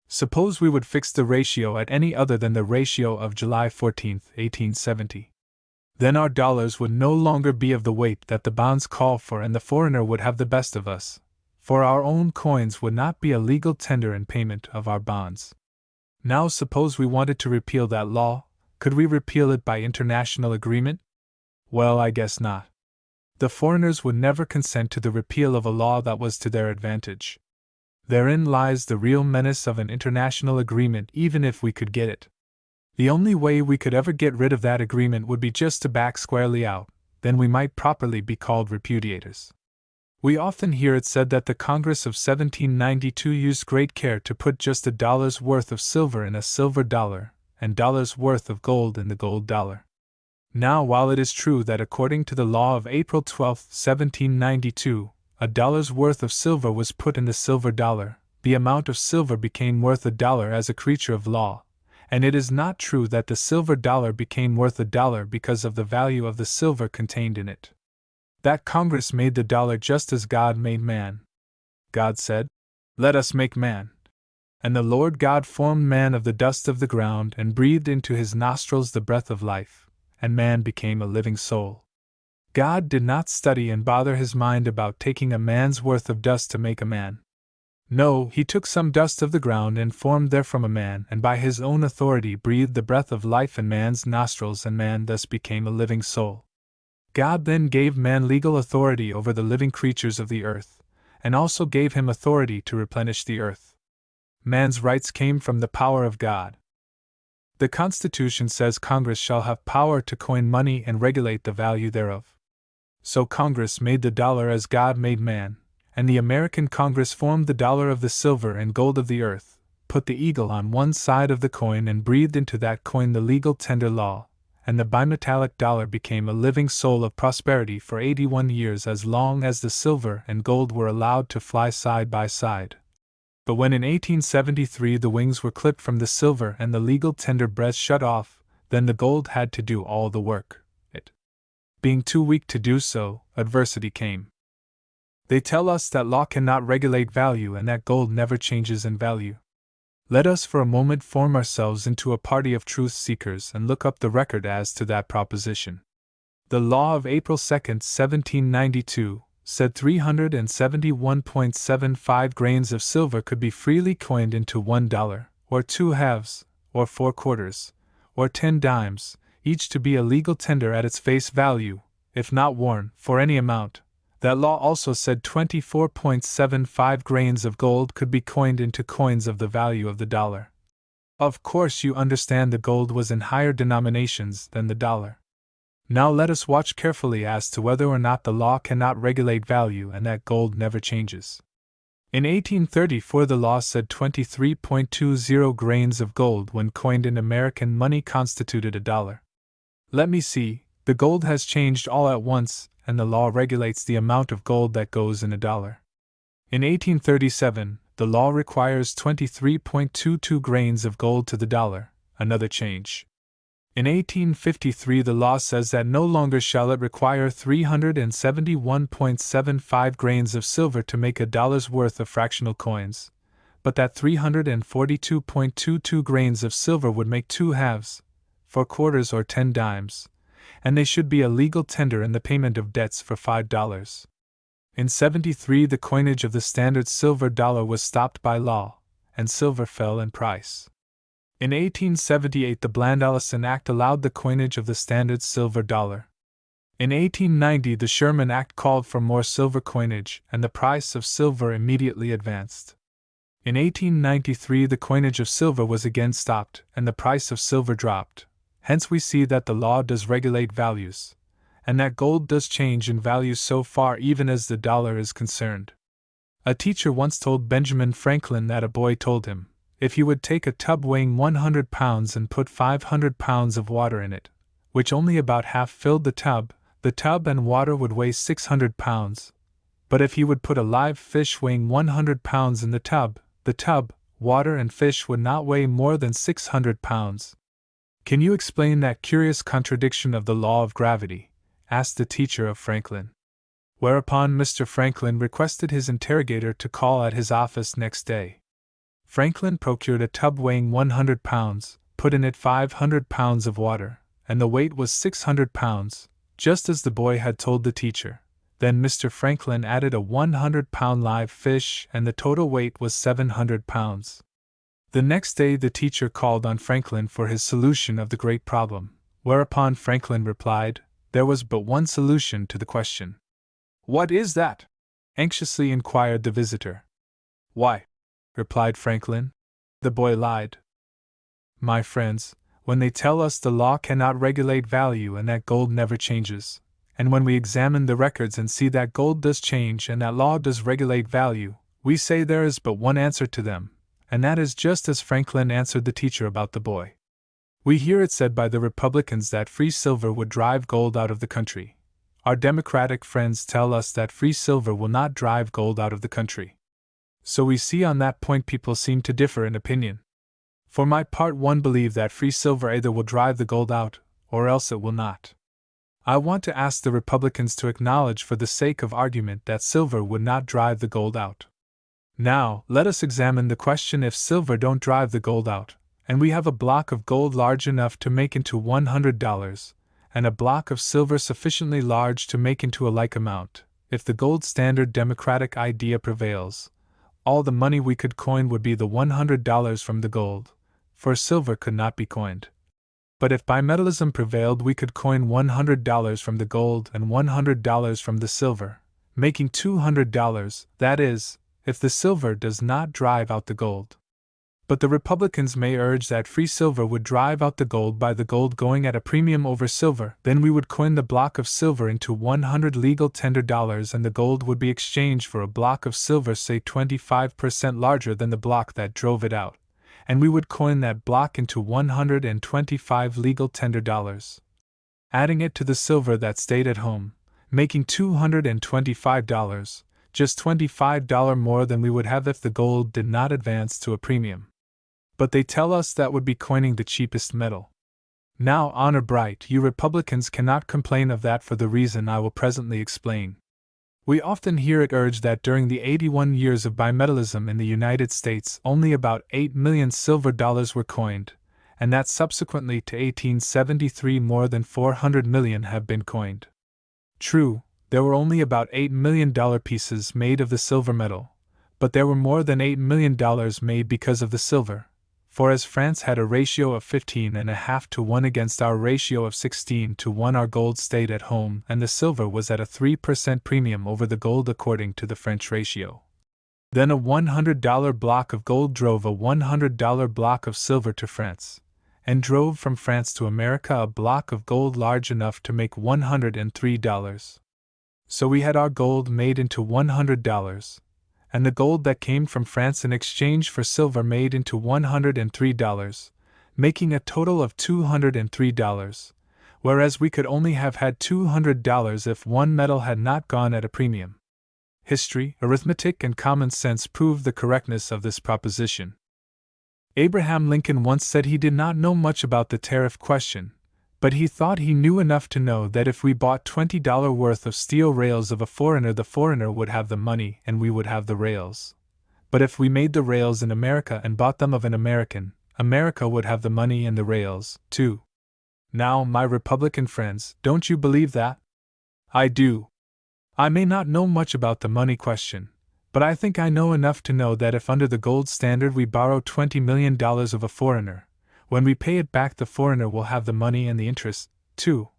Suppose we would fix the ratio at any other than the ratio of July 14, 1870. Then our dollars would no longer be of the weight that the bonds call for, and the foreigner would have the best of us, for our own coins would not be a legal tender in payment of our bonds. Now suppose we wanted to repeal that law, could we repeal it by international agreement? Well, I guess not. The foreigners would never consent to the repeal of a law that was to their advantage. Therein lies the real menace of an international agreement, even if we could get it. The only way we could ever get rid of that agreement would be just to back squarely out, then we might properly be called repudiators. We often hear it said that the Congress of 1792 used great care to put just $1's worth of silver in a silver dollar, and $'s worth of gold in the gold dollar. Now, while it is true that according to the law of April 12, 1792, $1's worth of silver was put in the silver dollar, the amount of silver became worth $1 as a creature of law, and it is not true that the silver dollar became worth $1 because of the value of the silver contained in it. That Congress made the dollar just as God made man. God said, "Let us make man." And the Lord God formed man of the dust of the ground and breathed into his nostrils the breath of life, and man became a living soul. God did not study and bother his mind about taking a man's worth of dust to make a man. No, he took some dust of the ground and formed therefrom a man, and by his own authority breathed the breath of life in man's nostrils, and man thus became a living soul. God then gave man legal authority over the living creatures of the earth, and also gave him authority to replenish the earth. Man's rights came from the power of God. The Constitution says Congress shall have power to coin money and regulate the value thereof. So Congress made the dollar as God made man, and the American Congress formed the dollar of the silver and gold of the earth, put the eagle on one side of the coin and breathed into that coin the legal tender law, and the bimetallic dollar became a living soul of prosperity for 81 years, as long as the silver and gold were allowed to fly side by side. But when in 1873 the wings were clipped from the silver and the legal tender breath shut off, then the gold had to do all the work. It being too weak to do so, adversity came. They tell us that law cannot regulate value and that gold never changes in value. Let us for a moment form ourselves into a party of truth seekers and look up the record as to that proposition. The law of April 2, 1792, said 371.75 grains of silver could be freely coined into $1, or 2 halves, or 4 quarters, or 10 dimes, each to be a legal tender at its face value, if not worn, for any amount. That law also said 24.75 grains of gold could be coined into coins of the value of the dollar. Of course, you understand the gold was in higher denominations than the dollar. Now let us watch carefully as to whether or not the law cannot regulate value and that gold never changes. In 1834 the law said 23.20 grains of gold when coined in American money constituted $1. Let me see, the gold has changed all at once, and the law regulates the amount of gold that goes in $1. In 1837, the law requires 23.22 grains of gold to the dollar, another change. In 1853 the law says that no longer shall it require 371.75 grains of silver to make $1's worth of fractional coins, but that 342.22 grains of silver would make 2 halves, 4 quarters or 10 dimes, and they should be a legal tender in the payment of debts for $5. In 73 the coinage of the standard silver dollar was stopped by law, and silver fell in price. In 1878 the Bland-Ellison Act allowed the coinage of the standard silver dollar. In 1890 the Sherman Act called for more silver coinage, and the price of silver immediately advanced. In 1893 the coinage of silver was again stopped, and the price of silver dropped. Hence we see that the law does regulate values, and that gold does change in value so far even as the dollar is concerned. A teacher once told Benjamin Franklin that a boy told him, if he would take a tub weighing 100 pounds and put 500 pounds of water in it, which only about half filled the tub and water would weigh 600 pounds. But if he would put a live fish weighing 100 pounds in the tub, water and fish would not weigh more than 600 pounds. Can you explain that curious contradiction of the law of gravity? Asked the teacher of Franklin. Whereupon Mr. Franklin requested his interrogator to call at his office next day. Franklin procured a tub weighing 100 pounds, put in it 500 pounds of water, and the weight was 600 pounds, just as the boy had told the teacher. Then Mr. Franklin added a 100-pound live fish, and the total weight was 700 pounds. The next day the teacher called on Franklin for his solution of the great problem, whereupon Franklin replied, there was but one solution to the question. "What is that?" anxiously inquired the visitor. "Why," replied Franklin, "the boy lied. My friends, when they tell us the law cannot regulate value and that gold never changes, and when we examine the records and see that gold does change and that law does regulate value, we say there is but one answer to them, and that is just as Franklin answered the teacher about the boy. We hear it said by the Republicans that free silver would drive gold out of the country. Our Democratic friends tell us that free silver will not drive gold out of the country. So we see on that point people seem to differ in opinion. For my part, one believe that free silver either will drive the gold out, or else it will not. I want to ask the Republicans to acknowledge for the sake of argument that silver would not drive the gold out. Now, let us examine the question if silver don't drive the gold out, and we have a block of gold large enough to make into $100, and a block of silver sufficiently large to make into a like amount. If the gold standard Democratic idea prevails, all the money we could coin would be the $100 from the gold, for silver could not be coined. But if bimetallism prevailed, we could coin $100 from the gold and $100 from the silver, making $200, that is, if the silver does not drive out the gold. But the Republicans may urge that free silver would drive out the gold by the gold going at a premium over silver. Then we would coin the block of silver into 100 legal tender dollars, and the gold would be exchanged for a block of silver, say 25% larger than the block that drove it out, and we would coin that block into 125 legal tender dollars, adding it to the silver that stayed at home, making $225, just $25 more than we would have if the gold did not advance to a premium. But they tell us that would be coining the cheapest metal. Now, honor bright, you Republicans cannot complain of that for the reason I will presently explain. We often hear it urged that during the 81 years of bimetallism in the United States only about 8 million silver dollars were coined, and that subsequently to 1873 more than 400 million have been coined. True, there were only about $8 million pieces made of the silver metal, but there were more than $8 million made because of the silver. For as France had a ratio of 15.5 to 1 against our ratio of 16 to 1, our gold stayed at home and the silver was at a 3% premium over the gold according to the French ratio. Then a $100 block of gold drove a $100 block of silver to France, and drove from France to America a block of gold large enough to make $103. So we had our gold made into $100, and the gold that came from France in exchange for silver made into $103, making a total of $203, whereas we could only have had $200 if one metal had not gone at a premium. History, arithmetic, and common sense prove the correctness of this proposition. Abraham Lincoln once said he did not know much about the tariff question, but he thought he knew enough to know that if we bought $20 worth of steel rails of a foreigner, the foreigner would have the money and we would have the rails. But if we made the rails in America and bought them of an American, America would have the money and the rails, too. Now, my Republican friends, don't you believe that? I do. I may not know much about the money question, but I think I know enough to know that if under the gold standard we borrow $20 million of a foreigner, when we pay it back the foreigner will have the money and the interest, too.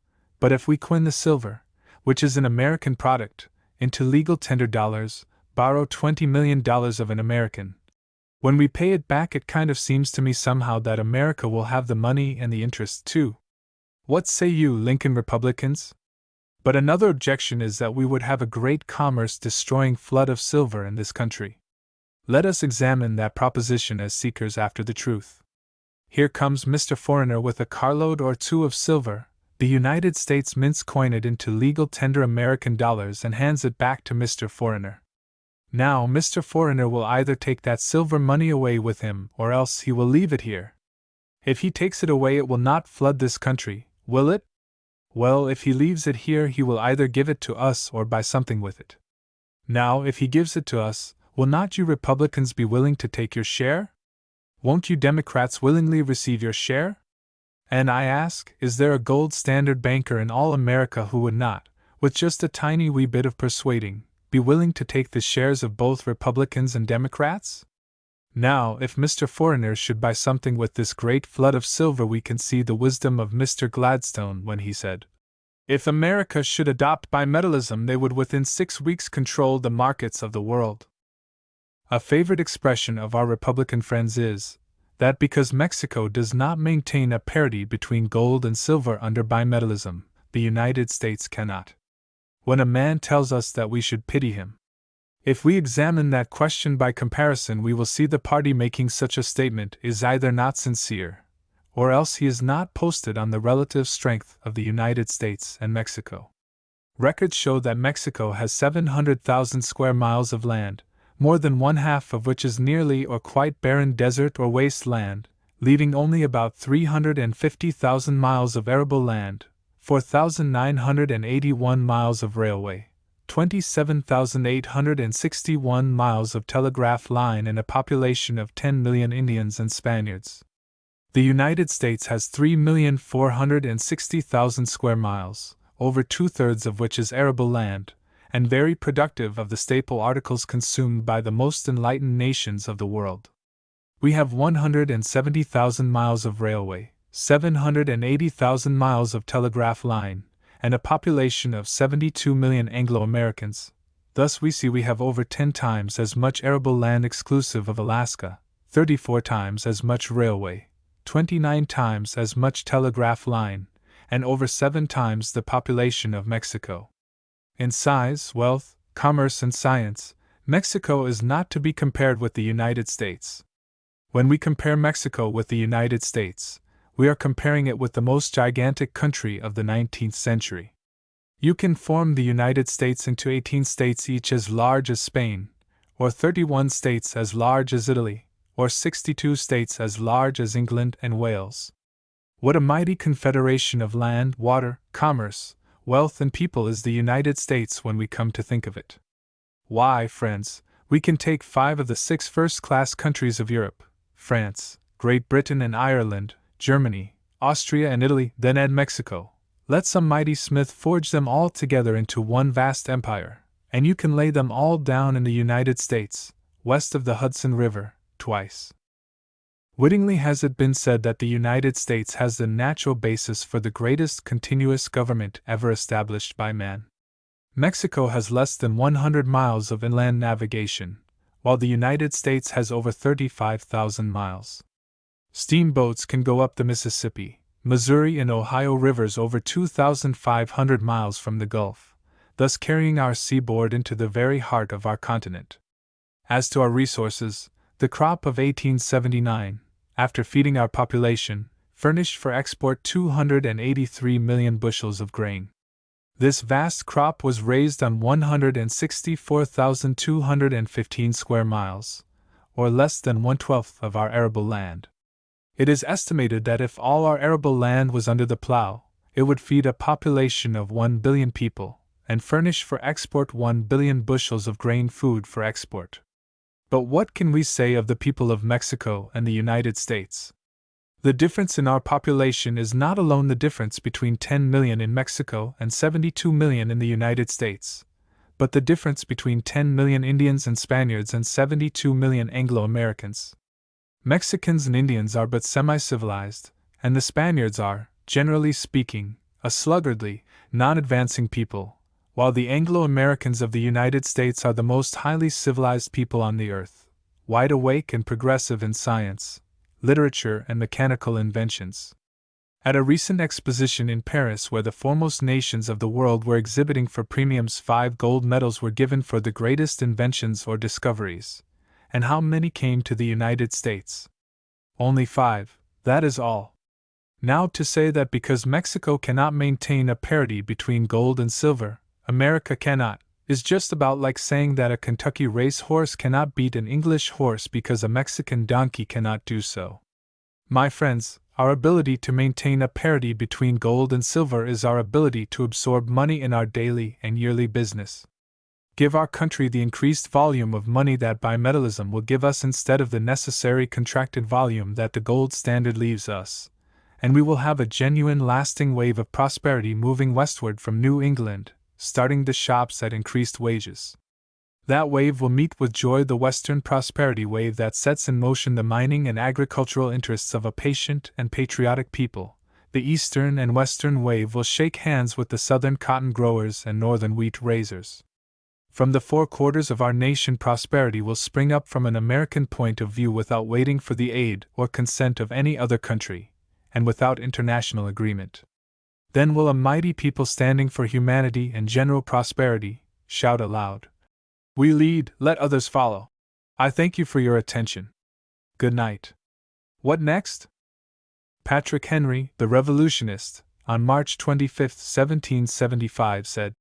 But if we coin the silver, which is an American product, into legal tender dollars, borrow $20 million of an American, when we pay it back it kind of seems to me somehow that America will have the money and the interest, too. What say you, Lincoln Republicans? But another objection is that we would have a great commerce-destroying flood of silver in this country. Let us examine that proposition as seekers after the truth. Here comes Mr. Foreigner with a carload or two of silver. The United States mints coin it into legal tender American dollars and hands it back to Mr. Foreigner. Now, Mr. Foreigner will either take that silver money away with him or else he will leave it here. If he takes it away, it will not flood this country, will it? Well, if he leaves it here, he will either give it to us or buy something with it. Now, if he gives it to us, will not you Republicans be willing to take your share? Won't you Democrats willingly receive your share? And I ask, is there a gold standard banker in all America who would not, with just a tiny wee bit of persuading, be willing to take the shares of both Republicans and Democrats? Now, if Mr. Foreigner should buy something with this great flood of silver, we can see the wisdom of Mr. Gladstone when he said, "If America should adopt bimetallism, they would within 6 weeks control the markets of the world." A favorite expression of our Republican friends is that because Mexico does not maintain a parity between gold and silver under bimetallism, the United States cannot. When a man tells us that we should pity him, if we examine that question by comparison, we will see the party making such a statement is either not sincere, or else he is not posted on the relative strength of the United States and Mexico. Records show that Mexico has 700,000 square miles of land, more than one half of which is nearly or quite barren desert or waste land, leaving only about 350,000 miles of arable land, 4,981 miles of railway, 27,861 miles of telegraph line, and a population of 10 million Indians and Spaniards. The United States has 3,460,000 square miles, over 2/3 of which is arable land, and very productive of the staple articles consumed by the most enlightened nations of the world. We have 170,000 miles of railway, 780,000 miles of telegraph line, and a population of 72 million Anglo-Americans. Thus we see we have over 10 times as much arable land exclusive of Alaska, 34 times as much railway, 29 times as much telegraph line, and over 7 times the population of Mexico. In size, wealth, commerce, and science, Mexico is not to be compared with the United States. When we compare Mexico with the United States, we are comparing it with the most gigantic country of the 19th century. You can form the United States into 18 states each as large as Spain, or 31 states as large as Italy, or 62 states as large as England and Wales. What a mighty confederation of land, water, commerce, wealth, and people is the United States when we come to think of it. Why, friends, we can take 5 of the 6 first-class countries of Europe, France, Great Britain and Ireland, Germany, Austria and Italy, then add Mexico. Let some mighty smith forge them all together into one vast empire, and you can lay them all down in the United States, west of the Hudson River, twice. Wittingly has it been said that the United States has the natural basis for the greatest continuous government ever established by man. Mexico has less than 100 miles of inland navigation, while the United States has over 35,000 miles. Steamboats can go up the Mississippi, Missouri, and Ohio rivers over 2,500 miles from the Gulf, thus carrying our seaboard into the very heart of our continent. As to our resources, the crop of 1879, after feeding our population, furnished for export 283 million bushels of grain. This vast crop was raised on 164,215 square miles, or less than 1/12 of our arable land. It is estimated that if all our arable land was under the plow, it would feed a population of 1 billion people, and furnish for export 1 billion bushels of grain food for export. But what can we say of the people of Mexico and the United States? The difference in our population is not alone the difference between 10 million in Mexico and 72 million in the United States, but the difference between 10 million Indians and Spaniards and 72 million Anglo-Americans. Mexicans and Indians are but semi-civilized, and the Spaniards are, generally speaking, a sluggardly, non-advancing people, while the Anglo-Americans of the United States are the most highly civilized people on the earth, wide awake and progressive in science, literature, and mechanical inventions. At a recent exposition in Paris where the foremost nations of the world were exhibiting for premiums, 5 gold medals were given for the greatest inventions or discoveries. And how many came to the United States? Only 5, that is all. Now to say that because Mexico cannot maintain a parity between gold and silver, America cannot, is just about like saying that a Kentucky race horse cannot beat an English horse because a Mexican donkey cannot do so. My friends, our ability to maintain a parity between gold and silver is our ability to absorb money in our daily and yearly business. Give our country the increased volume of money that bimetallism will give us instead of the necessary contracted volume that the gold standard leaves us, and we will have a genuine lasting wave of prosperity moving westward from New England, starting the shops at increased wages. That wave will meet with joy the Western prosperity wave that sets in motion the mining and agricultural interests of a patient and patriotic people. The Eastern and Western wave will shake hands with the Southern cotton growers and Northern wheat raisers. From the 4 quarters of our nation, prosperity will spring up from an American point of view without waiting for the aid or consent of any other country, and without international agreement. Then will a mighty people standing for humanity and general prosperity shout aloud, "We lead, let others follow." I thank you for your attention. Good night. What next? Patrick Henry, the revolutionist, on March 25, 1775 said,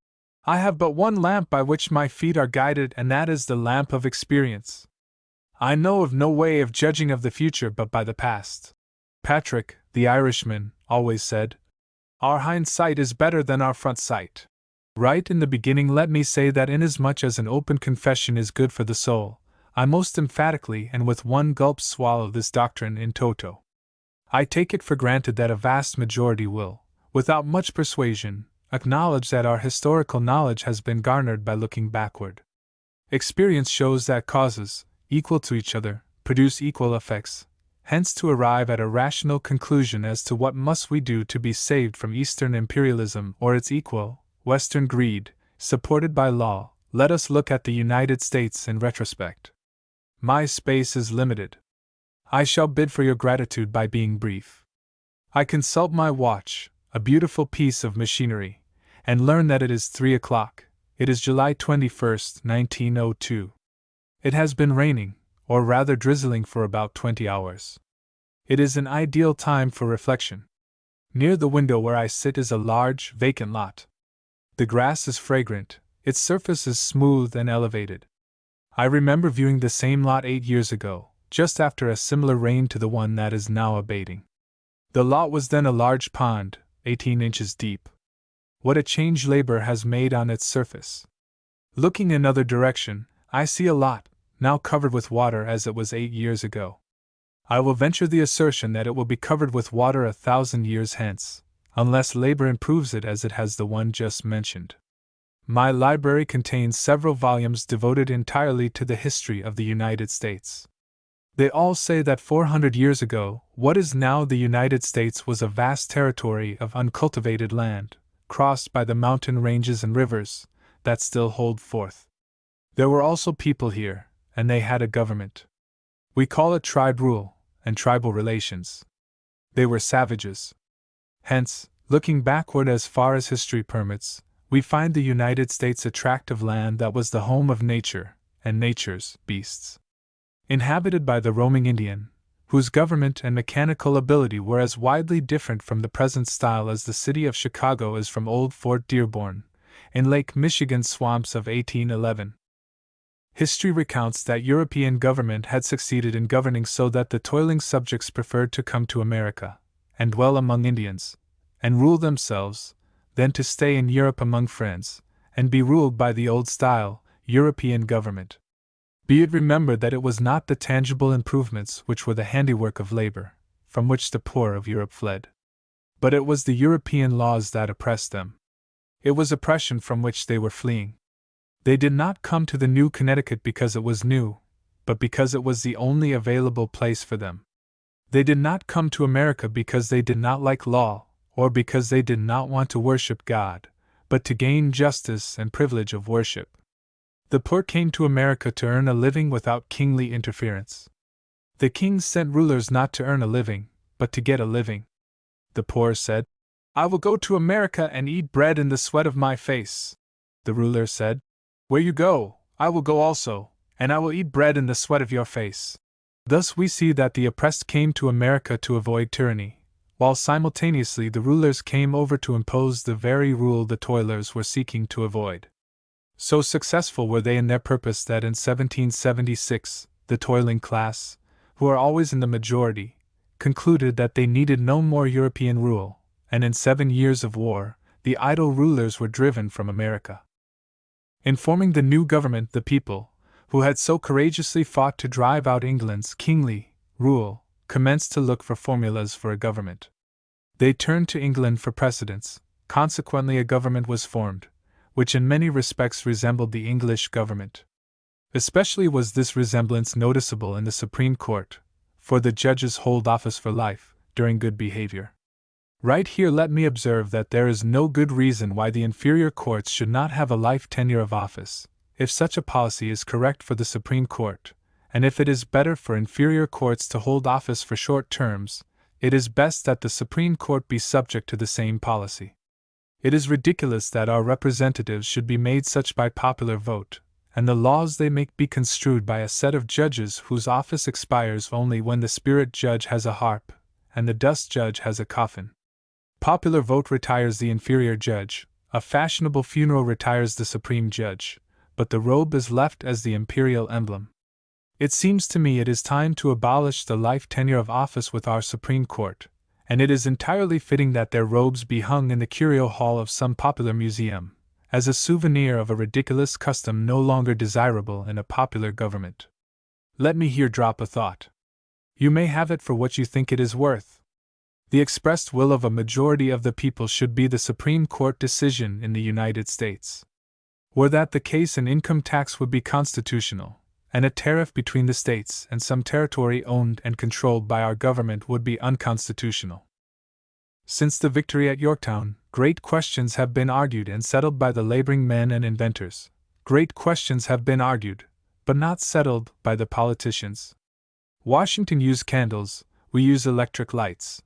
"I have but one lamp by which my feet are guided, and that is the lamp of experience. I know of no way of judging of the future but by the past." Patrick, the Irishman, always said, "Our hind sight is better than our front sight." Right in the beginning, let me say that inasmuch as an open confession is good for the soul, I most emphatically and with one gulp swallow this doctrine in toto. I take it for granted that a vast majority will, without much persuasion, acknowledge that our historical knowledge has been garnered by looking backward. Experience shows that causes, equal to each other, produce equal effects. Hence, to arrive at a rational conclusion as to what must we do to be saved from Eastern imperialism or its equal, Western greed, supported by law, let us look at the United States in retrospect. My space is limited. I shall bid for your gratitude by being brief. I consult my watch, a beautiful piece of machinery, and learn that it is 3 o'clock. It is July 21, 1902. It has been raining, or rather drizzling, for about 20 hours. It is an ideal time for reflection. Near the window where I sit is a large, vacant lot. The grass is fragrant, its surface is smooth and elevated. I remember viewing the same lot 8 years ago, just after a similar rain to the one that is now abating. The lot was then a large pond, 18 inches deep. What a change labor has made on its surface! Looking in another direction, I see a lot, now covered with water as it was 8 years ago. I will venture the assertion that it will be covered with water 1,000 years hence, unless labor improves it as it has the one just mentioned. My library contains several volumes devoted entirely to the history of the United States. They all say that 400 years ago, what is now the United States was a vast territory of uncultivated land, crossed by the mountain ranges and rivers that still hold forth. There were also people here, and they had a government. We call it tribe rule and tribal relations. They were savages. Hence, looking backward as far as history permits, we find the United States a tract of land that was the home of nature and nature's beasts. Inhabited by the roaming Indian, whose government and mechanical ability were as widely different from the present style as the city of Chicago is from old Fort Dearborn, in Lake Michigan swamps of 1811. History recounts that European government had succeeded in governing so that the toiling subjects preferred to come to America, and dwell among Indians, and rule themselves, than to stay in Europe among friends, and be ruled by the old-style, European government. Be it remembered that it was not the tangible improvements which were the handiwork of labor, from which the poor of Europe fled, but it was the European laws that oppressed them. It was oppression from which they were fleeing. They did not come to the New Connecticut because it was new, but because it was the only available place for them. They did not come to America because they did not like law, or because they did not want to worship God, but to gain justice and privilege of worship. The poor came to America to earn a living without kingly interference. The kings sent rulers not to earn a living, but to get a living. The poor said, "I will go to America and eat bread in the sweat of my face." The ruler said, "Where you go, I will go also, and I will eat bread in the sweat of your face." Thus we see that the oppressed came to America to avoid tyranny, while simultaneously the rulers came over to impose the very rule the toilers were seeking to avoid. So successful were they in their purpose that in 1776, the toiling class, who are always in the majority, concluded that they needed no more European rule, and in 7 years of war, the idle rulers were driven from America. In forming the new government, the people, who had so courageously fought to drive out England's kingly rule, commenced to look for formulas for a government. They turned to England for precedents, consequently a government was formed, which in many respects resembled the English government. Especially was this resemblance noticeable in the Supreme Court, for the judges hold office for life, during good behavior. Right here let me observe that there is no good reason why the inferior courts should not have a life tenure of office, if such a policy is correct for the Supreme Court, and if it is better for inferior courts to hold office for short terms, it is best that the Supreme Court be subject to the same policy. It is ridiculous that our representatives should be made such by popular vote, and the laws they make be construed by a set of judges whose office expires only when the spirit judge has a harp, and the dust judge has a coffin. Popular vote retires the inferior judge, a fashionable funeral retires the supreme judge, but the robe is left as the imperial emblem. It seems to me it is time to abolish the life tenure of office with our Supreme Court, and it is entirely fitting that their robes be hung in the curio hall of some popular museum, as a souvenir of a ridiculous custom no longer desirable in a popular government. Let me here drop a thought. You may have it for what you think it is worth. The expressed will of a majority of the people should be the Supreme Court decision in the United States. Were that the case, an income tax would be constitutional, and a tariff between the states and some territory owned and controlled by our government would be unconstitutional. Since the victory at Yorktown, great questions have been argued and settled by the laboring men and inventors. Great questions have been argued, but not settled by the politicians. Washington used candles, we use electric lights.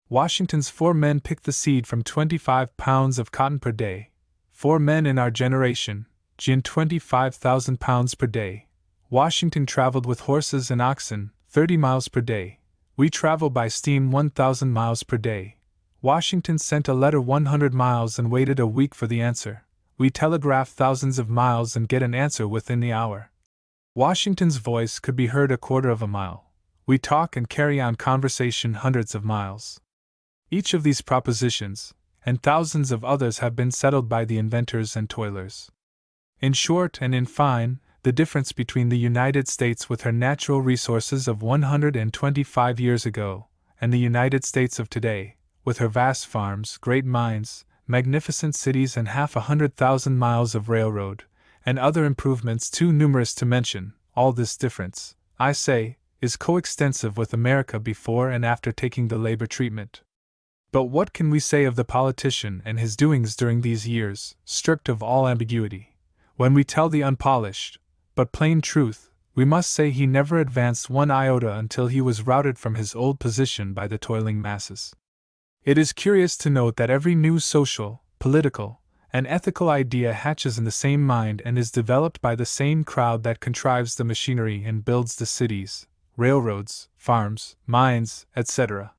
Washington's 4 men picked the seed from 25 pounds of cotton per day. 4 men in our generation, gin 25,000 pounds per day. Washington traveled with horses and oxen, 30 miles per day. We travel by steam 1,000 miles per day. Washington sent a letter 100 miles and waited a week for the answer. We telegraph thousands of miles and get an answer within the hour. Washington's voice could be heard a quarter of a mile. We talk and carry on conversation hundreds of miles. Each of these propositions, and thousands of others, have been settled by the inventors and toilers. In short and in fine, the difference between the United States with her natural resources of 125 years ago, and the United States of today, with her vast farms, great mines, magnificent cities, and 100,000 miles of railroad, and other improvements too numerous to mention, all this difference, I say, is coextensive with America before and after taking the labor treatment. But what can we say of the politician and his doings during these years, stripped of all ambiguity? When we tell the unpolished, but plain truth, we must say he never advanced 1 iota until he was routed from his old position by the toiling masses. It is curious to note that every new social, political, and ethical idea hatches in the same mind and is developed by the same crowd that contrives the machinery and builds the cities, railroads, farms, mines, etc.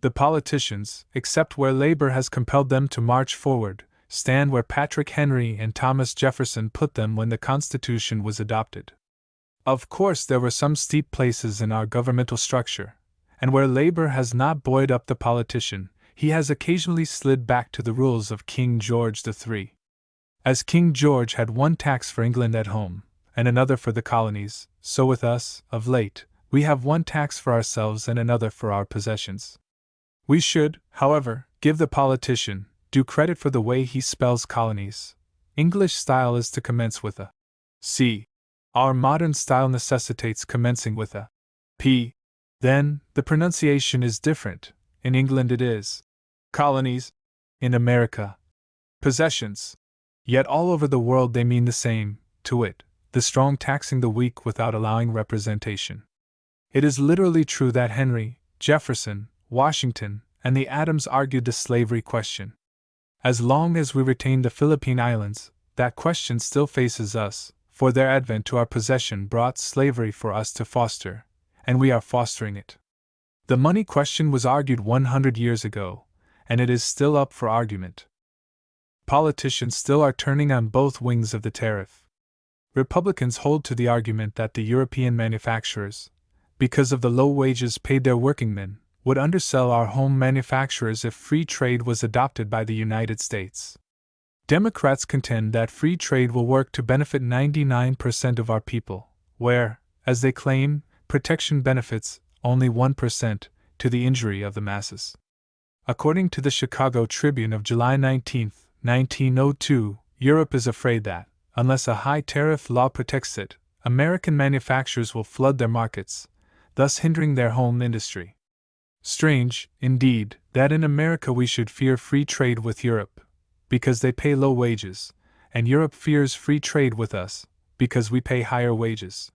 The politicians, except where labor has compelled them to march forward, stand where Patrick Henry and Thomas Jefferson put them when the Constitution was adopted. Of course, there were some steep places in our governmental structure, and where labor has not buoyed up the politician, he has occasionally slid back to the rules of King George III. As King George had one tax for England at home, and another for the colonies, so with us, of late, we have one tax for ourselves and another for our possessions. We should, however, give the politician due credit for the way he spells colonies. English style is to commence with a C. Our modern style necessitates commencing with a P. Then, the pronunciation is different. In England it is colonies, in America, possessions. Yet all over the world they mean the same, to wit, the strong taxing the weak without allowing representation. It is literally true that Henry, Jefferson, Washington, and the Adams argued the slavery question. As long as we retain the Philippine Islands, that question still faces us, for their advent to our possession brought slavery for us to foster, and we are fostering it. The money question was argued 100 years ago, and it is still up for argument. Politicians still are turning on both wings of the tariff. Republicans hold to the argument that the European manufacturers, because of the low wages paid their workingmen, would undersell our home manufacturers if free trade was adopted by the United States. Democrats contend that free trade will work to benefit 99% of our people, where, as they claim, protection benefits only 1% to the injury of the masses. According to the Chicago Tribune of July 19, 1902, Europe is afraid that, unless a high tariff law protects it, American manufacturers will flood their markets, thus hindering their home industry. Strange, indeed, that in America we should fear free trade with Europe, because they pay low wages, and Europe fears free trade with us, because we pay higher wages.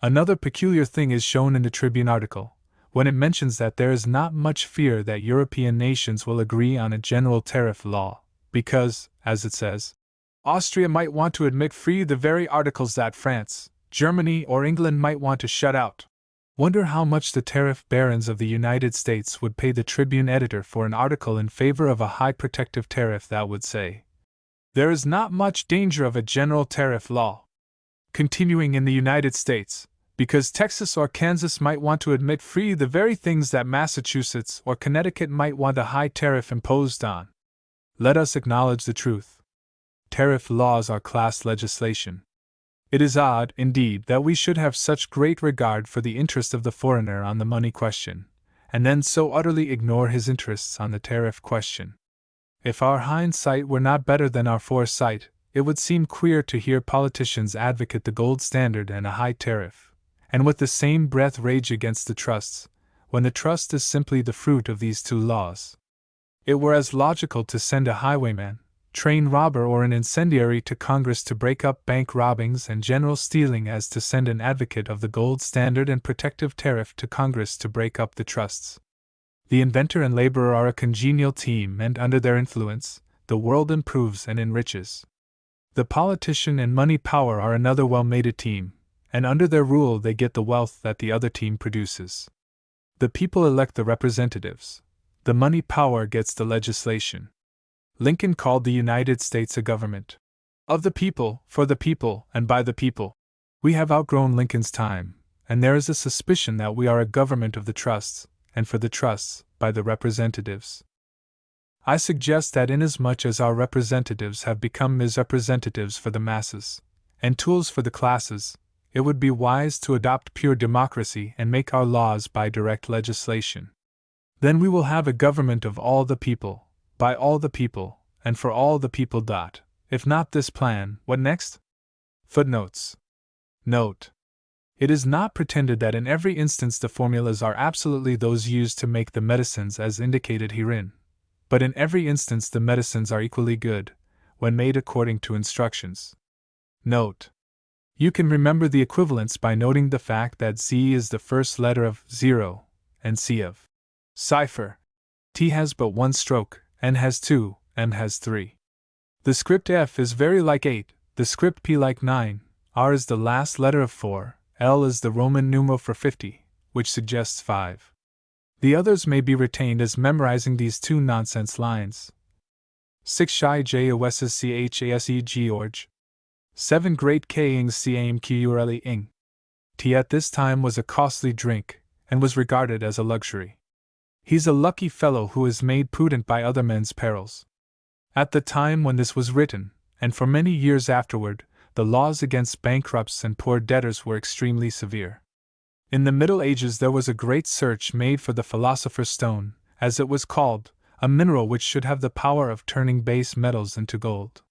Another peculiar thing is shown in the Tribune article, when it mentions that there is not much fear that European nations will agree on a general tariff law, because, as it says, Austria might want to admit free the very articles that France, Germany, or England might want to shut out. Wonder how much the tariff barons of the United States would pay the Tribune editor for an article in favor of a high protective tariff that would say, "There is not much danger of a general tariff law continuing in the United States, because Texas or Kansas might want to admit free the very things that Massachusetts or Connecticut might want a high tariff imposed on." Let us acknowledge the truth. Tariff laws are class legislation. It is odd, indeed, that we should have such great regard for the interest of the foreigner on the money question, and then so utterly ignore his interests on the tariff question. If our hindsight were not better than our foresight, it would seem queer to hear politicians advocate the gold standard and a high tariff, and with the same breath rage against the trusts, when the trust is simply the fruit of these two laws. It were as logical to send a highwayman, train robber, or an incendiary to Congress to break up bank robbings and general stealing as to send an advocate of the gold standard and protective tariff to Congress to break up the trusts. The inventor and laborer are a congenial team, and under their influence, the world improves and enriches. The politician and money power are another well-mated team, and under their rule they get the wealth that the other team produces. The people elect the representatives. The money power gets the legislation. Lincoln called the United States a government of the people, for the people, and by the people. We have outgrown Lincoln's time, and there is a suspicion that we are a government of the trusts, and for the trusts, by the representatives. I suggest that inasmuch as our representatives have become misrepresentatives for the masses, and tools for the classes, it would be wise to adopt pure democracy and make our laws by direct legislation. Then we will have a government of all the people, by all the people, and for all the people. If not this plan, what next? Footnotes. Note. It is not pretended that in every instance the formulas are absolutely those used to make the medicines as indicated herein, but in every instance the medicines are equally good, when made according to instructions. Note. You can remember the equivalence by noting the fact that Z is the first letter of 0, and C of cipher. T has but one stroke, N has 2, M has 3. The script F is very like 8, the script P like 9, R is the last letter of 4, L is the Roman numeral for 50, which suggests 5. The others may be retained as memorizing these two nonsense lines. 6 Shy J OSS CHASE George. 7 Great K Ing CAMQURLE Ing. Tea at this time was a costly drink, and was regarded as a luxury. He's a lucky fellow who is made prudent by other men's perils. At the time when this was written, and for many years afterward, the laws against bankrupts and poor debtors were extremely severe. In the Middle Ages there was a great search made for the philosopher's stone, as it was called, a mineral which should have the power of turning base metals into gold.